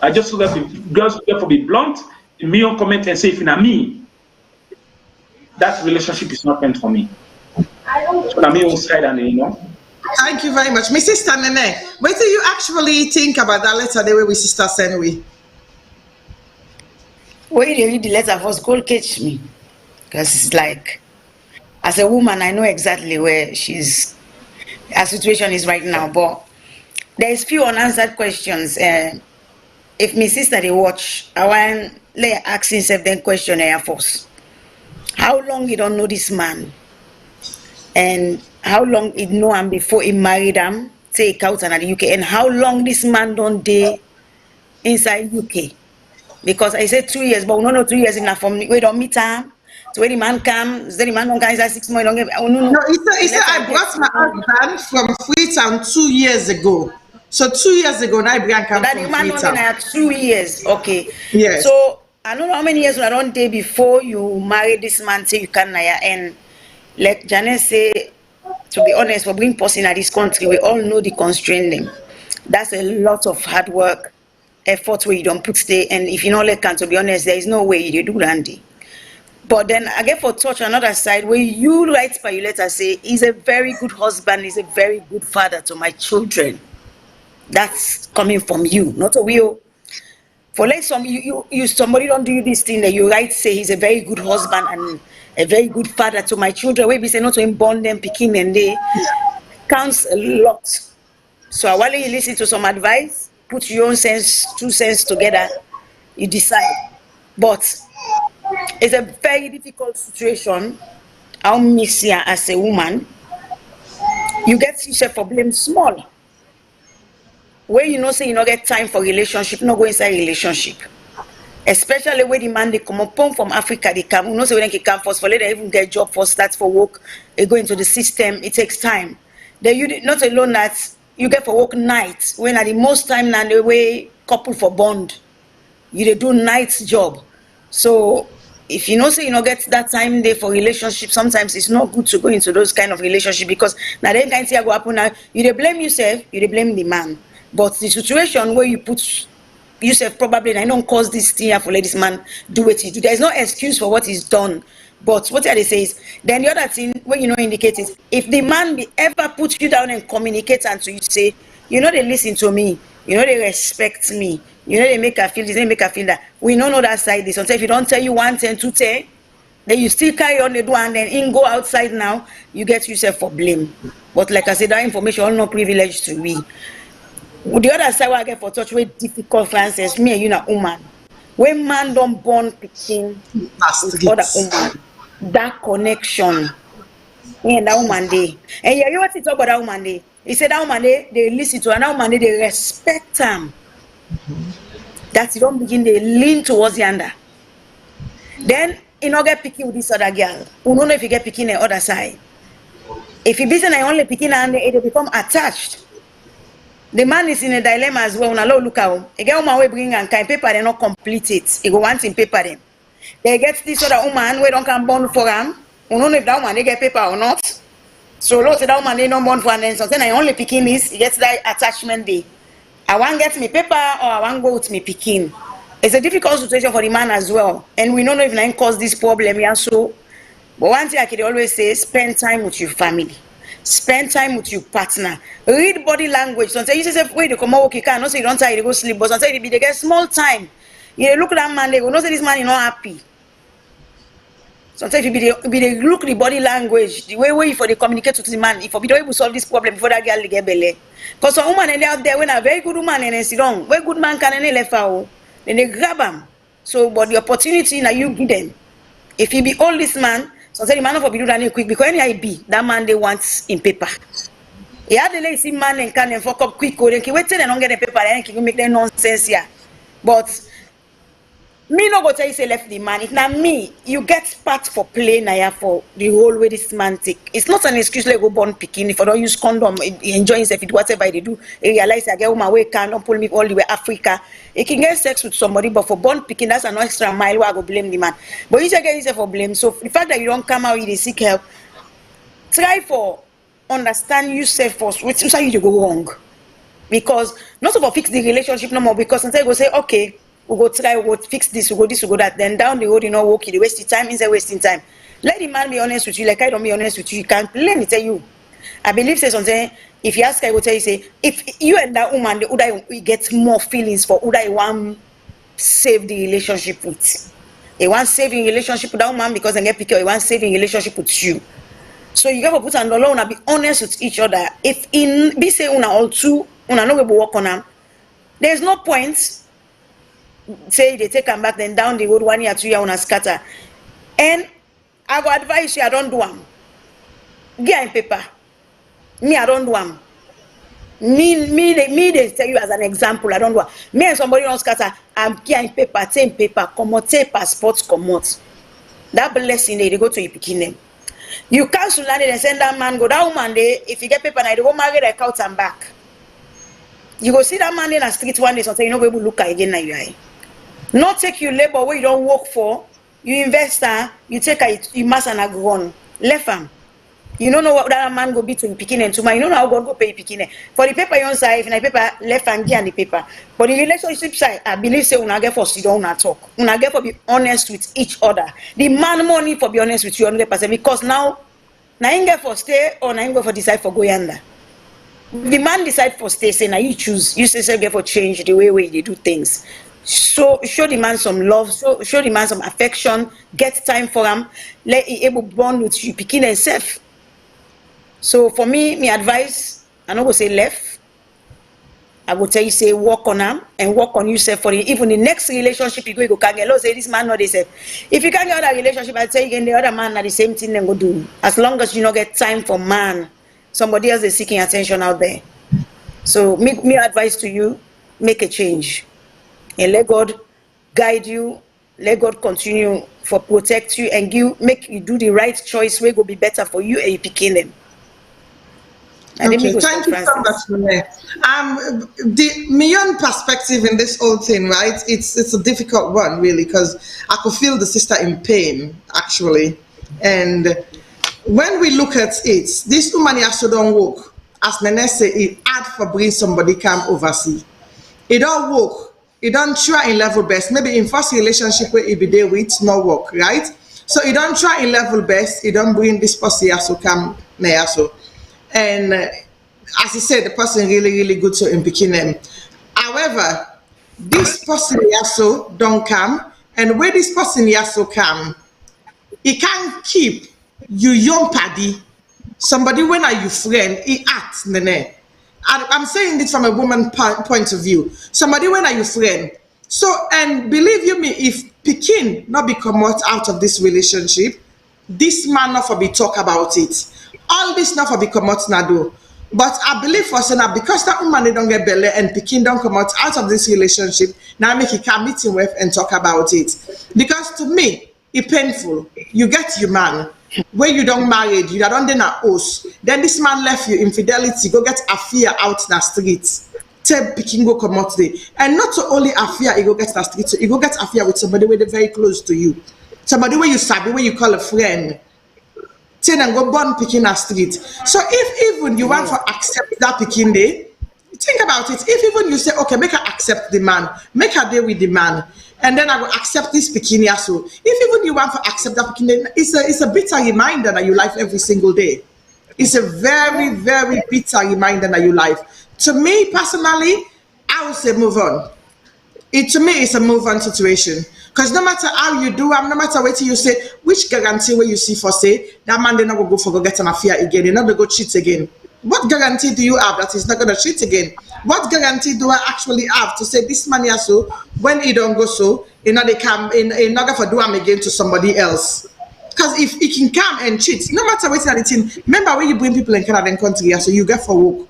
I just got to be blunt, me on comment and say if not me, that relationship is not meant for me. So I'm on side and you know. Thank you very much. Mrs. Sister Nene, what do you actually think about that letter the way we sister send we? When you read the letter first, go catch me. Because it's like, as a woman, I know exactly where her situation is right now, but there's few unanswered questions. If my sister they watch, I want to ask himself then question first. How long you don't know this man? And how long he know him before he married him, take out in the UK? And how long this man don't date inside UK? Because I said 2 years, but we don't know 2 years enough for me. We don't meet him. So when the man comes, the man don't come inside 6 months. No, he said I brought my husband from Freetown 2 years ago. So 2 years ago, now I began come from Freetown. That 2 years, okay. Yes. So I don't know how many years I don't date before you marry this man till you can and like Janet say, to be honest, for being person in this country, we all know the constraint them. That's a lot of hard work, effort where you don't put stay, and if you know like can to be honest, there is no way you do Randy. But then I get for touch another side where you write by your letter say he's a very good husband, he's a very good father to my children. That's coming from you, not a will. For like somebody don't do this thing that you write say he's a very good husband and a very good father to my children. Where we say not to him born them picking and they counts a lot. So while you listen to some advice, put your own sense, 2 cents together, you decide. But it's a very difficult situation. I'll miss you as a woman. You get yourself for blame small. Where you know say you not get time for relationship, not go inside relationship. Especially when the man they come up from Africa, they come. You know, so when they come first, for later even get job for start for work, they go into the system. It takes time. Then you not alone that you get for work night when at the most time now the way couple for bond, you they do night job. So if you know say you not get that time there for relationship, sometimes it's not good to go into those kind of relationship because now then kind thing go happen now. You they blame yourself, you they blame the man. But the situation where you put yourself probably I don't cause this thing for let this man do what he do. There's no excuse for what he's done. But what they say is then the other thing when you know indicate is if the man be ever put you down and communicate and to you say, you know they listen to me, you know they respect me, you know they make her feel this, they make her feel that. We don't know that side this. Sometimes if you don't tell you 1 10 2 10, then you still carry on the do and then in go outside now, you get yourself for blame. But like I said, that information all no privilege to we. The other side where I get for touch with difficult Francis, me and you na woman. When man don't born picking with other woman, that connection, me and that woman day. And yeah, you want to talk about that woman day? He said that woman day, they listen to her, and that woman day, they respect him. That you don't begin, they lean towards the under. Then you not get picking with this other girl. You don't know if you get picking the other side. If you busy and only picking and they become attached. The man is in a dilemma as well. Now look at a girl woman will bring and kind paper they not complete it. He go want in paper them. They get this other woman where don't come bond for them. You don't know if that woman they get paper or not. So look, that woman they not bond for and then something I only picking this. He gets that attachment day. I want get me paper or I want go with me picking. It's a difficult situation for the man as well. And we don't know if I cause this problem here. So, but one thing I can always say: spend time with your family. Spend time with your partner. Read body language. Sometimes you say, wait, they come out, okay, can't. No say you don't tire, they go sleep. But sometimes they get small time. You look at that man, they go, no say this man is not happy. Sometimes if they look the body language, the way for they communicate with the man, if you don't able to solve this problem before that girl get belly. Because some woman and they out there when a very good woman and they sit down, very good man can and left out, then they grab them. So, but the opportunity now you give them. If you be all this man. So the man of be do that quick because any be that man they wants in paper. He had the lazy man and can fuck up quick or they can wait till they don't get the paper and can make them nonsense here. But me no go tell you say left the man. If not me, you get part for play now for the whole way this man take. It's not an excuse like go born picking. If I don't use condom, enjoy himself, it whatever they do. He realize I get my way can don't pull me all the way Africa. He can get sex with somebody, but for born picking, that's an extra mile where I go blame the man. But you just get yourself for blame. So the fact that you don't come out with a seek help, try for understand yourself first. Which is how you go wrong. Because not to fix the relationship no more. Because sometimes you go say, okay, we go try, we go fix this, we go this, we go that. Then down the road, you know, walk you, waste time, instead wasting time. Let the man be honest with you, like I don't be honest with you. You can't let me tell you. I believe say something. If you ask, I will tell you say, if you and that woman, the get more feelings for who you want save the relationship with. They want saving relationship with that woman because they get picky. They want saving relationship with you. So you got to put on the law and be honest with each other. If in be say una all two, una no go work on them. There's no point. Say they take them back, then down the road 1 year, 2 year, una scatter. And I go advise you, I don't do them. Get in paper. Me, I don't do them. Me, they tell you as an example, I don't do them. Me and somebody don't scatter, I'm getting paper, take paper, come out, take passports, come out. That blessing, they go to you picking them. You cancel land and send that man, go that woman, if you get paper, now they go marry their couch and back. You go see that man in the street one day, something you know, we will look at again now you are. Not take your labor where you don't work for, you invest, you take a you mass and a grown. Left him. You don't know what that man go be to picking and tomorrow. You don't know how God go pay picking. For the paper you side, if the paper left and get on the paper. But the relationship side, I believe say una get for sit down and talk. Una get for be honest with each other. The man money for be honest with you 100% because now ain't get for stay or ain't go for decide for go yonder. The man decide for stay, say now you choose. You say get for change the way they do things. So show the man some love, show the man some affection, get time for him, let he able bond with you, picking and safe. So for me advice, I no go say left. I will tell you, say work on them and work on yourself for it. Even the next relationship you go can't get. Let's say this man not this. If you can't get other relationship, I tell you again the other man not the same thing then go do. As long as you not get time for man, somebody else is seeking attention out there. So me advice to you, make a change. And let God guide you, let God continue for protect you and make you do the right choice where go be better for you and you picking them. Okay, thank you so much, Renee. My own perspective in this whole thing, right? It's a difficult one, really, because I could feel the sister in pain, actually. And when we look at it, this woman also don't work. As Nene say, it hard for bring somebody come oversee. It don't work. It don't try in level best. Maybe in first relationship where it be there with no work, right? So it don't try in level best. It don't bring this person also come near so. And as I said, the person really, really good to in picking them. However, this person also don't come, and where this person also come, he can't keep you young paddy, somebody when are you friend, he acts nene. I'm saying this from a woman point of view. Somebody when are you friend? So, and believe you me, if Pekin not be come out of this relationship, this man not for be talk about it. All this not for be come out now do. But I believe for saying because that woman they don't get belly and Pekin don't come out of this relationship, now make it come meeting with and talk about it. Because to me, it's painful. You get your man. When you don't married, you don't then a host. Then this man left you infidelity, go get affair out in the streets. Tell Pekin go come out there. And not only affair, you go get the streets, you go get affair with somebody where they're very close to you. Somebody where you sabi, where you call a friend. Tell and go born Pekin a street. So if even you want to accept that Pekin day, think about it. If even you say, okay, make her accept the man, make her deal with the man, and then I will accept this Pekin so. If even you want to accept that Pekin, it's a bitter reminder that you life every single day. It's a very, very bitter reminder that you life. To me personally, I would say move on. To me, it's a move on situation. Because no matter how you do, no matter what you say, which guarantee where you see for say, that man they not go for go get an affair again, they not go cheat again. What guarantee do you have that he's not going to cheat again? What guarantee do I actually have to say this man here so, when he don't go so, they come in not for do him again to somebody else? Because if he can come and cheat, no matter what anything, remember when you bring people in Canada and country so you get for work.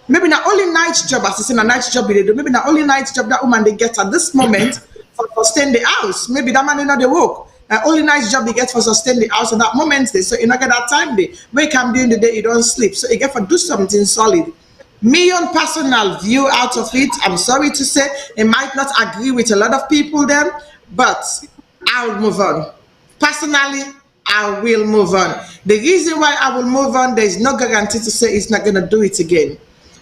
Maybe not only night job, as I say, a night job they do. Maybe not only night job that woman they get at this moment for sustain the house. Maybe that man they not they work. Only nice job you get for sustain the house at that moment. So you not get that time day. When you come during the day, you don't sleep. So you get for do something solid. Me own personal view out of it, I'm sorry to say, it might not agree with a lot of people then, but I'll move on. Personally, I will move on. The reason why I will move on, there is no guarantee to say it's not gonna do it again.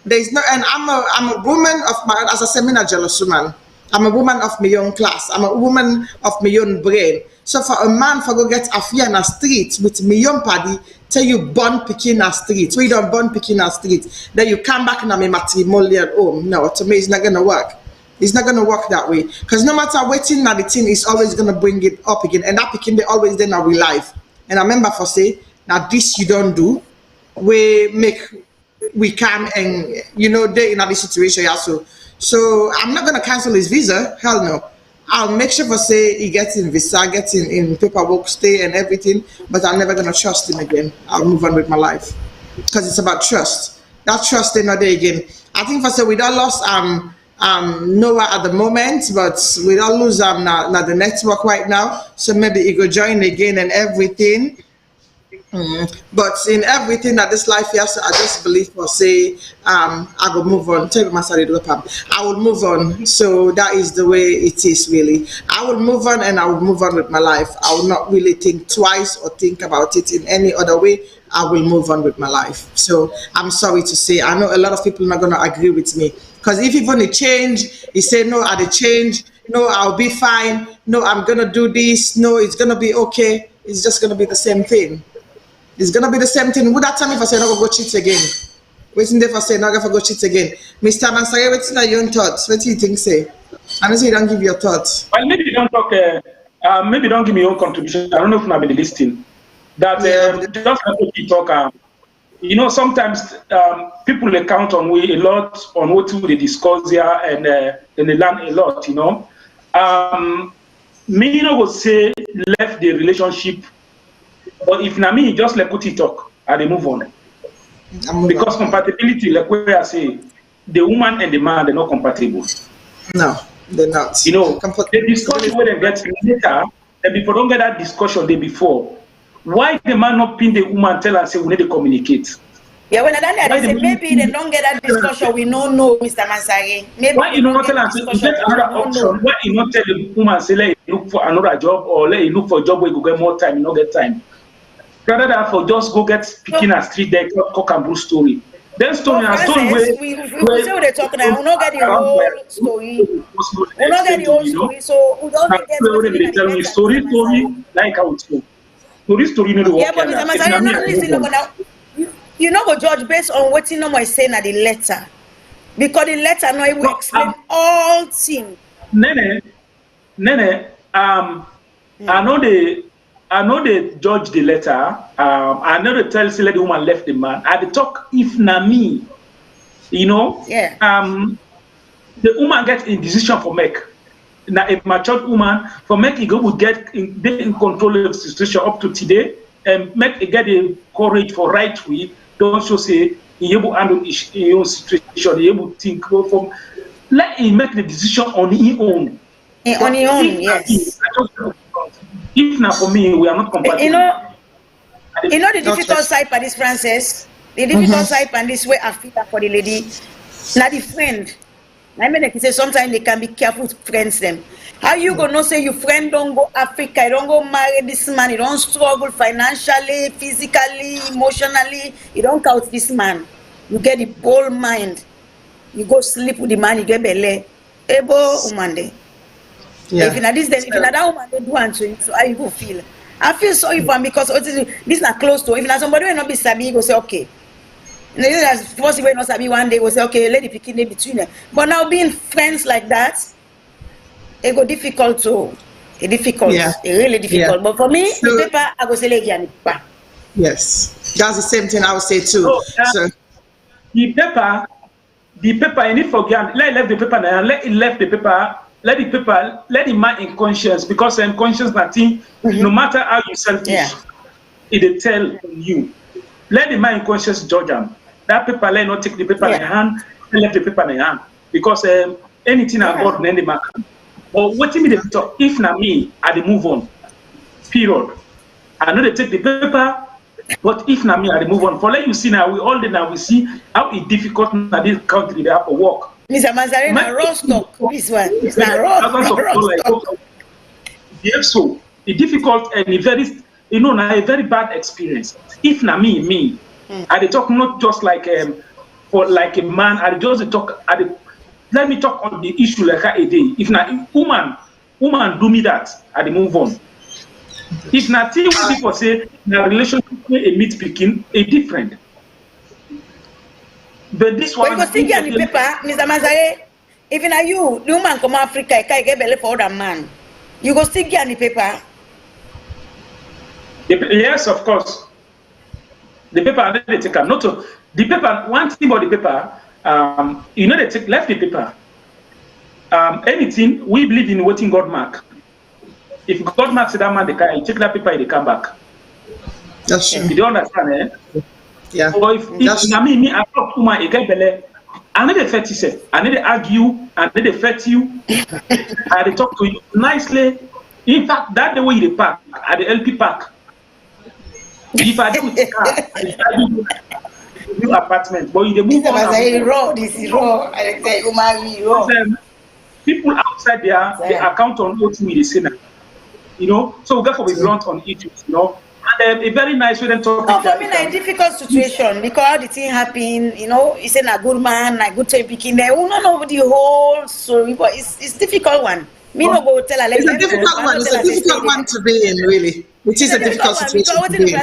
There is no, and I'm a woman of my, as I said, I'm not a jealous woman. I'm a woman of my own class. I'm a woman of my own brain. So for a man for go get affair in a street with my own party, tell you born picking a street. So you don't born picking a street. Then you come back in a matrimonial home. No, to me it's not gonna work. It's not gonna work that way. Because no matter waiting at the thing is always gonna bring it up again. And that picking they always then are real life. And I remember for say, now this you don't do, we come and they in this situation also. So I'm not gonna cancel his visa, hell no. I'll make sure for say he gets in visa, gets in paperwork, stay and everything, but I'm never gonna trust him again. I'll move on with my life. Because it's about trust. That trust is not there again. I think for say we don't lost Noah at the moment, but we don't lose now the network right now. So maybe he go join again and everything. But in everything that this life has, I just believe or say I will move on. I will move on. So that is the way it is really. I will move on and I will move on with my life. I will not really think twice or think about it in any other way. I will move on with my life. So I'm sorry to say, I know a lot of people are not going to agree with me. Because if even it change, he say no, I change, no, I'll be fine, no, I'm going to do this, no, it's going to be okay. It's just going to be the same thing. It's gonna be the same thing. Would that time if I say not go cheat again? Waiting there for say not go cheat again. Mr. Mansari, what's your own thoughts? What do you think say? I don't say you don't give your thoughts. Well, maybe you don't talk. Maybe don't give me your own contribution. I don't know if I've been listening. That just like you talk. you know, sometimes people they count on we a lot on what they discuss here, and they learn a lot, you know. Me, you know, would say left the relationship, but if na me, just like what he talk, and they move on. Because compatibility, like where I say, the woman and the man, they're not compatible. No, they're not. You know, the discussion where they get later, and before don't get that discussion day before. Why the man not pin the woman tell her say we need to communicate? Yeah, when I done that, I say maybe they don't get that discussion. We don't know, Mr. Mansari. Maybe why you not tell her say you get another option? Why you not tell the woman say let you look for another job, or let you look for a job where you go get more time, you not get time? Rather than for just go get picking a street there, cock and bull story. Then story and story where we say what they're talking about. We don't get the whole story. We don't get the whole story, so we don't get they tell me story like how it's go. Story no yeah, but Mr. Mansari, you know go judge based on what you know my saying at the letter. Because the letter no will explain all things. Nene, I know they judge the letter. I know they tell say let the woman left the man. I they talk if na me, you know. Yeah. The woman gets a decision for make. Now a matured woman for make it go would get in control of the situation up to today, and make it get the courage for right way. Don't so say he able handle his own situation. He able think from let him make the decision on his own. On his own, yes. If not for me, we are not compatible. You know the difficult side for this, Frances. The difficult side for this way I feel for the lady. Now the friend. I mean, like you say, sometimes they can be careful to friends them. How you gonna say your friend don't go Africa, you don't go marry this man, you don't struggle financially, physically, emotionally, you don't count this man. You get the bold mind. You go sleep with the man, you get belly. Ebo woman. Yeah. If that woman they do answer you, so how you go feel? I feel sorry for him because this is not close to. If not somebody will not be sabi, you go say okay. And that's possible not sabi one day, will say okay, let the picking between them. But now being friends like that, it go difficult to. It difficult. Yeah. It really difficult. Yeah. But for me, so, the paper I go say legi and paper. Yes, that's the same thing I would say too. So the paper, you need to forget. Let left the paper now. Let it left the paper. Let the man in conscience, because in conscience nothing, no matter how you selfish, it tell you. Let the man in conscience judge them. That paper, let not take the paper in hand, left the paper in hand. Because anything I got in the man. But what me they talk, if not me, I dey move on. Period. I know they take the paper, but if not me, I dey move on. For let you see now, we see how it's difficult in this country they have to work. Mr. Mansari, na raw stock. This one, it's not raw stock. Yes, so it's difficult and a very, a very bad experience. If na me, I talk not just like for like a man. I just talk. Let me talk on the issue like a day. If na woman do me that, I move on. If na thing people say na relationship a meat picking, a different. But this one. But you go still get the paper, Mr. Mansari. Even are you, the woman come Africa, I can't get belly for other man. You go still get the paper. Yes, of course. The paper they take not to the paper. One thing about the paper, they take left the paper. Anything we believe in waiting God mark. If God marks that man, they can take that paper, they come back. That's true. You don't understand, eh? Yeah. Or if me, I talk to my guy, I need to fight you, I need to argue, I need to fight you, I need to talk to you nicely. In fact, that's the way you park at the LP park. If I do with the car, I do new apartment, but you move on. Raw, this is raw. I tell you, marry raw. People outside there, they account on what we say now. So we got to be blunt on issues, And a very nice way to talk. For me, a difficult situation because the thing happened. He's a good man, a good time picking there. We don't know the whole story, but it's difficult one. Me no go tell her. It's a difficult one. It's a difficult one to be in, really. It is a difficult situation to be in.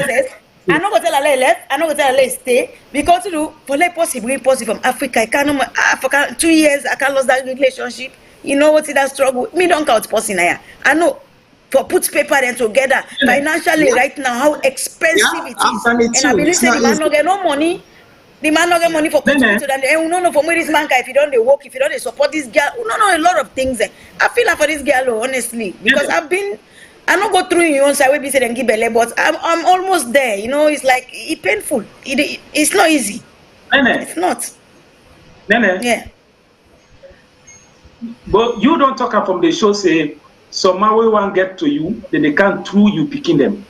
I no go tell her left. I no go tell her stay because for like possible from Africa. I can't for 2 years. I can't lose that relationship. You know what? That struggle. Me don't count possible here. I know. for put paper then together. Financially, right now, how expensive it is. And I believe say the man no get no money. The man no get money for put to that. And no for me this man guy if you don't they work, if you don't they support this girl, no a lot of things. I feel like for this girl, honestly, because I don't go through your own side where be say then give belly, but I'm almost there. It's like it's painful. It's not easy. It's not. Yeah. But you don't talk from the show say somehow we won't get to you, then they can't through you picking them.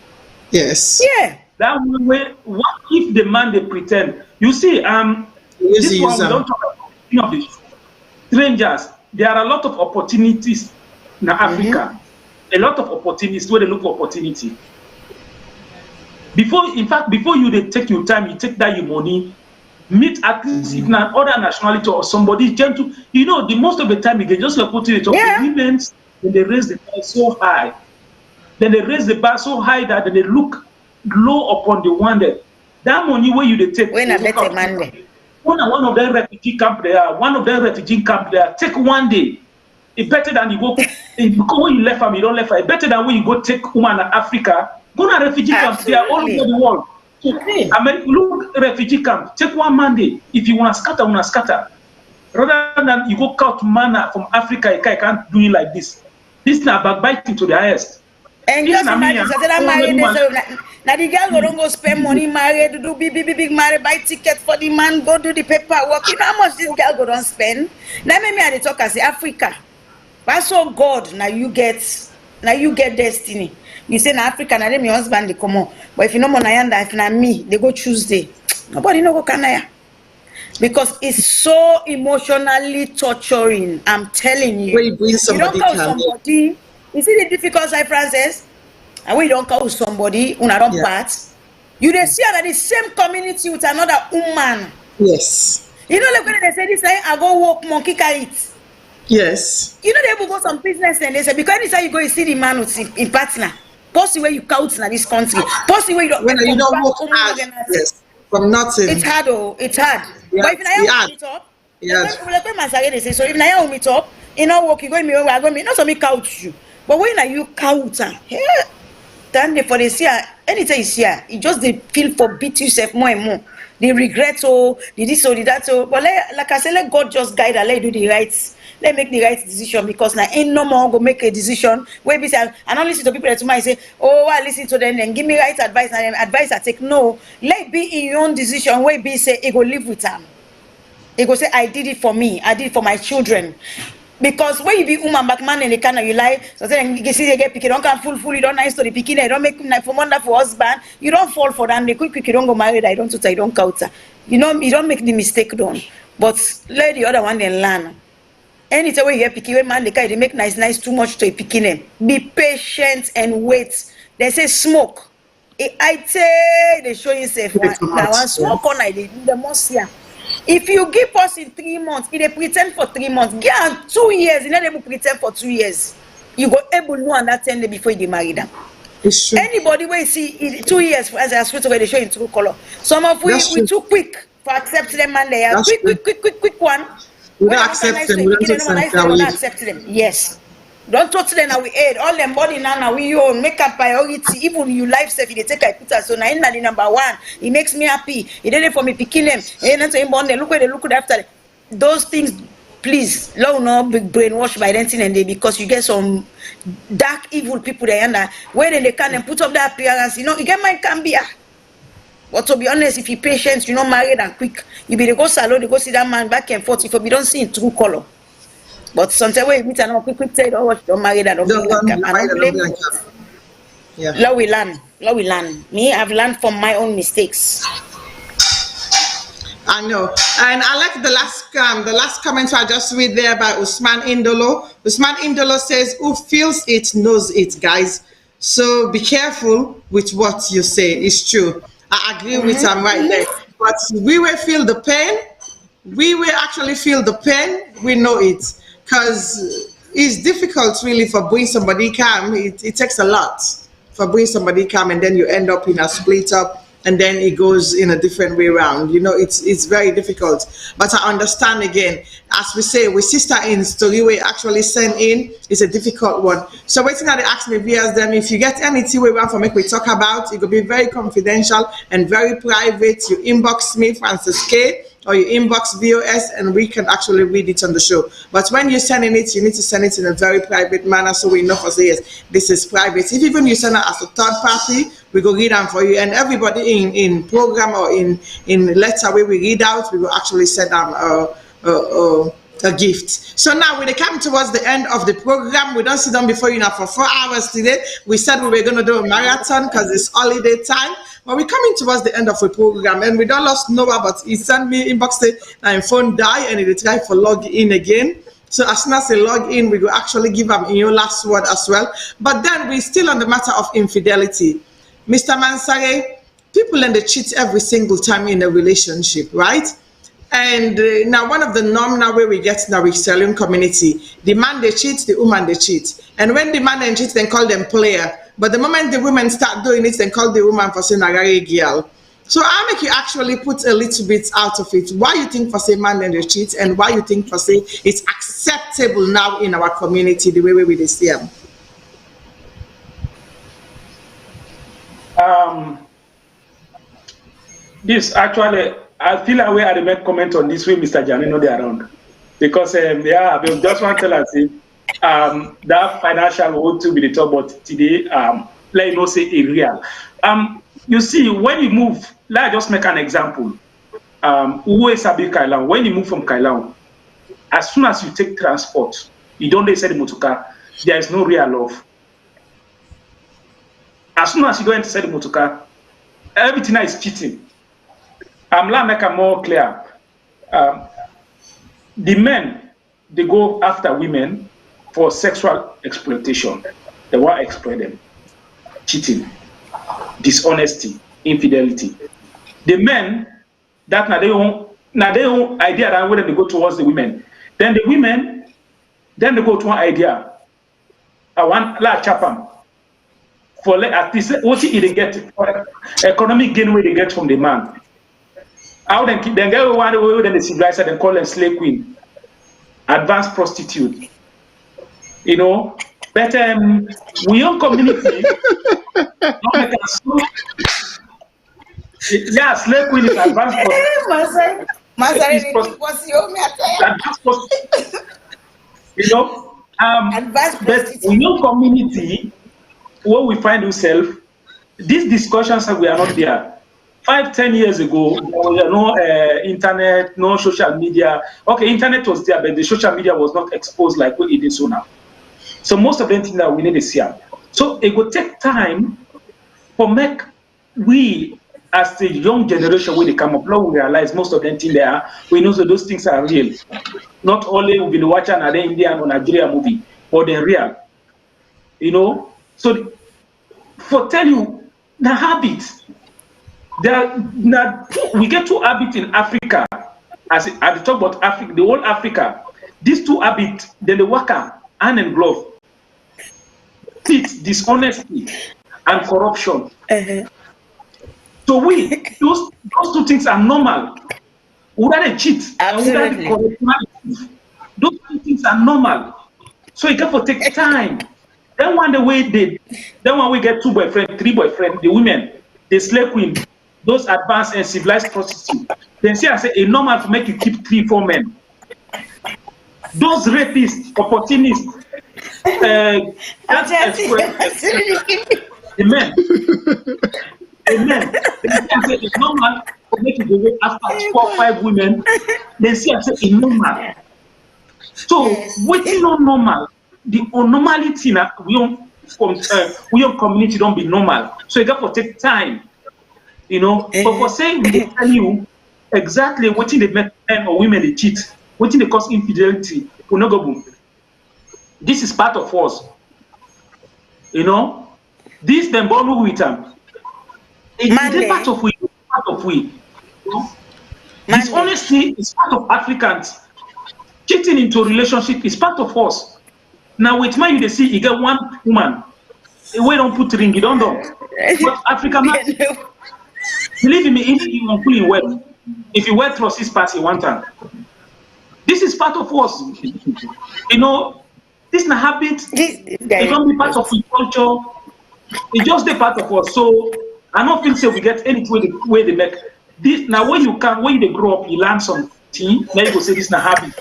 Yes. Yeah. That way, what if the man they pretend? You see, this one we don't talk about the strangers. There are a lot of opportunities in Africa. A lot of opportunities where they look for opportunity. Before you they take your time, you take that your money, meet at least if not other nationality or somebody gentle. The most of the time you can just put it on the women, then they raise the bar so high. Then they raise the bar so high that they look low upon the one that money where you they take. When I better man one of them refugee camp there, take one day. It's better than you go when you left them, you don't left them. It's better than when you go take woman in Africa. Go to refugee camps, they are all over the world. I mean, look, refugee camp, take one Monday. If you want to scatter. Rather than you go cut man from Africa, you can't do it like this. This is not backbiting to the highest. And just imagine, now the girl don't go spend money, marry, to do big marry, buy ticket for the man, go do the paperwork. You know how much this girl go don't spend? Now maybe I talk as Africa. But so God, now you get destiny. You say in Africa, now my husband they come on. But if you know Monayanda, if not me, they go Tuesday. Nobody know go Kanaya. Because it's so emotionally torturing. I'm telling you. When you bring somebody, you don't call somebody. You see the difficult side, Francis? And when you don't call somebody, una don't part, you they see that the same community with another woman. Yes. You know, like when they say this, like, I go walk, monkey can eat. Yes. You know, they will go some business and they say, because anytime you go, you see the man with in partner. Post where you count in this country. Post where you don't. When you don't work hard, yes. From nothing. It's hard, it's hard. Yeah. But if I meet up, they say, so if I meet up, you know, work, you go me over, I go me, not so me couch you. But when you count, then for the year, anytime you see her, you just they feel for beat yourself more and more. They regret the this or the that. But like I said, let God just guide and let you do the right. Let make the right decision because now ain't no more go make a decision where be say I don't listen to people that tomorrow say, oh, I listen to them and give me right advice and advice I take. No, let be in your own decision where be say it go live with them. It go say I did it for me, I did it for my children. Because when you be woman back man in the can you lie, so then you see they get picky, don't come full, you don't nice to the picking, you don't make like for wonderful husband, you don't fall for them, they quick, you don't go married, I don't count. You don't make the mistake done. But let the other one then learn. Anytime when you get picky, when man they make nice too much to a picking them. Be patient and wait. They say smoke. I say they show yourself now one smoke on the most here. If you give us in 3 months, if they pretend for 3 months, yeah, 2 years, you know they will pretend for 2 years. You go able to understand before you marry them. Anybody will see 2 years as I swear to God, they show in true color. Some of we too quick for accept them and they are quick one. We don't accept them. We don't accept them. Yes. Don't talk to them now we aid. All them body now we own make a priority. Even you life self, they take a picture. So now the number one. It makes me happy. He did it for me picking them. And then so born they look where they look after those things. Please, low no big brainwash by renting and they because you get some dark evil people there and where they can and put up their appearance. You get my can be. But to be honest, if you patient, you're not married and quick. You be the go salon, you go see that man back and forth. If you don't see in true color. But sometimes when you meet and quick say, oh, don't marry that, don't blame. Yeah. Law we learn. Me, I've learned from my own mistakes. I know. And I like the last comment I just read there by Usman Indolo. Usman Indolo says, who feels it knows it, guys. So be careful with what you say. It's true. I agree with him right there. But we will feel the pain. We will actually feel the pain. We know it. Because it's difficult really for bringing somebody calm. It takes a lot for bringing somebody calm and then you end up in a split up and then it goes in a different way around. You know, it's very difficult. But I understand again, as we say, with sister in story we actually send in is a difficult one. So waiting that they ask me via them, if you get anything we want for make we talk about, it will be very confidential and very private. You inbox me, Francis K, or you inbox VOS, and we can actually read it on the show. But when you're sending it, you need to send it in a very private manner, so we know for say yes, this is private. If even you send it as a third party, we go read them for you, and everybody in program or in letter where we read out, we will actually send them a gift. So now we're coming towards the end of the program. We don't sit down before you now for 4 hours today. We said we were going to do a marathon because it's holiday time. But we're coming towards the end of the program, and we don't lost Noah, but he sent me inbox say my phone die and he try for log in again. So as soon as they log in, we will actually give them your last word as well. But then we're still on the matter of infidelity. Mr. Mansare, people and they cheat every single time in a relationship, right? And now one of the norm now where we get now with Salone community, the man they cheat, the woman they cheat. And when the man they cheat, they call them player. But the moment the women start doing it, they call the woman for saying agari girl. So I make you actually put a little bit out of it. Why you think for say man and they cheat, and why you think for say it's acceptable now in our community the way we see them? This actually, I feel like we had to make comment on this way, Mr. Janino, they around. Because, yeah, I just want to tell us, that financial will to be the top, but today, let you know, say a real. You see, when you move, let me just make an example. Uwe Sabi Kailan, when you move from Kailan, as soon as you take transport, you don't say the motoka, there is no real love. As soon as you go into the motoka, everything is cheating. I'm going to make it more clear. The men, they go after women for sexual exploitation. They want to exploit them. Cheating, dishonesty, infidelity. The men, that now they own idea that when they go towards the women. Then the women, then they go to one idea. I want la chapam. For at least what they get, economic gain where they get from the man. How then get one way then the civilizer then call them slave queen, advanced prostitute. You know, but we own community. Yeah, slave queen is advanced prostitute. You know, but we own community where we find ourselves. These discussions we are not there. 5-10 years ago, there was no internet, no social media. Okay, internet was there, but the social media was not exposed like what it is so now. So most of them think that we need to see them. So it will take time for make we, as the young generation, when they come up, now we realize most of them think they are. We know that those things are real. Not only we've been watching an Indian or Nigeria movie, but they're real. You know. So for tell you the habit. We get two habits in Africa. As I talk about Africa, the whole Africa. These two habits, then the worker, hand and glove. It's dishonesty and corruption. So those two things are normal. Whether they cheat, absolutely. And whether they corrupt, those two things are normal. So you got to take time. Then one we get 2 boyfriends, 3 boyfriends, the women, the slave queen, those advanced and civilized prostitutes. Then see, I say, a normal to make you keep 3-4 men. Those rapists, opportunists, the men. Then see, I say, it's normal to make you go after 4-5 women. Then see, I say, it's normal. So, waiting on normal, the normality that we on community don't be normal. So you got to take time. You know, but for saying we tell you exactly what they make men or women they cheat, what they cause infidelity, we not go boom. This is part of us. You know, this them born with them. It's part of we. Part of we. You know? Dishonesty is part of Africans. Cheating into a relationship is part of us. Now with man you see you get one woman, we don't put ring, you don't know. But African man. Believe me, if you wear trousers past one time, this is part of us. You know, this is a habit. It don't be part of the culture. It just a part of us. So I don't feel say we get anything way they make this. Now when you can, when they grow up, you learn something. Now you go say this is a habit.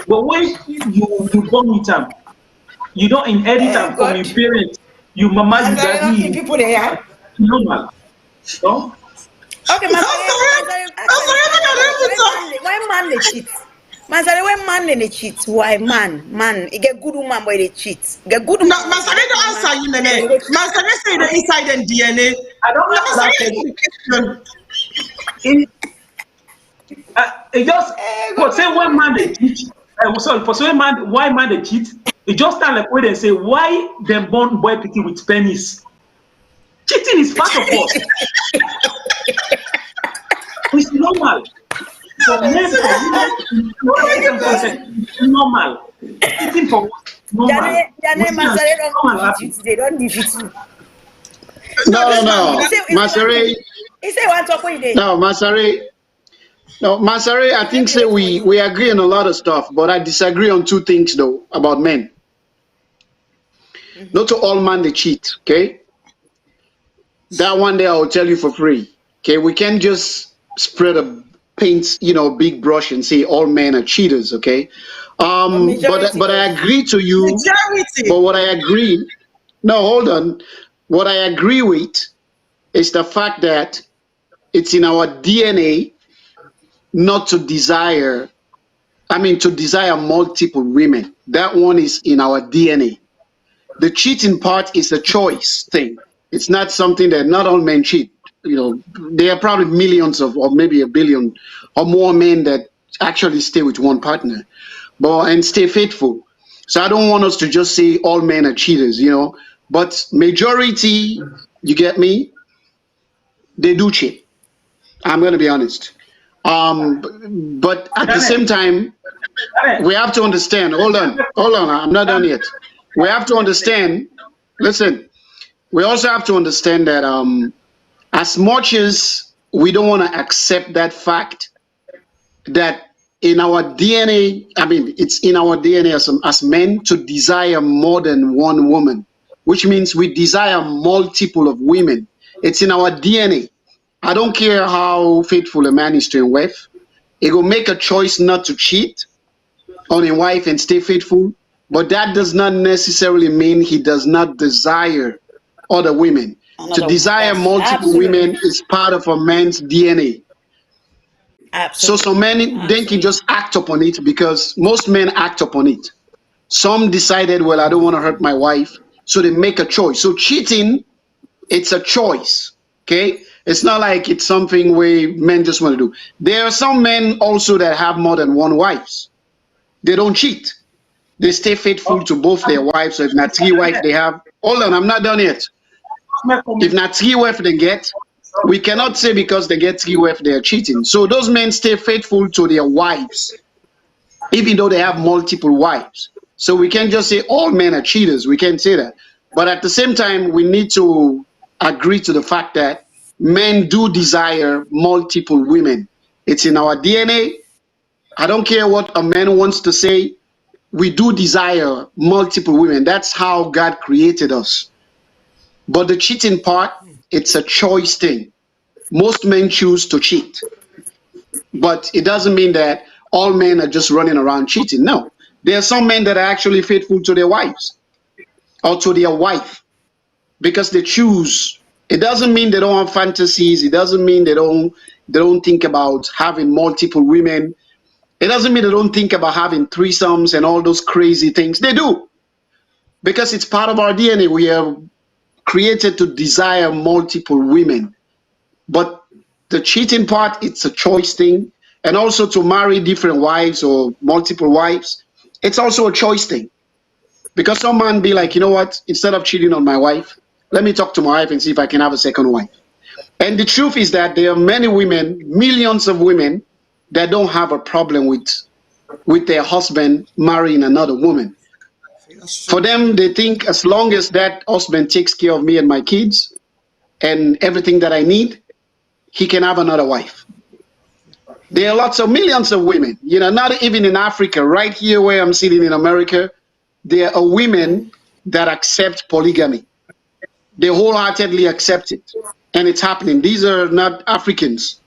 But when you born with them, you don't inherit them from your parents. You mama, you daddy. People there. Normal. No? Okay, why man they cheat? Masare, when man they cheat, why man? You get good woman boy they cheat. Get good woman. No, Masare don't answer you, Nene. Masare say the inside and DNA. I don't know it just for say one man they cheat. Sorry, for say man why man they cheat? It just stand like where they say why them born boy picking with penis. Cheating is part of us. It's normal. For men, it's normal. Cheating for normal. They don't defeat you. No. Masare. He say one talk with you. No, Masare. No, Masare, I think say we agree on a lot of stuff, but I disagree on two things though about men. Not to all men they cheat, okay? That one day I will tell you for free. Okay, we can't just spread a paint, big brush and say all men are cheaters, okay? But I agree to you. Majority. But what I agree, no, hold on. What I agree with is the fact that it's in our DNA not to desire, to desire multiple women. That one is in our DNA. The cheating part is a choice thing. It's not something that not all men cheat. There are probably millions of, or maybe a billion or more men that actually stay with one partner, and stay faithful. So I don't want us to just say all men are cheaters, but majority, you get me? They do cheat. I'm going to be honest. But at the same time, we have to understand. Hold on. I'm not done yet. We have to understand. Listen. We also have to understand that as much as we don't want to accept that fact that in our DNA, it's in our DNA as men to desire more than one woman, which means we desire multiple of women. It's in our DNA. I don't care how faithful a man is to his wife. He will make a choice not to cheat on his wife and stay faithful, but that does not necessarily mean he does not desire other women. To desire multiple women is part of a man's DNA. Absolutely. So some men then can just act upon it because most men act upon it. Some decided, well, I don't want to hurt my wife, so they make a choice. So cheating, it's a choice, okay? It's not like it's something where men just want to do. There are some men also that have more than one wives. They don't cheat. They stay faithful to both their wives. So if not three wives they have, hold on, I'm not done yet. If not three wives they get, we cannot say because they get three wives they are cheating. So those men stay faithful to their wives, even though they have multiple wives. So we can't just say all men are cheaters. We can't say that. But at the same time, we need to agree to the fact that men do desire multiple women. It's in our DNA. I don't care what a man wants to say. We do desire multiple women. That's how God created us. But the cheating part, it's a choice thing. Most men choose to cheat. But it doesn't mean that all men are just running around cheating. No. There are some men that are actually faithful to their wives or to their wife because they choose. It doesn't mean they don't have fantasies. It doesn't mean they don't think about having multiple women. It doesn't mean they don't think about having threesomes and all those crazy things. They do. Because it's part of our DNA. We are created to desire multiple women. But the cheating part, it's a choice thing. And also to marry different wives or multiple wives, it's also a choice thing. Because some man be like, you know what, instead of cheating on my wife, let me talk to my wife and see if I can have a second wife. And the truth is that there are many women, millions of women, that don't have a problem with their husband marrying another woman. For them, they think as long as that husband takes care of me and my kids and everything that I need, he can have another wife. There are lots of millions of women, you know, not even in Africa, right here where I'm sitting in America, there are women that accept polygamy. They wholeheartedly accept it. And it's happening. These are not Africans.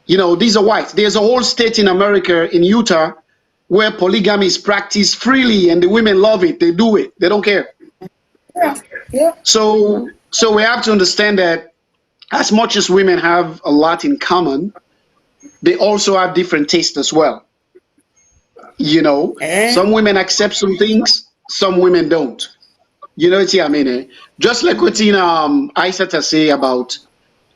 You know, these are whites. There's a whole state in America, in Utah, where polygamy is practiced freely and the women love it. They do it. They don't care. Yeah. So we have to understand that as much as women have a lot in common, they also have different tastes as well. You know, some women accept some things, some women don't. You know what I mean? Just like what Aisata say about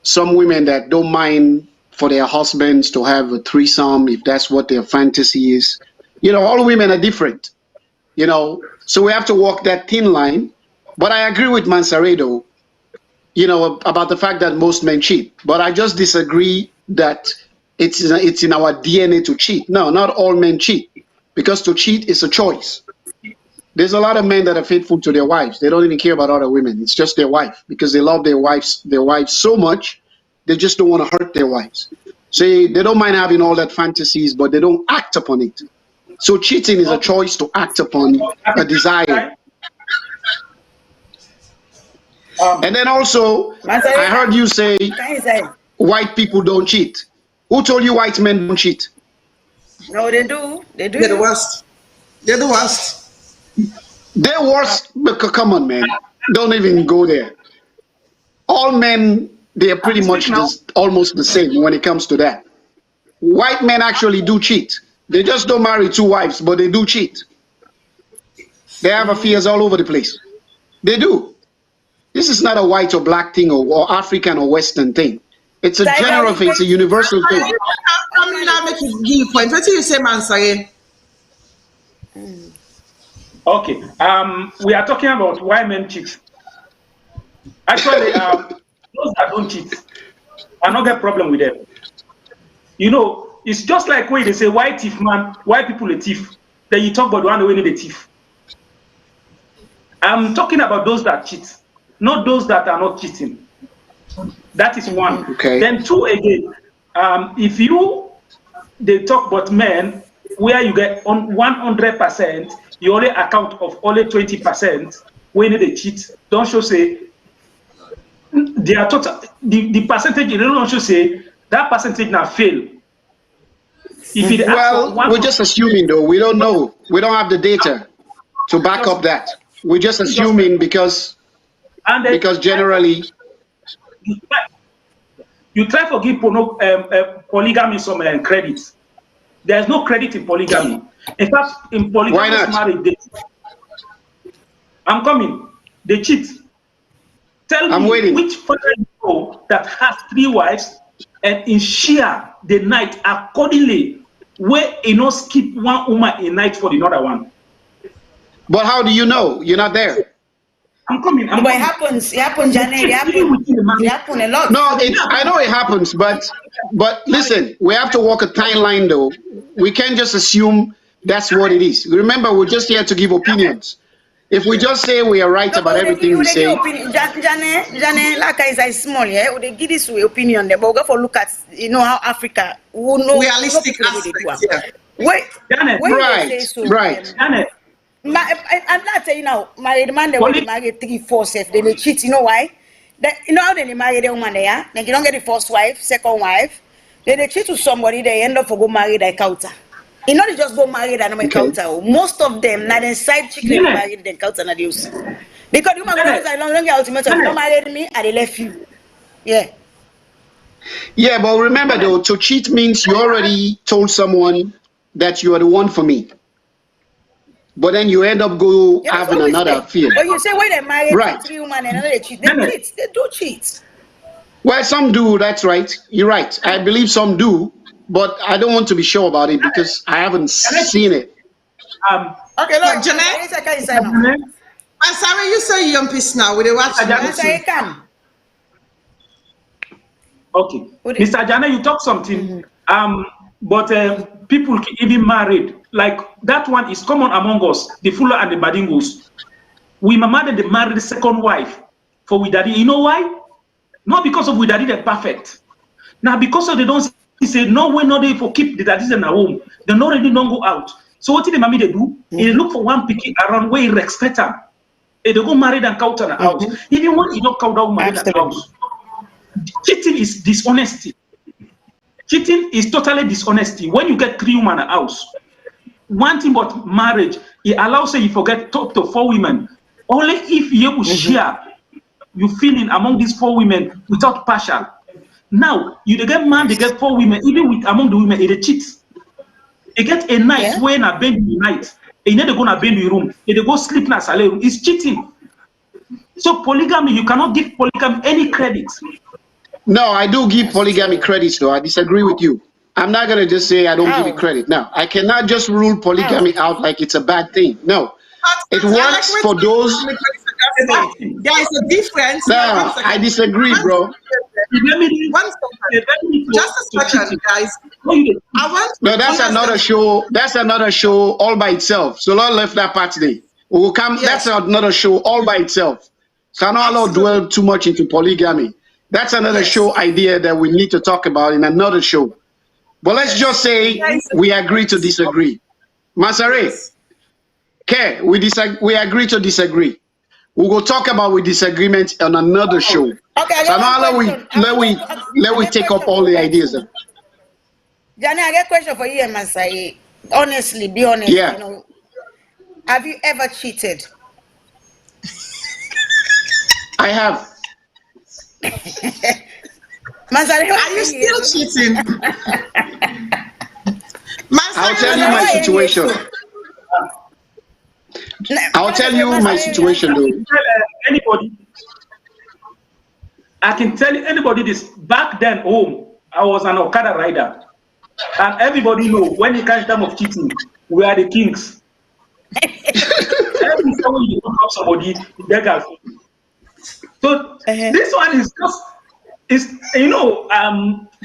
some women that don't mind for their husbands to have a threesome if that's what their fantasy is. You know, all women are different. You know, so we have to walk that thin line. But I agree with Mansaredo, you know, about the fact that most men cheat. But I just disagree that it's in our DNA to cheat. No, not all men cheat, because to cheat is a choice. There's a lot of men that are faithful to their wives. They don't even care about other women. It's just their wife, because they love their wives so much, they just don't want to hurt their wives. So they don't mind having all that fantasies, but they don't act upon it. So cheating is a choice to act upon a desire. And then also, I heard you say white people don't cheat. Who told you white men don't cheat? No, they do. They do. They're the worst. They're the worst. They're worse. Come on, man. Don't even go there. All men, they are pretty much almost the same when it comes to that. White men actually do cheat. They just don't marry two wives, but they do cheat. They have affairs all over the place. They do. This is not a white or black thing or African or Western thing. It's a general thing. It's a universal thing. I mean, I make it give point. What do you say, man? Sorry. Okay. We are talking about why men cheat. Actually, those that don't cheat, I don't get problem with them. You know, it's just like when they say why thief, man, why people a thief. Then you talk about the one who need a thief. I'm talking about those that cheat, not those that are not cheating. That is one. Okay. Then two again, if they talk about men where you get on 100%, you only account of only 20% when they cheat. Don't show say they are total the percentage. They don't show say that percentage now fail. If it well, we're just assuming though. We don't know. We don't have the data to back up that. We're just assuming because generally you try to give polygamy some credit. There's no credit in polygamy. In fact, in polygamous marriage, I'm coming. They cheat. Tell me waiting. Which father you know that has 3 wives and share the night accordingly, where you know skip one woman a night for the other one. But how do you know? You're not there. I'm coming. But it happens, Janet. It happens a lot. No, I know it happens, but listen, we have to walk a timeline though. We can't just assume that's what it is. Remember, we're just here to give opinions. If we just say we are right about everything we say, Janet, like I say, small, yeah, they give this opinion there, but we go for look at how Africa, who know realistic aspects. Yeah. Wait, Janet, right. Janet. I'm not saying now, married man, they will marry 3, 4 self, they cheat. You know why? How they marry the woman there? They don't get the first wife, second wife. They cheat to somebody, they end up for go marry their counter. You know, they just go marry that no counter. Most of them, not the side chick, they marry the counter na use. Because you man go say long ultimatum, you don't marry me, and they left you. Yeah. Yeah, but remember though, to cheat means you already told someone that you are the one for me. But then you end up having another affair. But you say when they marry 3 women and another cheat, they cheat. They do cheat. Well, some do. That's right. You're right. I believe some do, but I don't want to be sure about it because I haven't seen it. Okay, look, Janet. I'm sorry, you say young piece now with the watch. Okay, Mr. Janet, you talk something. But people even married. Like that one is common among us, the Fuller and the Badingos. We mama they married the second wife for we daddy. You know why? Not because of we daddy they're perfect. Now because of they don't say no way no they for keep the daddies in the home. They not already don't go out. So what did the mommy they do? They look for one picky around where he respect her. They go married and count on the house. Even when you don't count out married and house. Cheating is dishonesty. Cheating is totally dishonesty. When you get 3 women in a house, one thing about marriage, it allows you forget talk to 4 women. Only if you will share you feeling among these 4 women without partial. Now, you get man, they get 4 women, even with among the women, they cheat. They get a night when I bend the night. And then they go to bend the room. They go sleep in a salon. It's cheating. So polygamy, you cannot give polygamy any credit. No, I do give polygamy credits, though. I disagree with you. I'm not going to just say I don't give it credit. No, I cannot just rule polygamy out like it's a bad thing. No, it works for those. There is a difference. No, I disagree, bro. Just a second, guys. No, that's another show. That's another show all by itself. So Lord left that part today. We will come. Yes. That's another show all by itself. So I don't allow dwell too much into polygamy. That's another show idea that we need to talk about in another show. But let's just say we agree to disagree. Masare, okay, we agree to disagree. We will talk about with disagreement on another show. Okay, so now let we take up all the ideas. Johnny, I got a question for you, Masai. Honestly, be honest. Yeah. You know, have you ever cheated? I have. Masai, are you still cheating? I'll tell you my situation. I'll tell you my situation, though. Anybody, I can tell you anybody this. Back then, home, I was an Okada rider, and everybody know when it comes time of cheating, we are the kings. Every time you have somebody, they can. So this one is just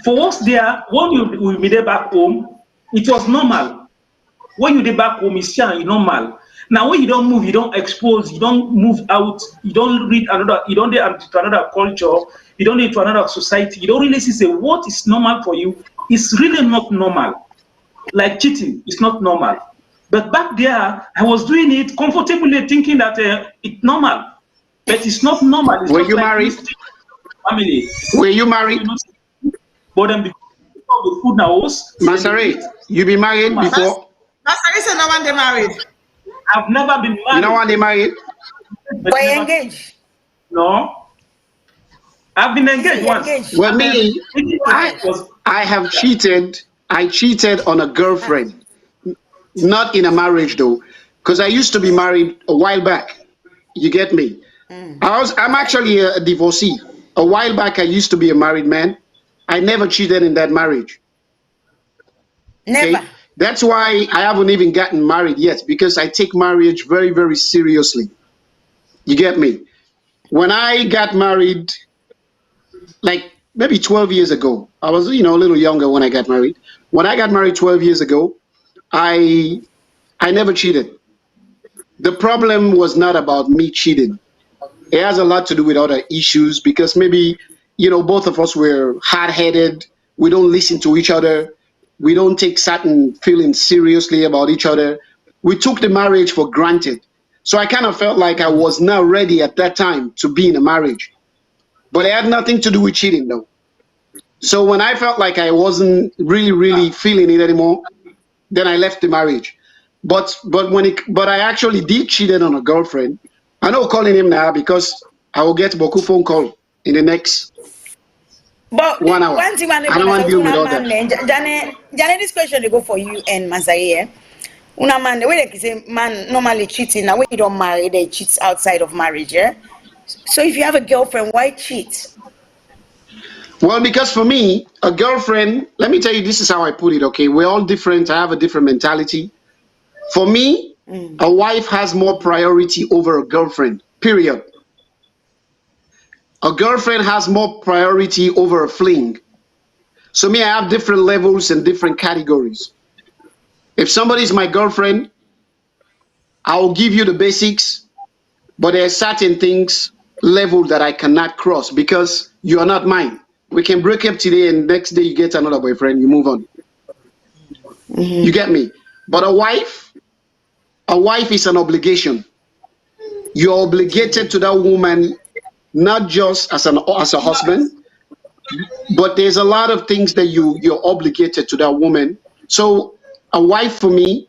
for us there. When you be there back home, it was normal. When you there back home, it's normal. Now when you don't move, you don't expose, you don't move out, you don't read another, you don't get into another culture, you don't into another society, you don't really see what is normal for you. It's really not normal. Like cheating, it's not normal. But back there, I was doing it comfortably, thinking that it's normal. But it's not normal. It's Were you married? Family. Were you married? But then because of the food now was. Masare, you been married before? Masare said no one they married. I've never been married. You know when they married? We're engaged. No. I've been engaged once. Well, me, I have cheated. I cheated on a girlfriend. Not in a marriage, though. Because I used to be married a while back. You get me? I'm actually a divorcee. A while back, I used to be a married man. I never cheated in that marriage. Never. Okay? That's why I haven't even gotten married yet, because I take marriage very, very seriously. You get me? When I got married, like maybe 12 years ago, I was, a little younger when I got married. When I got married 12 years ago, I never cheated. The problem was not about me cheating. It has a lot to do with other issues, because maybe, both of us were hard-headed. We don't listen to each other. We don't take certain feelings seriously about each other. We took the marriage for granted. So I kind of felt like I was not ready at that time to be in a marriage. But it had nothing to do with cheating, though. So when I felt like I wasn't really feeling it anymore, then I left the marriage. But I actually did cheated on a girlfriend. I know calling him now because I will get Boku phone call in the next 1 hour. I don't want to deal with all that. Janet, this question they go for you and Masai. Una man, the way they say man normally cheating, now when you don't marry, they cheat outside of marriage, yeah? So if you have a girlfriend, why cheat? Well, because for me, a girlfriend, let me tell you, this is how I put it, okay? We're all different. I have a different mentality. For me, a wife has more priority over a girlfriend, period. A girlfriend has more priority over a fling. So me, I have different levels and different categories. If somebody's my girlfriend, I will give you the basics, but there are certain things level that I cannot cross because you are not mine. We can break up today and next day you get another boyfriend, you move on. You get me? But a wife is an obligation. You're obligated to that woman, not just as a husband, but there's a lot of things that you're obligated to that woman. So a wife for me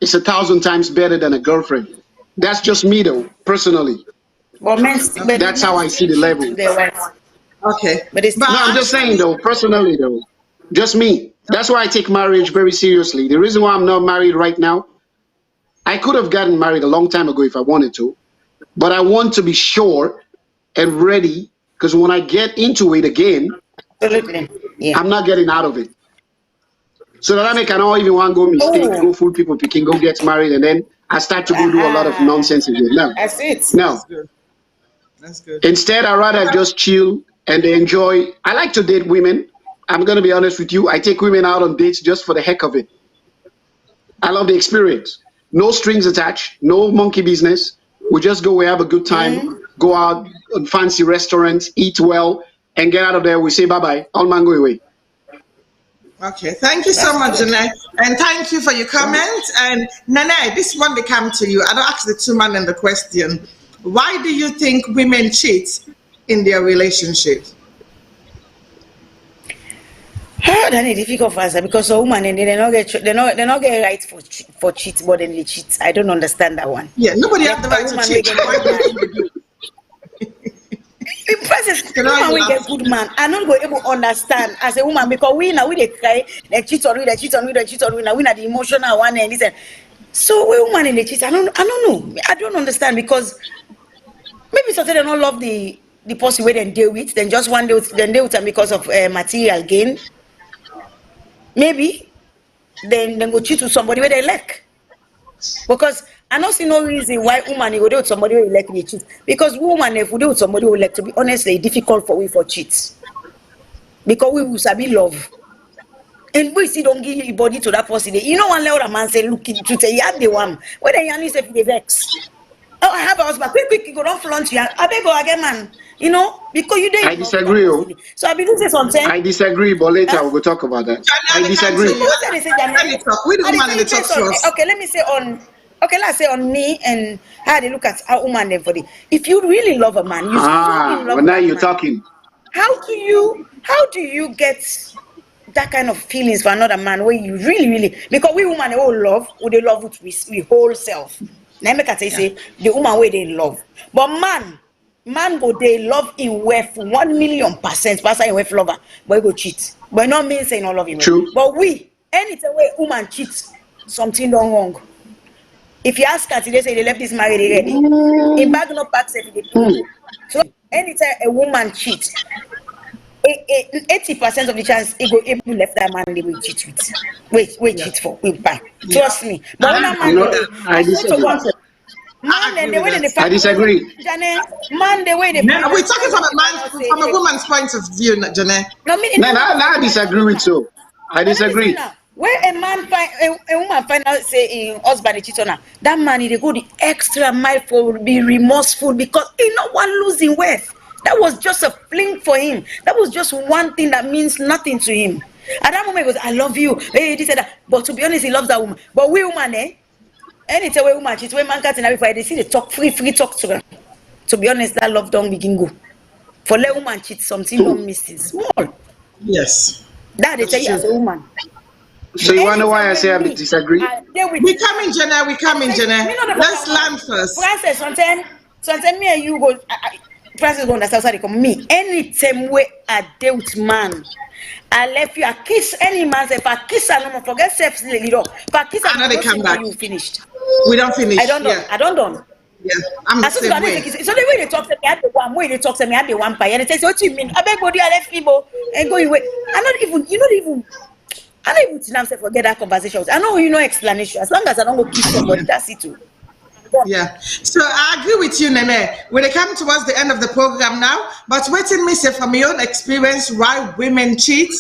is 1,000 times better than a girlfriend. That's just me though, personally. But that's how I see the level. Okay. But it's no, I'm just saying though, personally though, just me. That's why I take marriage very seriously. The reason why I'm not married right now, I could have gotten married a long time ago if I wanted to, but I want to be sure and ready because when I get into it again, absolutely, yeah, I'm not getting out of it. So that I cannot even want to go mistake, go fool people, picking, go get married, and then I start to go do a lot of nonsense again. No, that's it. No, that's good. Instead, I rather just chill and enjoy. I like to date women. I'm gonna be honest with you. I take women out on dates just for the heck of it. I love the experience. No strings attached. No monkey business. We just go. We have a good time. Go out on fancy restaurants, eat well, and get out of there. We say bye bye. All man go away. Okay, thank you so much, Janae. And thank you for your comment. And Nene, this one they come to you. I don't ask the two men in the question. Why do you think women cheat in their relationships? That's a difficult answer because a woman and they not get right for cheat more than they cheat. I don't understand that one. Yeah, nobody has the right to cheat. In process, woman we get good man. I'm not going to able to understand as a woman because we they cry, they cheat on we, they cheat on we, they cheat on we. Now we are the emotional one and listen. So we woman in the cheat. I don't know. I don't understand because maybe sometimes they don't love the person where they deal with. Then just one day then deal with them because of material gain. Maybe then go cheat with somebody where they like. Because I don't see no reason why woman will deal with somebody who like to cheat. Because woman, if we deal with somebody who like to be honestly difficult for we for cheats. Because we will sabi love. And we see don't give your body to that person. You know one let a man say look into you have the one. When they yanni say they vex. Oh, I have a husband. Quick, go don't flaunt you. I beg go again, man. You know, because you didn't. I disagree. So I believe say something. I disagree, but later we'll talk about that. I disagree. Okay, let me say on. Okay, let's say on me and how they look at our woman then for the. If you really love a man, you well now you're talking. How do you get that kind of feelings for another man where you really because we woman all love, they love with we whole self. Now make I say the woman where they love, but man go they love in worth 1,000,000% pass in worth lover, but he go cheat. But not mean saying all of him. True. But we anytime where woman cheats, something done wrong. If you ask her today, say they left this married already. In bag no pack So anytime a woman cheats, 80% of the chance it go able left that man they will cheat with. Wait, cheat for wait back. Trust me. But when a man I disagree. Man, then the way they I disagree. Man, the way they we're talking from a woman's point of view, Janae. No, I disagree with you. I disagree. Where a man find a woman find out say in husband cheat on her, that man they go the extra mile for be remorseful because he not one losing worth. That was just a fling for him. That was just one thing that means nothing to him. At that moment, he goes, I love you. Hey, he said that. But to be honest, he loves that woman. But we woman, anytime we woman cheat, when man can't before they see the talk free talk to her. To be honest, that love don't begin go. For let woman cheat, something don't miss it. Small. Yes. That they tell you as a woman. So you wonder why I say I disagree? We come in, Jenna. Let's land first. Francis, sometimes me and you go. Francis go understand how they come. Me, anytime where I deal with man, I left you. I kiss any man. If I kiss a no forget self little. If I kiss a no, they come back. You finished. We don't finish. I don't done. I don't done. Yeah, I'm the same way. So the way they talk to me, I had the one way they talk to me, I had the one pie, and they say, "What do you mean? I beg body, I left people and go away." I don't even forget that conversation. I know you know explanation. As long as I don't go kiss somebody, that's it too. Yeah. So I agree with you, Nene. When it comes towards the end of the program now, but waiting me say from my own experience why women cheat,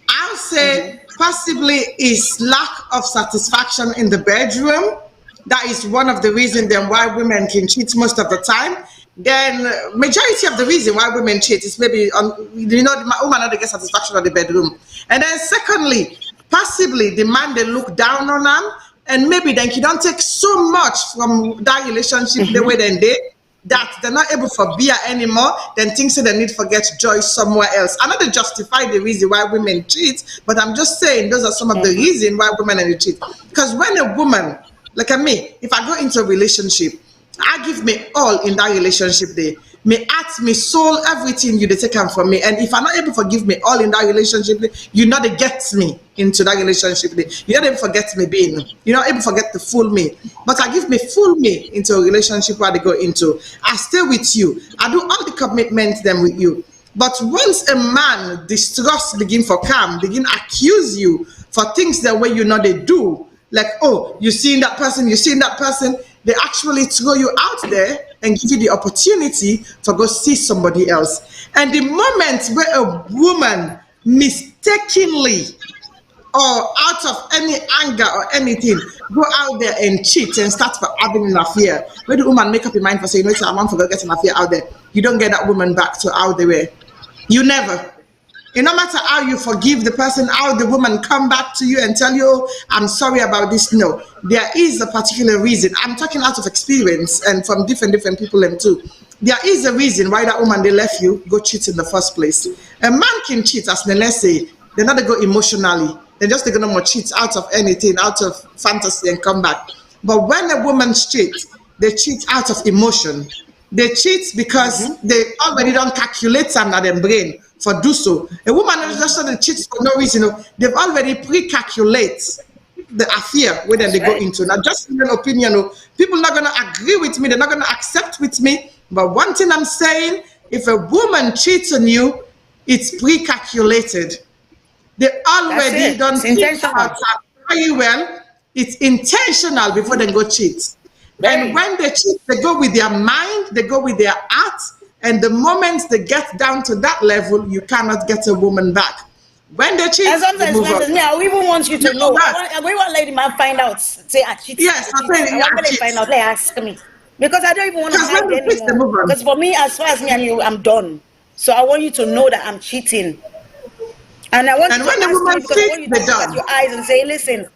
I'll say possibly is lack of satisfaction in the bedroom. That is one of the reasons then why women can cheat most of the time. then majority of the reason why women cheat is maybe on, you know, the woman not get satisfaction of the bedroom. And then secondly, possibly the man they look down on them, and maybe then you don't take so much from that relationship the way then they that they're not able to bear anymore, then things they need to get joy somewhere else. I'm not to justify the reason why women cheat, but I'm just saying those are some of the reasons why women cheat. Because when a woman, like me, if I go into a relationship, I give me all in that relationship there. Me act, me soul, everything you they take from me. And if I'm not able to give me all in that relationship, you know they get me into that relationship. You're not able to get me being. You're not able to get the full me. But I give me full me into a relationship where they go into. I stay with you. I do all the commitments them with you. But once a man distrust begin for come, begin accuse you for things that way you know they do, like, oh, you seen that person, they actually throw you out there and give you the opportunity to go see somebody else. And the moment where a woman mistakenly or out of any anger or anything go out there and cheat and start for having an affair, where the woman make up your mind for saying, you know, I want to go get an affair out there, you don't get that woman back to how they were. You never. And no matter how you forgive the person, how the woman come back to you and tell you, oh, I'm sorry about this. No, there is a particular reason. I'm talking out of experience and from different people them too. There is a reason why that woman they left you go cheat in the first place. A man can cheat, as let's say, they're not go emotionally. They're just going to cheat out of anything, out of fantasy and come back. But when a woman cheat, they cheat out of emotion. They cheat because they already don't calculate some in their brain for do so. A woman just doesn't cheat for no reason. They've already pre-calculate the affair where they go into. Now, just in an opinion, people are not going to agree with me. They're not going to accept with me. But one thing I'm saying, if a woman cheats on you, it's pre-calculated. They already don't think about that very well. It's intentional before they go cheat. And when they cheat, they go with their mind, they go with their heart, and the moment they get down to that level, you cannot get a woman back. When they cheat, they move on. I even want you to know. We want lady man find out. Say I cheat. Yes, I want to find out. They ask me because I don't even want to hide anymore. Because for me, as far as me and you, I'm done. So I want you to know that I'm cheating. And I want you to ask me because I want you to look at your eyes and say, listen,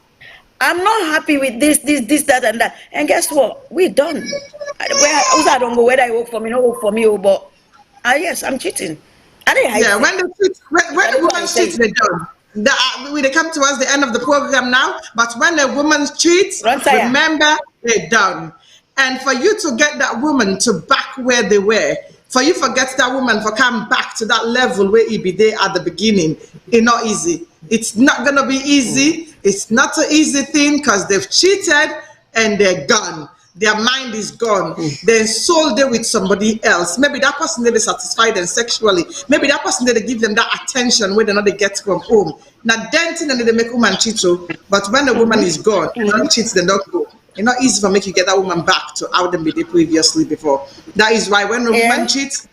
I'm not happy with this, that, and that. And guess what? We're done. I don't go whether I work for me, not work for me, but yes, I'm cheating. Yeah, when the woman cheats, they're done. They come towards the end of the program now, but when a woman cheats, remember, they're done. And for you to get that woman to back where they were, for you to get that woman to come back to that level where it be there at the beginning, it's not easy. It's not going to be easy. It's not an easy thing because they've cheated and they're gone. Their mind is gone. They're sold there with somebody else. Maybe that person they satisfy them sexually. Maybe that person they give them that attention where they not they get from home. Now, dancing and they make woman cheat. But when the woman is gone, they don't cheat, they don't go. It's not easy for make you get that woman back to how they did previously before. That is why when a woman cheats,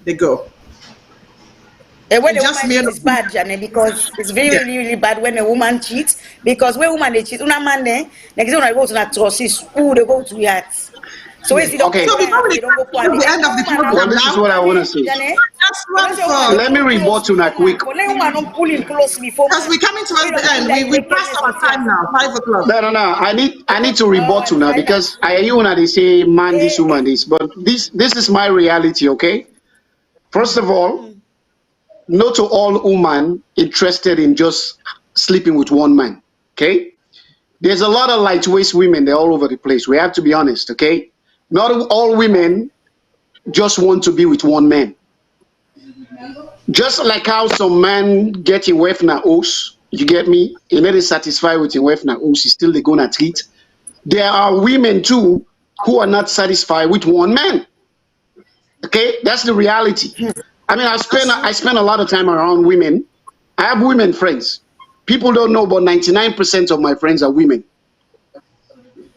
they go. And when a woman cheats, it's bad, Janet, because it's really, really bad when a woman cheats. Because when a woman they cheat, una man there, next time I go to that trusses, they go to your heart. So okay. So before we come to the end of the program, well, this is what I want to say. Let me report to that quick. Because we're coming towards the end. We passed our time now, 5 o'clock. No. I need to report to now because they say man this, woman this, but this is my reality. Okay. First of all, not to all women interested in just sleeping with one man. Okay. There's a lot of lightweight women. They're all over the place. We have to be honest. Okay. Not all women just want to be with one man. Just like how some men get in wife na house, you get me? You're not satisfied with your wife na house, still they're gonna treat. There are women too who are not satisfied with one man. Okay, that's the reality. I mean, I spend a lot of time around women. I have women friends. People don't know, but 99% of my friends are women.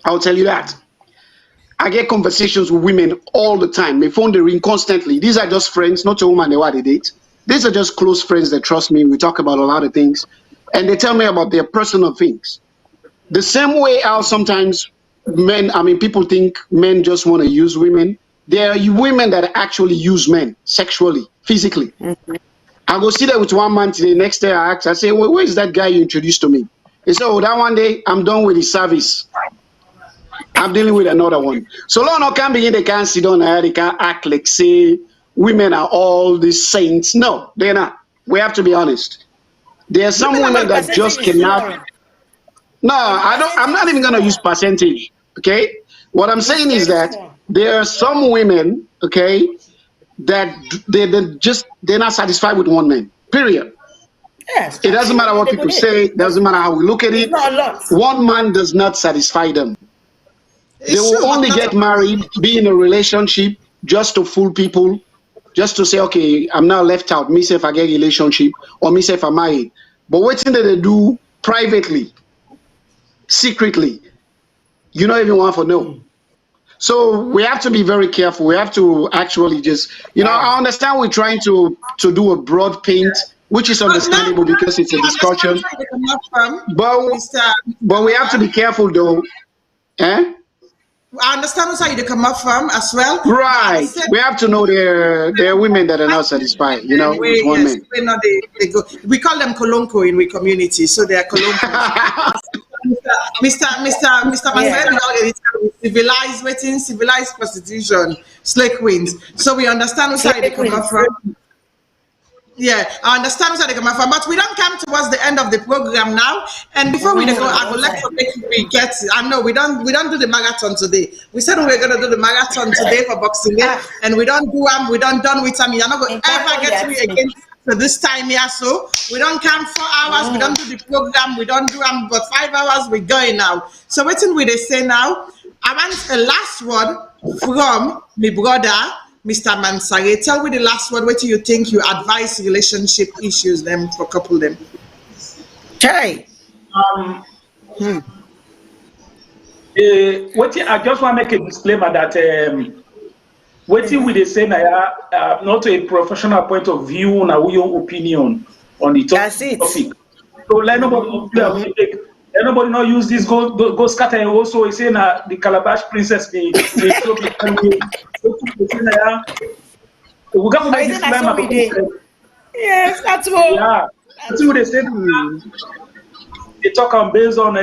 I'll tell you that. I get conversations with women all the time. My phone they ring constantly. These are just friends, not a woman they want to date. These are just close friends that trust me. We talk about a lot of things. And they tell me about their personal things. The same way how sometimes people think men just want to use women. there are women that actually use men sexually, physically. I go see that with one man today. Next day I ask, I say, well, where is that guy you introduced to me? He said, oh, that one day I'm done with his service. I'm dealing with another one. So long I can't begin, they can't sit down there, they can't act like say women are all these saints. No, they're not. We have to be honest. There are some women that just cannot. No, I'm not even gonna use percentage. Okay. What I'm saying is that there are some women, okay, that they're not satisfied with one man. Period. Yes. It doesn't matter what people say, it doesn't matter how we look at it. One man does not satisfy them. They will only get married, be in a relationship just to fool people, just to say, okay, I'm now left out. Me say if I get a relationship, or me say if I'm married. But what thing that they do privately, secretly, you don't even want to know. So we have to be very careful. We have to actually just, I understand we're trying to do a broad paint, which is understandable because it's a discussion. But we have to be careful though. Eh? I understand where you come up from as well. Right. We have to know there are women that are not satisfied, with one man. We call them kolonko in we community, so they are kolonko. Mr. Civilized prostitution, slave queens. So we understand where they come up from. Yeah, I understand where they come from, but we don't come towards the end of the program now. And before we go, I would like to make we get. I know we don't do the marathon today. We said we were going to do the marathon today for Boxing Day, and we don't do them. We don't done with them. You're not going to ever get me again. So this time here, so we don't come 4 hours. We don't do the program. We don't do them, but 5 hours we're going now. So what will they say now? I want a last word from my brother, Mr. Mansare. Tell me the last word. What do you think you advise relationship issues them for couple them? Try. I just want to make a disclaimer that what will they say now? Not a professional point of view, na your opinion on the topic. So let nobody not use this go scatter and also saying the Calabash princess we got to make disclaimer. Yes, that's what. Yeah, that's what they say. They talk on based on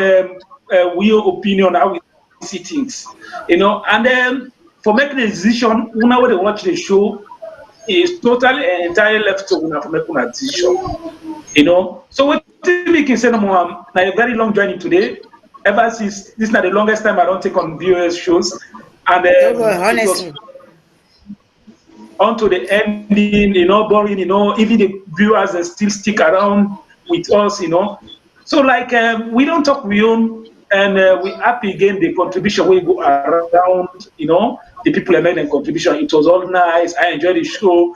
your opinion how we see things, and then for making a decision, now when they watch the show is totally and entirely left to una for making a decision. So what we can say no more, a very long journey today. Ever since this is not the longest time I don't take on viewers shows, and honestly, on to the ending, boring, even the viewers still stick around with us, So like we don't talk we own, and we happy again the contribution we go around, the people that made the contribution. It was all nice. I enjoyed the show.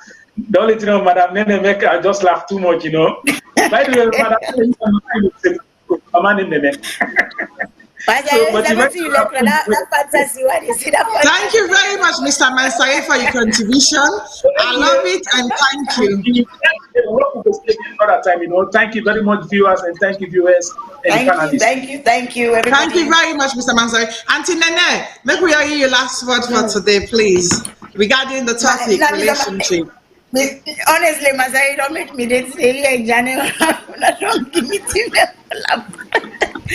The only thing, Madam Nene make I just laugh too much, By the way, Madam Nene. Thank you very much, Mr. Mansare, for your contribution. I love it and thank you. Another time, thank you very much, viewers, and thank you, viewers. Thank you, everybody. Thank you very much, Mr. Mansare. Auntie Nene, make we hear your last word for today, please, regarding the topic relationship. Honestly, Mansare, don't make me this really don't give me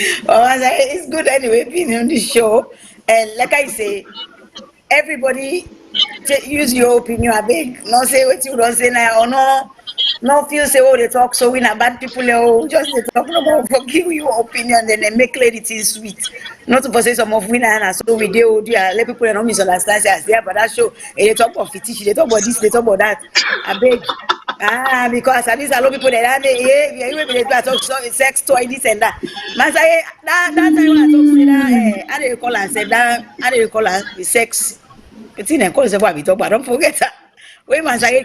it's good anyway being on the show, and like I say, everybody use your opinion. I beg, not say what you don't say now, or no feel say they talk so we not bad people, just they talk about give your opinion, then they make clarity sweet. Not to say some of winner and so we do let people know misunderstand as there, but that show they talk about fetish, they talk about this, they talk about that. I beg. Because at least a lot of people that they talk sex toy this and that. Man say that time when I talk say that how do you call and say that how do you call her the sex? It's in a call say what we talk about. Don't forget that. Wait, man say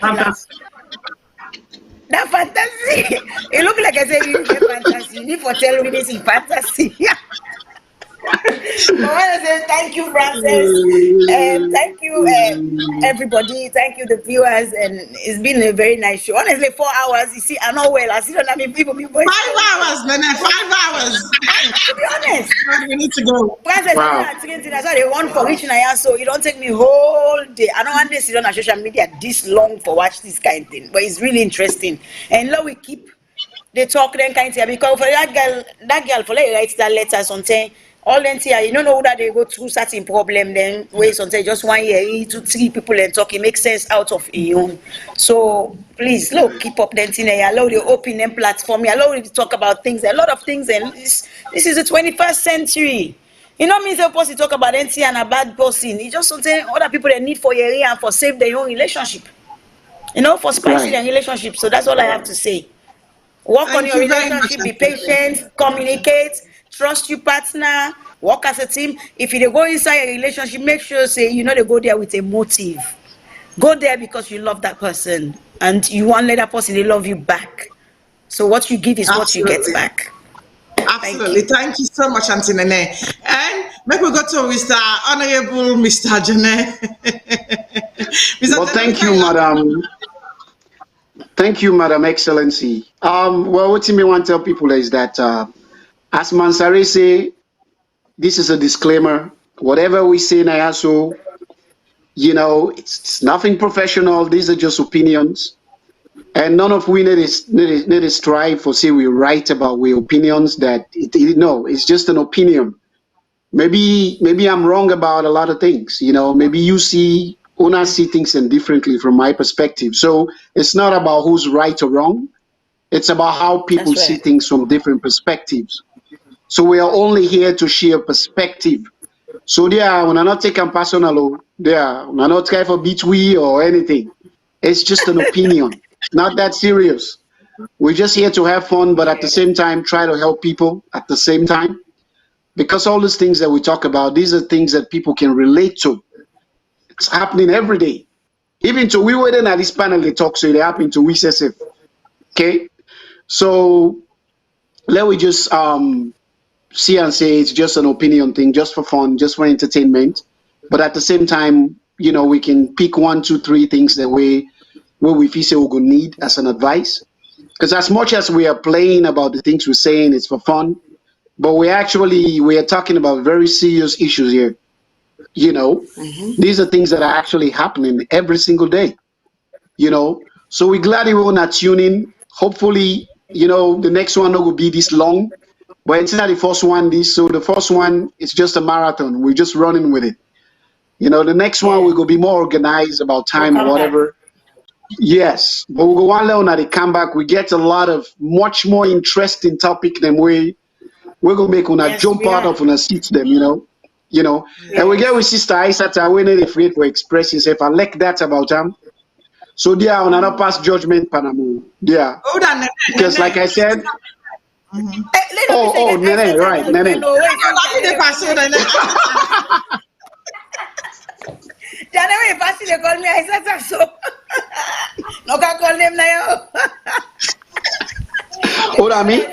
that fantasy. It look like I said you need fantasy. You need for tell me this is fantasy. But I want to say thank you, Francis, and thank you, everybody. Thank you, the viewers, and it's been a very nice show. Honestly, 4 hours. You see, I know well. I see don't have people. 5 hours, man. 5 hours. To be honest, we need to go. Francis, Wow. that's why they want for reaching I so you don't take me whole day. I don't want to sit on social media this long for watch this kind of thing, but it's really interesting. And now we keep they talk then kind of thing because for that girl for like write that letter something. All them here, you don't know that they go through certain problem. Then wait until just 1 year, 2, 3 people and talk. It makes sense out of you. So please, look, keep up them thing. Allow the open them platform. Allow them to talk about things, a lot of things. And this is the 21st century. You know, means supposed to talk about NT and a bad person. It's just something other people they need for your area and for save their own relationship. You know, for spicing their relationship. So that's all I have to say. Work on your relationship. Be patient. Communicate. Trust your partner, work as a team. If you go inside a relationship, make sure say you know they go there with a motive. Go there because you love that person and you want to let that person they love you back. So what you give is what you get back. Absolutely. Thank you so much, Auntie Nene. And maybe we go to Mr. Honorable Mr. Jane. Well, thank you, Madam. Thank you, Madam Excellency. Well, what me want to tell people is that as Mansare say, this is a disclaimer. Whatever we say, Nayaso, you know, it's nothing professional. These are just opinions. And none of we need to strive for say we write about we opinions that, no, it's just an opinion. Maybe I'm wrong about a lot of things. You know, maybe you see, Una see things differently from my perspective. So it's not about who's right or wrong. It's about how people see things from different perspectives. So we are only here to share perspective. So there, when I not taking personal, there, when I not care for beat we or anything. It's just an opinion, not that serious. We're just here to have fun, but at the same time, try to help people at the same time. Because all these things that we talk about, these are things that people can relate to. It's happening every day. Even to we were in at this panel, they talk, so they happen to we SSF. Okay? So let me just see and say it's just an opinion thing, just for fun, just for entertainment. But at the same time, you know, we can pick 1, 2, 3 things that where we feel say we're going to need as an advice. Because as much as we are playing about the things we're saying, it's for fun. But we are talking about very serious issues here. You know, these are things that are actually happening every single day. You know, so we're glad you will not tune in. Hopefully, you know, the next one will be this long. But it's not the first one, so the first one is just a marathon. We're just running with it. You know, the next one we're going to be more organized about time or whatever. Yes, but we'll go one level at the comeback. We get a lot of much more interesting topic than we're going to make on a jump out of on a seat them, you know. And we get with Sister Aisata, we're not afraid to express yourself. I like that about them. So they are on another past judgment, Panama. Yeah. Because like I said, Nene, right, Nene. January, Pastor, they call me Aisata, so no can call them now. What I mean?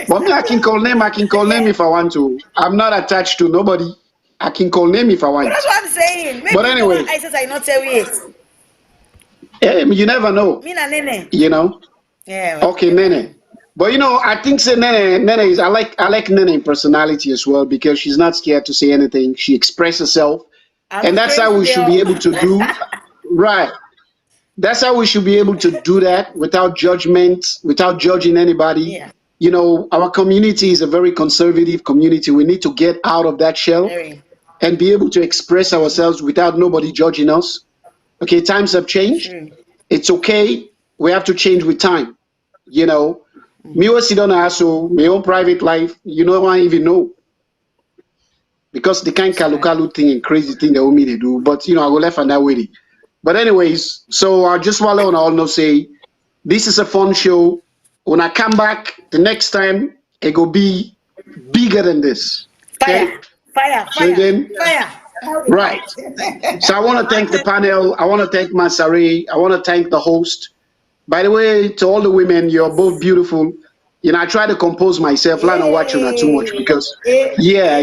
But me, I can call them if I want to. I'm not attached to nobody. I can call them if I want. But that's what I'm saying. Maybe but anyway, I not tell you it. Yeah, you never know. Me and Nene. You know. Yeah. Well, okay, Nene. But you know, I think say Nene is I like Nene personality as well because she's not scared to say anything. She expresses herself, and that's how we should be able to do. Right. That's how we should be able to do that without judgment, without judging anybody. Yeah. You know, our community is a very conservative community. We need to get out of that shell and be able to express ourselves without nobody judging us. Okay, times have changed. It's okay. We have to change with time. You know, me was sit on also my own private life. You know, I even know because the kind of kalu thing and crazy thing that me they do. But you know, I go left on that way. But anyways, so I just want to all know say this is a fun show. When I come back the next time, it will be bigger than this. Okay? Fire. Right. So I want to thank the panel. I want to thank Mansare. I want to thank the host. By the way, to all the women, you're both beautiful. I try to compose myself, like not watching her too much because, yeah,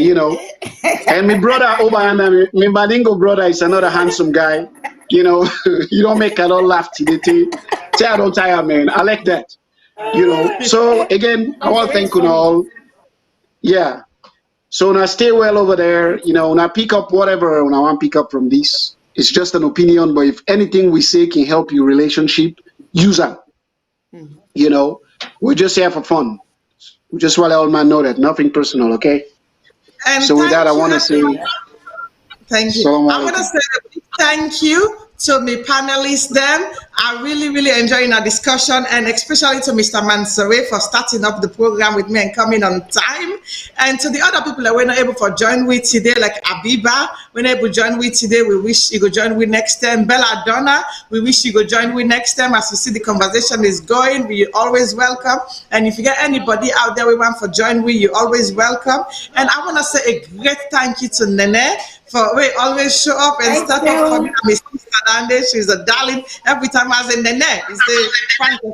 and my brother Oba, my Baningo brother is another handsome guy. You don't make a lot laugh today. Say I don't tire, man. I like that. So again, I want to thank you all. Yeah. So now stay well over there. Now pick up whatever I want to pick up from this. It's just an opinion, but if anything we say can help your relationship, use them. We're just here for fun. We just want to let all man know that nothing personal, okay? And so with that, I want to say thank you. I want to say a big thank you to my panelists then. I really enjoying our discussion, and especially to Mr. Mansouri for starting up the program with me and coming on time. And to the other people that were not able to join with today, like Abiba, we're not able to join with today. We wish you could join with next time. Bella Donna, we wish you could join with next time. As you see, the conversation is going. We always welcome. And if you get anybody out there we want to join with, you're always welcome. And I want to say a great thank you to Nene for we always show up and start up for me. Miss Fernandez, she's a darling. Every time I say Nene, it's a thank you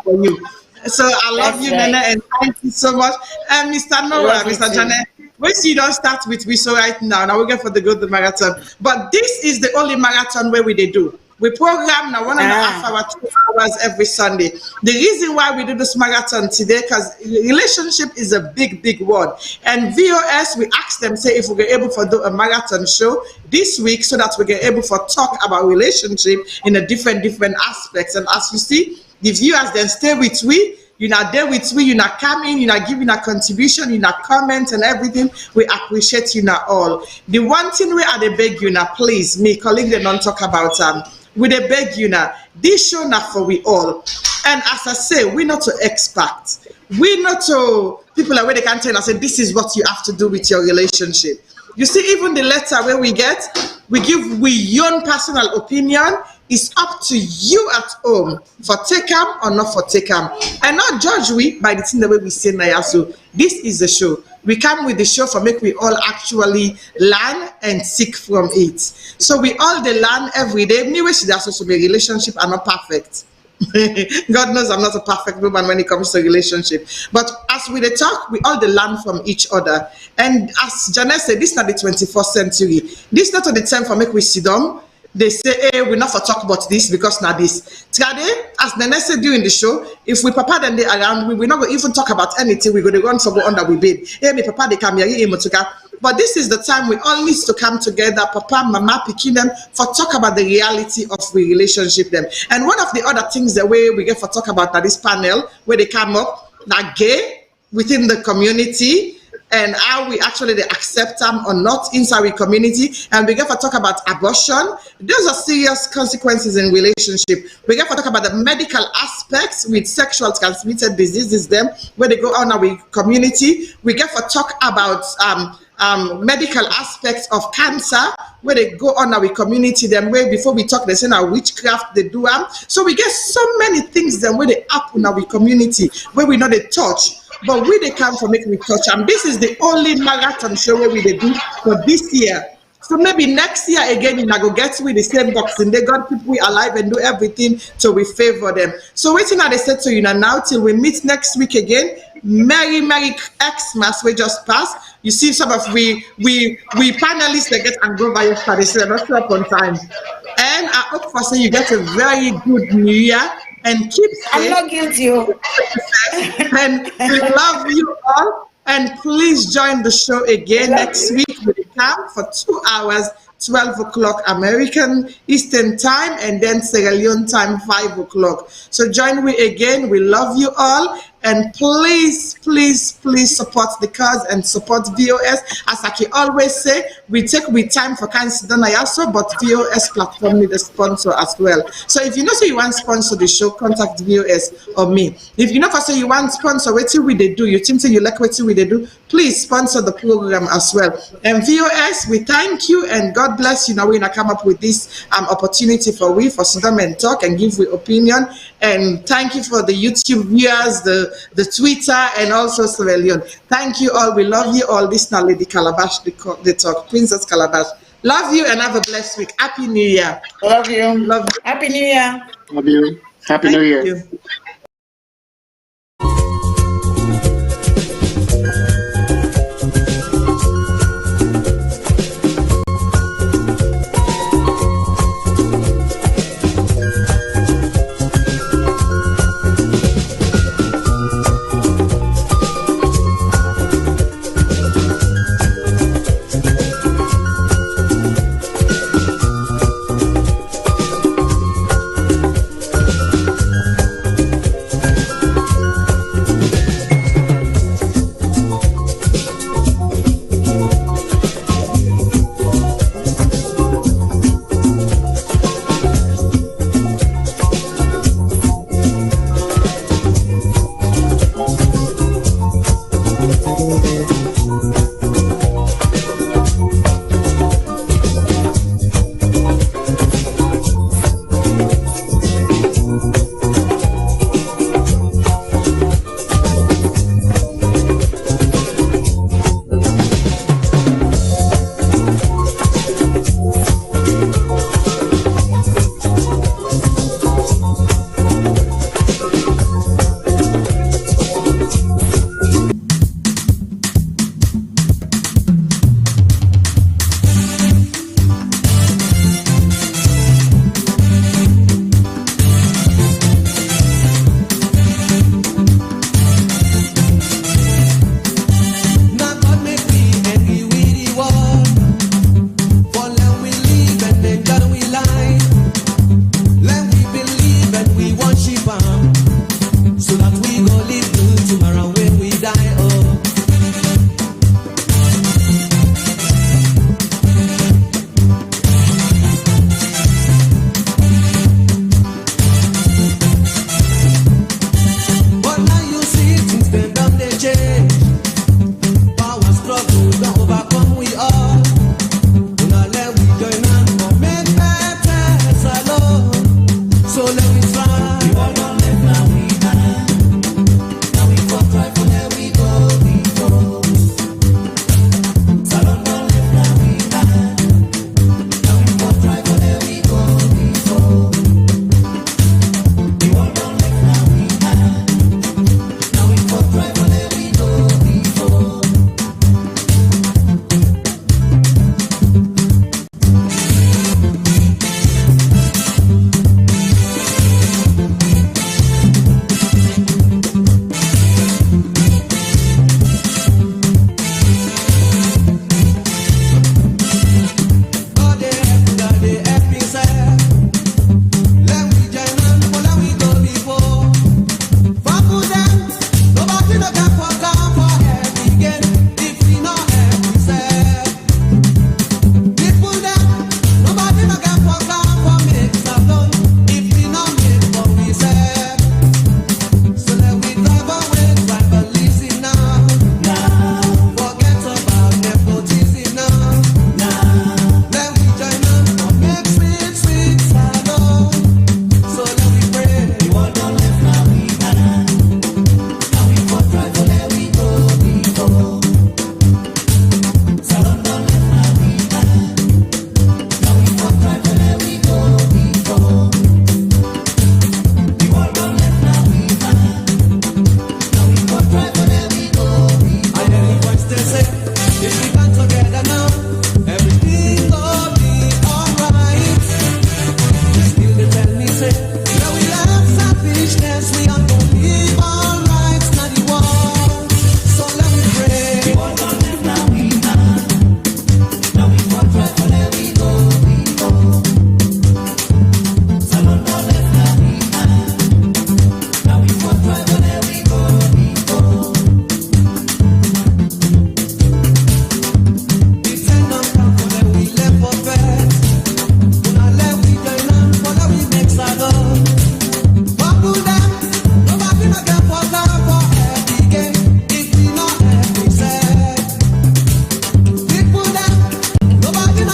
for you. So I love you, Nene, and thank you so much. And Mr. Noah, Mr. Janet, we see you don't start with we so right now. Now we go for the marathon. But this is the only marathon where we do. We program now 1.5 hours, 2 hours every Sunday. The reason why we do this marathon today, because relationship is a big word. And VOS, we asked them, say, if we're able to do a marathon show this week so that we get able to talk about relationship in a different aspects. And as you see, the viewers then stay with we. You're not there with me, you're not coming, you're not giving a contribution, you're not comment and everything. We appreciate you now all. The one thing we are the beg you now, please, me colleague they don't talk about we they beg you now. This show now for we all. And as I say, we're not to experts. We're not to people where they can tell us this is what you have to do with your relationship. You see, even the letter where we give we own personal opinion. It's up to you at home for take them or not for take them. And not judge we by the thing the way we say now. So this is the show. We come with the show for make we all actually learn and seek from it. So we all they learn every day. Anyway, that's also my relationship are not perfect. God knows I'm not a perfect woman when it comes to relationship. But as we they talk, we all they learn from each other. And as Janet said, this is not the 21st century. This is not the time for make we sit down. They say, hey, we're not for talk about this because now this. Today, as Nene said during the show, if we papa then they around, we're not going to even talk about anything. We're going to run for go under we bed. Hey, me papa they come here, but this is the time we all need to come together, papa, mama, picking them for talk about the reality of the relationship them. And one of the other things the way we get for talk about that this panel where they come up, that gay within the community. And how we actually accept them or not inside our community. And we get to talk about abortion. Those are serious consequences in relationship. We get to talk about the medical aspects with sexual transmitted diseases them, where they go on our community. We get to talk about medical aspects of cancer, where they go on our community them, where before we talk, they say now witchcraft, they do them. So we get so many things them where they happen in our community, where we know they touch. But we they come for making we touch, and this is the only marathon show where we they do for this year. So maybe next year again, you go get with the same boxing. They got people alive and do everything to we favor them. So waiting now they said to you now till we meet next week again. Merry Xmas we just passed. You see some of we panelists they get and go by yesterday, so they're not sure up on time. And I hope for say you get a very good new year. And keep safe. I'm not guilty. And we love you all. And please join the show again next week. We come for 2 hours, 12 o'clock American Eastern time, and then Sierra Leone time, 5 o'clock. So join me again. We love you all. And please support the cause and support VOS. As I always say, we take time for cancer done also, but VOS platform need a sponsor as well. So if you know say you want to sponsor the show, contact VOS or me. If you know say you want to sponsor what we they do, you think say you like what we they do, please sponsor the program as well. And VOS, we thank you and God bless you. Now we're gonna come up with this opportunity for sit down and talk and give we opinion. And thank you for the YouTube viewers, the Twitter, and also Sierra Leone. Thank you all. We love you all. This is now Lady Calabash, the talk, Princess Calabash. Love you and have a blessed week. Happy New Year. Love you. Love you. Happy New Year. Love you. Happy New Year.